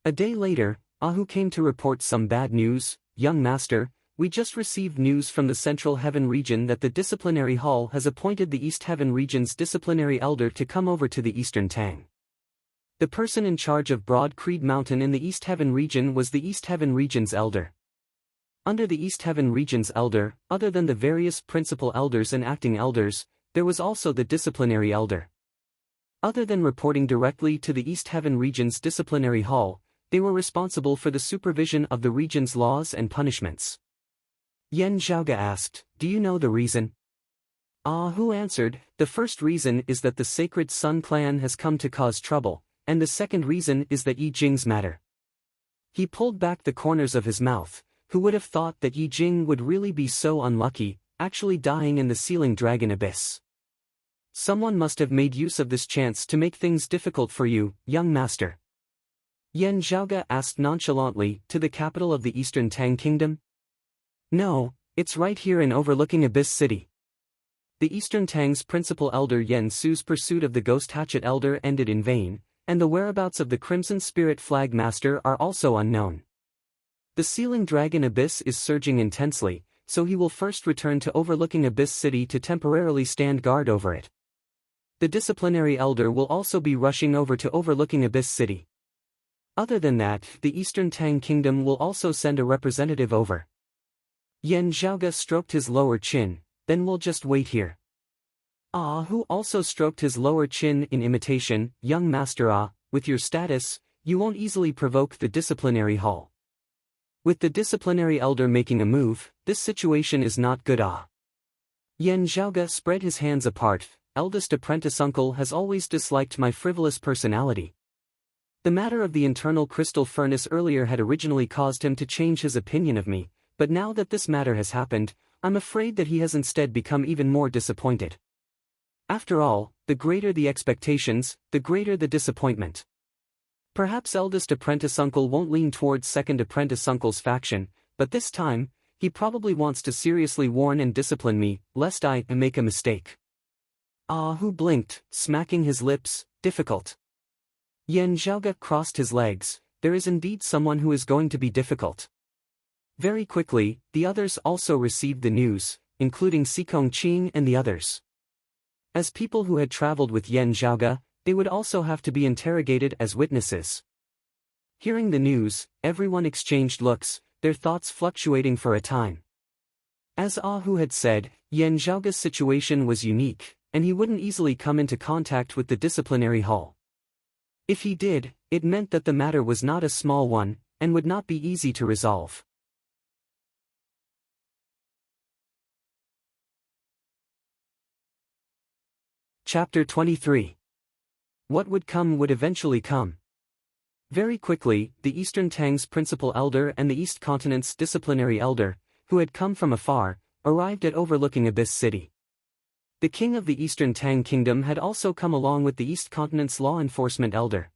A day later, Ahu came to report some bad news. Young master, we just received news from the Central Heaven region that the Disciplinary Hall has appointed the East Heaven region's disciplinary elder to come over to the Eastern Tang. The person in charge of Broad Creed Mountain in the East Heaven region was the East Heaven region's elder. Under the East Heaven region's elder, other than the various principal elders and acting elders, there was also the disciplinary elder. Other than reporting directly to the East Heaven region's disciplinary hall, they were responsible for the supervision of the region's laws and punishments. Yen Zhaoge asked, do you know the reason? Ahu answered, the first reason is that the Sacred Sun clan has come to cause trouble, and the second reason is that Yi Jing's matter. He pulled back the corners of his mouth. Who would have thought that Yi Jing would really be so unlucky, actually dying in the Sealing Dragon Abyss? Someone must have made use of this chance to make things difficult for you, young master. Yen Zhaoge asked nonchalantly, to the capital of the Eastern Tang Kingdom? No, it's right here in overlooking Abyss City. The Eastern Tang's principal elder Yen Su's pursuit of the Ghost Hatchet Elder ended in vain, and the whereabouts of the Crimson Spirit Flag Master are also unknown. The Sealing Dragon Abyss is surging intensely, so he will first return to overlooking Abyss City to temporarily stand guard over it. The Disciplinary Elder will also be rushing over to overlooking Abyss City. Other than that, the Eastern Tang Kingdom will also send a representative over. Yen Zhaoge stroked his lower chin, then we'll just wait here. Who also stroked his lower chin in imitation, young master with your status, you won't easily provoke the disciplinary hall. With the disciplinary elder making a move, this situation is not good Yen Zhaoge spread his hands apart, eldest apprentice uncle has always disliked my frivolous personality. The matter of the internal crystal furnace earlier had originally caused him to change his opinion of me, but now that this matter has happened, I'm afraid that he has instead become even more disappointed. After all, the greater the expectations, the greater the disappointment. Perhaps eldest apprentice uncle won't lean towards second apprentice uncle's faction, but this time, he probably wants to seriously warn and discipline me, lest I make a mistake. Who blinked, smacking his lips, difficult. Yen Zhaoge crossed his legs, there is indeed someone who is going to be difficult. Very quickly, the others also received the news, including Sikong Qing and the others. As people who had traveled with Yen Zhaoge, they would also have to be interrogated as witnesses. Hearing the news, everyone exchanged looks, their thoughts fluctuating for a time. As Ahu had said, Yan Zhaoga's situation was unique, and he wouldn't easily come into contact with the disciplinary hall. If he did, it meant that the matter was not a small one, and would not be easy to resolve. Chapter 23. What would come would eventually come. Very quickly, the Eastern Tang's principal elder and the East Continent's disciplinary elder, who had come from afar, arrived at overlooking Abyss City. The king of the Eastern Tang Kingdom had also come along with the East Continent's law enforcement elder.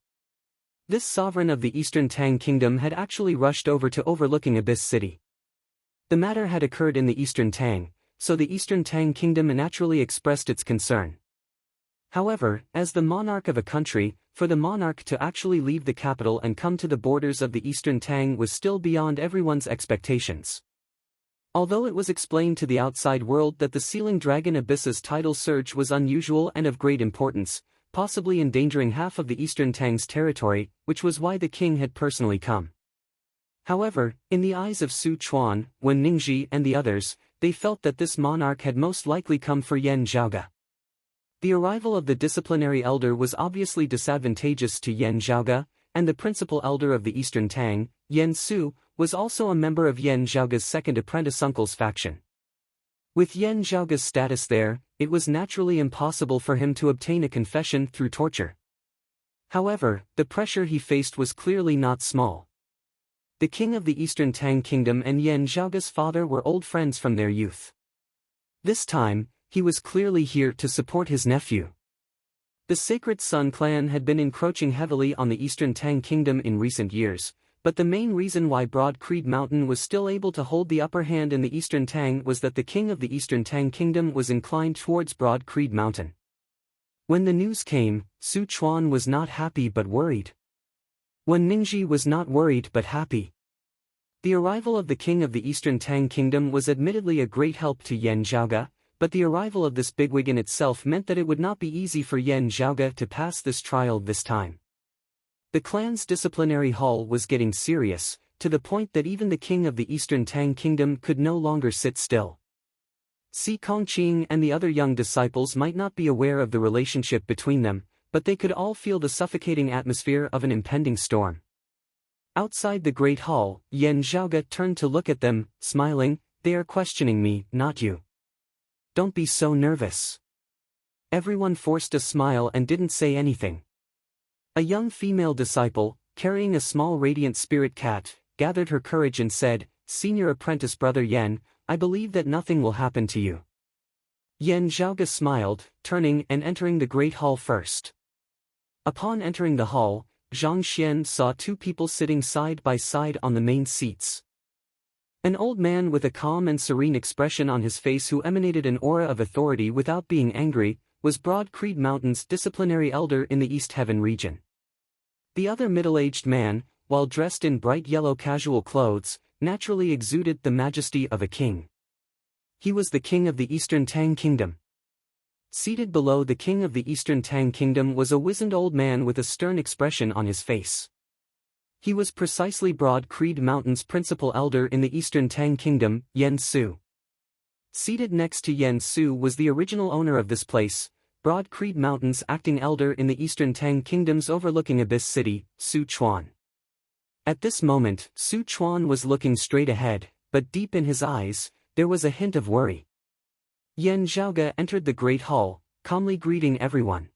This sovereign of the Eastern Tang Kingdom had actually rushed over to overlooking Abyss City. The matter had occurred in the Eastern Tang, so the Eastern Tang Kingdom naturally expressed its concern. However, as the monarch of a country, for the monarch to actually leave the capital and come to the borders of the Eastern Tang was still beyond everyone's expectations. Although it was explained to the outside world that the Sealing Dragon Abyss's tidal surge was unusual and of great importance, possibly endangering half of the Eastern Tang's territory, which was why the king had personally come. However, in the eyes of Su Chuan, Wen Ningji and the others, they felt that this monarch had most likely come for Yan Zhaoga. The arrival of the disciplinary elder was obviously disadvantageous to Yan Zhaoga, and the principal elder of the Eastern Tang, Yan Su, was also a member of Yan Zhaoga's second apprentice uncle's faction. With Yan Zhaoga's status there, it was naturally impossible for him to obtain a confession through torture. However, the pressure he faced was clearly not small. The king of the Eastern Tang Kingdom and Yan Zhaoga's father were old friends from their youth. This time, he was clearly here to support his nephew. The Sacred Sun clan had been encroaching heavily on the Eastern Tang Kingdom in recent years, but the main reason why Broad Creed Mountain was still able to hold the upper hand in the Eastern Tang was that the king of the Eastern Tang Kingdom was inclined towards Broad Creed Mountain. When the news came, Su Chuan was not happy but worried. Wen Ningji was not worried but happy. The arrival of the king of the Eastern Tang Kingdom was admittedly a great help to Yan Zhaoga, but the arrival of this bigwig in itself meant that it would not be easy for Yan Zhaoga to pass this trial this time. The clan's disciplinary hall was getting serious, to the point that even the king of the Eastern Tang Kingdom could no longer sit still. Si Kongqing and the other young disciples might not be aware of the relationship between them, but they could all feel the suffocating atmosphere of an impending storm. Outside the great hall, Yan Zhaoga turned to look at them, smiling. "They are questioning me, not you. Don't be so nervous." Everyone forced a smile and didn't say anything. A young female disciple, carrying a small radiant spirit cat, gathered her courage and said, "Senior apprentice brother Yan, I believe that nothing will happen to you." Yan Zhaoga smiled, turning and entering the great hall first. Upon entering the hall, Zhang Xian saw two people sitting side by side on the main seats. An old man with a calm and serene expression on his face who emanated an aura of authority without being angry, was Broad Creed Mountain's disciplinary elder in the East Heaven region. The other middle-aged man, while dressed in bright yellow casual clothes, naturally exuded the majesty of a king. He was the king of the Eastern Tang Kingdom. Seated below the king of the Eastern Tang Kingdom was a wizened old man with a stern expression on his face. He was precisely Broad Creed Mountain's principal elder in the Eastern Tang Kingdom, Yan Su. Seated next to Yan Su was the original owner of this place, Broad Creed Mountain's acting elder in the Eastern Tang Kingdoms overlooking Abyss City, Su Chuan. At this moment, Su Chuan was looking straight ahead, but deep in his eyes, there was a hint of worry. Yan Zhaoga entered the great hall, calmly greeting everyone.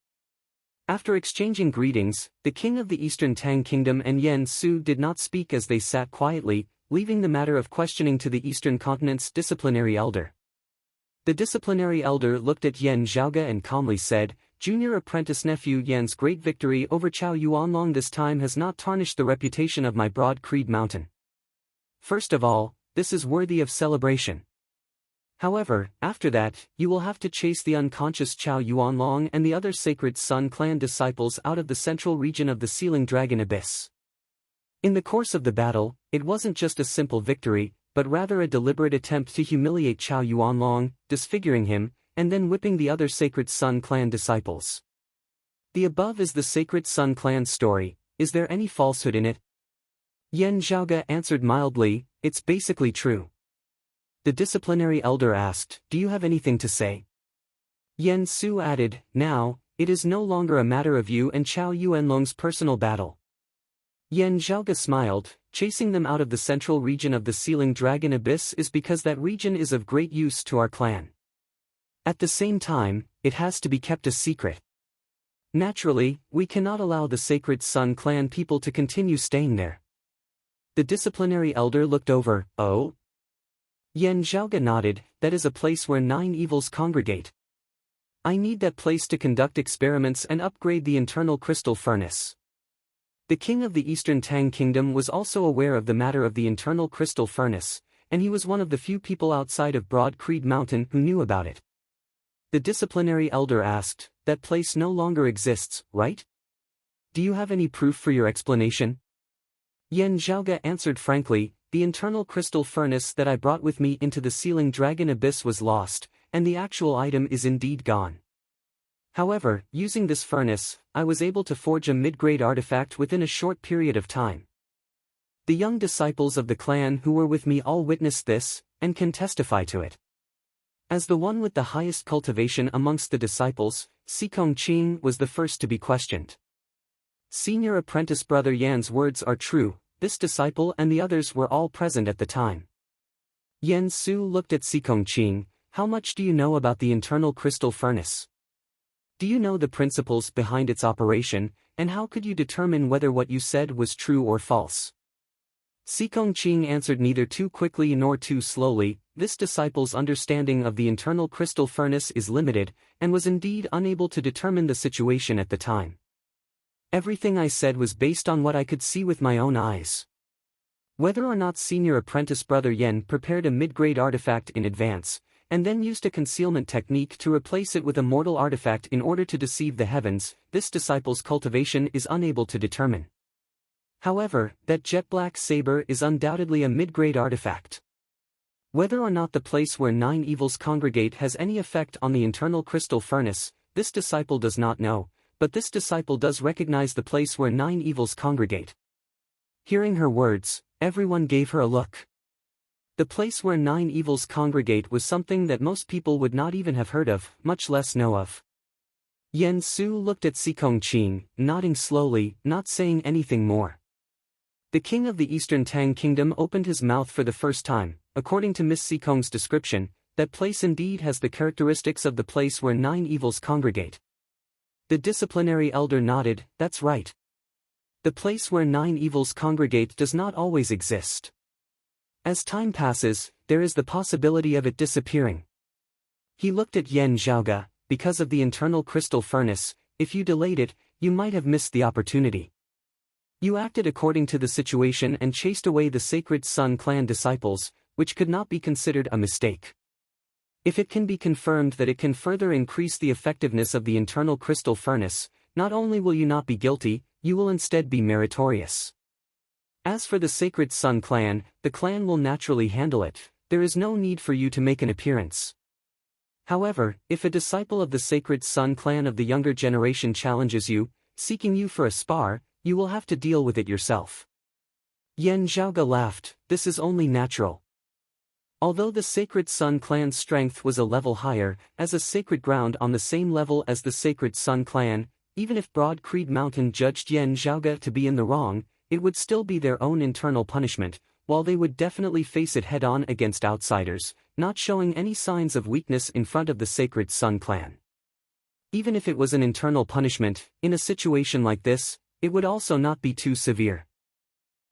After exchanging greetings, the king of the Eastern Tang Kingdom and Yan Su did not speak as they sat quietly, leaving the matter of questioning to the Eastern Continent's disciplinary elder. The disciplinary elder looked at Yan Zhaoga and calmly said, "Junior apprentice nephew Yan's great victory over Chao Yuanlong this time has not tarnished the reputation of my Broad Creed Mountain. First of all, this is worthy of celebration. However, after that, you will have to chase the unconscious Chao Yuanlong and the other Sacred Sun clan disciples out of the central region of the Sealing Dragon Abyss." In the course of the battle, it wasn't just a simple victory, but rather a deliberate attempt to humiliate Chao Yuanlong, disfiguring him, and then whipping the other Sacred Sun clan disciples. The above is the Sacred Sun clan's story. Is there any falsehood in it? Yan Zhaoga answered mildly, "It's basically true." The disciplinary elder asked, "Do you have anything to say?" Yen Su added, "Now, it is no longer a matter of you and Chao Yuanlong's personal battle." Yen Zhaoge smiled, "Chasing them out of the central region of the Sealing Dragon Abyss is because that region is of great use to our clan. At the same time, it has to be kept a secret. Naturally, we cannot allow the Sacred Sun clan people to continue staying there." The disciplinary elder looked over, "Oh?" Yen Zhaoge nodded, "That is a place where 9 evils congregate. I need that place to conduct experiments and upgrade the internal crystal furnace." The king of the Eastern Tang Kingdom was also aware of the matter of the internal crystal furnace, and he was one of the few people outside of Broad Creed Mountain who knew about it. The disciplinary elder asked, "That place no longer exists, right? Do you have any proof for your explanation?" Yen Zhaoge answered frankly, "The internal crystal furnace that I brought with me into the Sealing Dragon Abyss was lost, and the actual item is indeed gone. However, using this furnace, I was able to forge a mid-grade artifact within a short period of time. The young disciples of the clan who were with me all witnessed this, and can testify to it." As the one with the highest cultivation amongst the disciples, Sikong Qing was the first to be questioned. Senior apprentice brother Yan's words are true, this disciple and the others were all present at the time. Yen Su looked at Sikong Qing, "How much do you know about the internal crystal furnace? Do you know the principles behind its operation, and how could you determine whether what you said was true or false?" Sikong Qing answered neither too quickly nor too slowly, "This disciple's understanding of the internal crystal furnace is limited, and was indeed unable to determine the situation at the time. Everything I said was based on what I could see with my own eyes. Whether or not senior apprentice brother Yen prepared a mid-grade artifact in advance, and then used a concealment technique to replace it with a mortal artifact in order to deceive the heavens, this disciple's cultivation is unable to determine. However, that jet black saber is undoubtedly a mid-grade artifact. Whether or not the place where 9 evils congregate has any effect on the internal crystal furnace, this disciple does not know, but this disciple does recognize the place where 9 evils congregate." Hearing her words, everyone gave her a look. The place where 9 evils congregate was something that most people would not even have heard of, much less know of. Yen Su looked at Sikong Qing, nodding slowly, not saying anything more. The king of the Eastern Tang Kingdom opened his mouth for the first time. "According to Miss Sikong's description, that place indeed has the characteristics of the place where 9 evils congregate." The disciplinary elder nodded, "That's right. The place where 9 evils congregate does not always exist. As time passes, there is the possibility of it disappearing." He looked at Yen Zhaoge, "Because of the internal crystal furnace, if you delayed it, you might have missed the opportunity. You acted according to the situation and chased away the Sacred Sun clan disciples, which could not be considered a mistake. If it can be confirmed that it can further increase the effectiveness of the internal crystal furnace, not only will you not be guilty, you will instead be meritorious. As for the Sacred Sun clan, the clan will naturally handle it, there is no need for you to make an appearance. However, if a disciple of the Sacred Sun clan of the younger generation challenges you, seeking you for a spar, you will have to deal with it yourself." Yen Zhaoge laughed, "This is only natural." Although the Sacred Sun clan's strength was a level higher, as a sacred ground on the same level as the Sacred Sun clan, even if Broad Creed Mountain judged Yen Zhaoge to be in the wrong, it would still be their own internal punishment, while they would definitely face it head-on against outsiders, not showing any signs of weakness in front of the Sacred Sun clan. Even if it was an internal punishment, in a situation like this, it would also not be too severe.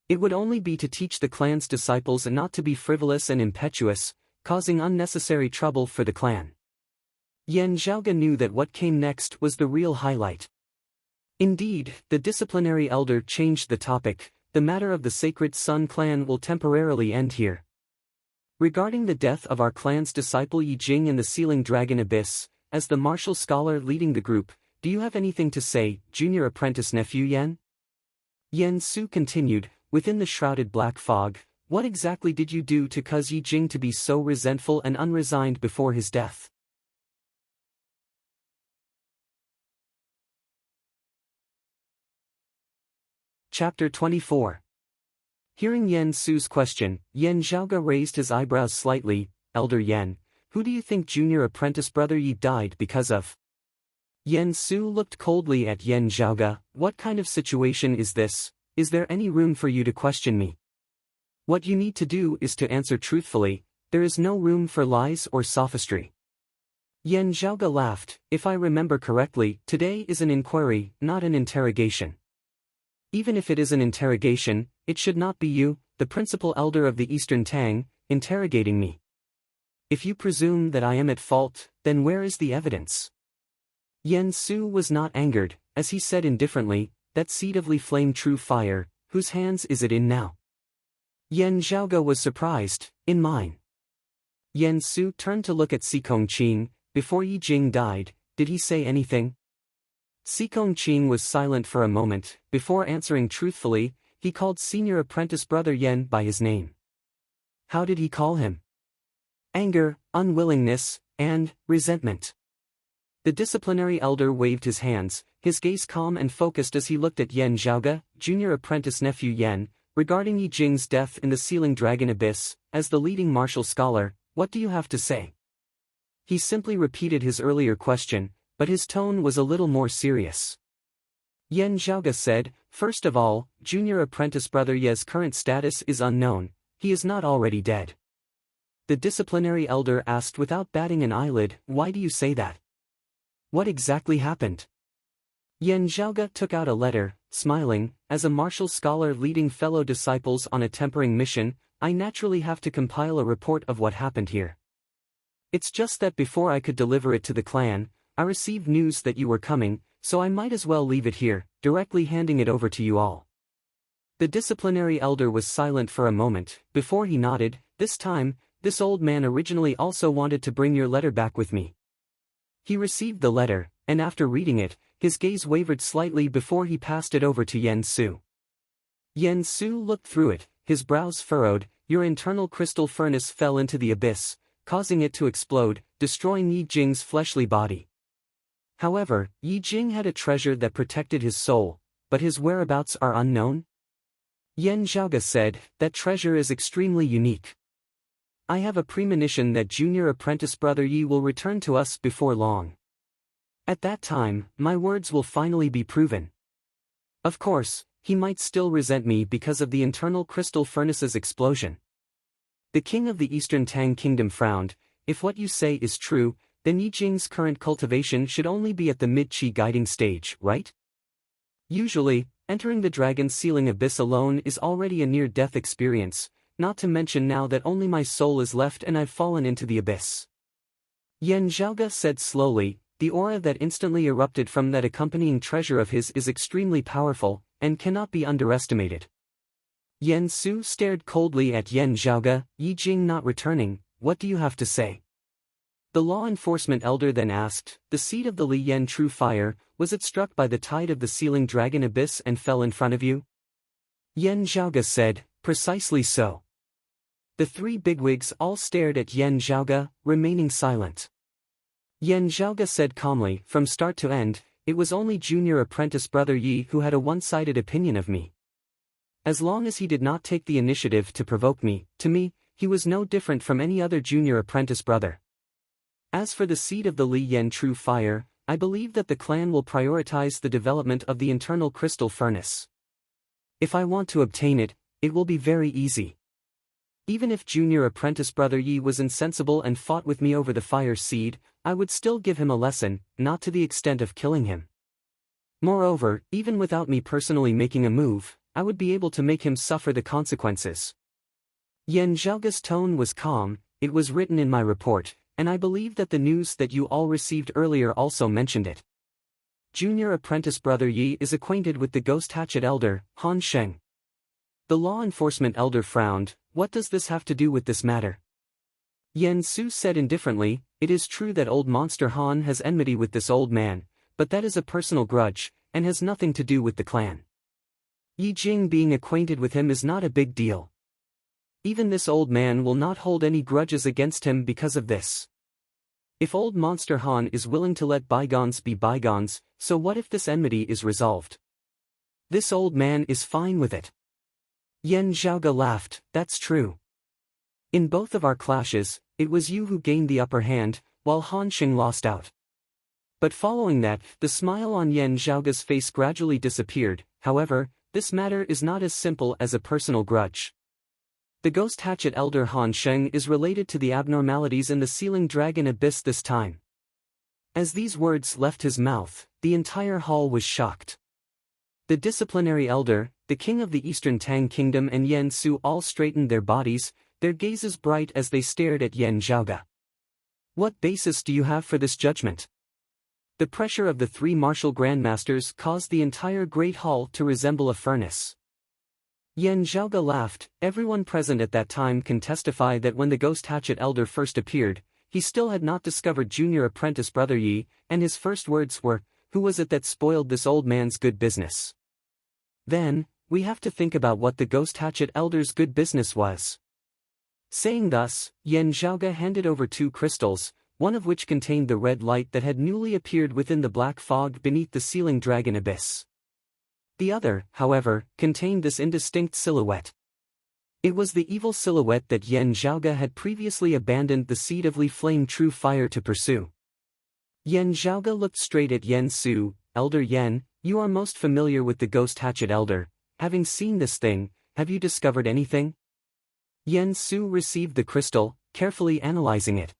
It would only be to teach the clan's disciples not to be frivolous and impetuous, causing unnecessary trouble for the clan. Yen Zhaoge knew that what came next was the real highlight. Indeed, the disciplinary elder changed the topic. "The matter of the Sacred Sun clan will temporarily end here. Regarding the death of our clan's disciple Yi Jing in the Sealing Dragon Abyss, as the martial scholar leading the group, do you have anything to say, junior apprentice nephew Yen?" Yen Su continued, "Within the shrouded black fog, what exactly did you do to cause Yi Jing to be so resentful and unresigned before his death?" Chapter 24. Hearing Yen Su's question, Yen Zhaoge raised his eyebrows slightly. Elder Yen, who do you think junior apprentice brother Yi died because of? Yen Su looked coldly at Yen Zhaoge. What kind of situation is this? Is there any room for you to question me? What you need to do is to answer truthfully. There is no room for lies or sophistry. Yen Zhaoge laughed. If I remember correctly, today is an inquiry, not an interrogation. Even if it is an interrogation, it should not be you, the principal elder of the Eastern Tang, interrogating me. If you presume that I am at fault, then where is the evidence? Yen Su was not angered, as he said indifferently, that seed of Li flame true fire, whose hands is it in now? Yen Zhaoge was surprised, in mine. Yen Su turned to look at Sikong Qing. Before Yi Jing died, did he say anything? Sikong Qing was silent for a moment. Before answering truthfully, he called senior apprentice brother Yen by his name. How did he call him? Anger, unwillingness, and resentment. The disciplinary elder waved his hands, his gaze calm and focused as he looked at Yen Zhaoge, junior apprentice nephew Yen, regarding Yi Jing's death in the Sealing Dragon Abyss. As the leading martial scholar, what do you have to say? He simply repeated his earlier question, but his tone was a little more serious. Yen Zhaoge said, first of all, junior apprentice brother Ye's current status is unknown, he is not already dead. The disciplinary elder asked without batting an eyelid, why do you say that? What exactly happened? Yen Zhaoge took out a letter, smiling. As a martial scholar leading fellow disciples on a tempering mission, I naturally have to compile a report of what happened here. It's just that before I could deliver it to the clan, I received news that you were coming, so I might as well leave it here, directly handing it over to you all. The disciplinary elder was silent for a moment, before he nodded. This time, this old man originally also wanted to bring your letter back with me. He received the letter, and after reading it, his gaze wavered slightly before he passed it over to Yen Su. Yen Su looked through it, his brows furrowed. Your internal crystal furnace fell into the abyss, causing it to explode, destroying Yi Jing's fleshly body. However, Yi Jing had a treasure that protected his soul, but his whereabouts are unknown? Yen Zhaoge said, that treasure is extremely unique. I have a premonition that junior apprentice brother Yi will return to us before long. At that time, my words will finally be proven. Of course, he might still resent me because of the internal crystal furnace's explosion. The king of the Eastern Tang Kingdom frowned. If what you say is true, then Yi Jing's current cultivation should only be at the mid-qi guiding stage, right? Usually, entering the dragon's sealing abyss alone is already a near-death experience, not to mention now that only my soul is left and I've fallen into the abyss. Yen Zhaoge said slowly, the aura that instantly erupted from that accompanying treasure of his is extremely powerful, and cannot be underestimated. Yen Su stared coldly at Yen Zhaoge. Yi Jing not returning, what do you have to say? The law enforcement elder then asked, the seed of the Li Yen true fire, was it struck by the tide of the Sealing Dragon Abyss and fell in front of you? Yen Zhaoge said, precisely so. The three bigwigs all stared at Yen Zhaoge, remaining silent. Yen Zhaoge said calmly, from start to end, it was only junior apprentice brother Yi who had a one-sided opinion of me. As long as he did not take the initiative to provoke me, to me, he was no different from any other junior apprentice brother. As for the seed of the Li Yen true fire, I believe that the clan will prioritize the development of the internal crystal furnace. If I want to obtain it, it will be very easy. Even if junior apprentice brother Yi was insensible and fought with me over the fire seed, I would still give him a lesson, not to the extent of killing him. Moreover, even without me personally making a move, I would be able to make him suffer the consequences. Yen Zhaoge's tone was calm. It was written in my report, and I believe that the news that you all received earlier also mentioned it. Junior apprentice brother Yi is acquainted with the ghost hatchet elder, Han Sheng. The law enforcement elder frowned. What does this have to do with this matter? Yen Su said indifferently, it is true that old monster Han has enmity with this old man, but that is a personal grudge, and has nothing to do with the clan. Yi Jing being acquainted with him is not a big deal. Even this old man will not hold any grudges against him because of this. If old monster Han is willing to let bygones be bygones, so what if this enmity is resolved? This old man is fine with it. Yen Zhaoge laughed, that's true. In both of our clashes, it was you who gained the upper hand, while Han Xing lost out. But following that, the smile on Yan Zhaoge's face gradually disappeared. However, this matter is not as simple as a personal grudge. The ghost hatchet elder Han Sheng is related to the abnormalities in the ceiling dragon abyss this time. As these words left his mouth, the entire hall was shocked. The disciplinary elder, the king of the Eastern Tang Kingdom and Yan Su all straightened their bodies, their gazes bright as they stared at Yan Zhaoge. What basis do you have for this judgment? The pressure of the three martial grandmasters caused the entire great hall to resemble a furnace. Yan Zhaoge laughed. Everyone present at that time can testify that when the ghost hatchet elder first appeared, he still had not discovered junior apprentice brother Yi, and his first words were, "Who was it that spoiled this old man's good business?" Then, we have to think about what the ghost hatchet elder's good business was. Saying thus, Yan Zhaoge handed over 2 crystals, one of which contained the red light that had newly appeared within the black fog beneath the ceiling dragon abyss. The other, however, contained this indistinct silhouette. It was the evil silhouette that Yan Zhaoge had previously abandoned the seed of Li Flame True Fire to pursue. Yan Zhaoge looked straight at Yan Su. "Elder Yan, you are most familiar with the ghost hatchet elder. Having seen this thing, have you discovered anything?" Yan Su received the crystal, carefully analyzing it.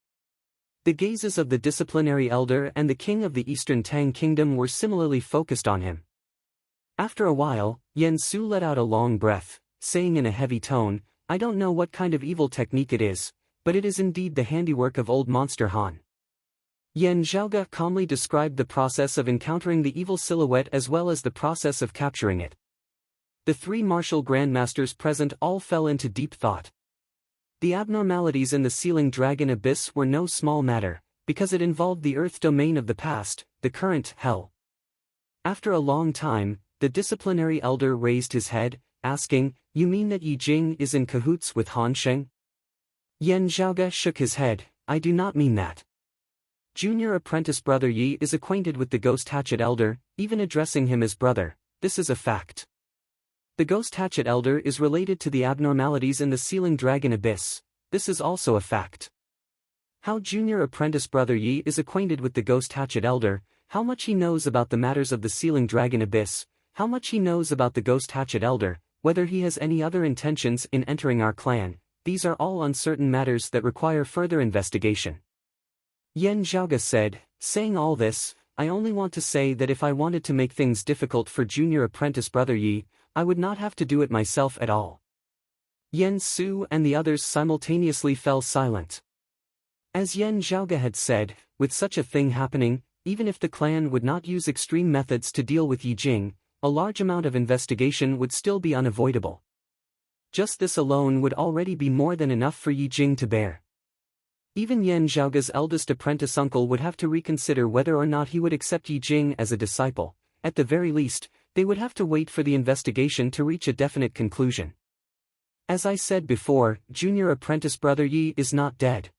The gazes of the disciplinary elder and the king of the Eastern Tang Kingdom were similarly focused on him. After a while, Yan Su let out a long breath, saying in a heavy tone, "I don't know what kind of evil technique it is, but it is indeed the handiwork of old monster Han." Yan Zhaoge calmly described the process of encountering the evil silhouette as well as the process of capturing it. The 3 martial grandmasters present all fell into deep thought. The abnormalities in the ceiling dragon abyss were no small matter, because it involved the earth domain of the past, the current hell. After a long time, the disciplinary elder raised his head, asking, "You mean that Yi Jing is in cahoots with Han Sheng?" Yan Zhaoge shook his head, "I do not mean that. Junior apprentice brother Yi is acquainted with the ghost hatchet elder, even addressing him as brother. This is a fact. The ghost hatchet elder is related to the abnormalities in the ceiling dragon abyss. This is also a fact. How junior apprentice brother Yi is acquainted with the ghost hatchet elder, how much he knows about the matters of the ceiling dragon abyss, how much he knows about the ghost hatchet elder, whether he has any other intentions in entering our clan, these are all uncertain matters that require further investigation." Yan Zhaoge said, "Saying all this, I only want to say that if I wanted to make things difficult for junior apprentice brother Yi, I would not have to do it myself at all." Yan Su and the others simultaneously fell silent. As Yan Zhaoge had said, with such a thing happening, even if the clan would not use extreme methods to deal with Yi Jing, a large amount of investigation would still be unavoidable. Just this alone would already be more than enough for Yi Jing to bear. Even Yan Zhaoge's eldest apprentice uncle would have to reconsider whether or not he would accept Yi Jing as a disciple. At the very least, they would have to wait for the investigation to reach a definite conclusion. As I said before, junior apprentice brother Yi is not dead.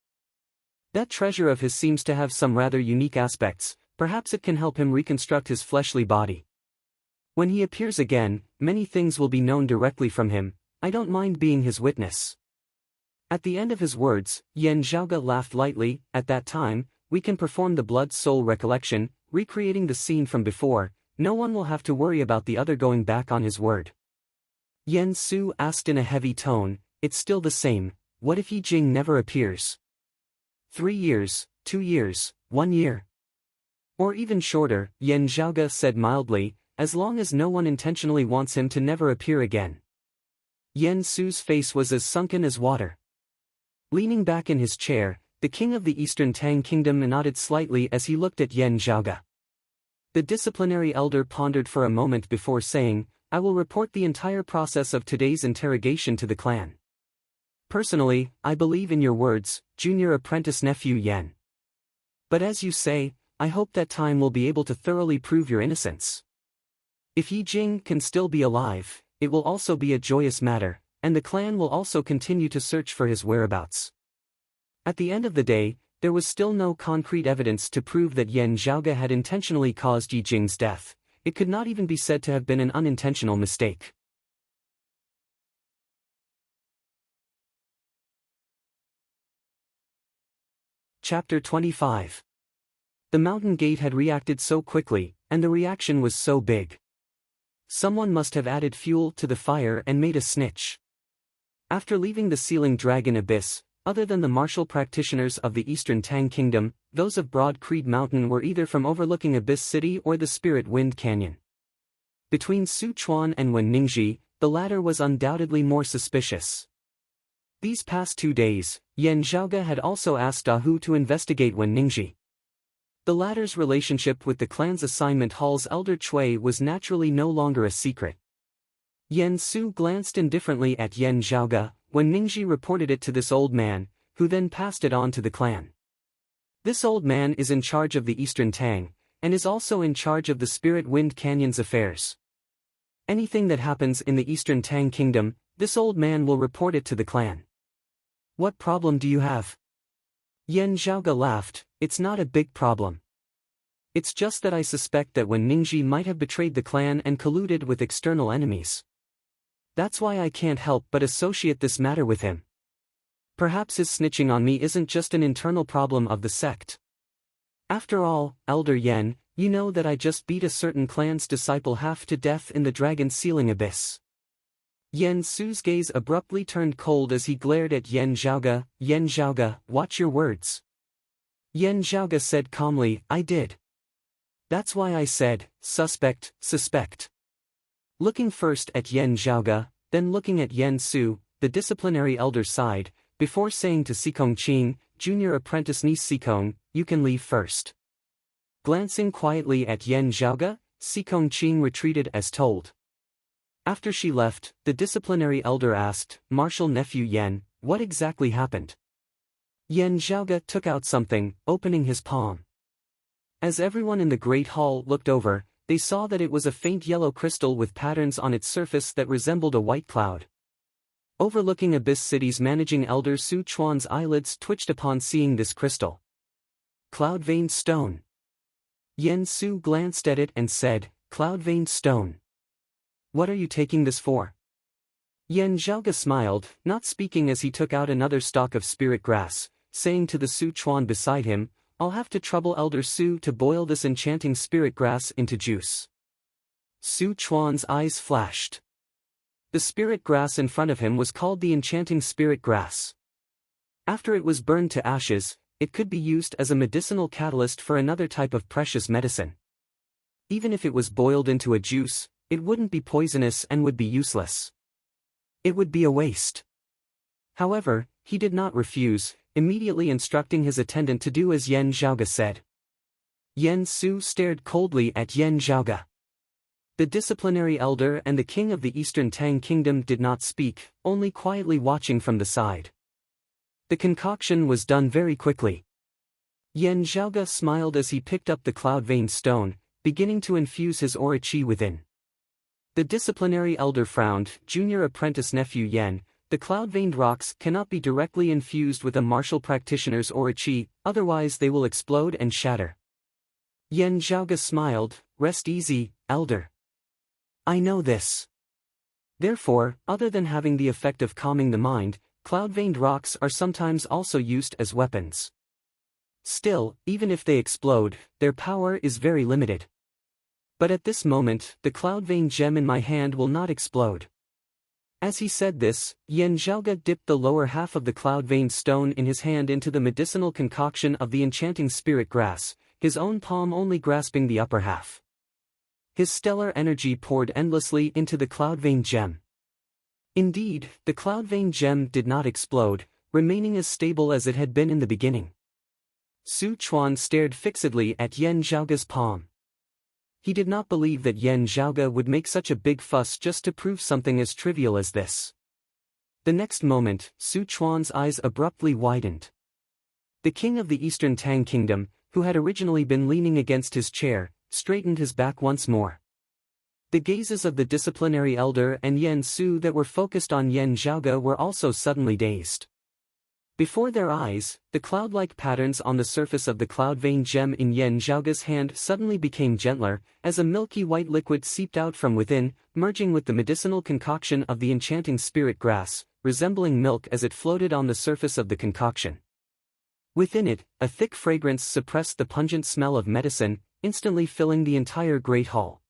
That treasure of his seems to have some rather unique aspects, perhaps it can help him reconstruct his fleshly body. When he appears again, many things will be known directly from him. I don't mind being his witness." At the end of his words, Yan Zhaoge laughed lightly. "At that time, we can perform the blood-soul recollection, recreating the scene from before. No one will have to worry about the other going back on his word." Yan Su asked in a heavy tone, "It's still the same, what if Yi Jing never appears? 3 years, 2 years, 1 year? Or even shorter?" Yan Zhaoge said mildly, "as long as no one intentionally wants him to never appear again." Yan Su's face was as sunken as water. Leaning back in his chair, the king of the Eastern Tang Kingdom nodded slightly as he looked at Yan Zhaoge. The disciplinary elder pondered for a moment before saying, "I will report the entire process of today's interrogation to the clan. Personally, I believe in your words, junior apprentice nephew Yan. But as you say, I hope that time will be able to thoroughly prove your innocence. If Yi Jing can still be alive, it will also be a joyous matter, and the clan will also continue to search for his whereabouts." At the end of the day, there was still no concrete evidence to prove that Yan Zhaoge had intentionally caused Yi Jing's death. It could not even be said to have been an unintentional mistake. Chapter 25. The mountain gate had reacted so quickly, and the reaction was so big. Someone must have added fuel to the fire and made a snitch. After leaving the Sealing Dragon Abyss, other than the martial practitioners of the Eastern Tang Kingdom, those of Broad Creed Mountain were either from overlooking Abyss City or the Spirit Wind Canyon. Between Su Chuan and Wen Ningji, the latter was undoubtedly more suspicious. These past 2 days, Yan Zhaoge had also asked Da Hu to investigate Wen Ningji. The latter's relationship with the clan's assignment hall's elder Chui was naturally no longer a secret. Yan Su glanced indifferently at Yan Zhaoge when Ningji reported it to this old man, who then passed it on to the clan. This old man is in charge of the Eastern Tang, and is also in charge of the Spirit Wind Canyon's affairs. Anything that happens in the Eastern Tang Kingdom, this old man will report it to the clan. What problem do you have? Yan Zhaoge laughed. It's not a big problem. It's just that I suspect that Wen Ningji might have betrayed the clan and colluded with external enemies. That's why I can't help but associate this matter with him. Perhaps his snitching on me isn't just an internal problem of the sect. After all, Elder Yan, you know that I just beat a certain clan's disciple half to death in the Dragon Sealing Abyss. Yan Su's gaze abruptly turned cold as he glared at Yan Zhaoge. Yan Zhaoge, watch your words. Yan Zhaoge said calmly, I did. That's why I said, suspect. Looking first at Yan Zhaoge, then looking at Yan Su, the disciplinary elder sighed, before saying to Sikong Qing, junior apprentice niece Sikong, you can leave first. Glancing quietly at Yan Zhaoge, Sikong Qing retreated as told. After she left, the disciplinary elder asked, Martial nephew Yan, what exactly happened? Yan Zhaoge took out something, opening his palm. As everyone in the Great Hall looked over, they saw that it was a faint yellow crystal with patterns on its surface that resembled a white cloud. Overlooking Abyss City's managing elder Su Chuan's eyelids twitched upon seeing this crystal. Cloud-veined stone. Yan Su glanced at it and said, Cloud-veined stone. What are you taking this for? Yan Zhaoge smiled, not speaking as he took out another stalk of spirit grass, saying to the Su Chuan beside him, I'll have to trouble Elder Su to boil this enchanting spirit grass into juice. Su Chuan's eyes flashed. The spirit grass in front of him was called the enchanting spirit grass. After it was burned to ashes, it could be used as a medicinal catalyst for another type of precious medicine. Even if it was boiled into a juice, it wouldn't be poisonous and would be useless. It would be a waste. However, he did not refuse, immediately instructing his attendant to do as Yan Zhaoge said. Yan Su stared coldly at Yan Zhaoge. The disciplinary elder and the king of the Eastern Tang Kingdom did not speak, only quietly watching from the side. The concoction was done very quickly. Yan Zhaoge smiled as he picked up the cloud-veined stone, beginning to infuse his aura qi within. The disciplinary elder frowned, junior apprentice nephew Yan, the cloud-veined rocks cannot be directly infused with a martial practitioner's aura qi, otherwise they will explode and shatter. Yan Zhaoge smiled, rest easy, elder. I know this. Therefore, other than having the effect of calming the mind, cloud-veined rocks are sometimes also used as weapons. Still, even if they explode, their power is very limited. But at this moment, the cloud-veined gem in my hand will not explode. As he said this, Yan Zhaoge dipped the lower half of the cloud-veined stone in his hand into the medicinal concoction of the enchanting spirit grass, his own palm only grasping the upper half. His stellar energy poured endlessly into the cloud-veined gem. Indeed, the cloud-veined gem did not explode, remaining as stable as it had been in the beginning. Su Chuan stared fixedly at Yan Zhaoge's palm. He did not believe that Yan Zhaoge would make such a big fuss just to prove something as trivial as this. The next moment, Su Chuan's eyes abruptly widened. The king of the Eastern Tang Kingdom, who had originally been leaning against his chair, straightened his back once more. The gazes of the disciplinary elder and Yan Su that were focused on Yan Zhaoge were also suddenly dazed. Before their eyes, the cloud-like patterns on the surface of the cloud-veined gem in Yan Zhaoge's hand suddenly became gentler, as a milky white liquid seeped out from within, merging with the medicinal concoction of the enchanting spirit grass, resembling milk as it floated on the surface of the concoction. Within it, a thick fragrance suppressed the pungent smell of medicine, instantly filling the entire great hall.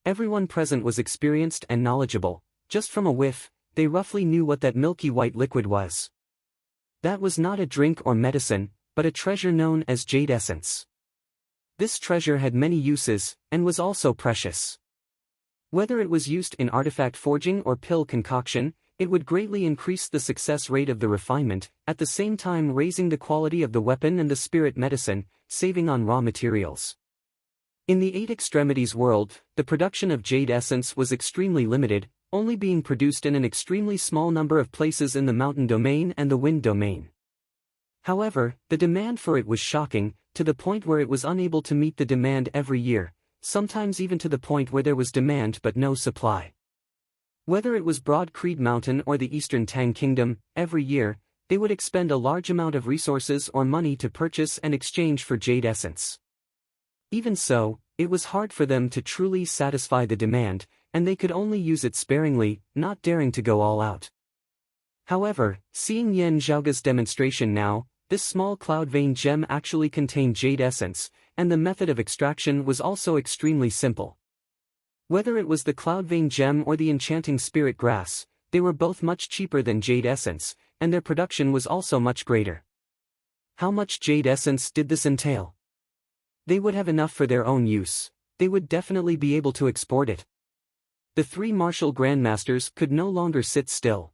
Everyone present was experienced and knowledgeable. Just from a whiff, they roughly knew what that milky white liquid was. That was not a drink or medicine, but a treasure known as jade essence. This treasure had many uses, and was also precious. Whether it was used in artifact forging or pill concoction, it would greatly increase the success rate of the refinement, at the same time raising the quality of the weapon and the spirit medicine, saving on raw materials. In the Eight Extremities world, the production of jade essence was extremely limited, only being produced in an extremely small number of places in the mountain domain and the wind domain. However, the demand for it was shocking, to the point where it was unable to meet the demand every year, sometimes even to the point where there was demand but no supply. Whether it was Broad Creed Mountain or the Eastern Tang Kingdom, every year, they would expend a large amount of resources or money to purchase and exchange for jade essence. Even so, it was hard for them to truly satisfy the demand, and they could only use it sparingly, not daring to go all out. However, seeing Yan Zhaoge's demonstration now, this small cloud vein gem actually contained jade essence, and the method of extraction was also extremely simple. Whether it was the cloud vein gem or the enchanting spirit grass, they were both much cheaper than jade essence, and their production was also much greater. How much jade essence did this entail? They would have enough for their own use. They would definitely be able to export it. The three martial grandmasters could no longer sit still.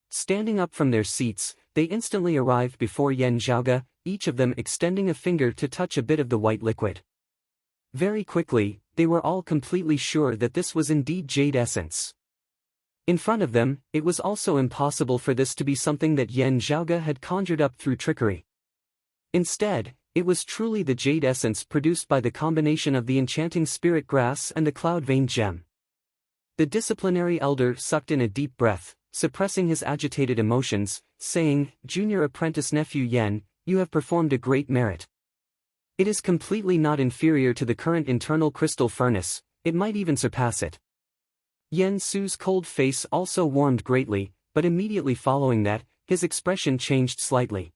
Standing up from their seats, they instantly arrived before Yan Zhaoge, each of them extending a finger to touch a bit of the white liquid. Very quickly, they were all completely sure that this was indeed jade essence. In front of them, it was also impossible for this to be something that Yan Zhaoge had conjured up through trickery. Instead, it was truly the jade essence produced by the combination of the enchanting spirit grass and the cloud vein gem. The disciplinary elder sucked in a deep breath, suppressing his agitated emotions, saying, "Junior apprentice nephew Yan, you have performed a great merit. It is completely not inferior to the current internal crystal furnace, it might even surpass it." Yan Su's cold face also warmed greatly, but immediately following that, his expression changed slightly.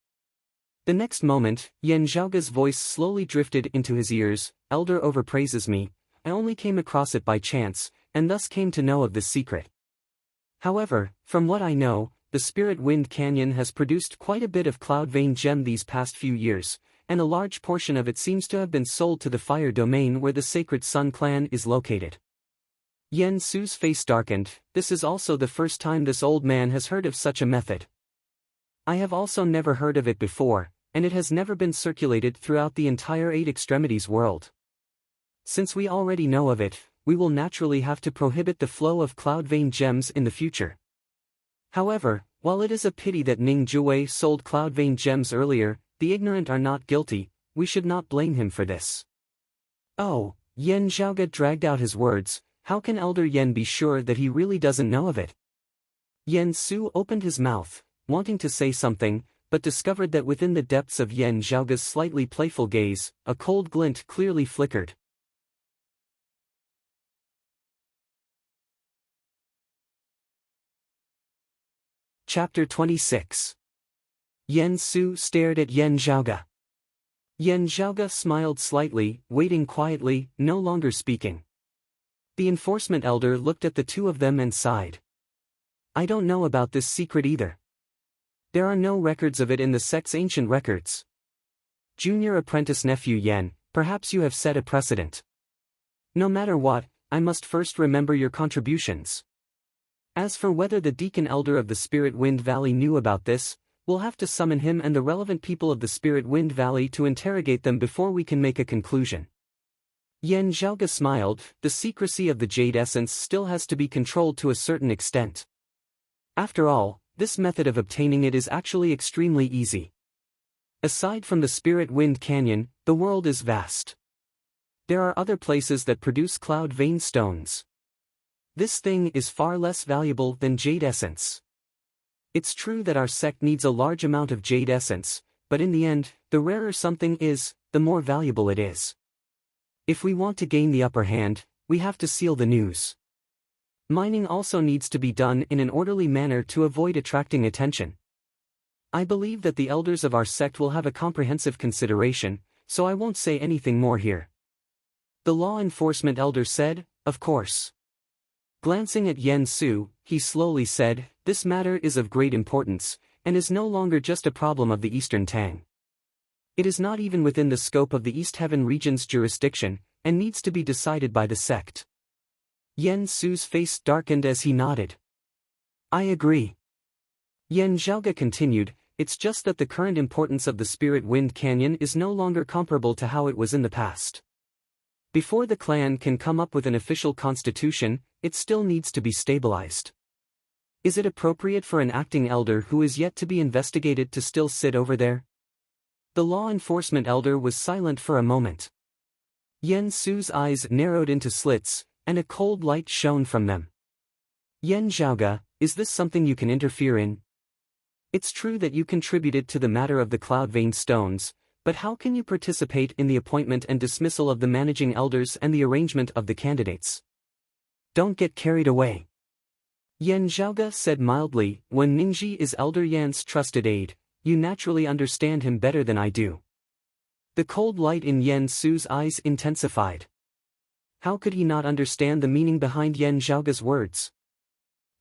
The next moment, Yan Zhaoge's voice slowly drifted into his ears. "Elder overpraises me, I only came across it by chance, and thus came to know of this secret. However, from what I know, the Spirit Wind Canyon has produced quite a bit of cloud vein gem these past few years, and a large portion of it seems to have been sold to the fire domain where the Sacred Sun clan is located." Yan Su's face darkened. This is also the first time this old man has heard of such a method. I have also never heard of it before, and it has never been circulated throughout the entire Eight Extremities world. Since we already know of it, we will naturally have to prohibit the flow of cloud vein gems in the future. However, while it is a pity that Ning Jue sold cloud vein gems earlier, the ignorant are not guilty, we should not blame him for this. Oh, Yan Zhaoge dragged out his words, how can Elder Yan be sure that he really doesn't know of it? Yan Su opened his mouth, wanting to say something, but discovered that within the depths of Yan Zhaoge's slightly playful gaze, a cold glint clearly flickered. Chapter 26. Yan Su stared at Yan Zhaoge. Yan Zhaoge smiled slightly, waiting quietly, no longer speaking. The enforcement elder looked at the two of them and sighed. I don't know about this secret either. There are no records of it in the sect's ancient records. Junior apprentice nephew Yan, perhaps you have set a precedent. No matter what, I must first remember your contributions. As for whether the deacon elder of the Spirit Wind Valley knew about this, we'll have to summon him and the relevant people of the Spirit Wind Valley to interrogate them before we can make a conclusion. Yan Zhaoge smiled. The secrecy of the jade essence still has to be controlled to a certain extent. After all, this method of obtaining it is actually extremely easy. Aside from the Spirit Wind Canyon, the world is vast. There are other places that produce cloud vein stones. This thing is far less valuable than jade essence. It's true that our sect needs a large amount of jade essence, but in the end, the rarer something is, the more valuable it is. If we want to gain the upper hand, we have to seal the news. Mining also needs to be done in an orderly manner to avoid attracting attention. I believe that the elders of our sect will have a comprehensive consideration, so I won't say anything more here. The law enforcement elder said, of course. Glancing at Yen Su, he slowly said, this matter is of great importance, and is no longer just a problem of the Eastern Tang. It is not even within the scope of the East Heaven region's jurisdiction, and needs to be decided by the sect. Yen Su's face darkened as he nodded. I agree. Yen Zhaoge continued, it's just that the current importance of the Spirit Wind Canyon is no longer comparable to how it was in the past. Before the clan can come up with an official constitution, it still needs to be stabilized. Is it appropriate for an acting elder who is yet to be investigated to still sit over there? The law enforcement elder was silent for a moment. Yen Su's eyes narrowed into slits, and a cold light shone from them. Yen Zhaoge, is this something you can interfere in? It's true that you contributed to the matter of the Cloud Vein Stones, but how can you participate in the appointment and dismissal of the managing elders and the arrangement of the candidates? Don't get carried away. Yen Zhaoge said mildly, when Ningji is Elder Yan's trusted aide, you naturally understand him better than I do. The cold light in Yen Su's eyes intensified. How could he not understand the meaning behind Yen Zhaoge's words?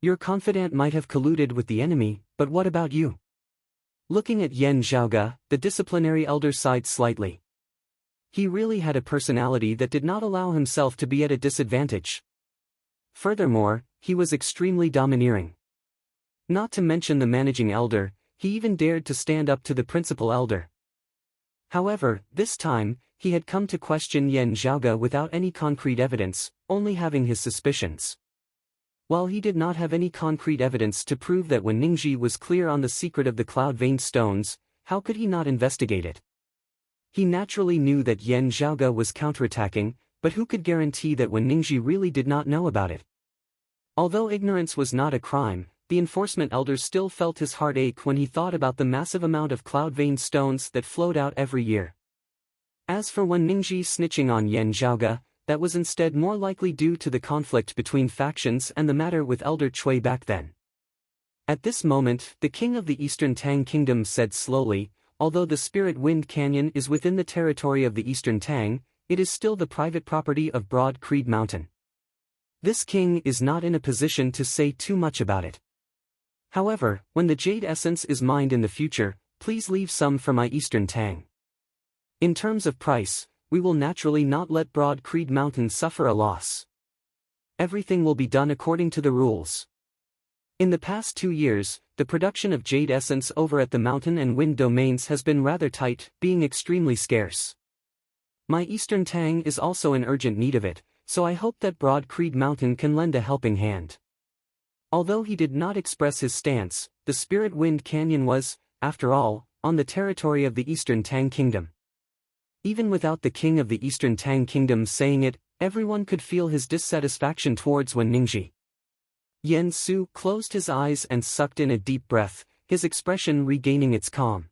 Your confidant might have colluded with the enemy, but what about you? Looking at Yen Zhaoge, the disciplinary elder sighed slightly. He really had a personality that did not allow himself to be at a disadvantage. Furthermore, he was extremely domineering. Not to mention the managing elder, he even dared to stand up to the principal elder. However, this time, he had come to question Yen Zhaoge without any concrete evidence, only having his suspicions. While he did not have any concrete evidence to prove that when Ningji was clear on the secret of the Cloud Vein Stones, how could he not investigate it? He naturally knew that Yen Zhaoge was counterattacking, but who could guarantee that when Ningji really did not know about it? Although ignorance was not a crime, the enforcement elder still felt his heart ache when he thought about the massive amount of Cloud Vein Stones that flowed out every year. As for when Ningji snitching on Yen Zhaoge, that was instead more likely due to the conflict between factions and the matter with Elder Cui back then. At this moment, the king of the Eastern Tang Kingdom said slowly, although the Spirit Wind Canyon is within the territory of the Eastern Tang, it is still the private property of Broad Creed Mountain. This king is not in a position to say too much about it. However, when the jade essence is mined in the future, please leave some for my Eastern Tang. In terms of price, we will naturally not let Broad Creed Mountain suffer a loss. Everything will be done according to the rules. In the past 2 years, the production of jade essence over at the mountain and wind domains has been rather tight, being extremely scarce. My Eastern Tang is also in urgent need of it, so I hope that Broad Creed Mountain can lend a helping hand. Although he did not express his stance, the Spirit Wind Canyon was, after all, on the territory of the Eastern Tang Kingdom. Even without the king of the Eastern Tang Kingdom saying it, everyone could feel his dissatisfaction towards Wen Ningji. Yen Su closed his eyes and sucked in a deep breath, his expression regaining its calm.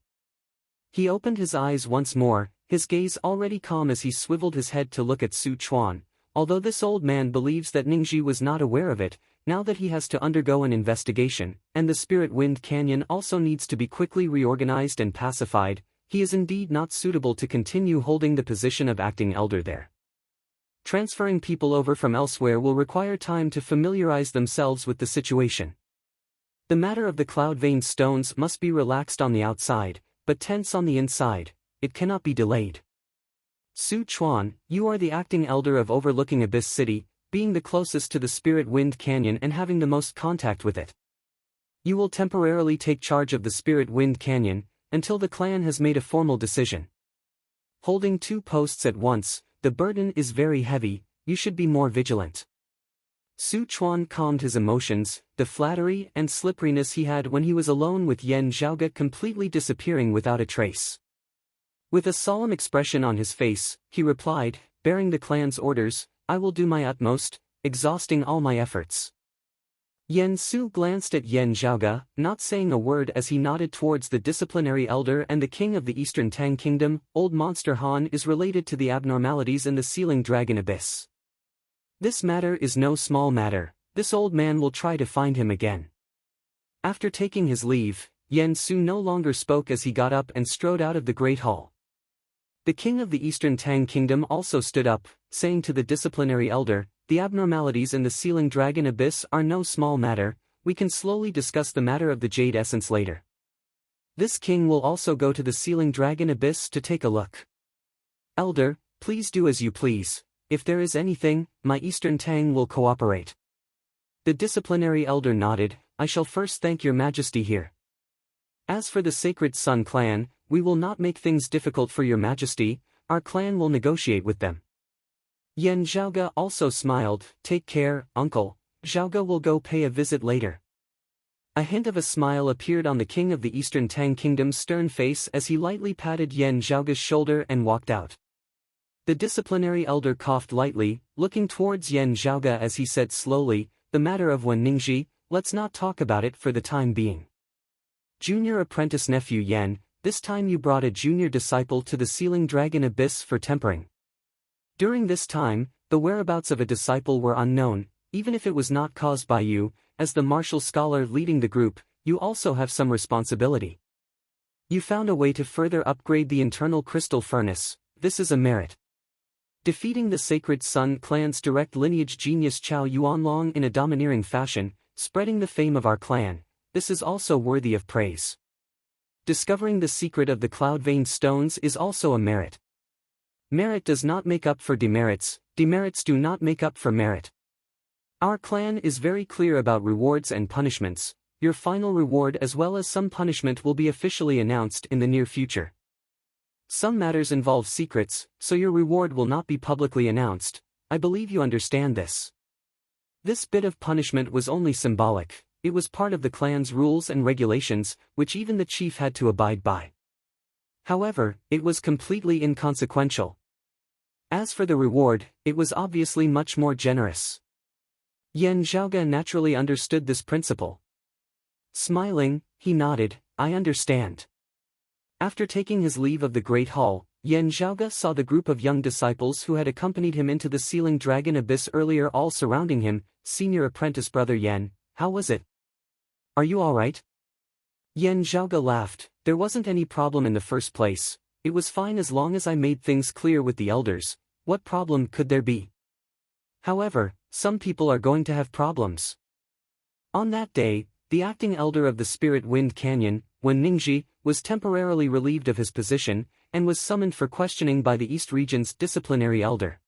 He opened his eyes once more, his gaze already calm as he swiveled his head to look at Su Chuan. Although this old man believes that Ningji was not aware of it, now that he has to undergo an investigation, and the Spirit Wind Canyon also needs to be quickly reorganized and pacified, he is indeed not suitable to continue holding the position of acting elder there. Transferring people over from elsewhere will require time to familiarize themselves with the situation. The matter of the Cloud Vein Stones must be relaxed on the outside, but tense on the inside. It cannot be delayed. Su Chuan, you are the acting elder of overlooking Abyss City, being the closest to the Spirit Wind Canyon and having the most contact with it. You will temporarily take charge of the Spirit Wind Canyon, until the clan has made a formal decision. Holding 2 posts at once, the burden is very heavy, you should be more vigilant. Su Chuan calmed his emotions, the flattery and slipperiness he had when he was alone with Yen Zhaoge completely disappearing without a trace. With a solemn expression on his face, he replied, bearing the clan's orders, I will do my utmost, exhausting all my efforts. Yen Su glanced at Yen Zhaoge, not saying a word as he nodded towards the disciplinary elder and the king of the Eastern Tang Kingdom. Old Monster Han is related to the abnormalities in the Sealing Dragon Abyss. This matter is no small matter, this old man will try to find him again. After taking his leave, Yan Su no longer spoke as he got up and strode out of the great hall. The king of the Eastern Tang Kingdom also stood up, saying to the disciplinary elder, "The abnormalities in the Sealing Dragon Abyss are no small matter, we can slowly discuss the matter of the Jade Essence later. This king will also go to the Sealing Dragon Abyss to take a look. Elder, please do as you please. If there is anything, my Eastern Tang will cooperate." The disciplinary elder nodded, "I shall first thank your majesty here. As for the Sacred Sun clan, we will not make things difficult for your majesty, our clan will negotiate with them." Yan Zhaoge also smiled, "Take care, uncle, Zhaoge will go pay a visit later." A hint of a smile appeared on the king of the Eastern Tang Kingdom's stern face as he lightly patted Yan Zhaoge's shoulder and walked out. The disciplinary elder coughed lightly, looking towards Yan Zhaoge as he said slowly, "The matter of Wen Ningxi, let's not talk about it for the time being. Junior apprentice nephew Yan, this time you brought a junior disciple to the Sealing Dragon Abyss for tempering. During this time, the whereabouts of a disciple were unknown, even if it was not caused by you, as the martial scholar leading the group, you also have some responsibility. You found a way to further upgrade the internal crystal furnace, this is a merit. Defeating the Sacred Sun clan's direct lineage genius Chao Yuanlong in a domineering fashion, spreading the fame of our clan, this is also worthy of praise. Discovering the secret of the cloud-veined stones is also a merit. Merit does not make up for demerits, demerits do not make up for merit. Our clan is very clear about rewards and punishments, your final reward as well as some punishment will be officially announced in the near future. Some matters involve secrets, so your reward will not be publicly announced, I believe you understand this. This bit of punishment was only symbolic, it was part of the clan's rules and regulations, which even the chief had to abide by. However, it was completely inconsequential. As for the reward, it was obviously much more generous. Yan Zhaoge naturally understood this principle. Smiling, he nodded, "I understand." After taking his leave of the Great Hall, Yan Zhaoge saw the group of young disciples who had accompanied him into the Sealing Dragon Abyss earlier all surrounding him. "Senior apprentice brother Yan, how was it? Are you alright?" Yan Zhaoge laughed, "There wasn't any problem in the first place, it was fine as long as I made things clear with the elders, what problem could there be? However, some people are going to have problems." On that day, the acting elder of the Spirit Wind Canyon, Wen Ningxi, was temporarily relieved of his position, and was summoned for questioning by the East Region's disciplinary elder.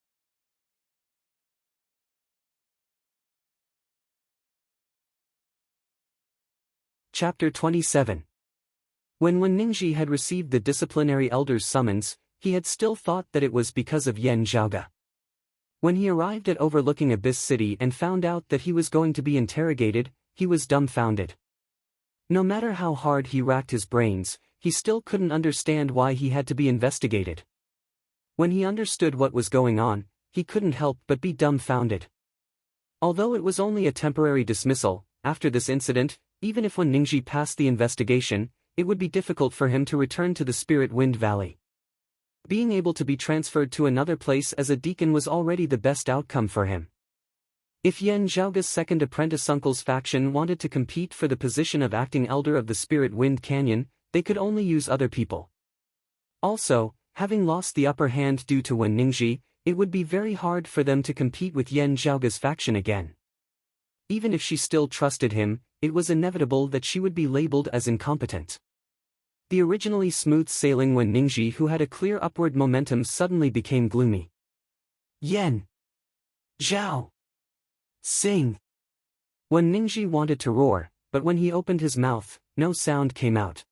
Chapter 27. When Wen Ningxi had received the disciplinary elder's summons, he had still thought that it was because of Yan Zhaoge. When he arrived at overlooking Abyss City and found out that he was going to be interrogated, he was dumbfounded. No matter how hard he racked his brains, he still couldn't understand why he had to be investigated. When he understood what was going on, he couldn't help but be dumbfounded. Although it was only a temporary dismissal, after this incident, even if Wen Ningxi passed the investigation, it would be difficult for him to return to the Spirit Wind Valley. Being able to be transferred to another place as a deacon was already the best outcome for him. If Yan Zhaoge's second apprentice uncle's faction wanted to compete for the position of acting elder of the Spirit Wind Canyon, they could only use other people. Also, having lost the upper hand due to Wen Ningxi, it would be very hard for them to compete with Yan Zhaoge's faction again. Even if she still trusted him, it was inevitable that she would be labeled as incompetent. The originally smooth-sailing Wen Ningxi who had a clear upward momentum suddenly became gloomy. "Yan Zhao! Sing!" Wen Ningxi wanted to roar, but when he opened his mouth, no sound came out.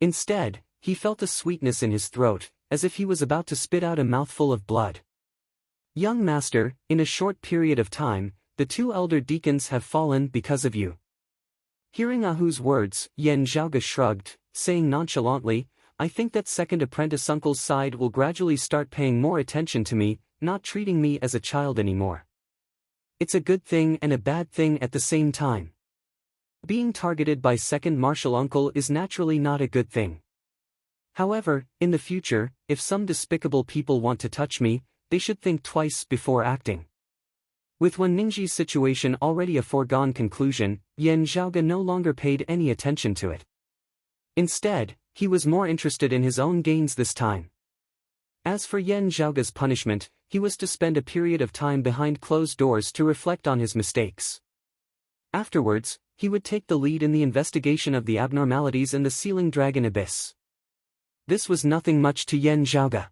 Instead, he felt a sweetness in his throat, as if he was about to spit out a mouthful of blood. "Young master, in a short period of time, the two elder deacons have fallen because of you." Hearing Ahu's words, Yan Zhaoge shrugged, saying nonchalantly, "I think that second apprentice uncle's side will gradually start paying more attention to me, not treating me as a child anymore. It's a good thing and a bad thing at the same time. Being targeted by second martial uncle is naturally not a good thing. However, in the future, if some despicable people want to touch me, they should think twice before acting." With Wen Ningxi's situation already a foregone conclusion, Yan Zhaoge no longer paid any attention to it. Instead, he was more interested in his own gains this time. As for Yan Zhaoge's punishment, he was to spend a period of time behind closed doors to reflect on his mistakes. Afterwards, he would take the lead in the investigation of the abnormalities in the Sealing Dragon Abyss. This was nothing much to Yan Zhaoge.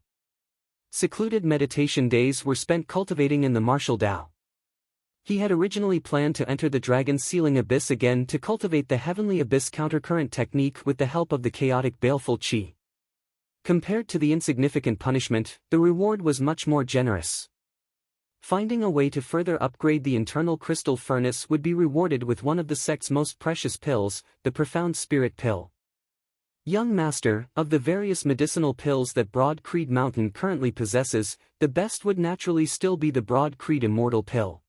Secluded meditation days were spent cultivating in the martial Tao. He had originally planned to enter the Dragon's Sealing Abyss again to cultivate the Heavenly Abyss countercurrent technique with the help of the chaotic baleful qi. Compared to the insignificant punishment, the reward was much more generous. Finding a way to further upgrade the internal crystal furnace would be rewarded with one of the sect's most precious pills, the Profound Spirit Pill. Young Master, of the various medicinal pills that Broad Creed Mountain currently possesses, the best would naturally still be the Broad Creed Immortal Pill.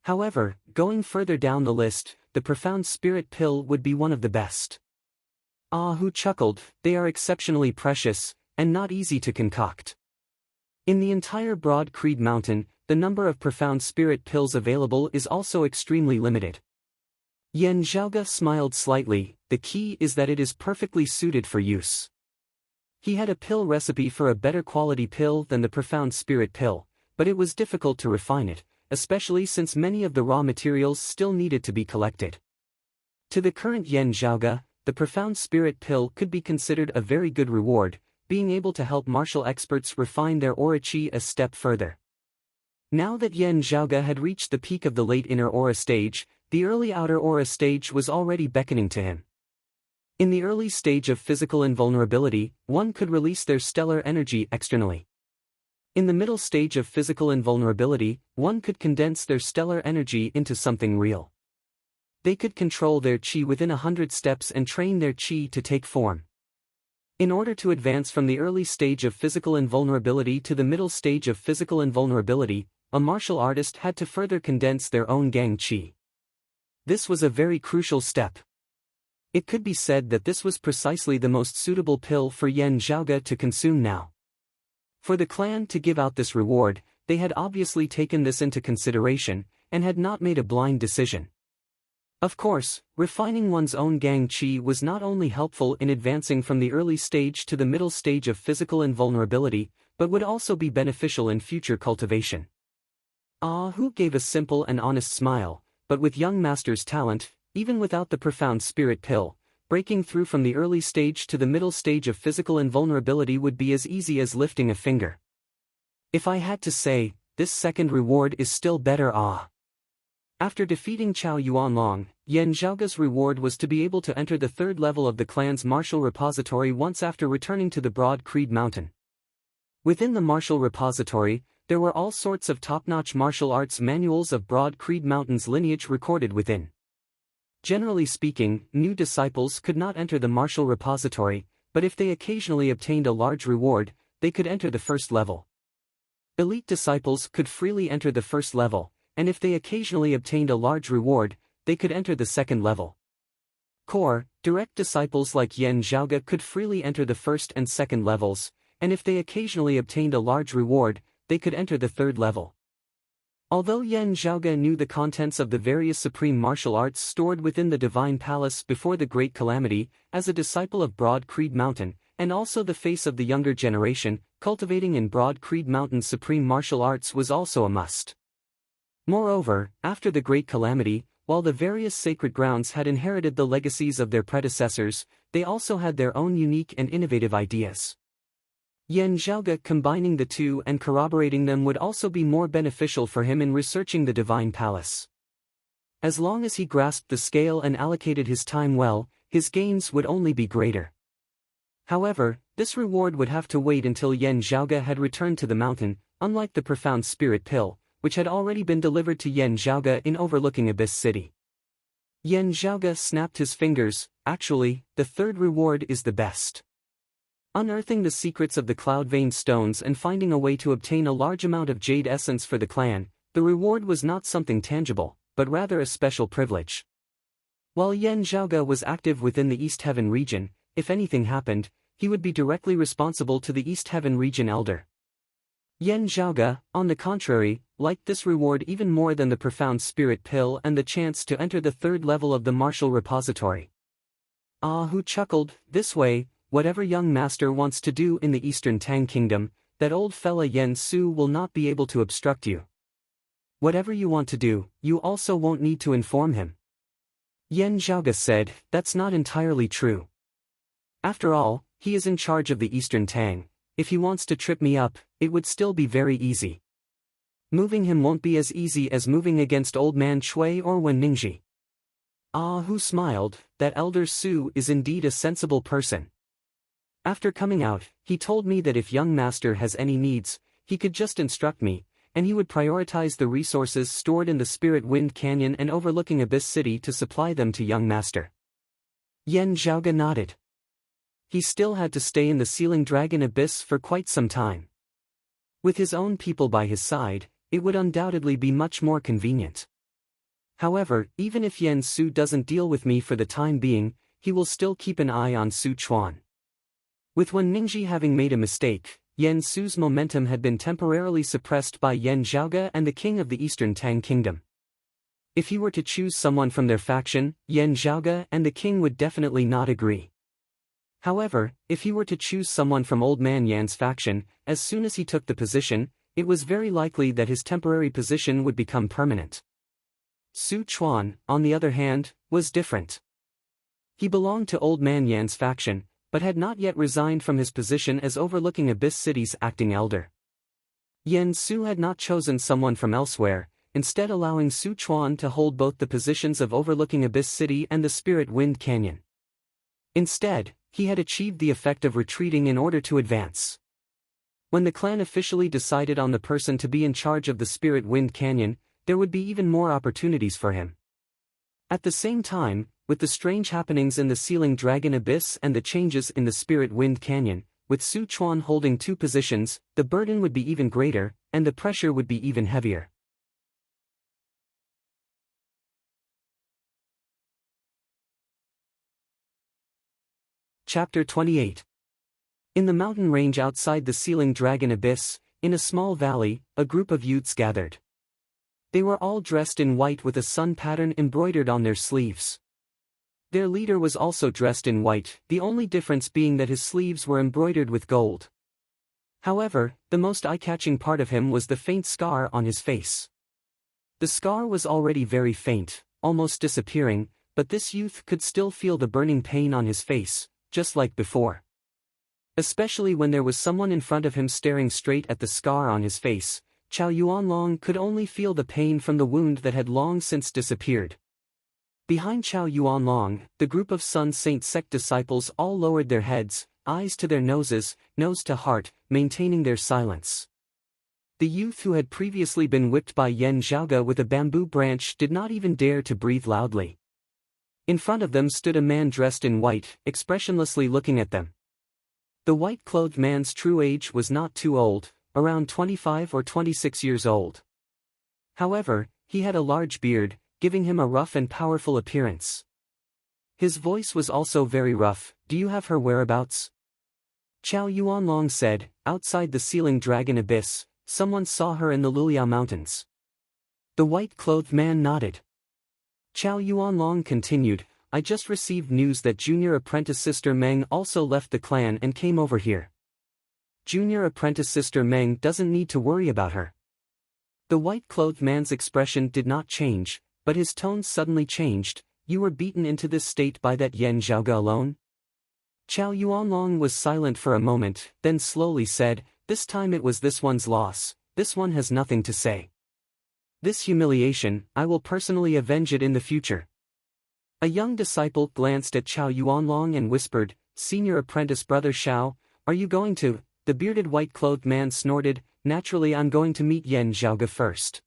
However, going further down the list, the Profound Spirit Pill would be one of the best. Ah, Hu chuckled, they are exceptionally precious, and not easy to concoct. In the entire Broad Creed Mountain, the number of Profound Spirit Pills available is also extremely limited. Yan Zhaoge smiled slightly, the key is that it is perfectly suited for use. He had a pill recipe for a better quality pill than the Profound Spirit Pill, but it was difficult to refine it, especially since many of the raw materials still needed to be collected. To the current Yan Zhaoge, the Profound Spirit Pill could be considered a very good reward, being able to help martial experts refine their aura qi a step further. Now that Yan Zhaoge had reached the peak of the late inner aura stage, the early outer aura stage was already beckoning to him. In the early stage of physical invulnerability, one could release their stellar energy externally. In the middle stage of physical invulnerability, one could condense their stellar energy into something real. They could control their qi within 100 steps and train their qi to take form. In order to advance from the early stage of physical invulnerability to the middle stage of physical invulnerability, a martial artist had to further condense their own gang qi. This was a very crucial step. It could be said that this was precisely the most suitable pill for Yan Zhaoge to consume now. For the clan to give out this reward, they had obviously taken this into consideration, and had not made a blind decision. Of course, refining one's own gang qi was not only helpful in advancing from the early stage to the middle stage of physical invulnerability, but would also be beneficial in future cultivation. Ah Hu gave a simple and honest smile, but with young master's talent, even without the Profound Spirit Pill, breaking through from the early stage to the middle stage of physical invulnerability would be as easy as lifting a finger. If I had to say, this second reward is still better. After defeating Chao Yuanlong, Yan Zhaoge's reward was to be able to enter the third level of the clan's martial repository once after returning to the Broad Creed Mountain. Within the martial repository, there were all sorts of top-notch martial arts manuals of Broad Creed Mountain's lineage recorded within. Generally speaking, new disciples could not enter the martial repository, but if they occasionally obtained a large reward, they could enter the first level. Elite disciples could freely enter the first level, and if they occasionally obtained a large reward, they could enter the second level. Core, direct disciples like Yan Zhaoge could freely enter the first and second levels, and if they occasionally obtained a large reward, they could enter the third level. Although Yan Zhaoge knew the contents of the various supreme martial arts stored within the Divine Palace before the Great Calamity, as a disciple of Broad Creed Mountain, and also the face of the younger generation, cultivating in Broad Creed Mountain's supreme martial arts was also a must. Moreover, after the Great Calamity, while the various sacred grounds had inherited the legacies of their predecessors, they also had their own unique and innovative ideas. Yan Zhaoge combining the two and corroborating them would also be more beneficial for him in researching the Divine Palace. As long as he grasped the scale and allocated his time well, his gains would only be greater. However, this reward would have to wait until Yan Zhaoge had returned to the mountain, unlike the Profound Spirit Pill, which had already been delivered to Yan Zhaoge in overlooking Abyss City. Yan Zhaoge snapped his fingers, actually, the third reward is the best. Unearthing the secrets of the Cloud Vein stones and finding a way to obtain a large amount of jade essence for the clan, the reward was not something tangible, but rather a special privilege. While Yan Zhaoge was active within the East Heaven region, if anything happened, he would be directly responsible to the East Heaven region elder. Yan Zhaoge, on the contrary, liked this reward even more than the Profound Spirit Pill and the chance to enter the third level of the martial repository. Ah Hu chuckled, this way, whatever young master wants to do in the Eastern Tang Kingdom, that old fella Yen Su will not be able to obstruct you. Whatever you want to do, you also won't need to inform him. Yen Zhaoge said, that's not entirely true. After all, he is in charge of the Eastern Tang. If he wants to trip me up, it would still be very easy. Moving him won't be as easy as moving against old man Cui or Wen Ningji. Ah Hu smiled, that elder Su is indeed a sensible person. After coming out, he told me that if young master has any needs, he could just instruct me, and he would prioritize the resources stored in the Spirit Wind Canyon and overlooking Abyss City to supply them to young master. Yen Zhaoge nodded. He still had to stay in the Sealing Dragon Abyss for quite some time. With his own people by his side, it would undoubtedly be much more convenient. However, even if Yen Su doesn't deal with me for the time being, he will still keep an eye on Su Chuan. With Wen Ningji having made a mistake, Yen Su's momentum had been temporarily suppressed by Yen Zhaoge and the king of the Eastern Tang Kingdom. If he were to choose someone from their faction, Yen Zhaoge and the king would definitely not agree. However, if he were to choose someone from Old Man Yan's faction, as soon as he took the position, it was very likely that his temporary position would become permanent. Su Chuan, on the other hand, was different. He belonged to Old Man Yan's faction, but had not yet resigned from his position as overlooking Abyss City's acting elder. Yen Su had not chosen someone from elsewhere, instead allowing Su Chuan to hold both the positions of overlooking Abyss City and the Spirit Wind Canyon. Instead, he had achieved the effect of retreating in order to advance. When the clan officially decided on the person to be in charge of the Spirit Wind Canyon, there would be even more opportunities for him. At the same time, with the strange happenings in the Sealing Dragon Abyss and the changes in the Spirit Wind Canyon, with Su Chuan holding two positions, the burden would be even greater, and the pressure would be even heavier. Chapter 28. In the mountain range outside the Sealing Dragon Abyss, in a small valley, a group of youths gathered. They were all dressed in white with a sun pattern embroidered on their sleeves. Their leader was also dressed in white, the only difference being that his sleeves were embroidered with gold. However, the most eye-catching part of him was the faint scar on his face. The scar was already very faint, almost disappearing, but this youth could still feel the burning pain on his face, just like before. Especially when there was someone in front of him staring straight at the scar on his face, Chao Yuanlong could only feel the pain from the wound that had long since disappeared. Behind Chao Yuanlong, the group of Sun Saint sect disciples all lowered their heads, eyes to their noses, nose to heart, maintaining their silence. The youth who had previously been whipped by Yen Zhaoge with a bamboo branch did not even dare to breathe loudly. In front of them stood a man dressed in white, expressionlessly looking at them. The white-clothed man's true age was not too old, around 25 or 26 years old. However, he had a large beard, giving him a rough and powerful appearance. His voice was also very rough. Do you have her whereabouts? Chao Yuanlong said, outside the Sealing Dragon Abyss, someone saw her in the Luliao Mountains. The white-clothed man nodded. Chao Yuanlong continued, I just received news that junior apprentice sister Meng also left the clan and came over here. Junior apprentice sister Meng doesn't need to worry about her. The white-clothed man's expression did not change, but his tone suddenly changed. You were beaten into this state by that Yen Zhaoge alone? Chao Yuanlong was silent for a moment, then slowly said, this time it was this one's loss, this one has nothing to say. This humiliation, I will personally avenge it in the future. A young disciple glanced at Chao Yuanlong and whispered, Senior apprentice brother Xiao, are you going to? The bearded white-clothed man snorted, naturally I'm going to meet Yen Zhaoge first.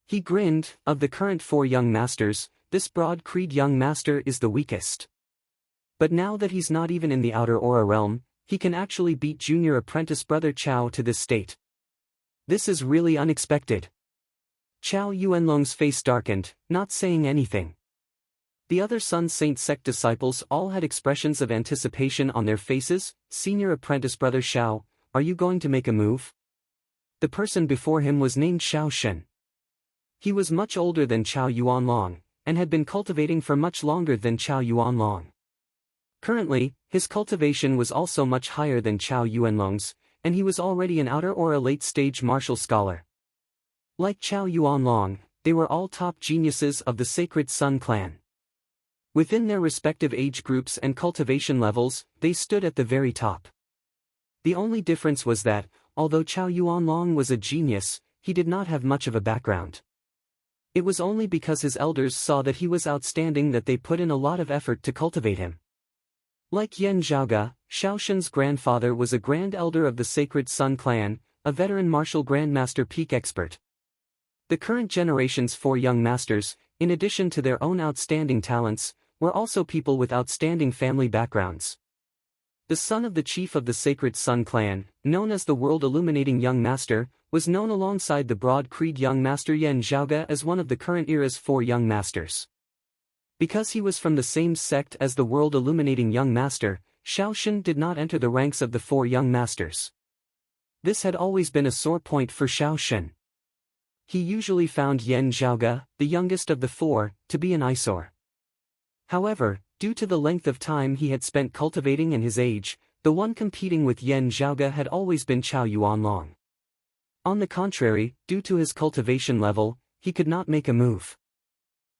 He grinned, of the current 4 young masters, this broad-creed young master is the weakest. But now that he's not even in the outer aura realm, he can actually beat junior apprentice brother Chao to this state. This is really unexpected. Chao Yuanlong's face darkened, not saying anything. The other Sun Saint sect disciples all had expressions of anticipation on their faces. Senior apprentice brother Xiao, are you going to make a move? The person before him was named Xiao Shen. He was much older than Chao Yuanlong, and had been cultivating for much longer than Chao Yuanlong. Currently, his cultivation was also much higher than Chao Yuanlong's, and he was already an outer or a late-stage martial scholar. Like Chao Yuanlong, they were all top geniuses of the Sacred Sun clan. Within their respective age groups and cultivation levels, they stood at the very top. The only difference was that, although Chao Yuanlong was a genius, he did not have much of a background. It was only because his elders saw that he was outstanding that they put in a lot of effort to cultivate him. Like Yan Zhaoge, Xiaoshen's grandfather was a Grand Elder of the Sacred Sun clan, a veteran martial grandmaster peak expert. The current generation's 4 young masters, in addition to their own outstanding talents, were also people with outstanding family backgrounds. The son of the chief of the Sacred Sun clan, known as the world-illuminating young master, was known alongside the broad-creed young master Yan Zhaoge as one of the current era's 4 young masters. Because he was from the same sect as the world-illuminating young master, Xiaoshen did not enter the ranks of the 4 young masters. This had always been a sore point for Xiaoshen. He usually found Yan Zhaoge, the youngest of the 4, to be an eyesore. However, due to the length of time he had spent cultivating and his age, the one competing with Yan Zhaoge had always been Chao Yuanlong. On the contrary, due to his cultivation level, he could not make a move.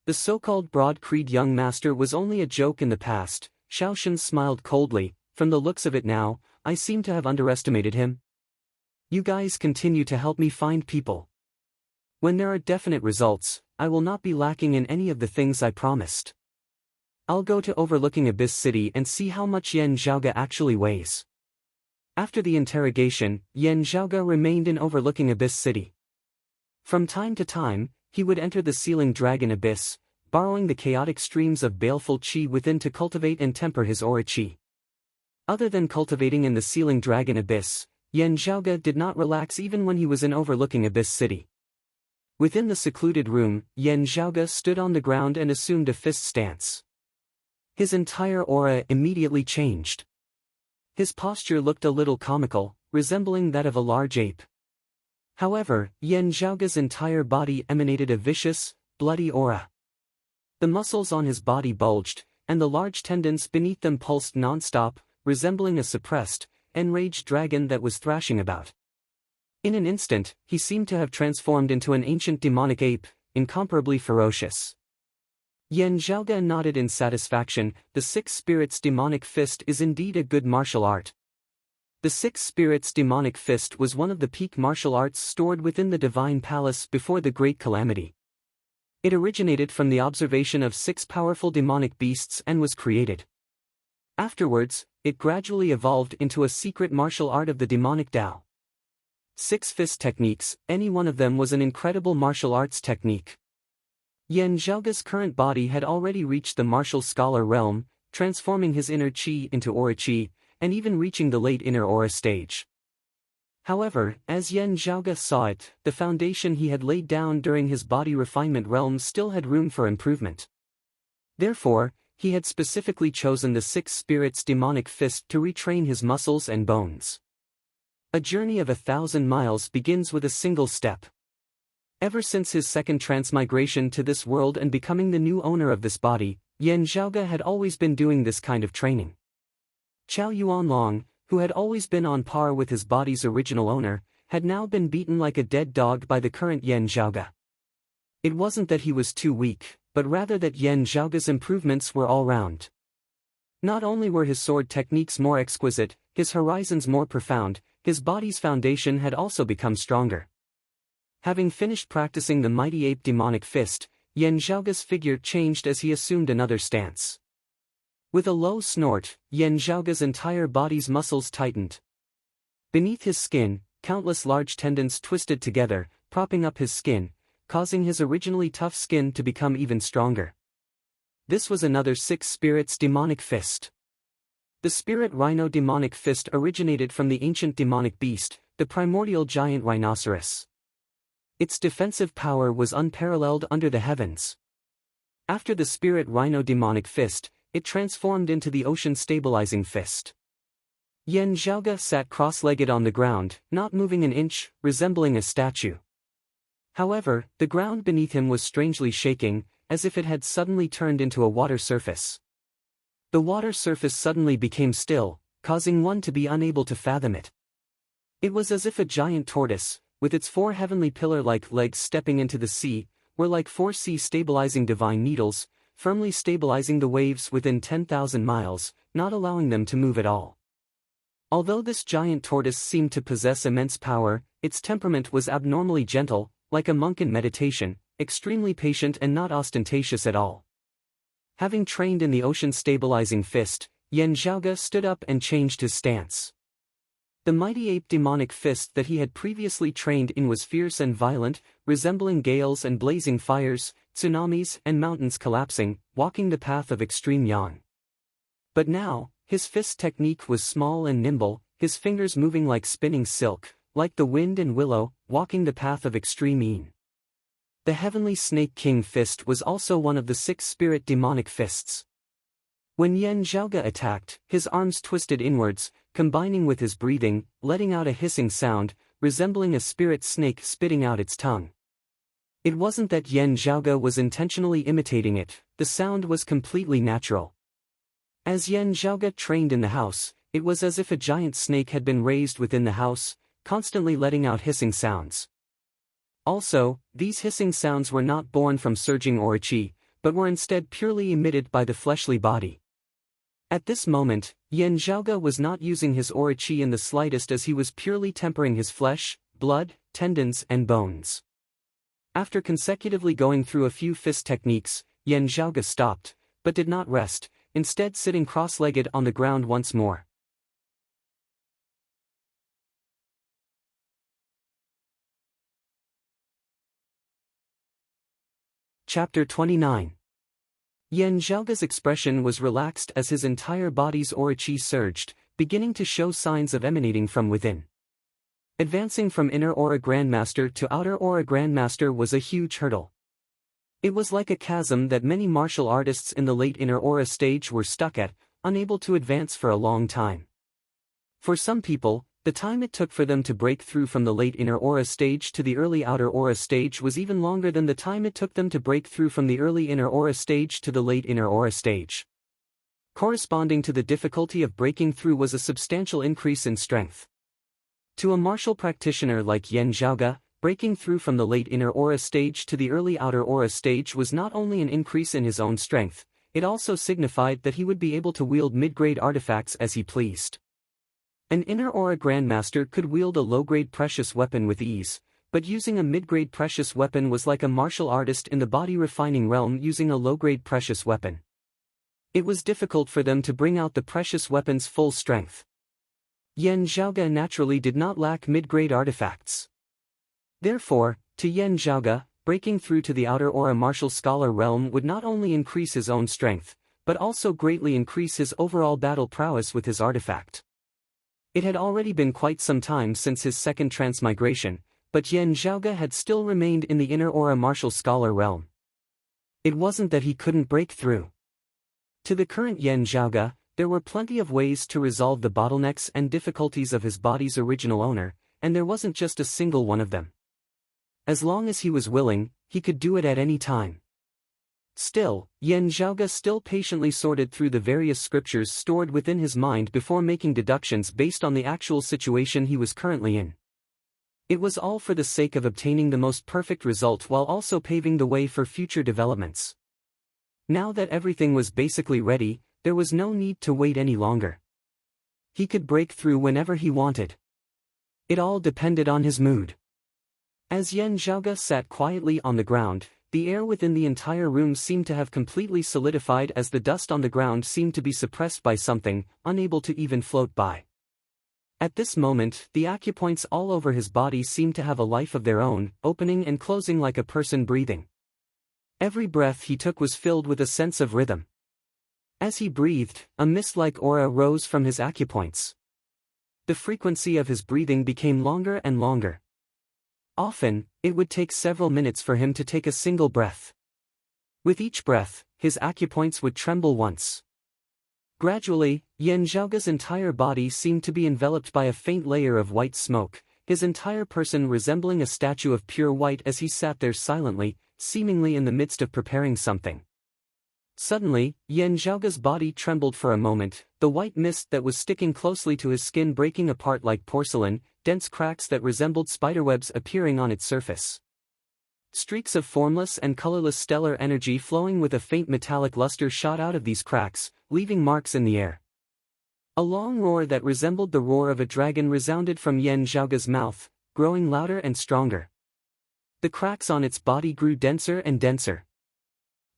The so-called broad-creed young master was only a joke in the past. Xiaoshen smiled coldly. From the looks of it now, I seem to have underestimated him. You guys continue to help me find people. When there are definite results, I will not be lacking in any of the things I promised. I'll go to Overlooking Abyss City and see how much Yan Zhaoge actually weighs. After the interrogation, Yan Zhaoge remained in Overlooking Abyss City. From time to time, he would enter the Sealing Dragon Abyss, borrowing the chaotic streams of baleful qi within to cultivate and temper his aura qi. Other than cultivating in the Sealing Dragon Abyss, Yan Zhaoge did not relax even when he was in Overlooking Abyss City. Within the secluded room, Yan Zhaoge stood on the ground and assumed a fist stance. His entire aura immediately changed. His posture looked a little comical, resembling that of a large ape. However, Yan Zhaoge's entire body emanated a vicious, bloody aura. The muscles on his body bulged, and the large tendons beneath them pulsed non-stop, resembling a suppressed, enraged dragon that was thrashing about. In an instant, he seemed to have transformed into an ancient demonic ape, incomparably ferocious. Yan Zhaoge nodded in satisfaction. The Six Spirits Demonic Fist is indeed a good martial art. The Six Spirits Demonic Fist was one of the peak martial arts stored within the Divine Palace before the Great Calamity. It originated from the observation of 6 powerful demonic beasts and was created. Afterwards, it gradually evolved into a secret martial art of the demonic Tao. 6 fist techniques, any one of them was an incredible martial arts technique. Yan Zhaoge's current body had already reached the martial scholar realm, transforming his inner qi into aura qi, and even reaching the late inner aura stage. However, as Yan Zhaoge saw it, the foundation he had laid down during his body refinement realm still had room for improvement. Therefore, he had specifically chosen the Six Spirits Demonic Fist to retrain his muscles and bones. A journey of 1,000 miles begins with a single step. Ever since his second transmigration to this world and becoming the new owner of this body, Yan Zhaoge had always been doing this kind of training. Chao Yuanlong, who had always been on par with his body's original owner, had now been beaten like a dead dog by the current Yan Zhaoge. It wasn't that he was too weak, but rather that Yan Zhaoge's improvements were all round. Not only were his sword techniques more exquisite, his horizons more profound, his body's foundation had also become stronger. Having finished practicing the mighty ape demonic fist, Yan Zhaoge's figure changed as he assumed another stance. With a low snort, Yan Zhaoge's entire body's muscles tightened. Beneath his skin, countless large tendons twisted together, propping up his skin, causing his originally tough skin to become even stronger. This was another Six Spirits Demonic Fist. The Spirit Rhino Demonic Fist originated from the ancient demonic beast, the primordial giant rhinoceros. Its defensive power was unparalleled under the heavens. After the Spirit Rhino Demonic Fist, it transformed into the Ocean Stabilizing Fist. Yan Zhaoge sat cross-legged on the ground, not moving an inch, resembling a statue. However, the ground beneath him was strangely shaking, as if it had suddenly turned into a water surface. The water surface suddenly became still, causing one to be unable to fathom it. It was as if a giant tortoise, with its 4 heavenly pillar-like legs stepping into the sea, were like 4 sea-stabilizing divine needles, firmly stabilizing the waves within 10,000 miles, not allowing them to move at all. Although this giant tortoise seemed to possess immense power, its temperament was abnormally gentle, like a monk in meditation, extremely patient and not ostentatious at all. Having trained in the ocean-stabilizing fist, Yan Zhaoge stood up and changed his stance. The mighty ape demonic fist that he had previously trained in was fierce and violent, resembling gales and blazing fires, tsunamis and mountains collapsing, walking the path of extreme yang. But now, his fist technique was small and nimble, his fingers moving like spinning silk, like the wind and willow, walking the path of extreme yin. The heavenly snake king fist was also one of the 6 spirit demonic fists. When Yan Zhaoge attacked, his arms twisted inwards, combining with his breathing, letting out a hissing sound, resembling a spirit snake spitting out its tongue. It wasn't that Yan Zhaoge was intentionally imitating it, the sound was completely natural. As Yan Zhaoge trained in the house, it was as if a giant snake had been raised within the house, constantly letting out hissing sounds. Also, these hissing sounds were not born from surging aura qi, but were instead purely emitted by the fleshly body. At this moment, Yan Zhaoge was not using his aura qi in the slightest, as he was purely tempering his flesh, blood, tendons and bones. After consecutively going through a few fist techniques, Yan Zhaoge stopped, but did not rest, instead sitting cross-legged on the ground once more. Chapter 29. Yan Zhaoge's expression was relaxed as his entire body's aura qi surged, beginning to show signs of emanating from within. Advancing from inner aura grandmaster to outer aura grandmaster was a huge hurdle. It was like a chasm that many martial artists in the late inner aura stage were stuck at, unable to advance for a long time. For some people, the time it took for them to break through from the late inner aura stage to the early outer aura stage was even longer than the time it took them to break through from the early inner aura stage to the late inner aura stage. Corresponding to the difficulty of breaking through was a substantial increase in strength. To a martial practitioner like Yan Zhaoge, breaking through from the late inner aura stage to the early outer aura stage was not only an increase in his own strength, it also signified that he would be able to wield mid-grade artifacts as he pleased. An inner aura grandmaster could wield a low-grade precious weapon with ease, but using a mid-grade precious weapon was like a martial artist in the body-refining realm using a low-grade precious weapon. It was difficult for them to bring out the precious weapon's full strength. Yan Zhaoge naturally did not lack mid-grade artifacts. Therefore, to Yan Zhaoge, breaking through to the outer aura martial scholar realm would not only increase his own strength, but also greatly increase his overall battle prowess with his artifact. It had already been quite some time since his second transmigration, but Yan Zhaoge had still remained in the inner aura martial scholar realm. It wasn't that he couldn't break through. To the current Yan Zhaoge, there were plenty of ways to resolve the bottlenecks and difficulties of his body's original owner, and there wasn't just a single one of them. As long as he was willing, he could do it at any time. Still, Yan Zhaoge still patiently sorted through the various scriptures stored within his mind before making deductions based on the actual situation he was currently in. It was all for the sake of obtaining the most perfect result while also paving the way for future developments. Now that everything was basically ready, there was no need to wait any longer. He could break through whenever he wanted. It all depended on his mood. As Yan Zhaoge sat quietly on the ground, the air within the entire room seemed to have completely solidified as the dust on the ground seemed to be suppressed by something, unable to even float by. At this moment, the acupoints all over his body seemed to have a life of their own, opening and closing like a person breathing. Every breath he took was filled with a sense of rhythm. As he breathed, a mist-like aura rose from his acupoints. The frequency of his breathing became longer and longer. Often, it would take several minutes for him to take a single breath. With each breath, his acupoints would tremble once. Gradually, Yan Zhaoge's entire body seemed to be enveloped by a faint layer of white smoke, his entire person resembling a statue of pure white as he sat there silently, seemingly in the midst of preparing something. Suddenly, Yan Zhaoge's body trembled for a moment, the white mist that was sticking closely to his skin breaking apart like porcelain, dense cracks that resembled spiderwebs appearing on its surface. Streaks of formless and colorless stellar energy flowing with a faint metallic luster shot out of these cracks, leaving marks in the air. A long roar that resembled the roar of a dragon resounded from Yan Zhaoge's mouth, growing louder and stronger. The cracks on its body grew denser and denser.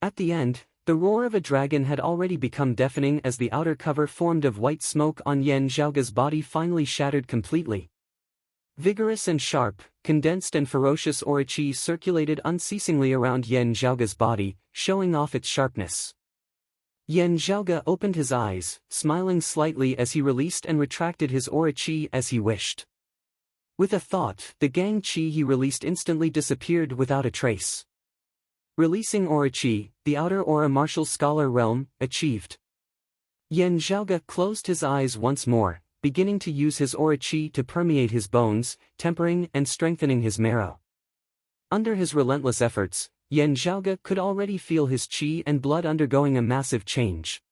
At the end, the roar of a dragon had already become deafening as the outer cover formed of white smoke on Yan Zhaoge's body finally shattered completely. Vigorous and sharp, condensed and ferocious aura chi circulated unceasingly around Yan Zhaoge's body, showing off its sharpness. Yan Zhaoge opened his eyes, smiling slightly as he released and retracted his aura chi as he wished. With a thought, the gang chi he released instantly disappeared without a trace. Releasing aura chi, the outer aura martial scholar realm, achieved. Yan Zhaoge closed his eyes once more, beginning to use his aura chi to permeate his bones, tempering and strengthening his marrow. Under his relentless efforts, Yan Zhaoge could already feel his chi and blood undergoing a massive change.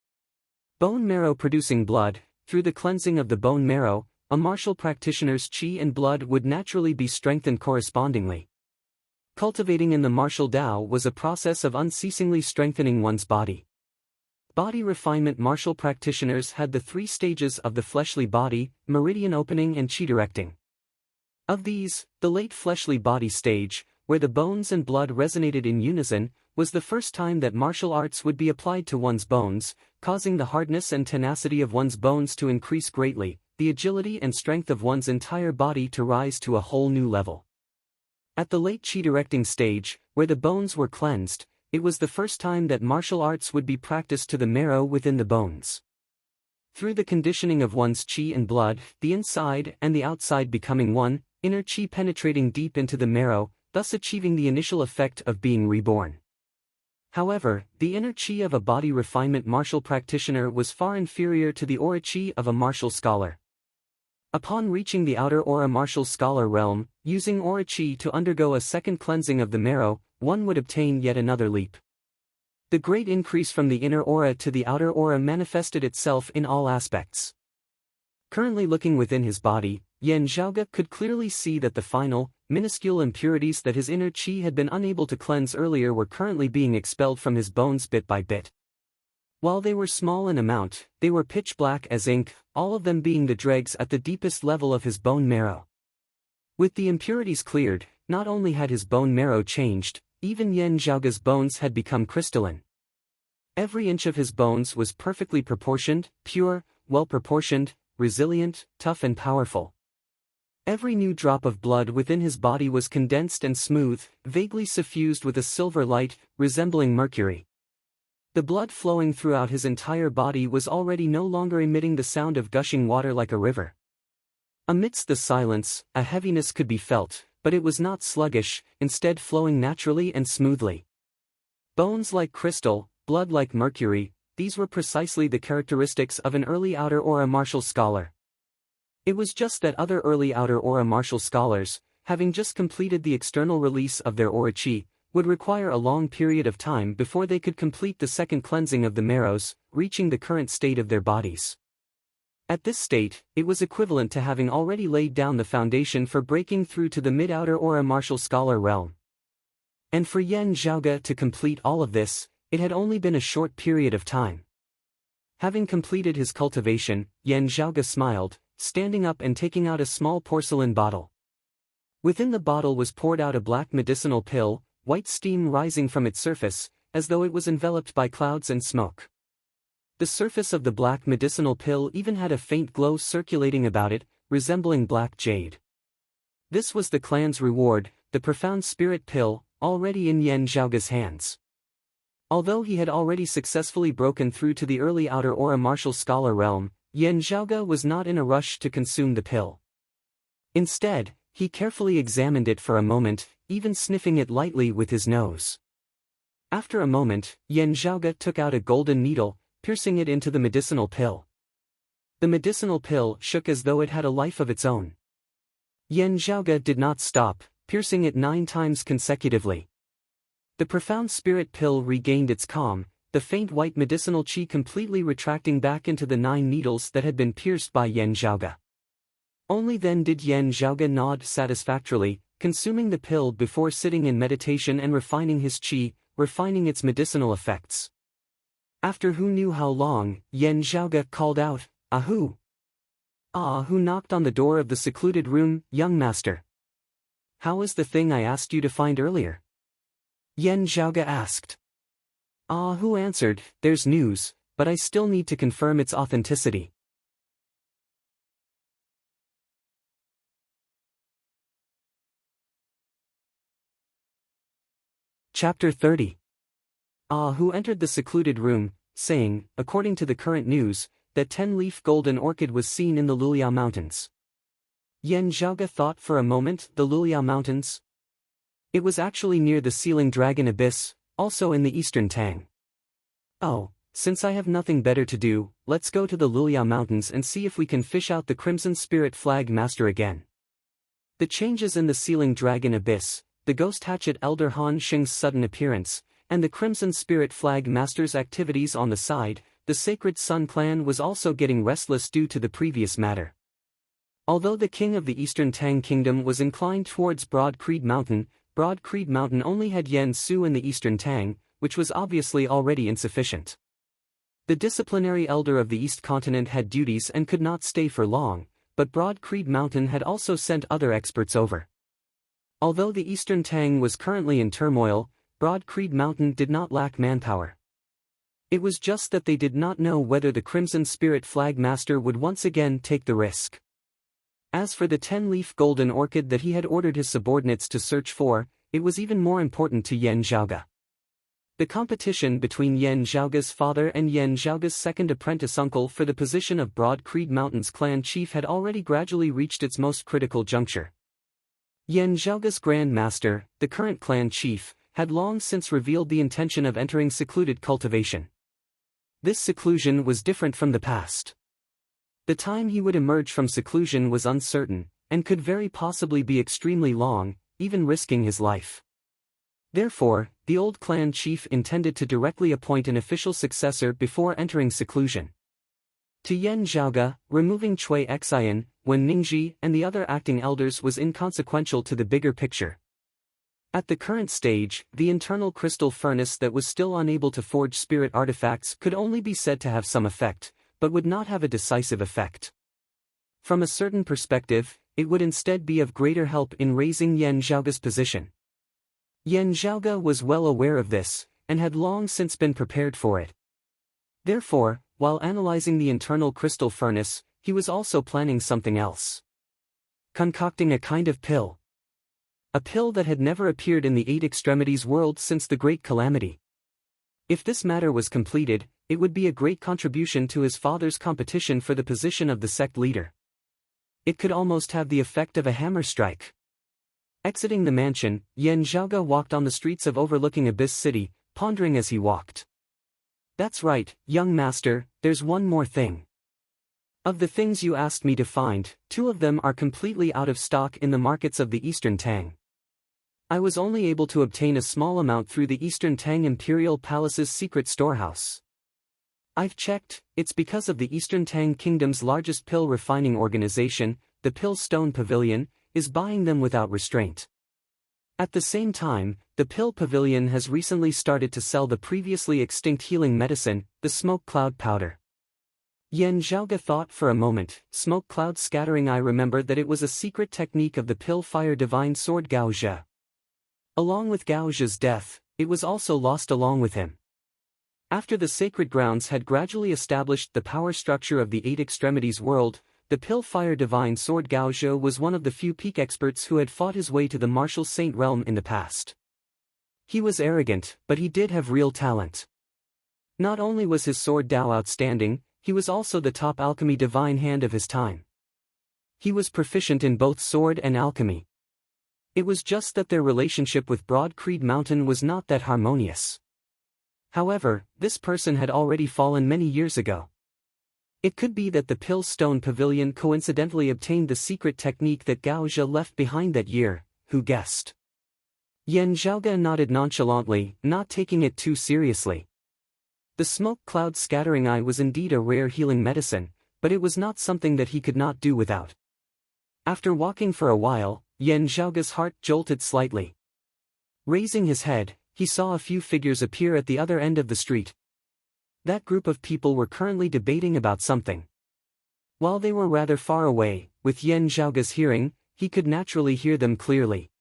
Bone marrow producing blood, through the cleansing of the bone marrow, a martial practitioner's chi and blood would naturally be strengthened correspondingly. Cultivating in the martial Tao was a process of unceasingly strengthening one's body. Body refinement martial practitioners had the 3 stages of the fleshly body, meridian opening and chi directing. Of these, the late fleshly body stage, where the bones and blood resonated in unison, was the first time that martial arts would be applied to one's bones, causing the hardness and tenacity of one's bones to increase greatly, the agility and strength of one's entire body to rise to a whole new level. At the late chi directing stage, where the bones were cleansed, it was the first time that martial arts would be practiced to the marrow within the bones. Through the conditioning of one's chi and blood, the inside and the outside becoming one, inner chi penetrating deep into the marrow, thus achieving the initial effect of being reborn. However, the inner chi of a body refinement martial practitioner was far inferior to the aura chi of a martial scholar. Upon reaching the outer aura martial scholar realm, using aura chi to undergo a second cleansing of the marrow, one would obtain yet another leap. The great increase from the inner aura to the outer aura manifested itself in all aspects. Currently looking within his body, Yan Zhaoge could clearly see that the final, minuscule impurities that his inner chi had been unable to cleanse earlier were currently being expelled from his bones bit by bit. While they were small in amount, they were pitch black as ink, all of them being the dregs at the deepest level of his bone marrow. With the impurities cleared, not only had his bone marrow changed, even Yan Zhaoge's bones had become crystalline. Every inch of his bones was perfectly proportioned, pure, well-proportioned, resilient, tough and powerful. Every new drop of blood within his body was condensed and smooth, vaguely suffused with a silver light, resembling mercury. The blood flowing throughout his entire body was already no longer emitting the sound of gushing water like a river. Amidst the silence, a heaviness could be felt, but it was not sluggish, instead flowing naturally and smoothly. Bones like crystal, blood like mercury, these were precisely the characteristics of an early outer aura martial scholar. It was just that other early outer aura martial scholars, having just completed the external release of their aura chi, would require a long period of time before they could complete the second cleansing of the marrows, reaching the current state of their bodies. At this state, it was equivalent to having already laid down the foundation for breaking through to the mid-outer aura martial scholar realm. And for Yan Zhaoge to complete all of this, it had only been a short period of time. Having completed his cultivation, Yan Zhaoge smiled, standing up and taking out a small porcelain bottle. Within the bottle was poured out a black medicinal pill, white steam rising from its surface, as though it was enveloped by clouds and smoke. The surface of the black medicinal pill even had a faint glow circulating about it, resembling black jade. This was the clan's reward, the profound spirit pill, already in Yan Zhaoge's hands. Although he had already successfully broken through to the early outer aura martial scholar realm, Yan Zhaoge was not in a rush to consume the pill. Instead, he carefully examined it for a moment, even sniffing it lightly with his nose. After a moment, Yan Zhaoge took out a golden needle, piercing it into the medicinal pill. The medicinal pill shook as though it had a life of its own. Yan Zhaoge did not stop, piercing it 9 times consecutively. The profound spirit pill regained its calm, the faint white medicinal qi completely retracting back into the 9 needles that had been pierced by Yan Zhaoge. Only then did Yan Zhaoge nod satisfactorily, consuming the pill before sitting in meditation and refining his qi, refining its medicinal effects. After who knew how long, Yan Zhaoge called out, "Ahu!" Who knocked on the door of the secluded room, "Young master. How is the thing I asked you to find earlier?" Yan Zhaoge asked. Who answered, "There's news, but I still need to confirm its authenticity." Chapter 30. Who entered the secluded room, saying, according to the current news, that 10-leaf golden orchid was seen in the Luliao Mountains. Yan Zhaoge thought for a moment, the Luliao Mountains? It was actually near the Sealing Dragon Abyss, also in the eastern Tang. Oh, since I have nothing better to do, let's go to the Luliao Mountains and see if we can fish out the Crimson Spirit Flag Master again. The changes in the Sealing Dragon Abyss, the Ghost Hatchet Elder Han Xing's sudden appearance, and the Crimson Spirit Flag Master's activities on the side, the Sacred Sun Clan was also getting restless due to the previous matter. Although the king of the Eastern Tang Kingdom was inclined towards Broad Creed Mountain only had Yen Su in the Eastern Tang, which was obviously already insufficient. The disciplinary elder of the East Continent had duties and could not stay for long, but Broad Creed Mountain had also sent other experts over. Although the Eastern Tang was currently in turmoil, Broad Creed Mountain did not lack manpower. It was just that they did not know whether the Crimson Spirit Flag Master would once again take the risk. As for the 10-leaf golden orchid that he had ordered his subordinates to search for, it was even more important to Yan Zhaoge. The competition between Yan Zhaoge's father and Yan Zhaoge's second apprentice uncle for the position of Broad Creed Mountain's clan chief had already gradually reached its most critical juncture. Yan Zhaoge's Grand Master, the current clan chief, had long since revealed the intention of entering secluded cultivation. This seclusion was different from the past. The time he would emerge from seclusion was uncertain, and could very possibly be extremely long, even risking his life. Therefore, the old clan chief intended to directly appoint an official successor before entering seclusion. To Yan Zhaoge, removing Cui Xian, Wen Ningji and the other acting elders was inconsequential to the bigger picture. At the current stage, the internal crystal furnace that was still unable to forge spirit artifacts could only be said to have some effect, but would not have a decisive effect. From a certain perspective, it would instead be of greater help in raising Yan Zhaoge's position. Yan Zhaoge was well aware of this, and had long since been prepared for it. Therefore, while analyzing the internal crystal furnace, he was also planning something else. Concocting a kind of pill. A pill that had never appeared in the Eight Extremities world since the Great Calamity. If this matter was completed, it would be a great contribution to his father's competition for the position of the sect leader. It could almost have the effect of a hammer strike. Exiting the mansion, Yan Zhaoge walked on the streets of overlooking Abyss City, pondering as he walked. That's right, young master, there's one more thing. Of the things you asked me to find, 2 of them are completely out of stock in the markets of the Eastern Tang. I was only able to obtain a small amount through the Eastern Tang Imperial Palace's secret storehouse. I've checked, it's because of the Eastern Tang Kingdom's largest pill refining organization, the Pill Stone Pavilion, is buying them without restraint. At the same time, the Pill Pavilion has recently started to sell the previously extinct healing medicine, the Smoke Cloud Powder. Yan Zhaoge thought for a moment, smoke cloud scattering. I remember that it was a secret technique of the Pill Fire Divine Sword Gao Zhe. Along with Gao Zhe's death, it was also lost along with him. After the sacred grounds had gradually established the power structure of the Eight Extremities world, the Pill Fire Divine Sword Gao Zhe was one of the few peak experts who had fought his way to the martial saint realm in the past. He was arrogant, but he did have real talent. Not only was his sword Dao outstanding, he was also the top alchemy divine hand of his time. He was proficient in both sword and alchemy. It was just that their relationship with Broad Creed Mountain was not that harmonious. However, this person had already fallen many years ago. It could be that the Pill Stone Pavilion coincidentally obtained the secret technique that Gao Zhe left behind that year, who guessed? Yan Zhaoge nodded nonchalantly, not taking it too seriously. The smoke cloud scattering eye was indeed a rare healing medicine, but it was not something that he could not do without. After walking for a while, Yan Zhaoge's heart jolted slightly. Raising his head, he saw a few figures appear at the other end of the street. That group of people were currently debating about something. While they were rather far away, with Yan Zhaoge's hearing, he could naturally hear them clearly.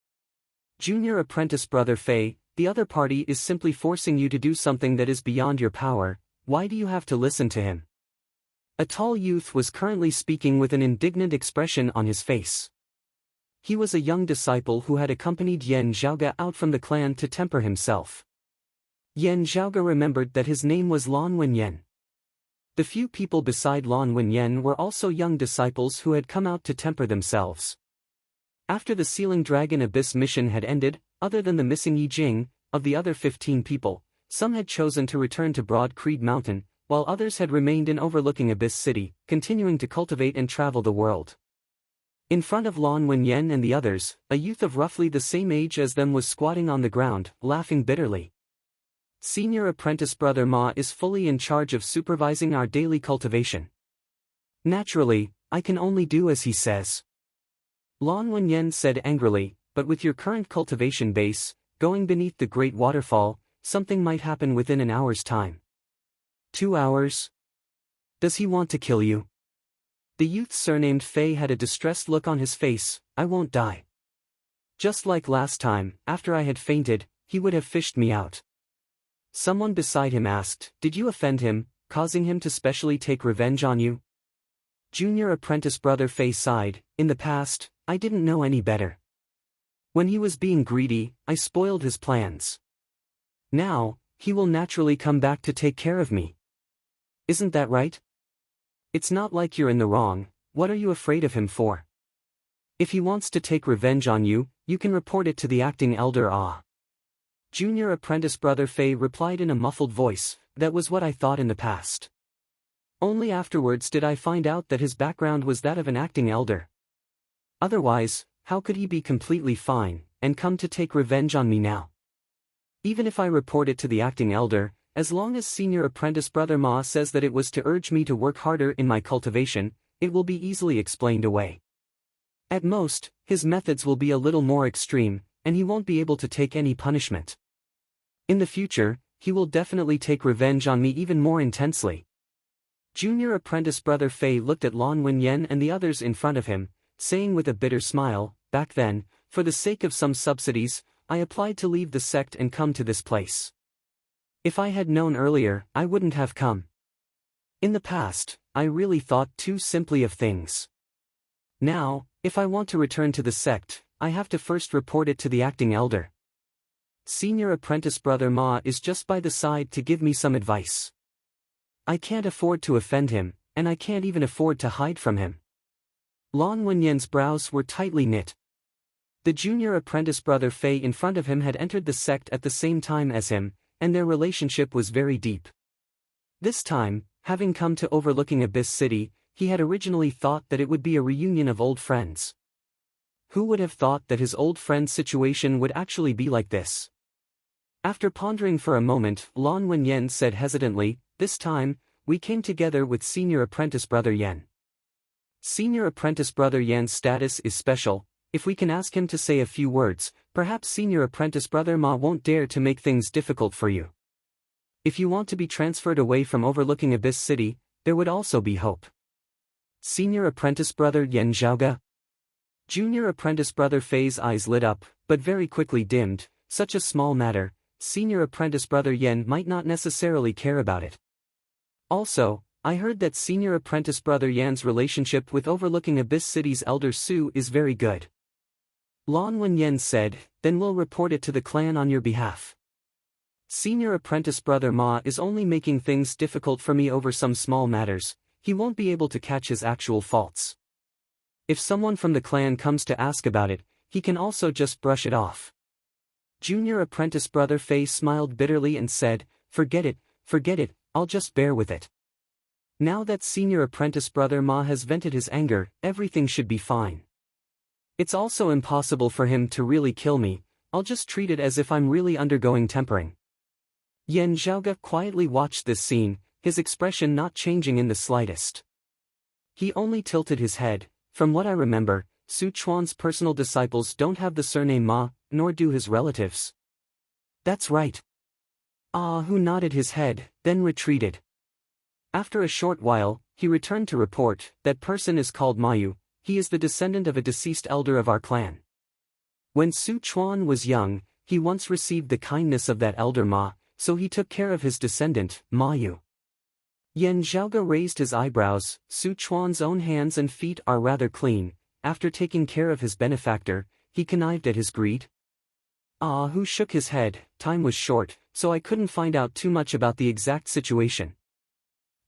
Junior apprentice brother Fei, the other party is simply forcing you to do something that is beyond your power. Why do you have to listen to him? A tall youth was currently speaking with an indignant expression on his face. He was a young disciple who had accompanied Yan Zhaoge out from the clan to temper himself. Yan Zhaoge remembered that his name was Lan Wenyan. The few people beside Lan Wenyan were also young disciples who had come out to temper themselves. After the Sealing Dragon Abyss mission had ended, other than the missing Yi Jing, of the other 15 people, some had chosen to return to Broad Creed Mountain, while others had remained in Overlooking Abyss City, continuing to cultivate and travel the world. In front of Lan Wenyan and the others, a youth of roughly the same age as them was squatting on the ground, laughing bitterly. Senior apprentice brother Ma is fully in charge of supervising our daily cultivation. Naturally, I can only do as he says. Lan Wenyan said angrily, but with your current cultivation base, going beneath the great waterfall, something might happen within an hour's time. 2 hours? Does he want to kill you? The youth surnamed Fei had a distressed look on his face. I won't die. Just like last time, after I had fainted, he would have fished me out. Someone beside him asked, did you offend him, causing him to specially take revenge on you? Junior apprentice brother Fei sighed, in the past, I didn't know any better. When he was being greedy, I spoiled his plans. Now, he will naturally come back to take care of me. Isn't that right? It's not like you're in the wrong. What are you afraid of him for? If he wants to take revenge on you, you can report it to the acting elder Ah. Junior apprentice brother Fei replied in a muffled voice, that was what I thought in the past. Only afterwards did I find out that his background was that of an acting elder. Otherwise, how could he be completely fine, and come to take revenge on me now? Even if I report it to the acting elder, as long as senior apprentice brother Ma says that it was to urge me to work harder in my cultivation, it will be easily explained away. At most, his methods will be a little more extreme, and he won't be able to take any punishment. In the future, he will definitely take revenge on me even more intensely. Junior apprentice brother Fei looked at Lan Wenyan and the others in front of him, saying with a bitter smile, back then, for the sake of some subsidies, I applied to leave the sect and come to this place. If I had known earlier, I wouldn't have come. In the past, I really thought too simply of things. Now, if I want to return to the sect, I have to first report it to the acting elder. Senior apprentice brother Ma is just by the side to give me some advice. I can't afford to offend him, and I can't even afford to hide from him. Lan Wenyan's brows were tightly knit. The junior apprentice brother Fei in front of him had entered the sect at the same time as him, and their relationship was very deep. This time, having come to Overlooking Abyss City, he had originally thought that it would be a reunion of old friends. Who would have thought that his old friend's situation would actually be like this? After pondering for a moment, Lan Wenyan said hesitantly, this time, we came together with senior apprentice brother Yan. Senior apprentice brother Yan's status is special. If we can ask him to say a few words, perhaps senior apprentice brother Ma won't dare to make things difficult for you. If you want to be transferred away from Overlooking Abyss City, there would also be hope. Senior apprentice brother Yan Zhaoge? Junior apprentice brother Fei's eyes lit up, but very quickly dimmed. Such a small matter, senior apprentice brother Yan might not necessarily care about it. Also, I heard that senior apprentice brother Yan's relationship with Overlooking Abyss City's elder Su is very good. Lan Wenyan said, then we'll report it to the clan on your behalf. Senior apprentice brother Ma is only making things difficult for me over some small matters. He won't be able to catch his actual faults. If someone from the clan comes to ask about it, he can also just brush it off. Junior apprentice brother Fei smiled bitterly and said, forget it, I'll just bear with it. Now that senior apprentice brother Ma has vented his anger, everything should be fine. It's also impossible for him to really kill me. I'll just treat it as if I'm really undergoing tempering. Yan Zhaoge quietly watched this scene, his expression not changing in the slightest. He only tilted his head. From what I remember, Su Chuan's personal disciples don't have the surname Ma, nor do his relatives. That's right. Who nodded his head, then retreated. After a short while, he returned to report, that person is called Mayu, he is the descendant of a deceased elder of our clan. When Su Chuan was young, he once received the kindness of that elder Ma, so he took care of his descendant, Mayu. Yan Zhaoge raised his eyebrows. Su Chuan's own hands and feet are rather clean. After taking care of his benefactor, he connived at his greed. Hu shook his head. Time was short, so I couldn't find out too much about the exact situation.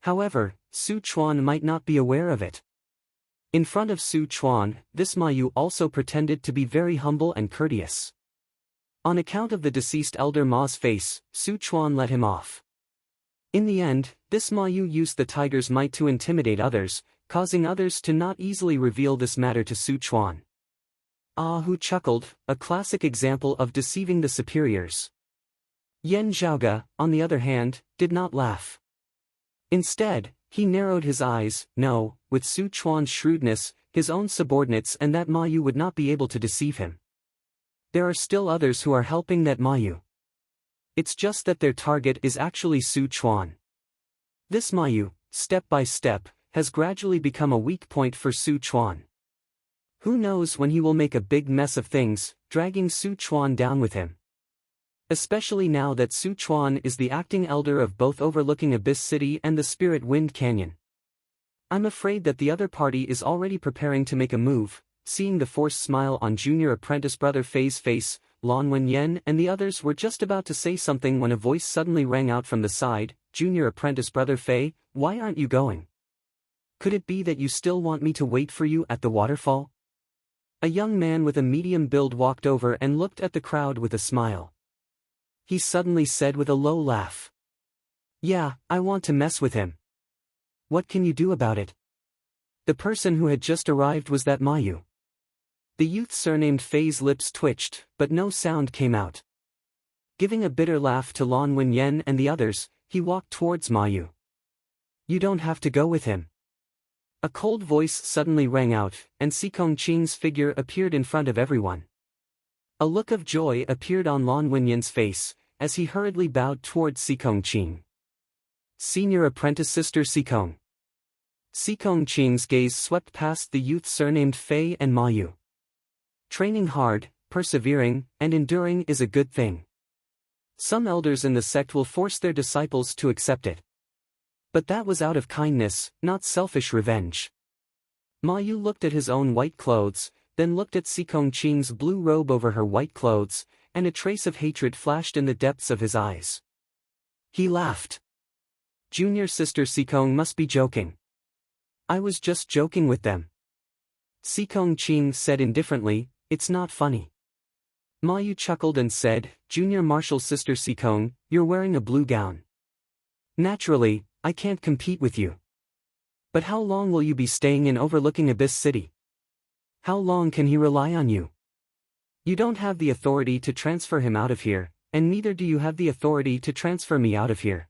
However, Su Chuan might not be aware of it. In front of Su Chuan, this Mayu also pretended to be very humble and courteous. On account of the deceased elder Ma's face, Su Chuan let him off. In the end, this Mayu used the tiger's might to intimidate others, causing others to not easily reveal this matter to Su Chuan. Hu chuckled, a classic example of deceiving the superiors. Yan Zhaoge, on the other hand, did not laugh. Instead, he narrowed his eyes. No, with Su Chuan's shrewdness, his own subordinates and that Mayu would not be able to deceive him. There are still others who are helping that Mayu. It's just that their target is actually Su Chuan. This Mayu, step by step, has gradually become a weak point for Su Chuan. Who knows when he will make a big mess of things, dragging Su Chuan down with him. Especially now that Su Chuan is the acting elder of both overlooking Abyss City and the Spirit Wind Canyon. I'm afraid that the other party is already preparing to make a move. Seeing the forced smile on junior apprentice brother Fei's face, Lan Wenyan and the others were just about to say something when a voice suddenly rang out from the side. Junior apprentice brother Fei, why aren't you going? Could it be that you still want me to wait for you at the waterfall? A young man with a medium build walked over and looked at the crowd with a smile. He suddenly said with a low laugh. Yeah, I want to mess with him. What can you do about it? The person who had just arrived was that Mayu. The youth surnamed Fei's lips twitched, but no sound came out. Giving a bitter laugh to Lan Wenyan and the others, he walked towards Mayu. You don't have to go with him. A cold voice suddenly rang out, and Sikong Qing's figure appeared in front of everyone. A look of joy appeared on Lan Wenyan's face, as he hurriedly bowed towards Sikong Qing. Senior apprentice sister Sikong. Sikong Qing's gaze swept past the youth surnamed Fei and Mayu. Training hard, persevering, and enduring is a good thing. Some elders in the sect will force their disciples to accept it. But that was out of kindness, not selfish revenge. Mayu looked at his own white clothes, then looked at Sikong Qing's blue robe over her white clothes, and a trace of hatred flashed in the depths of his eyes. He laughed. Junior sister Sikong must be joking. I was just joking with them. Sikong Qing said indifferently, it's not funny. Mayu chuckled and said, Junior martial sister Sikong, you're wearing a blue gown. Naturally, I can't compete with you. But how long will you be staying in overlooking Abyss City? How long can he rely on you? You don't have the authority to transfer him out of here, and neither do you have the authority to transfer me out of here.